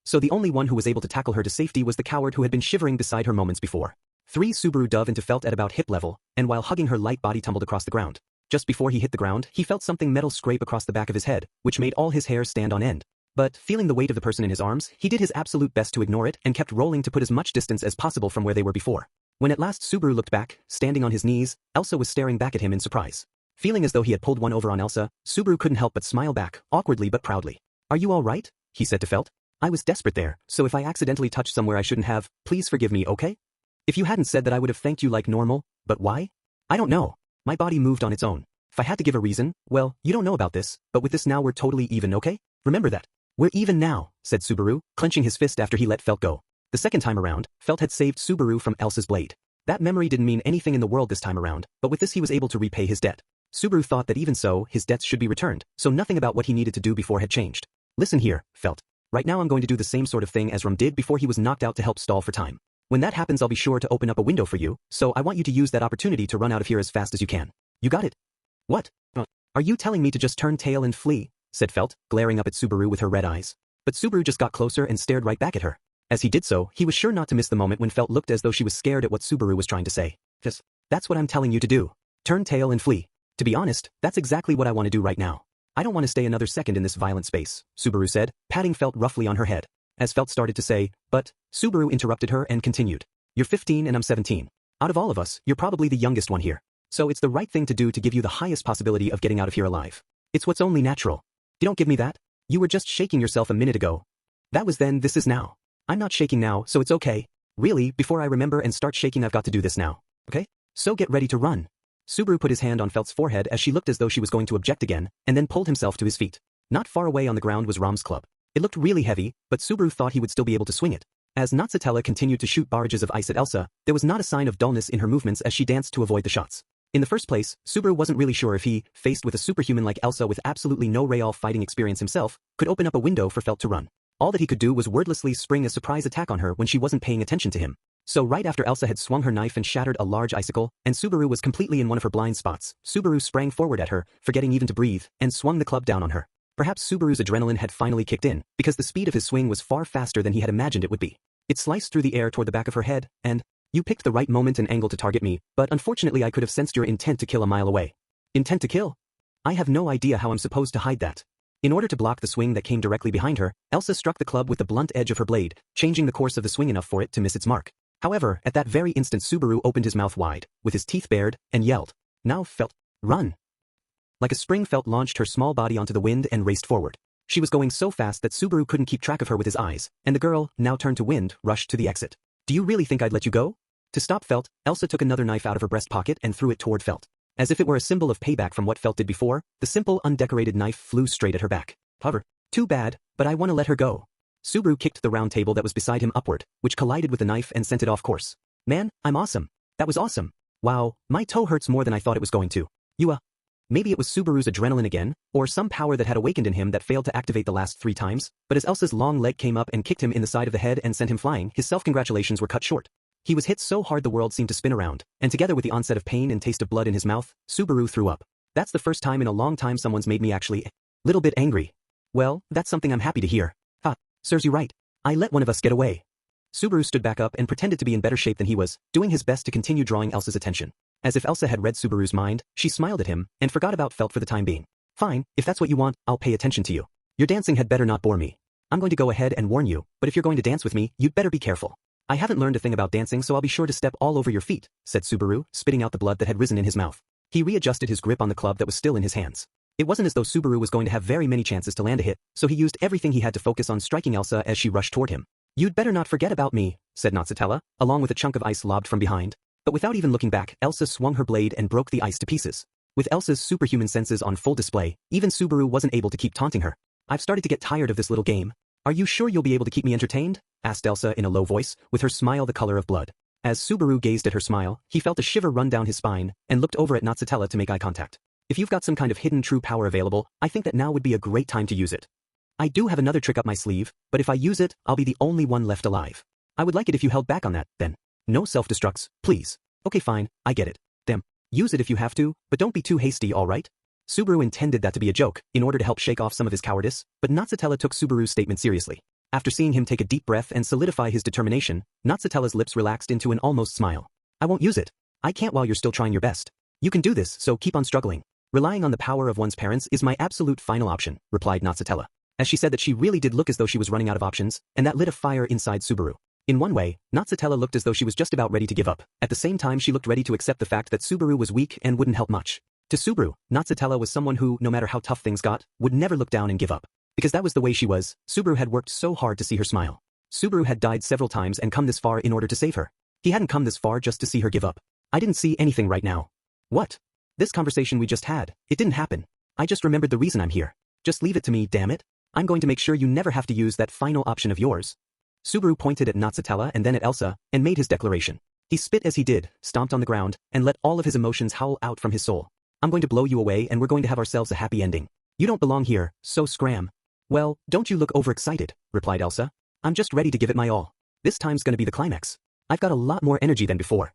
so the only one who was able to tackle her to safety was the coward who had been shivering beside her moments before. 3 Subaru dove into Felt at about hip level, and while hugging her light body tumbled across the ground. Just before he hit the ground, he felt something metal scrape across the back of his head, which made all his hair stand on end. But, feeling the weight of the person in his arms, he did his absolute best to ignore it and kept rolling to put as much distance as possible from where they were before. When at last Subaru looked back, standing on his knees, Elsa was staring back at him in surprise. Feeling as though he had pulled one over on Elsa, Subaru couldn't help but smile back, awkwardly but proudly. "Are you all right?" he said to Felt. "I was desperate there, so if I accidentally touched somewhere I shouldn't have, please forgive me, okay? If you hadn't said that I would have thanked you like normal, but why? I don't know. My body moved on its own. If I had to give a reason, well, you don't know about this, but with this now we're totally even, okay? Remember that. We're even now," said Subaru, clenching his fist after he let Felt go. The second time around, Felt had saved Subaru from Elsa's blade. That memory didn't mean anything in the world this time around, but with this he was able to repay his debt. Subaru thought that even so, his debts should be returned, so nothing about what he needed to do before had changed. "Listen here, Felt. Right now I'm going to do the same sort of thing as Rom did before he was knocked out to help stall for time. When that happens I'll be sure to open up a window for you, so I want you to use that opportunity to run out of here as fast as you can. You got it?" "What? Are you telling me to just turn tail and flee?" said Felt, glaring up at Subaru with her red eyes. But Subaru just got closer and stared right back at her. As he did so, he was sure not to miss the moment when Felt looked as though she was scared at what Subaru was trying to say. "Yes, that's what I'm telling you to do. Turn tail and flee. To be honest, that's exactly what I want to do right now. I don't want to stay another second in this violent space," Subaru said, patting Felt roughly on her head. As Felt started to say, "But," Subaru interrupted her and continued. "You're 15 and I'm 17. Out of all of us, you're probably the youngest one here. So it's the right thing to do to give you the highest possibility of getting out of here alive. It's what's only natural. You don't give me that? You were just shaking yourself a minute ago. That was then, this is now. I'm not shaking now, so it's okay. Really, before I remember and start shaking I've got to do this now. Okay? So get ready to run." Subaru put his hand on Felt's forehead as she looked as though she was going to object again, and then pulled himself to his feet. Not far away on the ground was Rom's club. It looked really heavy, but Subaru thought he would still be able to swing it. As Natsutella continued to shoot barrages of ice at Elsa, there was not a sign of dullness in her movements as she danced to avoid the shots. In the first place, Subaru wasn't really sure if he, faced with a superhuman like Elsa with absolutely no real fighting experience himself, could open up a window for Felt to run. All that he could do was wordlessly spring a surprise attack on her when she wasn't paying attention to him. So right after Elsa had swung her knife and shattered a large icicle, and Subaru was completely in one of her blind spots, Subaru sprang forward at her, forgetting even to breathe, and swung the club down on her. Perhaps Subaru's adrenaline had finally kicked in, because the speed of his swing was far faster than he had imagined it would be. It sliced through the air toward the back of her head, and, "You picked the right moment and angle to target me, but unfortunately I could have sensed your intent to kill a mile away." "Intent to kill? I have no idea how I'm supposed to hide that." In order to block the swing that came directly behind her, Elsa struck the club with the blunt edge of her blade, changing the course of the swing enough for it to miss its mark. However, at that very instant Subaru opened his mouth wide, with his teeth bared, and yelled. Now Felt, "Run!" Like a spring, Felt launched her small body onto the wind and raced forward. She was going so fast that Subaru couldn't keep track of her with his eyes, and the girl, now turned to wind, rushed to the exit. "Do you really think I'd let you go?" To stop Felt, Elsa took another knife out of her breast pocket and threw it toward Felt. As if it were a symbol of payback from what Felt did before, the simple, undecorated knife flew straight at her back. "Hover. Too bad, but I want to let her go." Subaru kicked the round table that was beside him upward, which collided with the knife and sent it off course. "Man, I'm awesome. That was awesome. Wow, my toe hurts more than I thought it was going to." Maybe it was Subaru's adrenaline again, or some power that had awakened in him that failed to activate the last 3 times, but as Elsa's long leg came up and kicked him in the side of the head and sent him flying, his self-congratulations were cut short. He was hit so hard the world seemed to spin around, and together with the onset of pain and taste of blood in his mouth, Subaru threw up. "That's the first time in a long time someone's made me actually a little bit angry." "Well, that's something I'm happy to hear." "Serves you right. I let one of us get away." Subaru stood back up and pretended to be in better shape than he was, doing his best to continue drawing Elsa's attention. As if Elsa had read Subaru's mind, she smiled at him, and forgot about Felt for the time being. "Fine, if that's what you want, I'll pay attention to you. Your dancing had better not bore me. I'm going to go ahead and warn you, but if you're going to dance with me, you'd better be careful. I haven't learned a thing about dancing so I'll be sure to step all over your feet," said Subaru, spitting out the blood that had risen in his mouth. He readjusted his grip on the club that was still in his hands. It wasn't as though Subaru was going to have very many chances to land a hit, so he used everything he had to focus on striking Elsa as she rushed toward him. "You'd better not forget about me," said Natsutella, along with a chunk of ice lobbed from behind. But without even looking back, Elsa swung her blade and broke the ice to pieces. With Elsa's superhuman senses on full display, even Subaru wasn't able to keep taunting her. "I've started to get tired of this little game. Are you sure you'll be able to keep me entertained?" asked Elsa in a low voice, with her smile the color of blood. As Subaru gazed at her smile, he felt a shiver run down his spine, and looked over at Natsutella to make eye contact. "If you've got some kind of hidden true power available, I think that now would be a great time to use it. I do have another trick up my sleeve, but if I use it, I'll be the only one left alive. I would like it if you held back on that, then. No self-destructs, please. Okay fine, I get it. Damn. Use it if you have to, but don't be too hasty, alright? Subaru intended that to be a joke, in order to help shake off some of his cowardice, but Natsutella took Subaru's statement seriously. After seeing him take a deep breath and solidify his determination, Natsutella's lips relaxed into an almost smile. I won't use it. I can't while you're still trying your best. You can do this, so keep on struggling. Relying on the power of one's parents is my absolute final option, replied Natsutella. As she said that she really did look as though she was running out of options, and that lit a fire inside Subaru. In one way, Natsutella looked as though she was just about ready to give up. At the same time she looked ready to accept the fact that Subaru was weak and wouldn't help much. To Subaru, Natsutella was someone who, no matter how tough things got, would never look down and give up. Because that was the way she was, Subaru had worked so hard to see her smile. Subaru had died several times and come this far in order to save her. He hadn't come this far just to see her give up. I didn't see anything right now. What? This conversation we just had, it didn't happen. I just remembered the reason I'm here. Just leave it to me, damn it. I'm going to make sure you never have to use that final option of yours. Subaru pointed at Natsutella and then at Elsa, and made his declaration. He spit as he did, stomped on the ground, and let all of his emotions howl out from his soul. I'm going to blow you away and we're going to have ourselves a happy ending. You don't belong here, so scram. Well, don't you look overexcited, replied Elsa. I'm just ready to give it my all. This time's gonna be the climax. I've got a lot more energy than before.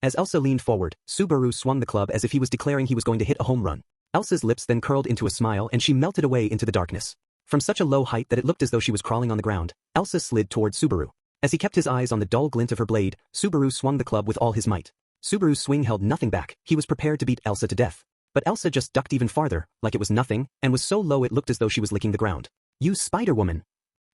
As Elsa leaned forward, Subaru swung the club as if he was declaring he was going to hit a home run. Elsa's lips then curled into a smile and she melted away into the darkness. From such a low height that it looked as though she was crawling on the ground, Elsa slid towards Subaru. As he kept his eyes on the dull glint of her blade, Subaru swung the club with all his might. Subaru's swing held nothing back, he was prepared to beat Elsa to death. But Elsa just ducked even farther, like it was nothing, and was so low it looked as though she was licking the ground. You Spider-Woman.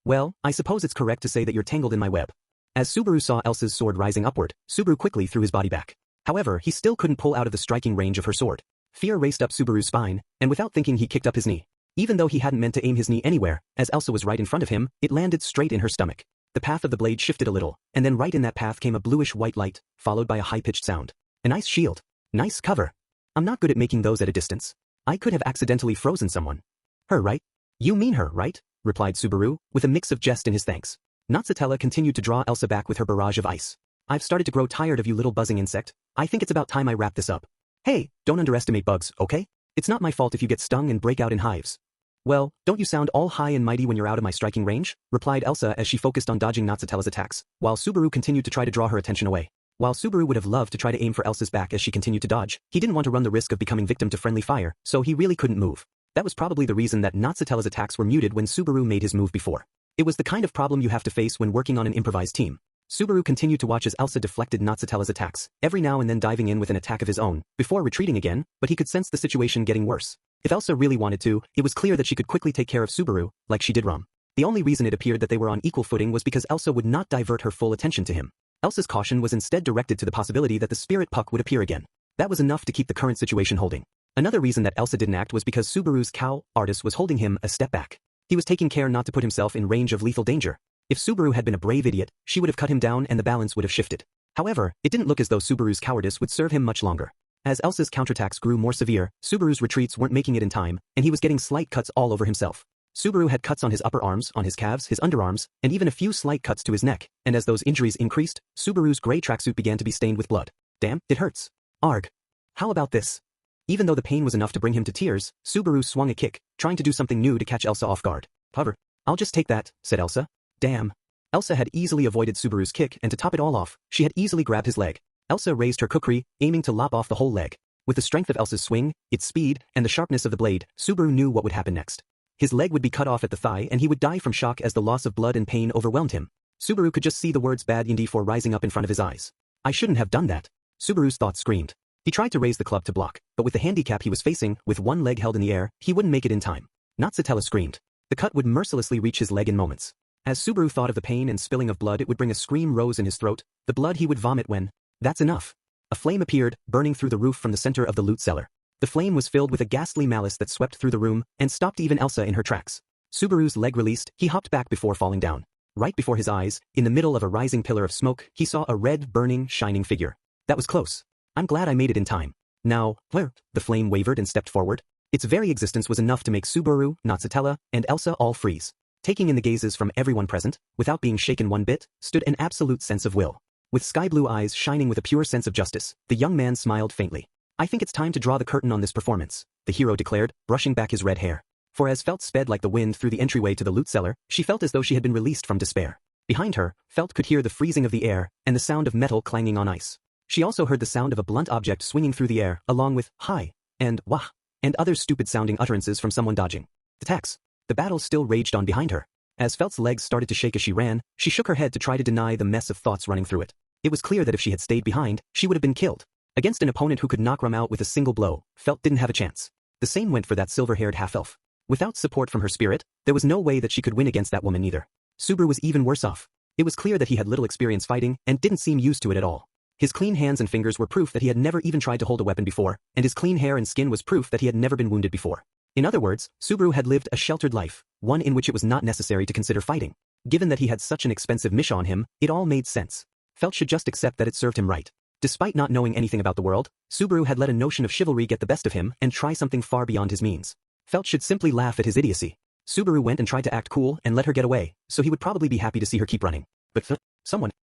Well, I suppose it's correct to say that you're tangled in my web. As Subaru saw Elsa's sword rising upward, Subaru quickly threw his body back. However, he still couldn't pull out of the striking range of her sword. Fear raced up Subaru's spine, and without thinking he kicked up his knee. Even though he hadn't meant to aim his knee anywhere, as Elsa was right in front of him, it landed straight in her stomach. The path of the blade shifted a little, and then right in that path came a bluish-white light, followed by a high-pitched sound. A nice shield. Nice cover. I'm not good at making those at a distance. I could have accidentally frozen someone. Her, right? You mean her, right? Replied Subaru, with a mix of jest in his thanks. Natsutella continued to draw Elsa back with her barrage of ice. I've started to grow tired of you little buzzing insect. I think it's about time I wrap this up. Hey, don't underestimate bugs, okay? It's not my fault if you get stung and break out in hives. Well, don't you sound all high and mighty when you're out of my striking range? Replied Elsa as she focused on dodging Natsutella's attacks, while Subaru continued to try to draw her attention away. While Subaru would have loved to try to aim for Elsa's back as she continued to dodge, he didn't want to run the risk of becoming victim to friendly fire, so he really couldn't move. That was probably the reason that Natsutella's attacks were muted when Subaru made his move before. It was the kind of problem you have to face when working on an improvised team. Subaru continued to watch as Elsa deflected Natsutella's attacks, every now and then diving in with an attack of his own, before retreating again, but he could sense the situation getting worse. If Elsa really wanted to, it was clear that she could quickly take care of Subaru, like she did Rom. The only reason it appeared that they were on equal footing was because Elsa would not divert her full attention to him. Elsa's caution was instead directed to the possibility that the spirit puck would appear again. That was enough to keep the current situation holding. Another reason that Elsa didn't act was because Subaru's cow artist was holding him a step back. He was taking care not to put himself in range of lethal danger. If Subaru had been a brave idiot, she would have cut him down and the balance would have shifted. However, it didn't look as though Subaru's cowardice would serve him much longer. As Elsa's counterattacks grew more severe, Subaru's retreats weren't making it in time, and he was getting slight cuts all over himself. Subaru had cuts on his upper arms, on his calves, his underarms, and even a few slight cuts to his neck, and as those injuries increased, Subaru's gray tracksuit began to be stained with blood. Damn, it hurts. Arg. How about this? Even though the pain was enough to bring him to tears, Subaru swung a kick, trying to do something new to catch Elsa off guard. However, I'll just take that, said Elsa. Damn. Elsa had easily avoided Subaru's kick, and to top it all off, she had easily grabbed his leg. Elsa raised her kukri, aiming to lop off the whole leg. With the strength of Elsa's swing, its speed, and the sharpness of the blade, Subaru knew what would happen next. His leg would be cut off at the thigh and he would die from shock as the loss of blood and pain overwhelmed him. Subaru could just see the words bad indie for rising up in front of his eyes. I shouldn't have done that. Subaru's thoughts screamed. He tried to raise the club to block, but with the handicap he was facing, with one leg held in the air, he wouldn't make it in time. Natsutella screamed. The cut would mercilessly reach his leg in moments. As Subaru thought of the pain and spilling of blood, it would bring a scream rose in his throat, the blood he would vomit when. That's enough. A flame appeared, burning through the roof from the center of the loot cellar. The flame was filled with a ghastly malice that swept through the room and stopped even Elsa in her tracks. Subaru's leg released, he hopped back before falling down. Right before his eyes, in the middle of a rising pillar of smoke, he saw a red, burning, shining figure. That was close. I'm glad I made it in time. Now, where? The flame wavered and stepped forward. Its very existence was enough to make Subaru, Natsutella, and Elsa all freeze. Taking in the gazes from everyone present, without being shaken one bit, stood an absolute sense of will. With sky-blue eyes shining with a pure sense of justice, the young man smiled faintly. I think it's time to draw the curtain on this performance, the hero declared, brushing back his red hair. For as felt sped like the wind through the entryway to the loot cellar, she felt as though she had been released from despair. Behind her, Felt could hear the freezing of the air and the sound of metal clanging on ice. She also heard the sound of a blunt object swinging through the air, along with "hi" and "wah" and other stupid-sounding utterances from someone dodging. Attacks. The battle still raged on behind her. As Felt's legs started to shake as she ran, she shook her head to try to deny the mess of thoughts running through it. It was clear that if she had stayed behind, she would have been killed. Against an opponent who could knock Rum out with a single blow, Felt didn't have a chance. The same went for that silver-haired half-elf. Without support from her spirit, there was no way that she could win against that woman either. Subaru was even worse off. It was clear that he had little experience fighting and didn't seem used to it at all. His clean hands and fingers were proof that he had never even tried to hold a weapon before, and his clean hair and skin was proof that he had never been wounded before. In other words, Subaru had lived a sheltered life, one in which it was not necessary to consider fighting. Given that he had such an expensive mish on him, it all made sense. Felt should just accept that it served him right. Despite not knowing anything about the world, Subaru had let a notion of chivalry get the best of him and try something far beyond his means. Felt should simply laugh at his idiocy. Subaru went and tried to act cool and let her get away, so he would probably be happy to see her keep running. But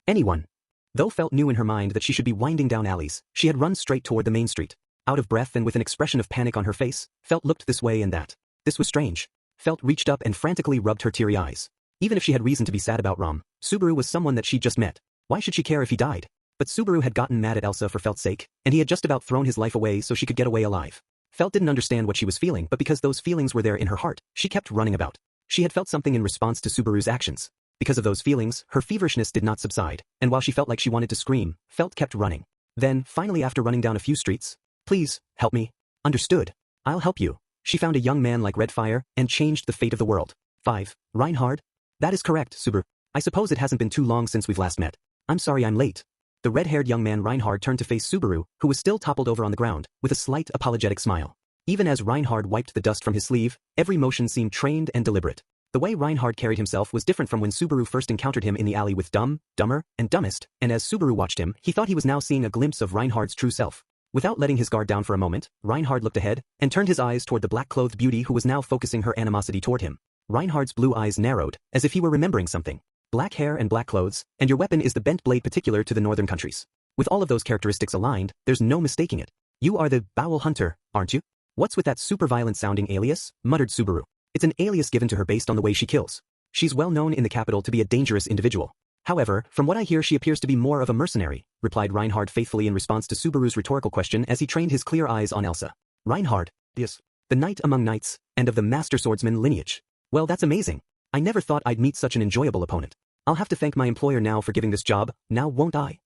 anyone. Though Felt knew in her mind that she should be winding down alleys, she had run straight toward the main street. Out of breath and with an expression of panic on her face, Felt looked this way and that. This was strange. Felt reached up and frantically rubbed her teary eyes. Even if she had reason to be sad about Rom, Subaru was someone that she'd just met. Why should she care if he died? But Subaru had gotten mad at Elsa for Felt's sake, and he had just about thrown his life away so she could get away alive. Felt didn't understand what she was feeling, but because those feelings were there in her heart, she kept running about. She had felt something in response to Subaru's actions. Because of those feelings, her feverishness did not subside, and while she felt like she wanted to scream, Felt kept running. Then, finally after running down a few streets, "Please, help me." "Understood. I'll help you." She found a young man like Redfire, and changed the fate of the world. 5. Reinhard? "That is correct, Subaru. I suppose it hasn't been too long since we've last met. I'm sorry I'm late." The red-haired young man Reinhard turned to face Subaru, who was still toppled over on the ground, with a slight apologetic smile. Even as Reinhard wiped the dust from his sleeve, every motion seemed trained and deliberate. The way Reinhard carried himself was different from when Subaru first encountered him in the alley with Dumb, Dumber, and Dumbest, and as Subaru watched him, he thought he was now seeing a glimpse of Reinhard's true self. Without letting his guard down for a moment, Reinhard looked ahead, and turned his eyes toward the black-clothed beauty who was now focusing her animosity toward him. Reinhard's blue eyes narrowed, as if he were remembering something. Black hair and black clothes, and your weapon is the bent blade particular to the northern countries. With all of those characteristics aligned, there's no mistaking it. You are the Bowel Hunter, aren't you? What's with that super violent-sounding alias? Muttered Subaru. It's an alias given to her based on the way she kills. She's well known in the capital to be a dangerous individual. However, from what I hear she appears to be more of a mercenary, replied Reinhard faithfully in response to Subaru's rhetorical question as he trained his clear eyes on Elsa. Reinhard? Yes. The knight among knights, and of the master swordsman lineage. Well, that's amazing. I never thought I'd meet such an enjoyable opponent. I'll have to thank my employer now for giving this job, now won't I?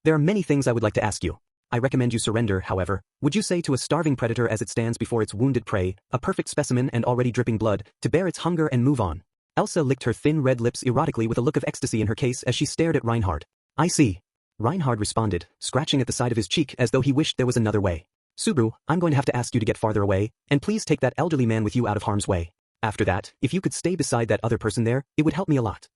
There are many things I would like to ask you. I recommend you surrender, however. Would you say to a starving predator as it stands before its wounded prey, a perfect specimen and already dripping blood, to bear its hunger and move on? Elsa licked her thin red lips erotically with a look of ecstasy in her case as she stared at Reinhard. I see. Reinhard responded, scratching at the side of his cheek as though he wished there was another way. Subaru, I'm going to have to ask you to get farther away, and please take that elderly man with you out of harm's way. After that, if you could stay beside that other person there, it would help me a lot.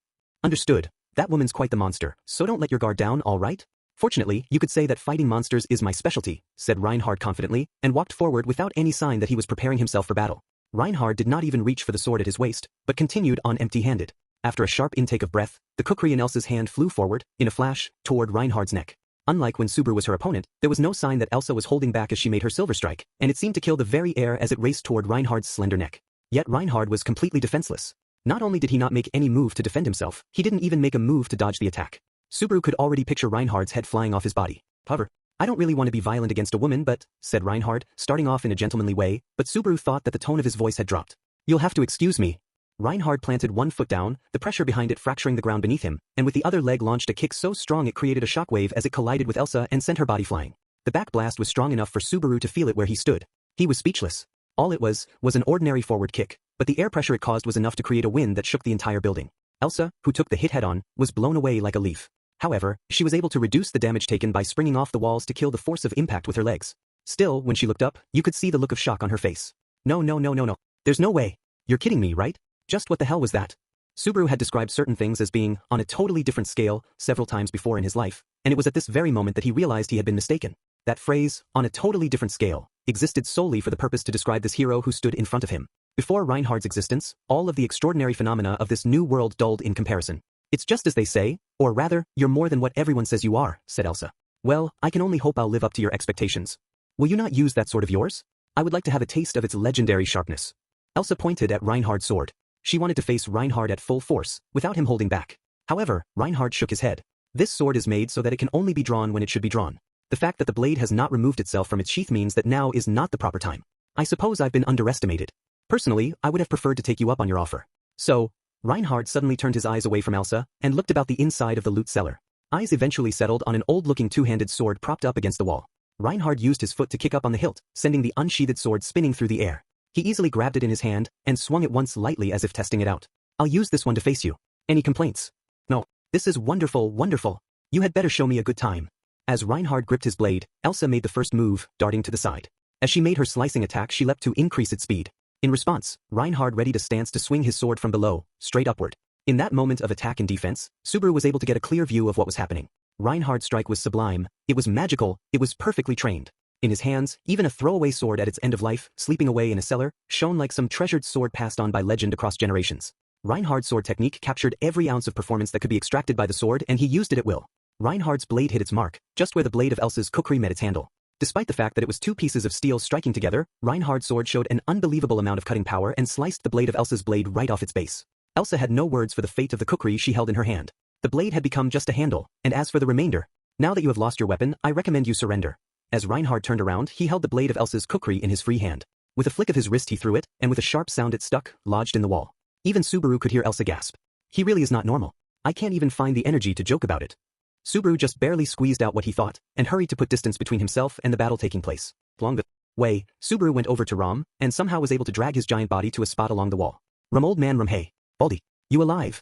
Understood. That woman's quite the monster, so don't let your guard down, all right? Fortunately, you could say that fighting monsters is my specialty, said Reinhard confidently, and walked forward without any sign that he was preparing himself for battle. Reinhard did not even reach for the sword at his waist, but continued on empty-handed. After a sharp intake of breath, the kukri in Elsa's hand flew forward, in a flash, toward Reinhard's neck. Unlike when Subaru was her opponent, there was no sign that Elsa was holding back as she made her silver strike, and it seemed to kill the very air as it raced toward Reinhard's slender neck. Yet Reinhard was completely defenseless. Not only did he not make any move to defend himself, he didn't even make a move to dodge the attack. Subaru could already picture Reinhard's head flying off his body. However, I don't really want to be violent against a woman but, said Reinhard, starting off in a gentlemanly way, but Subaru thought that the tone of his voice had dropped. You'll have to excuse me. Reinhard planted one foot down, the pressure behind it fracturing the ground beneath him, and with the other leg launched a kick so strong it created a shockwave as it collided with Elsa and sent her body flying. The back blast was strong enough for Subaru to feel it where he stood. He was speechless. All it was an ordinary forward kick, but the air pressure it caused was enough to create a wind that shook the entire building. Elsa, who took the hit head-on, was blown away like a leaf. However, she was able to reduce the damage taken by springing off the walls to kill the force of impact with her legs. Still, when she looked up, you could see the look of shock on her face. No. There's no way. You're kidding me, right? Just what the hell was that? Subaru had described certain things as being on a totally different scale several times before in his life, and it was at this very moment that he realized he had been mistaken. That phrase, on a totally different scale, existed solely for the purpose to describe this hero who stood in front of him. Before Reinhard's existence, all of the extraordinary phenomena of this new world dulled in comparison. It's just as they say, or rather, you're more than what everyone says you are, said Elsa. Well, I can only hope I'll live up to your expectations. Will you not use that sword of yours? I would like to have a taste of its legendary sharpness. Elsa pointed at Reinhard's sword. She wanted to face Reinhard at full force, without him holding back. However, Reinhard shook his head. This sword is made so that it can only be drawn when it should be drawn. The fact that the blade has not removed itself from its sheath means that now is not the proper time. I suppose I've been underestimated. Personally, I would have preferred to take you up on your offer. So, Reinhard suddenly turned his eyes away from Elsa and looked about the inside of the loot cellar. Eyes eventually settled on an old-looking two-handed sword propped up against the wall. Reinhard used his foot to kick up on the hilt, sending the unsheathed sword spinning through the air. He easily grabbed it in his hand and swung it once lightly as if testing it out. I'll use this one to face you. Any complaints? No. This is wonderful, wonderful. You had better show me a good time. As Reinhard gripped his blade, Elsa made the first move, darting to the side. As she made her slicing attack, she leapt to increase its speed. In response, Reinhard readied a stance to swing his sword from below, straight upward. In that moment of attack and defense, Subaru was able to get a clear view of what was happening. Reinhard's strike was sublime, it was magical, it was perfectly trained. In his hands, even a throwaway sword at its end of life, sleeping away in a cellar, shone like some treasured sword passed on by legend across generations. Reinhard's sword technique captured every ounce of performance that could be extracted by the sword, and he used it at will. Reinhard's blade hit its mark, just where the blade of Elsa's kukri met its handle. Despite the fact that it was two pieces of steel striking together, Reinhard's sword showed an unbelievable amount of cutting power and sliced the blade of Elsa's blade right off its base. Elsa had no words for the fate of the kukri she held in her hand. The blade had become just a handle, and as for the remainder, now that you have lost your weapon, I recommend you surrender. As Reinhard turned around, he held the blade of Elsa's kukri in his free hand. With a flick of his wrist he threw it, and with a sharp sound it stuck, lodged in the wall. Even Subaru could hear Elsa gasp. He really is not normal. I can't even find the energy to joke about it. Subaru just barely squeezed out what he thought, and hurried to put distance between himself and the battle taking place. Along the way, Subaru went over to Ram, and somehow was able to drag his giant body to a spot along the wall. Ram, old man Ram, hey. Baldy. You alive?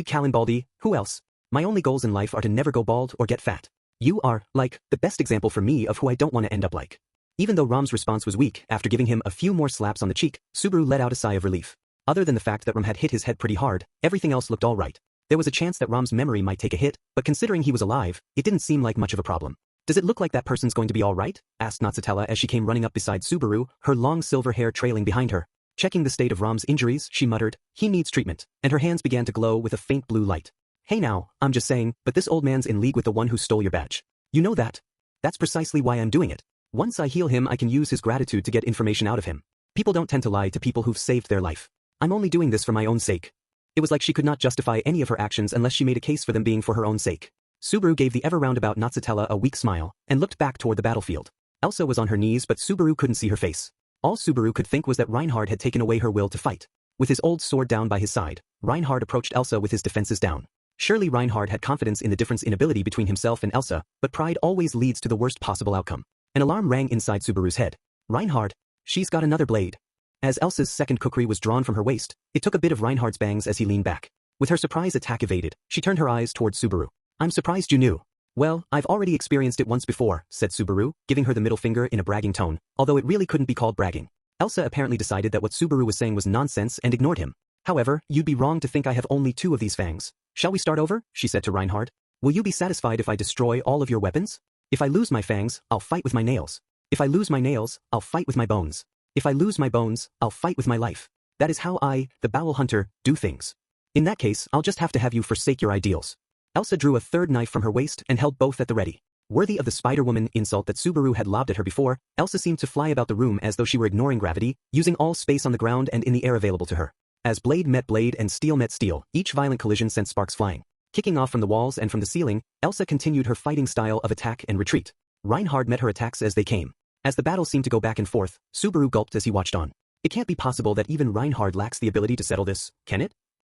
Callan Baldy, who else? My only goals in life are to never go bald or get fat. You are, like, the best example for me of who I don't want to end up like. Even though Ram's response was weak, after giving him a few more slaps on the cheek, Subaru let out a sigh of relief. Other than the fact that Ram had hit his head pretty hard, everything else looked all right. There was a chance that Ram's memory might take a hit, but considering he was alive, it didn't seem like much of a problem. Does it look like that person's going to be all right? Asked Natsutella as she came running up beside Subaru, her long silver hair trailing behind her. Checking the state of Ram's injuries, she muttered, he needs treatment, and her hands began to glow with a faint blue light. Hey now, I'm just saying, but this old man's in league with the one who stole your badge. You know that? That's precisely why I'm doing it. Once I heal him, I can use his gratitude to get information out of him. People don't tend to lie to people who've saved their life. I'm only doing this for my own sake. It was like she could not justify any of her actions unless she made a case for them being for her own sake. Subaru gave the ever-roundabout Natsutella a weak smile, and looked back toward the battlefield. Elsa was on her knees, but Subaru couldn't see her face. All Subaru could think was that Reinhard had taken away her will to fight. With his old sword down by his side, Reinhard approached Elsa with his defenses down. Surely Reinhard had confidence in the difference in ability between himself and Elsa, but pride always leads to the worst possible outcome. An alarm rang inside Subaru's head. Reinhard, she's got another blade. As Elsa's second kukri was drawn from her waist, it took a bit of Reinhard's bangs as he leaned back. With her surprise attack evaded, she turned her eyes towards Subaru. I'm surprised you knew. Well, I've already experienced it once before, said Subaru, giving her the middle finger in a bragging tone, although it really couldn't be called bragging. Elsa apparently decided that what Subaru was saying was nonsense and ignored him. However, you'd be wrong to think I have only 2 of these fangs. Shall we start over? She said to Reinhard. Will you be satisfied if I destroy all of your weapons? If I lose my fangs, I'll fight with my nails. If I lose my nails, I'll fight with my bones. If I lose my bones, I'll fight with my life. That is how I, the Bowel Hunter, do things. In that case, I'll just have to have you forsake your ideals. Elsa drew a third knife from her waist and held both at the ready. Worthy of the Spider-Woman insult that Subaru had lobbed at her before, Elsa seemed to fly about the room as though she were ignoring gravity, using all space on the ground and in the air available to her. As blade met blade and steel met steel, each violent collision sent sparks flying. Kicking off from the walls and from the ceiling, Elsa continued her fighting style of attack and retreat. Reinhard met her attacks as they came. As the battle seemed to go back and forth, Subaru gulped as he watched on. It can't be possible that even Reinhard lacks the ability to settle this, can it?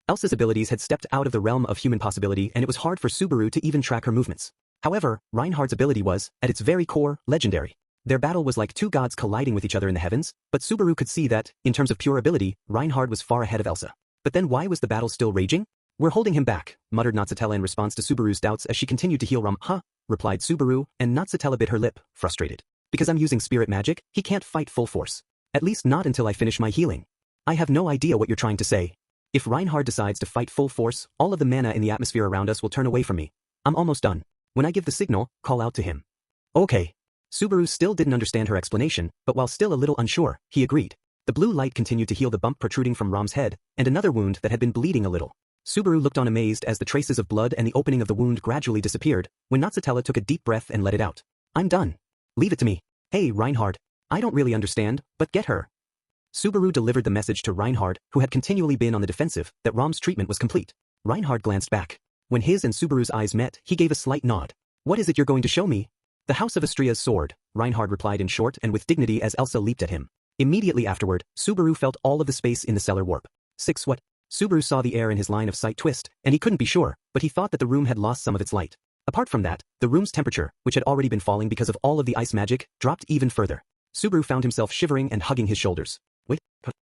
Elsa's abilities had stepped out of the realm of human possibility, and it was hard for Subaru to even track her movements. However, Reinhard's ability was, at its very core, legendary. Their battle was like 2 gods colliding with each other in the heavens, but Subaru could see that, in terms of pure ability, Reinhard was far ahead of Elsa. But then why was the battle still raging? We're holding him back, muttered Natsutella in response to Subaru's doubts as she continued to heal Ram. Huh, replied Subaru, and Natsutella bit her lip, frustrated. Because I'm using spirit magic, he can't fight full force. At least not until I finish my healing. I have no idea what you're trying to say. If Reinhard decides to fight full force, all of the mana in the atmosphere around us will turn away from me. I'm almost done. When I give the signal, call out to him. Okay. Subaru still didn't understand her explanation, but while still a little unsure, he agreed. The blue light continued to heal the bump protruding from Ram's head, and another wound that had been bleeding a little. Subaru looked on amazed as the traces of blood and the opening of the wound gradually disappeared, when Natsutella took a deep breath and let it out. I'm done. Leave it to me. Hey, Reinhard. I don't really understand, but get her. Subaru delivered the message to Reinhard, who had continually been on the defensive, that Ram's treatment was complete. Reinhard glanced back. When his and Subaru's eyes met, he gave a slight nod. What is it you're going to show me? The House of Astria's sword, Reinhard replied in short and with dignity as Elsa leaped at him. Immediately afterward, Subaru felt all of the space in the cellar warp. 6 What? Subaru saw the air in his line of sight twist, and he couldn't be sure, but he thought that the room had lost some of its light. Apart from that, the room's temperature, which had already been falling because of all of the ice magic, dropped even further. Subaru found himself shivering and hugging his shoulders. Wait,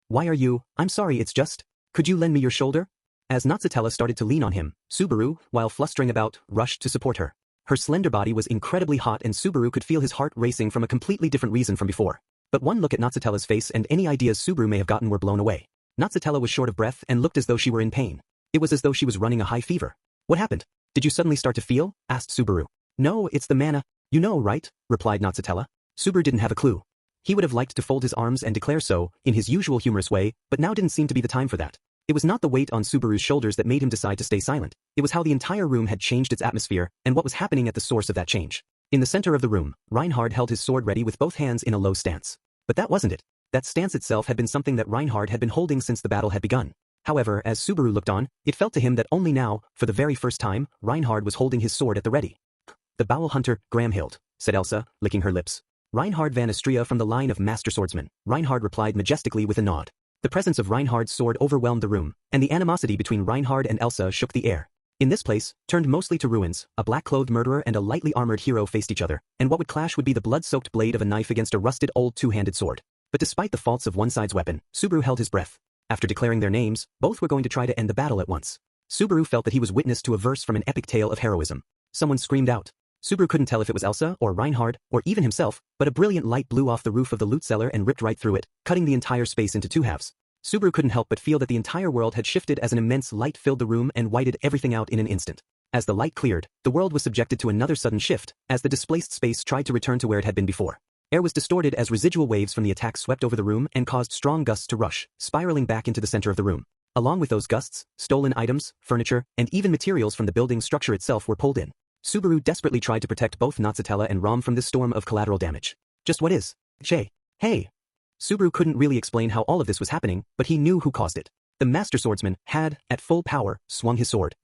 why are you? I'm sorry, it's just. Could you lend me your shoulder? As Natsutella started to lean on him, Subaru, while flustering about, rushed to support her. Her slender body was incredibly hot and Subaru could feel his heart racing from a completely different reason from before. But one look at Natsutella's face and any ideas Subaru may have gotten were blown away. Natsutella was short of breath and looked as though she were in pain. It was as though she was running a high fever. What happened? Did you suddenly start to feel? Asked Subaru. No, it's the mana. You know, right? Replied Natsutella. Subaru didn't have a clue. He would have liked to fold his arms and declare so, in his usual humorous way, but now didn't seem to be the time for that. It was not the weight on Subaru's shoulders that made him decide to stay silent. It was how the entire room had changed its atmosphere and what was happening at the source of that change. In the center of the room, Reinhard held his sword ready with both hands in a low stance. But that wasn't it. That stance itself had been something that Reinhard had been holding since the battle had begun. However, as Subaru looked on, it felt to him that only now, for the very first time, Reinhard was holding his sword at the ready. The Bowel Hunter, Gramhild, said Elsa, licking her lips. Reinhard van Astria from the line of master swordsmen, Reinhard replied majestically with a nod. The presence of Reinhard's sword overwhelmed the room, and the animosity between Reinhard and Elsa shook the air. In this place, turned mostly to ruins, a black-clothed murderer and a lightly armored hero faced each other, and what would clash would be the blood-soaked blade of a knife against a rusted old two-handed sword. But despite the faults of one side's weapon, Subaru held his breath. After declaring their names, both were going to try to end the battle at once. Subaru felt that he was witness to a verse from an epic tale of heroism. Someone screamed out. Subaru couldn't tell if it was Elsa or Reinhard or even himself, but a brilliant light blew off the roof of the loot cellar and ripped right through it, cutting the entire space into two halves. Subaru couldn't help but feel that the entire world had shifted as an immense light filled the room and whited everything out in an instant. As the light cleared, the world was subjected to another sudden shift, as the displaced space tried to return to where it had been before. Air was distorted as residual waves from the attack swept over the room and caused strong gusts to rush, spiraling back into the center of the room. Along with those gusts, stolen items, furniture, and even materials from the building's structure itself were pulled in. Subaru desperately tried to protect both Natsutella and Rom from this storm of collateral damage. Just what is? Hey. Subaru couldn't really explain how all of this was happening, but he knew who caused it. The master swordsman had, at full power, swung his sword.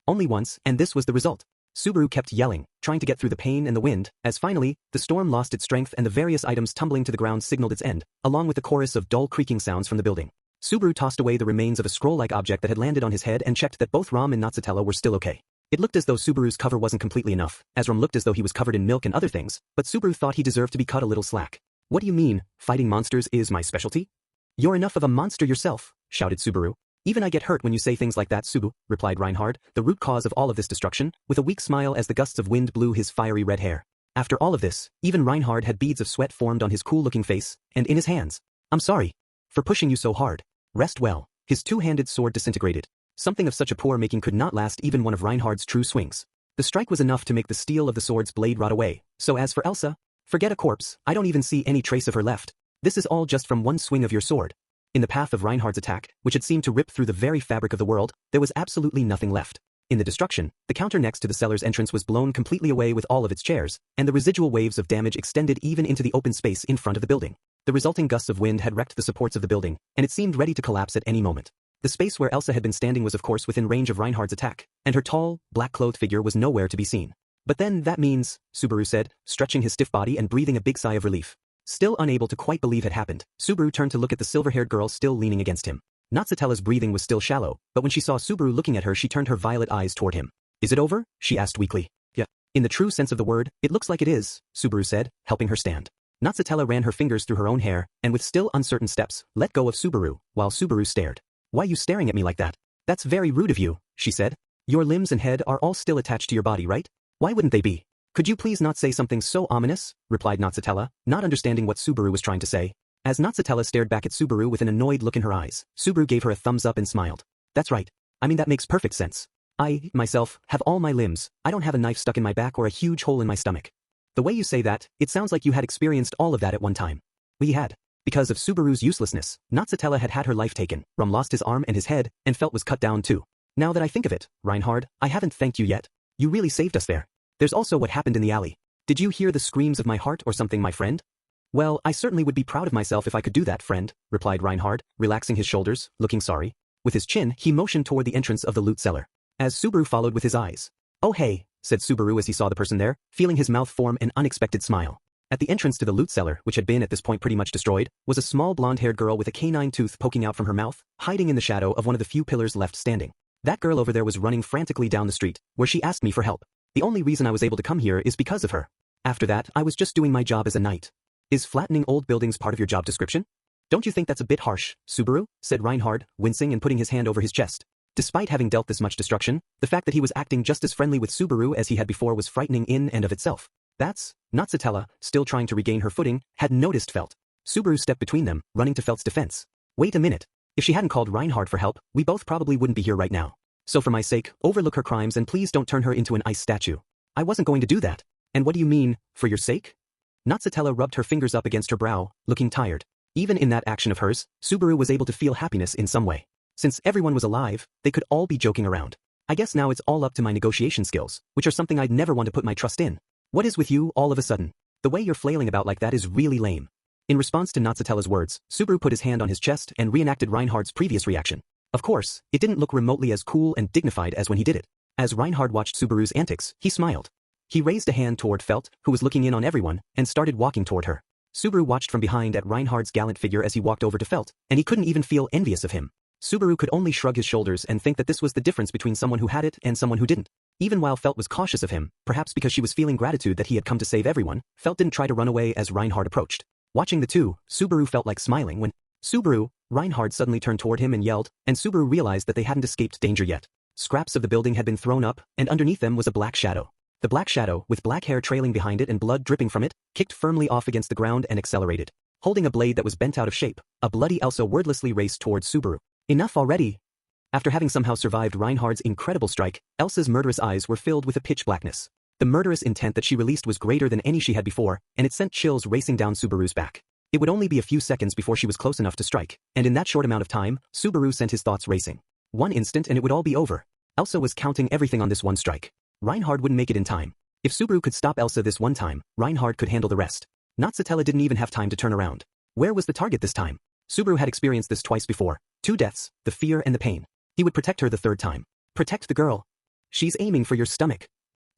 Only once, and this was the result. Subaru kept yelling, trying to get through the pain and the wind, as finally, the storm lost its strength and the various items tumbling to the ground signaled its end, along with the chorus of dull creaking sounds from the building. Subaru tossed away the remains of a scroll-like object that had landed on his head and checked that both Rom and Natsutella were still okay. It looked as though Subaru's cover wasn't completely enough, as Rom looked as though he was covered in milk and other things, but Subaru thought he deserved to be cut a little slack. What do you mean, fighting monsters is my specialty? You're enough of a monster yourself, shouted Subaru. Even I get hurt when you say things like that, Subu, replied Reinhard, the root cause of all of this destruction, with a weak smile as the gusts of wind blew his fiery red hair. After all of this, even Reinhard had beads of sweat formed on his cool-looking face, and in his hands. I'm sorry. For pushing you so hard. Rest well. His two-handed sword disintegrated. Something of such a poor making could not last even one of Reinhard's true swings. The strike was enough to make the steel of the sword's blade rot away, so as for Elsa, forget a corpse, I don't even see any trace of her left. This is all just from one swing of your sword. In the path of Reinhard's attack, which had seemed to rip through the very fabric of the world, there was absolutely nothing left. In the destruction, the counter next to the cellar's entrance was blown completely away with all of its chairs, and the residual waves of damage extended even into the open space in front of the building. The resulting gusts of wind had wrecked the supports of the building, and it seemed ready to collapse at any moment. The space where Elsa had been standing was of course within range of Reinhard's attack, and her tall, black-clothed figure was nowhere to be seen. But then that means, Subaru said, stretching his stiff body and breathing a big sigh of relief. Still unable to quite believe it happened, Subaru turned to look at the silver-haired girl still leaning against him. Natsutella's breathing was still shallow, but when she saw Subaru looking at her she turned her violet eyes toward him. Is it over? She asked weakly. Yeah. In the true sense of the word, it looks like it is, Subaru said, helping her stand. Natsutella ran her fingers through her own hair, and with still uncertain steps, let go of Subaru, while Subaru stared. Why you staring at me like that? That's very rude of you, she said. Your limbs and head are all still attached to your body, right? Why wouldn't they be? Could you please not say something so ominous? Replied Natsutella, not understanding what Subaru was trying to say. As Natsutella stared back at Subaru with an annoyed look in her eyes, Subaru gave her a thumbs up and smiled. That's right. I mean that makes perfect sense. I, myself, have all my limbs, I don't have a knife stuck in my back or a huge hole in my stomach. The way you say that, it sounds like you had experienced all of that at one time. We had. Because of Subaru's uselessness, Natsutella had her life taken, Rum lost his arm and his head, and felt was cut down too. Now that I think of it, Reinhard, I haven't thanked you yet. You really saved us there. There's also what happened in the alley. Did you hear the screams of my heart or something, my friend? Well, I certainly would be proud of myself if I could do that, friend, replied Reinhard, relaxing his shoulders, looking sorry. With his chin, he motioned toward the entrance of the loot cellar. as Subaru followed with his eyes. "Oh hey," said Subaru as he saw the person there, feeling his mouth form an unexpected smile. At the entrance to the loot cellar, which had been at this point pretty much destroyed, was a small blonde-haired girl with a canine tooth poking out from her mouth, hiding in the shadow of one of the few pillars left standing. That girl over there was running frantically down the street, where she asked me for help. The only reason I was able to come here is because of her. After that, I was just doing my job as a knight. Is flattening old buildings part of your job description? Don't you think that's a bit harsh, Subaru? Said Reinhard, wincing and putting his hand over his chest. Despite having dealt this much destruction, the fact that he was acting just as friendly with Subaru as he had before was frightening in and of itself. That's, Natsutella, still trying to regain her footing, had noticed Felt. Subaru stepped between them, running to Felt's defense. Wait a minute. If she hadn't called Reinhard for help, we both probably wouldn't be here right now. So for my sake, overlook her crimes and please don't turn her into an ice statue. I wasn't going to do that. And what do you mean, for your sake? Natsutella rubbed her fingers up against her brow, looking tired. Even in that action of hers, Subaru was able to feel happiness in some way. Since everyone was alive, they could all be joking around. I guess now it's all up to my negotiation skills, which are something I'd never want to put my trust in. What is with you all of a sudden? The way you're flailing about like that is really lame. In response to Natsutella's words, Subaru put his hand on his chest and reenacted Reinhard's previous reaction. Of course, it didn't look remotely as cool and dignified as when he did it. As Reinhard watched Subaru's antics, he smiled. He raised a hand toward Felt, who was looking in on everyone, and started walking toward her. Subaru watched from behind at Reinhard's gallant figure as he walked over to Felt, and he couldn't even feel envious of him. Subaru could only shrug his shoulders and think that this was the difference between someone who had it and someone who didn't. Even while Felt was cautious of him, perhaps because she was feeling gratitude that he had come to save everyone, Felt didn't try to run away as Reinhard approached. Watching the two, Subaru felt like smiling when, "Subaru," Reinhard suddenly turned toward him and yelled, and Subaru realized that they hadn't escaped danger yet. Scraps of the building had been thrown up, and underneath them was a black shadow. The black shadow, with black hair trailing behind it and blood dripping from it, kicked firmly off against the ground and accelerated. Holding a blade that was bent out of shape, a bloody Elsa wordlessly raced towards Subaru. "Enough already!" After having somehow survived Reinhard's incredible strike, Elsa's murderous eyes were filled with a pitch blackness. The murderous intent that she released was greater than any she had before, and it sent chills racing down Subaru's back. It would only be a few seconds before she was close enough to strike, and in that short amount of time, Subaru sent his thoughts racing. One instant and it would all be over. Elsa was counting everything on this one strike. Reinhard wouldn't make it in time. If Subaru could stop Elsa this one time, Reinhard could handle the rest. Natsutella didn't even have time to turn around. Where was the target this time? Subaru had experienced this twice before. 2 deaths, the fear and the pain. He would protect her the third time. Protect the girl. She's aiming for your stomach.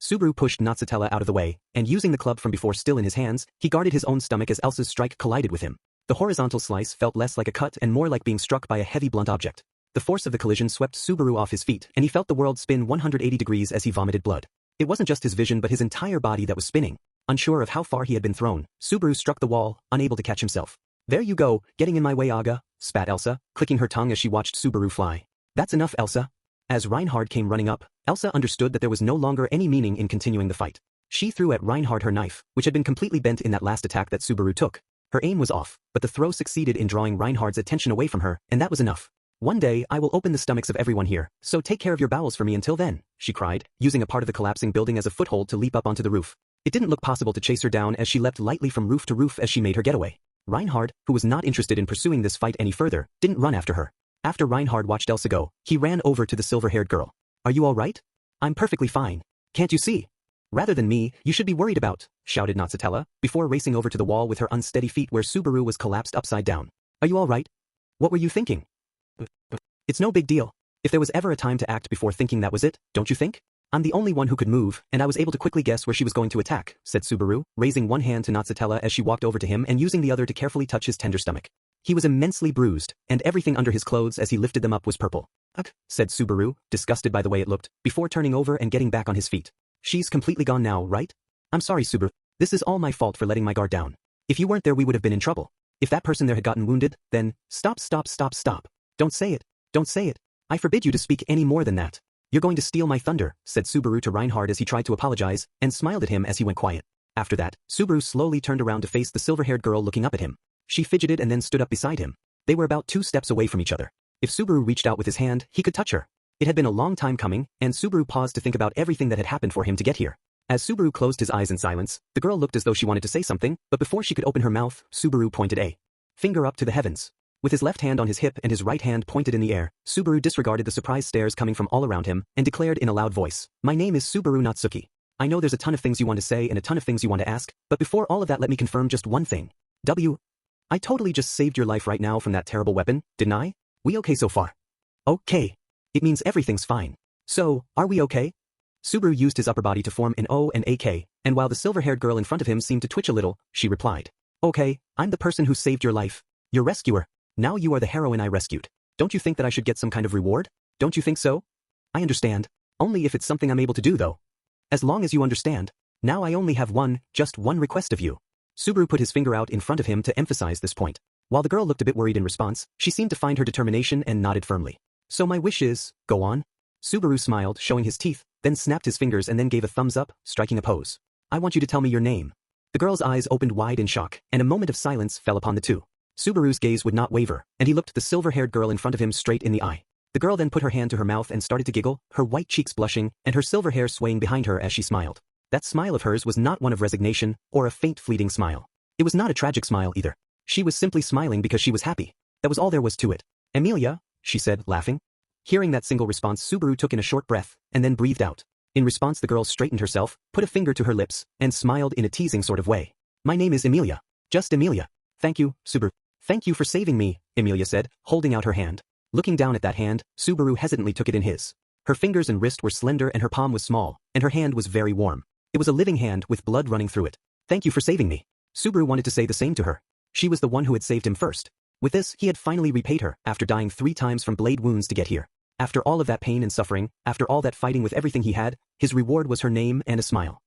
Subaru pushed Natsutella out of the way, and using the club from before still in his hands, he guarded his own stomach as Elsa's strike collided with him. The horizontal slice felt less like a cut and more like being struck by a heavy blunt object. The force of the collision swept Subaru off his feet, and he felt the world spin 180 degrees as he vomited blood. It wasn't just his vision but his entire body that was spinning. Unsure of how far he had been thrown, Subaru struck the wall, unable to catch himself. "There you go, getting in my way, Aga," spat Elsa, clicking her tongue as she watched Subaru fly. "That's enough, Elsa." As Reinhard came running up, Elsa understood that there was no longer any meaning in continuing the fight. She threw at Reinhard her knife, which had been completely bent in that last attack that Subaru took. Her aim was off, but the throw succeeded in drawing Reinhard's attention away from her, and that was enough. "One day, I will open the stomachs of everyone here, so take care of your bowels for me until then," she cried, using a part of the collapsing building as a foothold to leap up onto the roof. It didn't look possible to chase her down as she leapt lightly from roof to roof as she made her getaway. Reinhard, who was not interested in pursuing this fight any further, didn't run after her. After Reinhard watched Elsa go, he ran over to the silver-haired girl. "Are you all right?" "I'm perfectly fine. Can't you see?" "Rather than me, you should be worried about," shouted Natsutella, before racing over to the wall with her unsteady feet where Subaru was collapsed upside down. "Are you all right? What were you thinking?" "It's no big deal. If there was ever a time to act before thinking, that was it, don't you think? I'm the only one who could move, and I was able to quickly guess where she was going to attack," said Subaru, raising one hand to Natsutella as she walked over to him and using the other to carefully touch his tender stomach. He was immensely bruised, and everything under his clothes as he lifted them up was purple. "Ugh," said Subaru, disgusted by the way it looked, before turning over and getting back on his feet. "She's completely gone now, right? I'm sorry, Subaru. This is all my fault for letting my guard down. If you weren't there we would have been in trouble. If that person there had gotten wounded, then—" "Stop. Don't say it. Don't say it. I forbid you to speak any more than that. You're going to steal my thunder," said Subaru to Reinhard as he tried to apologize, and smiled at him as he went quiet. After that, Subaru slowly turned around to face the silver-haired girl looking up at him. She fidgeted and then stood up beside him. They were about 2 steps away from each other. If Subaru reached out with his hand, he could touch her. It had been a long time coming, and Subaru paused to think about everything that had happened for him to get here. As Subaru closed his eyes in silence, the girl looked as though she wanted to say something, but before she could open her mouth, Subaru pointed a finger up to the heavens. With his left hand on his hip and his right hand pointed in the air, Subaru disregarded the surprised stares coming from all around him, and declared in a loud voice, "My name is Subaru Nagatsuki. I know there's a ton of things you want to say and a ton of things you want to ask, but before all of that let me confirm just one thing. I totally just saved your life right now from that terrible weapon, didn't I? We okay so far?" "Okay. It means everything's fine." So, are we okay? Subaru used his upper body to form an O and a K, and while the silver-haired girl in front of him seemed to twitch a little, she replied. Okay, I'm the person who saved your life. Your rescuer. Now you are the heroine I rescued. Don't you think that I should get some kind of reward? Don't you think so? I understand. Only if it's something I'm able to do though. As long as you understand. Now I only have just one request of you. Subaru put his finger out in front of him to emphasize this point. While the girl looked a bit worried in response, she seemed to find her determination and nodded firmly. So my wish is, go on. Subaru smiled, showing his teeth, then snapped his fingers and then gave a thumbs up, striking a pose. I want you to tell me your name. The girl's eyes opened wide in shock, and a moment of silence fell upon the two. Subaru's gaze would not waver, and he looked the silver-haired girl in front of him straight in the eye. The girl then put her hand to her mouth and started to giggle, her white cheeks blushing, and her silver hair swaying behind her as she smiled. That smile of hers was not one of resignation, or a faint fleeting smile. It was not a tragic smile either. She was simply smiling because she was happy. That was all there was to it. Emilia, she said, laughing. Hearing that single response, Subaru took in a short breath, and then breathed out. In response, the girl straightened herself, put a finger to her lips, and smiled in a teasing sort of way. My name is Emilia. Just Emilia. Thank you, Subaru. Thank you for saving me, Emilia said, holding out her hand. Looking down at that hand, Subaru hesitantly took it in his. Her fingers and wrist were slender and her palm was small, and her hand was very warm. It was a living hand with blood running through it. Thank you for saving me. Subaru wanted to say the same to her. She was the one who had saved him first. With this, he had finally repaid her, after dying 3 times from blade wounds to get here. After all of that pain and suffering, after all that fighting with everything he had, his reward was her name and a smile.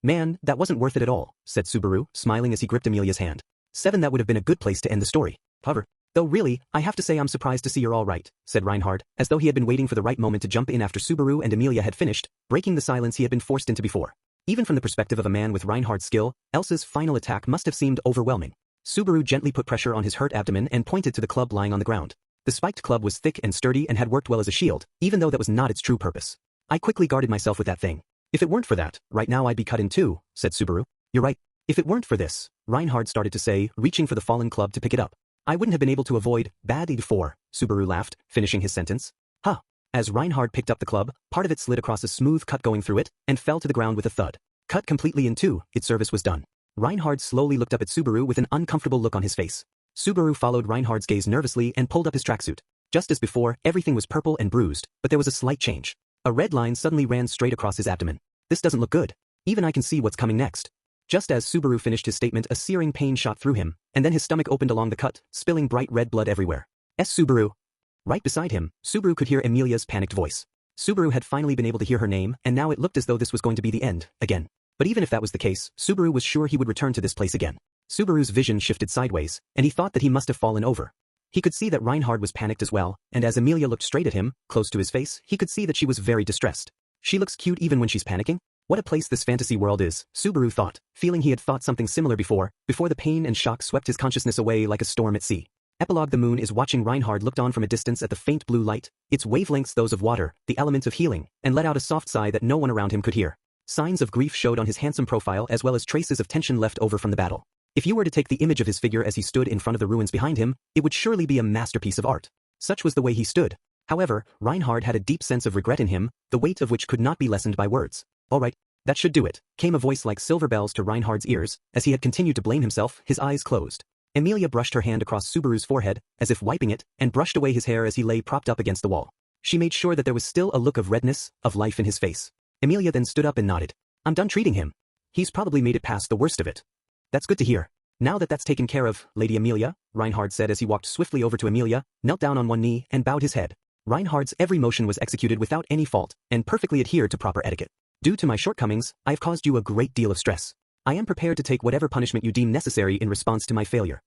Man, that wasn't worth it at all, said Subaru, smiling as he gripped Emilia's hand. 7 That would have been a good place to end the story. However, though really, I have to say I'm surprised to see you're all right, said Reinhard, as though he had been waiting for the right moment to jump in after Subaru and Emilia had finished, breaking the silence he had been forced into before. Even from the perspective of a man with Reinhard's skill, Elsa's final attack must have seemed overwhelming. Subaru gently put pressure on his hurt abdomen and pointed to the club lying on the ground. The spiked club was thick and sturdy and had worked well as a shield, even though that was not its true purpose. I quickly guarded myself with that thing. If it weren't for that, right now I'd be cut in two, said Subaru. You're right. If it weren't for this, Reinhard started to say, reaching for the fallen club to pick it up. I wouldn't have been able to avoid bad for, Subaru laughed, finishing his sentence. Huh. As Reinhard picked up the club, part of it slid across a smooth cut going through it, and fell to the ground with a thud. Cut completely in two, its service was done. Reinhard slowly looked up at Subaru with an uncomfortable look on his face. Subaru followed Reinhard's gaze nervously and pulled up his tracksuit. Just as before, everything was purple and bruised, but there was a slight change. A red line suddenly ran straight across his abdomen. This doesn't look good. Even I can see what's coming next. Just as Subaru finished his statement, a searing pain shot through him, and then his stomach opened along the cut, spilling bright red blood everywhere. Subaru. Right beside him, Subaru could hear Emilia's panicked voice. Subaru had finally been able to hear her name, and now it looked as though this was going to be the end, again. But even if that was the case, Subaru was sure he would return to this place again. Subaru's vision shifted sideways, and he thought that he must have fallen over. He could see that Reinhard was panicked as well, and as Emilia looked straight at him, close to his face, he could see that she was very distressed. She looks cute even when she's panicking? What a place this fantasy world is, Subaru thought, feeling he had thought something similar before the pain and shock swept his consciousness away like a storm at sea. Epilogue: The moon is watching. Reinhard looked on from a distance at the faint blue light, its wavelengths those of water, the element of healing, and let out a soft sigh that no one around him could hear. Signs of grief showed on his handsome profile as well as traces of tension left over from the battle. If you were to take the image of his figure as he stood in front of the ruins behind him, it would surely be a masterpiece of art. Such was the way he stood. However, Reinhard had a deep sense of regret in him, the weight of which could not be lessened by words. All right, that should do it, came a voice like silver bells to Reinhard's ears, as he had continued to blame himself, his eyes closed. Emilia brushed her hand across Subaru's forehead, as if wiping it, and brushed away his hair as he lay propped up against the wall. She made sure that there was still a look of redness, of life in his face. Emilia then stood up and nodded. I'm done treating him. He's probably made it past the worst of it. That's good to hear. Now that that's taken care of, Lady Emilia, Reinhard said as he walked swiftly over to Emilia, knelt down on one knee, and bowed his head. Reinhard's every motion was executed without any fault, and perfectly adhered to proper etiquette. Due to my shortcomings, I have caused you a great deal of stress. I am prepared to take whatever punishment you deem necessary in response to my failure.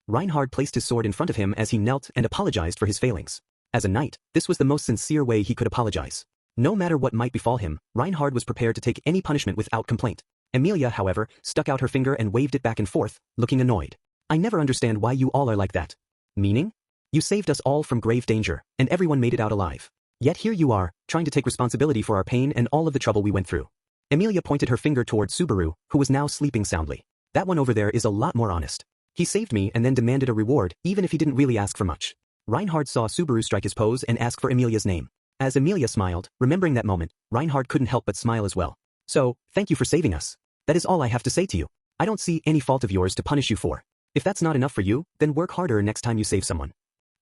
Reinhard placed his sword in front of him as he knelt and apologized for his failings. As a knight, this was the most sincere way he could apologize. No matter what might befall him, Reinhard was prepared to take any punishment without complaint. Emilia, however, stuck out her finger and waved it back and forth, looking annoyed. I never understand why you all are like that. Meaning? You saved us all from grave danger, and everyone made it out alive. Yet here you are, trying to take responsibility for our pain and all of the trouble we went through. Emilia pointed her finger towards Subaru, who was now sleeping soundly. That one over there is a lot more honest. He saved me and then demanded a reward, even if he didn't really ask for much. Reinhard saw Subaru strike his pose and ask for Emilia's name. As Emilia smiled, remembering that moment, Reinhard couldn't help but smile as well. So, thank you for saving us. That is all I have to say to you. I don't see any fault of yours to punish you for. If that's not enough for you, then work harder next time you save someone.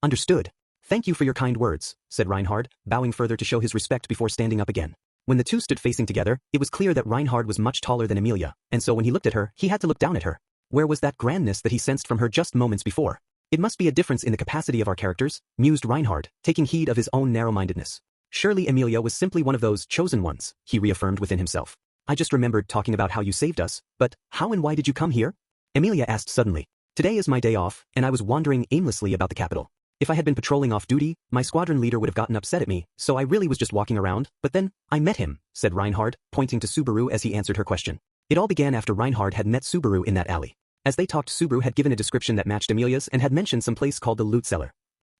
Understood. Thank you for your kind words, said Reinhard, bowing further to show his respect before standing up again. When the two stood facing together, it was clear that Reinhard was much taller than Emilia, and so when he looked at her, he had to look down at her. Where was that grandness that he sensed from her just moments before? It must be a difference in the capacity of our characters, mused Reinhard, taking heed of his own narrow-mindedness. Surely Emilia was simply one of those chosen ones, he reaffirmed within himself. I just remembered talking about how you saved us, but how and why did you come here? Emilia asked suddenly. Today is my day off, and I was wandering aimlessly about the capital. If I had been patrolling off duty, my squadron leader would have gotten upset at me, so I really was just walking around, but then, I met him, said Reinhard, pointing to Subaru as he answered her question. It all began after Reinhard had met Subaru in that alley. As they talked, Subaru had given a description that matched Emilia's and had mentioned some place called the Loot Cellar.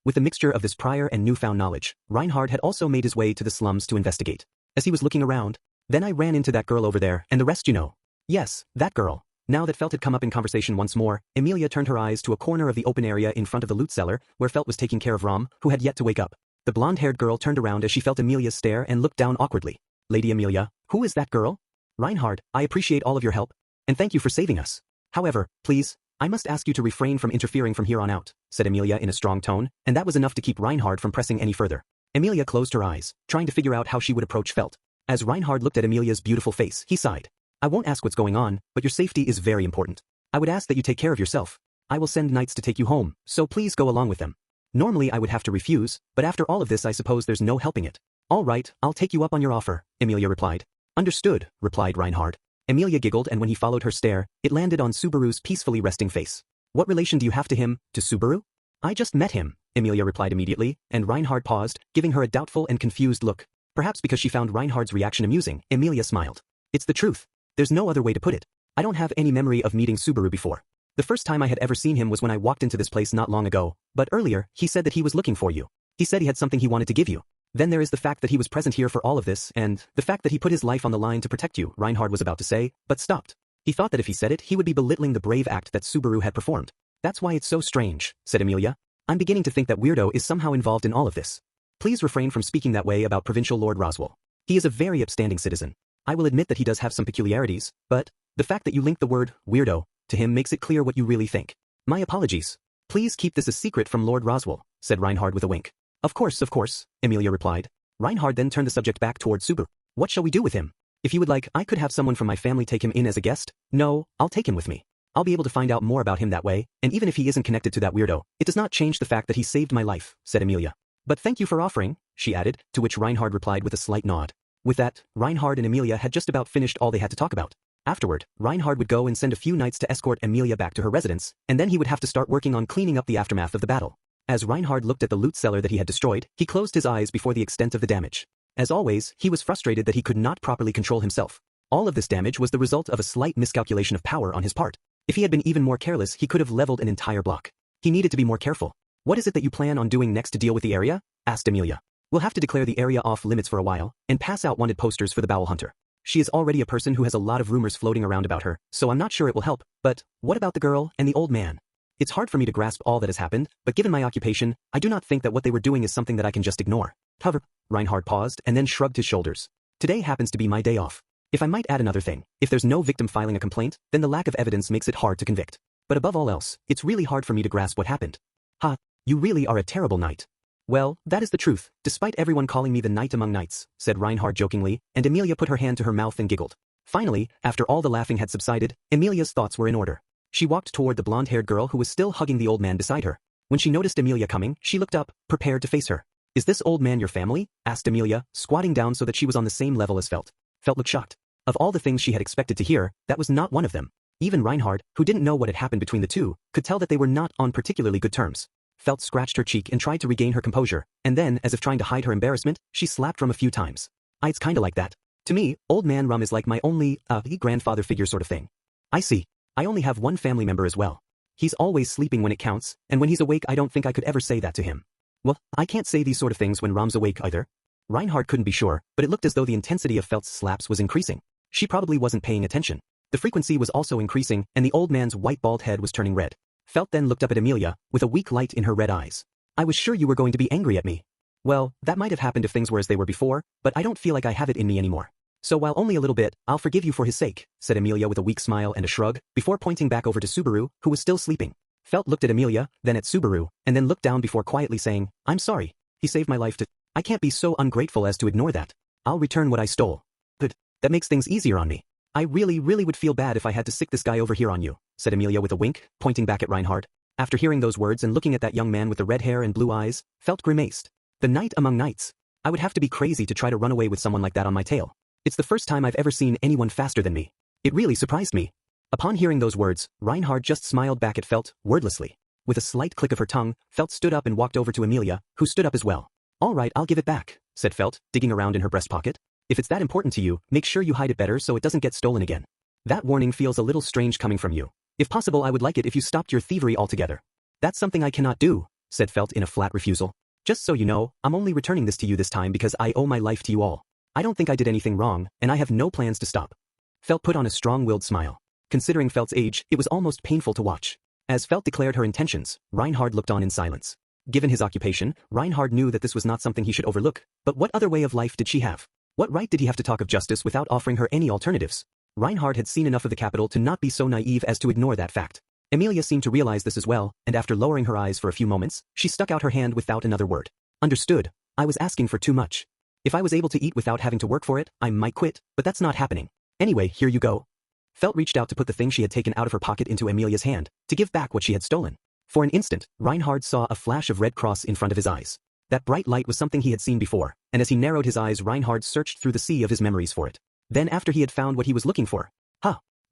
With a mixture of this prior and newfound knowledge, Reinhard had also made his way to the slums to investigate. As he was looking around, then I ran into that girl over there, and the rest you know. Yes, that girl. Now that Felt had come up in conversation once more, Emilia turned her eyes to a corner of the open area in front of the loot cellar, where Felt was taking care of Rom, who had yet to wake up. The blonde-haired girl turned around as she felt Emilia's stare and looked down awkwardly. Lady Emilia, who is that girl? Reinhard, I appreciate all of your help, and thank you for saving us. However, please, I must ask you to refrain from interfering from here on out, said Emilia in a strong tone, and that was enough to keep Reinhard from pressing any further. Emilia closed her eyes, trying to figure out how she would approach Felt. As Reinhard looked at Emilia's beautiful face, he sighed. I won't ask what's going on, but your safety is very important. I would ask that you take care of yourself. I will send knights to take you home, so please go along with them. Normally I would have to refuse, but after all of this I suppose there's no helping it. All right, I'll take you up on your offer, Emilia replied. Understood, replied Reinhard. Emilia giggled, and when he followed her stare, it landed on Subaru's peacefully resting face. What relation do you have to him, to Subaru? I just met him, Emilia replied immediately, and Reinhard paused, giving her a doubtful and confused look. Perhaps because she found Reinhard's reaction amusing, Emilia smiled. It's the truth. There's no other way to put it. I don't have any memory of meeting Subaru before. The first time I had ever seen him was when I walked into this place not long ago, but earlier, he said that he was looking for you. He said he had something he wanted to give you. Then there is the fact that he was present here for all of this, and the fact that he put his life on the line to protect you, Reinhard was about to say, but stopped. He thought that if he said it, he would be belittling the brave act that Subaru had performed. That's why it's so strange, said Emilia. I'm beginning to think that Weirdo is somehow involved in all of this. Please refrain from speaking that way about Provincial Lord Roswell. He is a very upstanding citizen. I will admit that he does have some peculiarities, but the fact that you link the word weirdo to him makes it clear what you really think. My apologies. Please keep this a secret from Lord Roswell, said Reinhard with a wink. Of course, Emilia replied. Reinhard then turned the subject back toward Subaru. What shall we do with him? If you would like, I could have someone from my family take him in as a guest. No, I'll take him with me. I'll be able to find out more about him that way, and even if he isn't connected to that weirdo, it does not change the fact that he saved my life, said Emilia. But thank you for offering, she added, to which Reinhard replied with a slight nod. With that, Reinhard and Emilia had just about finished all they had to talk about. Afterward, Reinhard would go and send a few knights to escort Emilia back to her residence, and then he would have to start working on cleaning up the aftermath of the battle. As Reinhard looked at the loot cellar that he had destroyed, he closed his eyes before the extent of the damage. As always, he was frustrated that he could not properly control himself. All of this damage was the result of a slight miscalculation of power on his part. If he had been even more careless, he could have leveled an entire block. He needed to be more careful. What is it that you plan on doing next to deal with the area? Asked Emilia. We'll have to declare the area off limits for a while, and pass out wanted posters for the Bowel Hunter. She is already a person who has a lot of rumors floating around about her, so I'm not sure it will help, but what about the girl and the old man? It's hard for me to grasp all that has happened, but given my occupation, I do not think that what they were doing is something that I can just ignore. However, Reinhard paused and then shrugged his shoulders. Today happens to be my day off. If I might add another thing, if there's no victim filing a complaint, then the lack of evidence makes it hard to convict. But above all else, it's really hard for me to grasp what happened. Ha, you really are a terrible knight. Well, that is the truth, despite everyone calling me the knight among knights, said Reinhard jokingly, and Emilia put her hand to her mouth and giggled. Finally, after all the laughing had subsided, Emilia's thoughts were in order. She walked toward the blonde-haired girl who was still hugging the old man beside her. When she noticed Emilia coming, she looked up, prepared to face her. Is this old man your family? Asked Emilia, squatting down so that she was on the same level as Felt. Felt looked shocked. Of all the things she had expected to hear, that was not one of them. Even Reinhard, who didn't know what had happened between the two, could tell that they were not on particularly good terms. Felt scratched her cheek and tried to regain her composure, and then, as if trying to hide her embarrassment, she slapped Rum a few times. It's kinda like that. To me, old man Rum is like my only, grandfather figure sort of thing. I see. I only have one family member as well. He's always sleeping when it counts, and when he's awake I don't think I could ever say that to him. Well, I can't say these sort of things when Rum's awake either. Reinhard couldn't be sure, but it looked as though the intensity of Felt's slaps was increasing. She probably wasn't paying attention. The frequency was also increasing, and the old man's white bald head was turning red. Felt then looked up at Emilia, with a weak light in her red eyes. I was sure you were going to be angry at me. Well, that might have happened if things were as they were before, but I don't feel like I have it in me anymore. So while only a little bit, I'll forgive you for his sake, said Emilia with a weak smile and a shrug, before pointing back over to Subaru, who was still sleeping. Felt looked at Emilia, then at Subaru, and then looked down before quietly saying, I'm sorry. He saved my life to. I can't be so ungrateful as to ignore that. I'll return what I stole. But that makes things easier on me. I really would feel bad if I had to sick this guy over here on you, said Emilia with a wink, pointing back at Reinhard. After hearing those words and looking at that young man with the red hair and blue eyes, Felt grimaced. The night among nights. I would have to be crazy to try to run away with someone like that on my tail. It's the first time I've ever seen anyone faster than me. It really surprised me. Upon hearing those words, Reinhard just smiled back at Felt, wordlessly. With a slight click of her tongue, Felt stood up and walked over to Emilia, who stood up as well. All right, I'll give it back, said Felt, digging around in her breast pocket. If it's that important to you, make sure you hide it better so it doesn't get stolen again. That warning feels a little strange coming from you. If possible, I would like it if you stopped your thievery altogether. That's something I cannot do, said Felt in a flat refusal. Just so you know, I'm only returning this to you this time because I owe my life to you all. I don't think I did anything wrong, and I have no plans to stop. Felt put on a strong-willed smile. Considering Felt's age, it was almost painful to watch. As Felt declared her intentions, Reinhard looked on in silence. Given his occupation, Reinhard knew that this was not something he should overlook, but what other way of life did she have? What right did he have to talk of justice without offering her any alternatives? Reinhard had seen enough of the capital to not be so naive as to ignore that fact. Emilia seemed to realize this as well, and after lowering her eyes for a few moments, she stuck out her hand without another word. Understood. I was asking for too much. If I was able to eat without having to work for it, I might quit, but that's not happening. Anyway, here you go. Felt reached out to put the thing she had taken out of her pocket into Emilia's hand, to give back what she had stolen. For an instant, Reinhard saw a flash of red cross in front of his eyes. That bright light was something he had seen before, and as he narrowed his eyes, Reinhard searched through the sea of his memories for it. Then after he had found what he was looking for,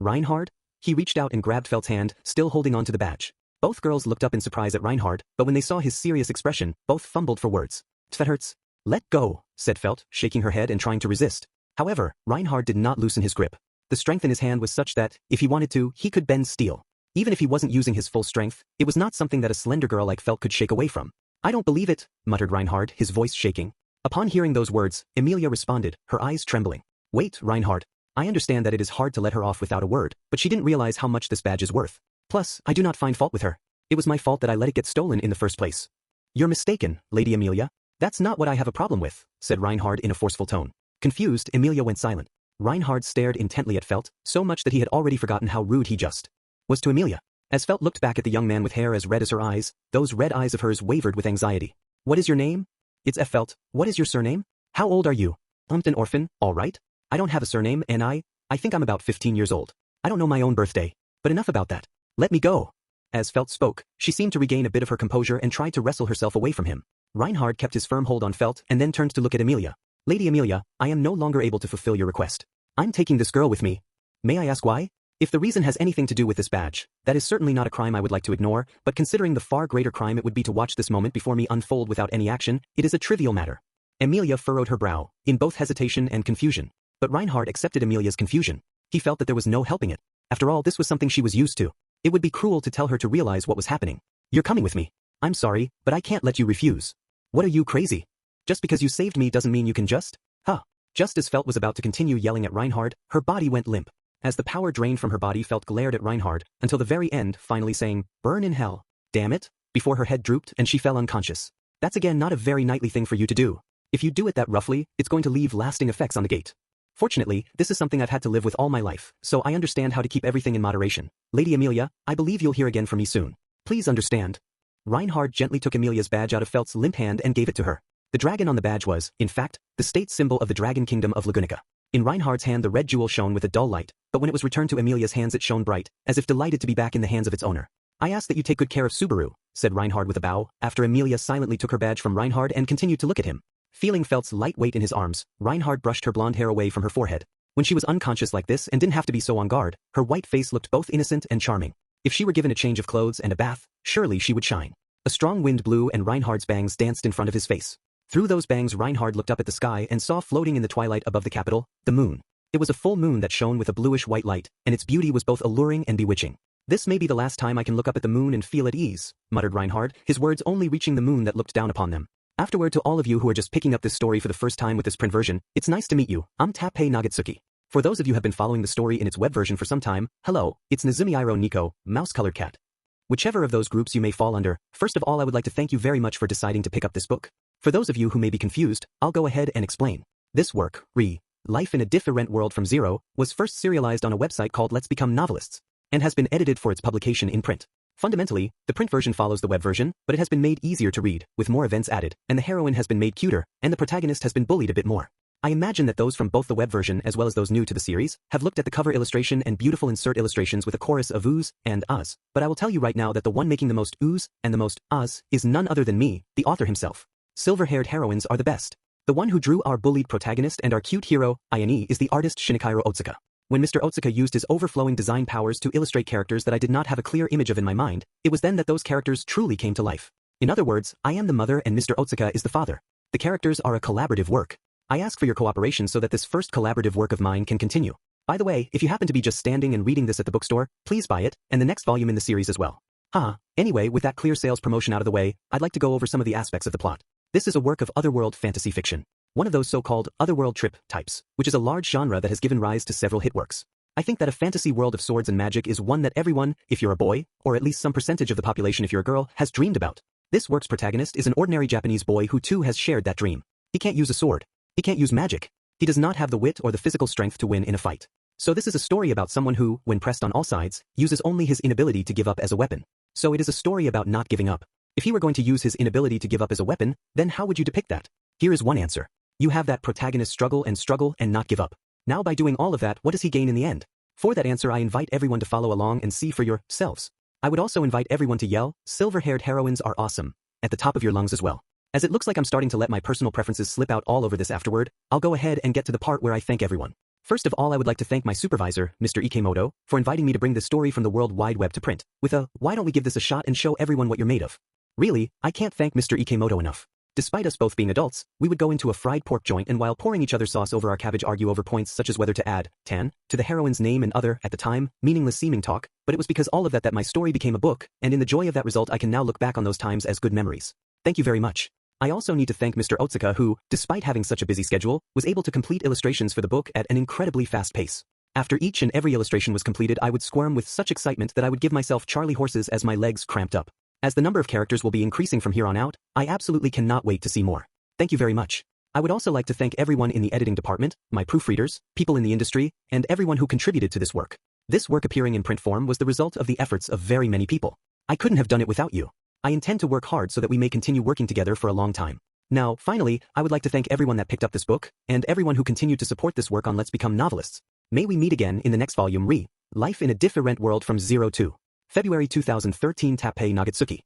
Reinhard? He reached out and grabbed Felt's hand, still holding on to the badge. Both girls looked up in surprise at Reinhard, but when they saw his serious expression, both fumbled for words. That hurts. Let go, said Felt, shaking her head and trying to resist. However, Reinhard did not loosen his grip. The strength in his hand was such that, if he wanted to, he could bend steel. Even if he wasn't using his full strength, it was not something that a slender girl like Felt could shake away from. I don't believe it, muttered Reinhard, his voice shaking. Upon hearing those words, Emilia responded, her eyes trembling. Wait, Reinhard. I understand that it is hard to let her off without a word, but she didn't realize how much this badge is worth. Plus, I do not find fault with her. It was my fault that I let it get stolen in the first place. You're mistaken, Lady Emilia. That's not what I have a problem with, said Reinhard in a forceful tone. Confused, Emilia went silent. Reinhard stared intently at Felt, so much that he had already forgotten how rude he just was to Emilia. As Felt looked back at the young man with hair as red as her eyes, those red eyes of hers wavered with anxiety. What is your name? It's F. Felt. What is your surname? How old are you? An orphan, all right. I don't have a surname, and I think I'm about 15 years old. I don't know my own birthday. But enough about that. Let me go. As Felt spoke, she seemed to regain a bit of her composure and tried to wrestle herself away from him. Reinhard kept his firm hold on Felt and then turned to look at Emilia. Lady Emilia, I am no longer able to fulfill your request. I'm taking this girl with me. May I ask why? If the reason has anything to do with this badge, that is certainly not a crime I would like to ignore, but considering the far greater crime it would be to watch this moment before me unfold without any action, it is a trivial matter. Emilia furrowed her brow, in both hesitation and confusion. But Reinhard accepted Emilia's confusion. He felt that there was no helping it. After all, this was something she was used to. It would be cruel to tell her to realize what was happening. You're coming with me. I'm sorry, but I can't let you refuse. What are you, crazy? Just because you saved me doesn't mean you can just? Just as Felt was about to continue yelling at Reinhard, her body went limp. As the power drained from her body, Felt glared at Reinhard, until the very end, finally saying, burn in hell. Damn it, before her head drooped and she fell unconscious. That's again not a very knightly thing for you to do. If you do it that roughly, it's going to leave lasting effects on the gate. Fortunately, this is something I've had to live with all my life, so I understand how to keep everything in moderation. Lady Emilia, I believe you'll hear again from me soon. Please understand. Reinhard gently took Emilia's badge out of Felt's limp hand and gave it to her. The dragon on the badge was, in fact, the state symbol of the Dragon Kingdom of Lagunica. In Reinhard's hand the red jewel shone with a dull light, but when it was returned to Emilia's hands it shone bright, as if delighted to be back in the hands of its owner. I ask that you take good care of Subaru, said Reinhard with a bow, after Emilia silently took her badge from Reinhard and continued to look at him. Feeling Felt's light weight in his arms, Reinhard brushed her blonde hair away from her forehead. When she was unconscious like this and didn't have to be so on guard, her white face looked both innocent and charming. If she were given a change of clothes and a bath, surely she would shine. A strong wind blew and Reinhard's bangs danced in front of his face. Through those bangs Reinhard looked up at the sky and saw floating in the twilight above the capital, the moon. It was a full moon that shone with a bluish-white light, and its beauty was both alluring and bewitching. This may be the last time I can look up at the moon and feel at ease, muttered Reinhard, his words only reaching the moon that looked down upon them. Afterward, to all of you who are just picking up this story for the first time with this print version, it's nice to meet you. I'm Tappei Nagatsuki. For those of you who have been following the story in its web version for some time, hello, it's Nazumiiro Nico, mouse-colored cat. Whichever of those groups you may fall under, first of all I would like to thank you very much for deciding to pick up this book. For those of you who may be confused, I'll go ahead and explain. This work, Life in a Different World from Zero, was first serialized on a website called Let's Become Novelists, and has been edited for its publication in print. Fundamentally, the print version follows the web version, but it has been made easier to read, with more events added, and the heroine has been made cuter, and the protagonist has been bullied a bit more. I imagine that those from both the web version as well as those new to the series have looked at the cover illustration and beautiful insert illustrations with a chorus of oohs and ahs, but I will tell you right now that the one making the most oohs and the most ahs is none other than me, the author himself. Silver-haired heroines are the best. The one who drew our bullied protagonist and our cute hero, Ayane, is the artist Shinichiro Otsuka. When Mr. Otsuka used his overflowing design powers to illustrate characters that I did not have a clear image of in my mind, it was then that those characters truly came to life. In other words, I am the mother and Mr. Otsuka is the father. The characters are a collaborative work. I ask for your cooperation so that this first collaborative work of mine can continue. By the way, if you happen to be just standing and reading this at the bookstore, please buy it, and the next volume in the series as well. Anyway, with that clear sales promotion out of the way, I'd like to go over some of the aspects of the plot. This is a work of otherworld fantasy fiction. One of those so-called otherworld trip types, which is a large genre that has given rise to several hit works. I think that a fantasy world of swords and magic is one that everyone, if you're a boy, or at least some percentage of the population if you're a girl, has dreamed about. This work's protagonist is an ordinary Japanese boy who too has shared that dream. He can't use a sword. He can't use magic. He does not have the wit or the physical strength to win in a fight. So this is a story about someone who, when pressed on all sides, uses only his inability to give up as a weapon. So it is a story about not giving up. If he were going to use his inability to give up as a weapon, then how would you depict that? Here is one answer. You have that protagonist struggle and not give up. Now by doing all of that, what does he gain in the end? For that answer I invite everyone to follow along and see for yourselves. I would also invite everyone to yell, "Silver-haired heroines are awesome," at the top of your lungs as well. As it looks like I'm starting to let my personal preferences slip out all over this afterward, I'll go ahead and get to the part where I thank everyone. First of all, I would like to thank my supervisor, Mr. Ikemoto, for inviting me to bring this story from the World Wide Web to print, with a, "Why don't we give this a shot and show everyone what you're made of?" Really, I can't thank Mr. Ikemoto enough. Despite us both being adults, we would go into a fried pork joint and while pouring each other's sauce over our cabbage argue over points such as whether to add tan to the heroine's name and other, at the time, meaningless seeming talk, but it was because all of that my story became a book, and in the joy of that result I can now look back on those times as good memories. Thank you very much. I also need to thank Mr. Otsuka who, despite having such a busy schedule, was able to complete illustrations for the book at an incredibly fast pace. After each and every illustration was completed I would squirm with such excitement that I would give myself Charlie horses as my legs cramped up. As the number of characters will be increasing from here on out, I absolutely cannot wait to see more. Thank you very much. I would also like to thank everyone in the editing department, my proofreaders, people in the industry, and everyone who contributed to this work. This work appearing in print form was the result of the efforts of very many people. I couldn't have done it without you. I intend to work hard so that we may continue working together for a long time. Now, finally, I would like to thank everyone that picked up this book, and everyone who continued to support this work on Let's Become Novelists. May we meet again in the next volume Life in a Different World from 02. February 2013 Tappei Nagatsuki.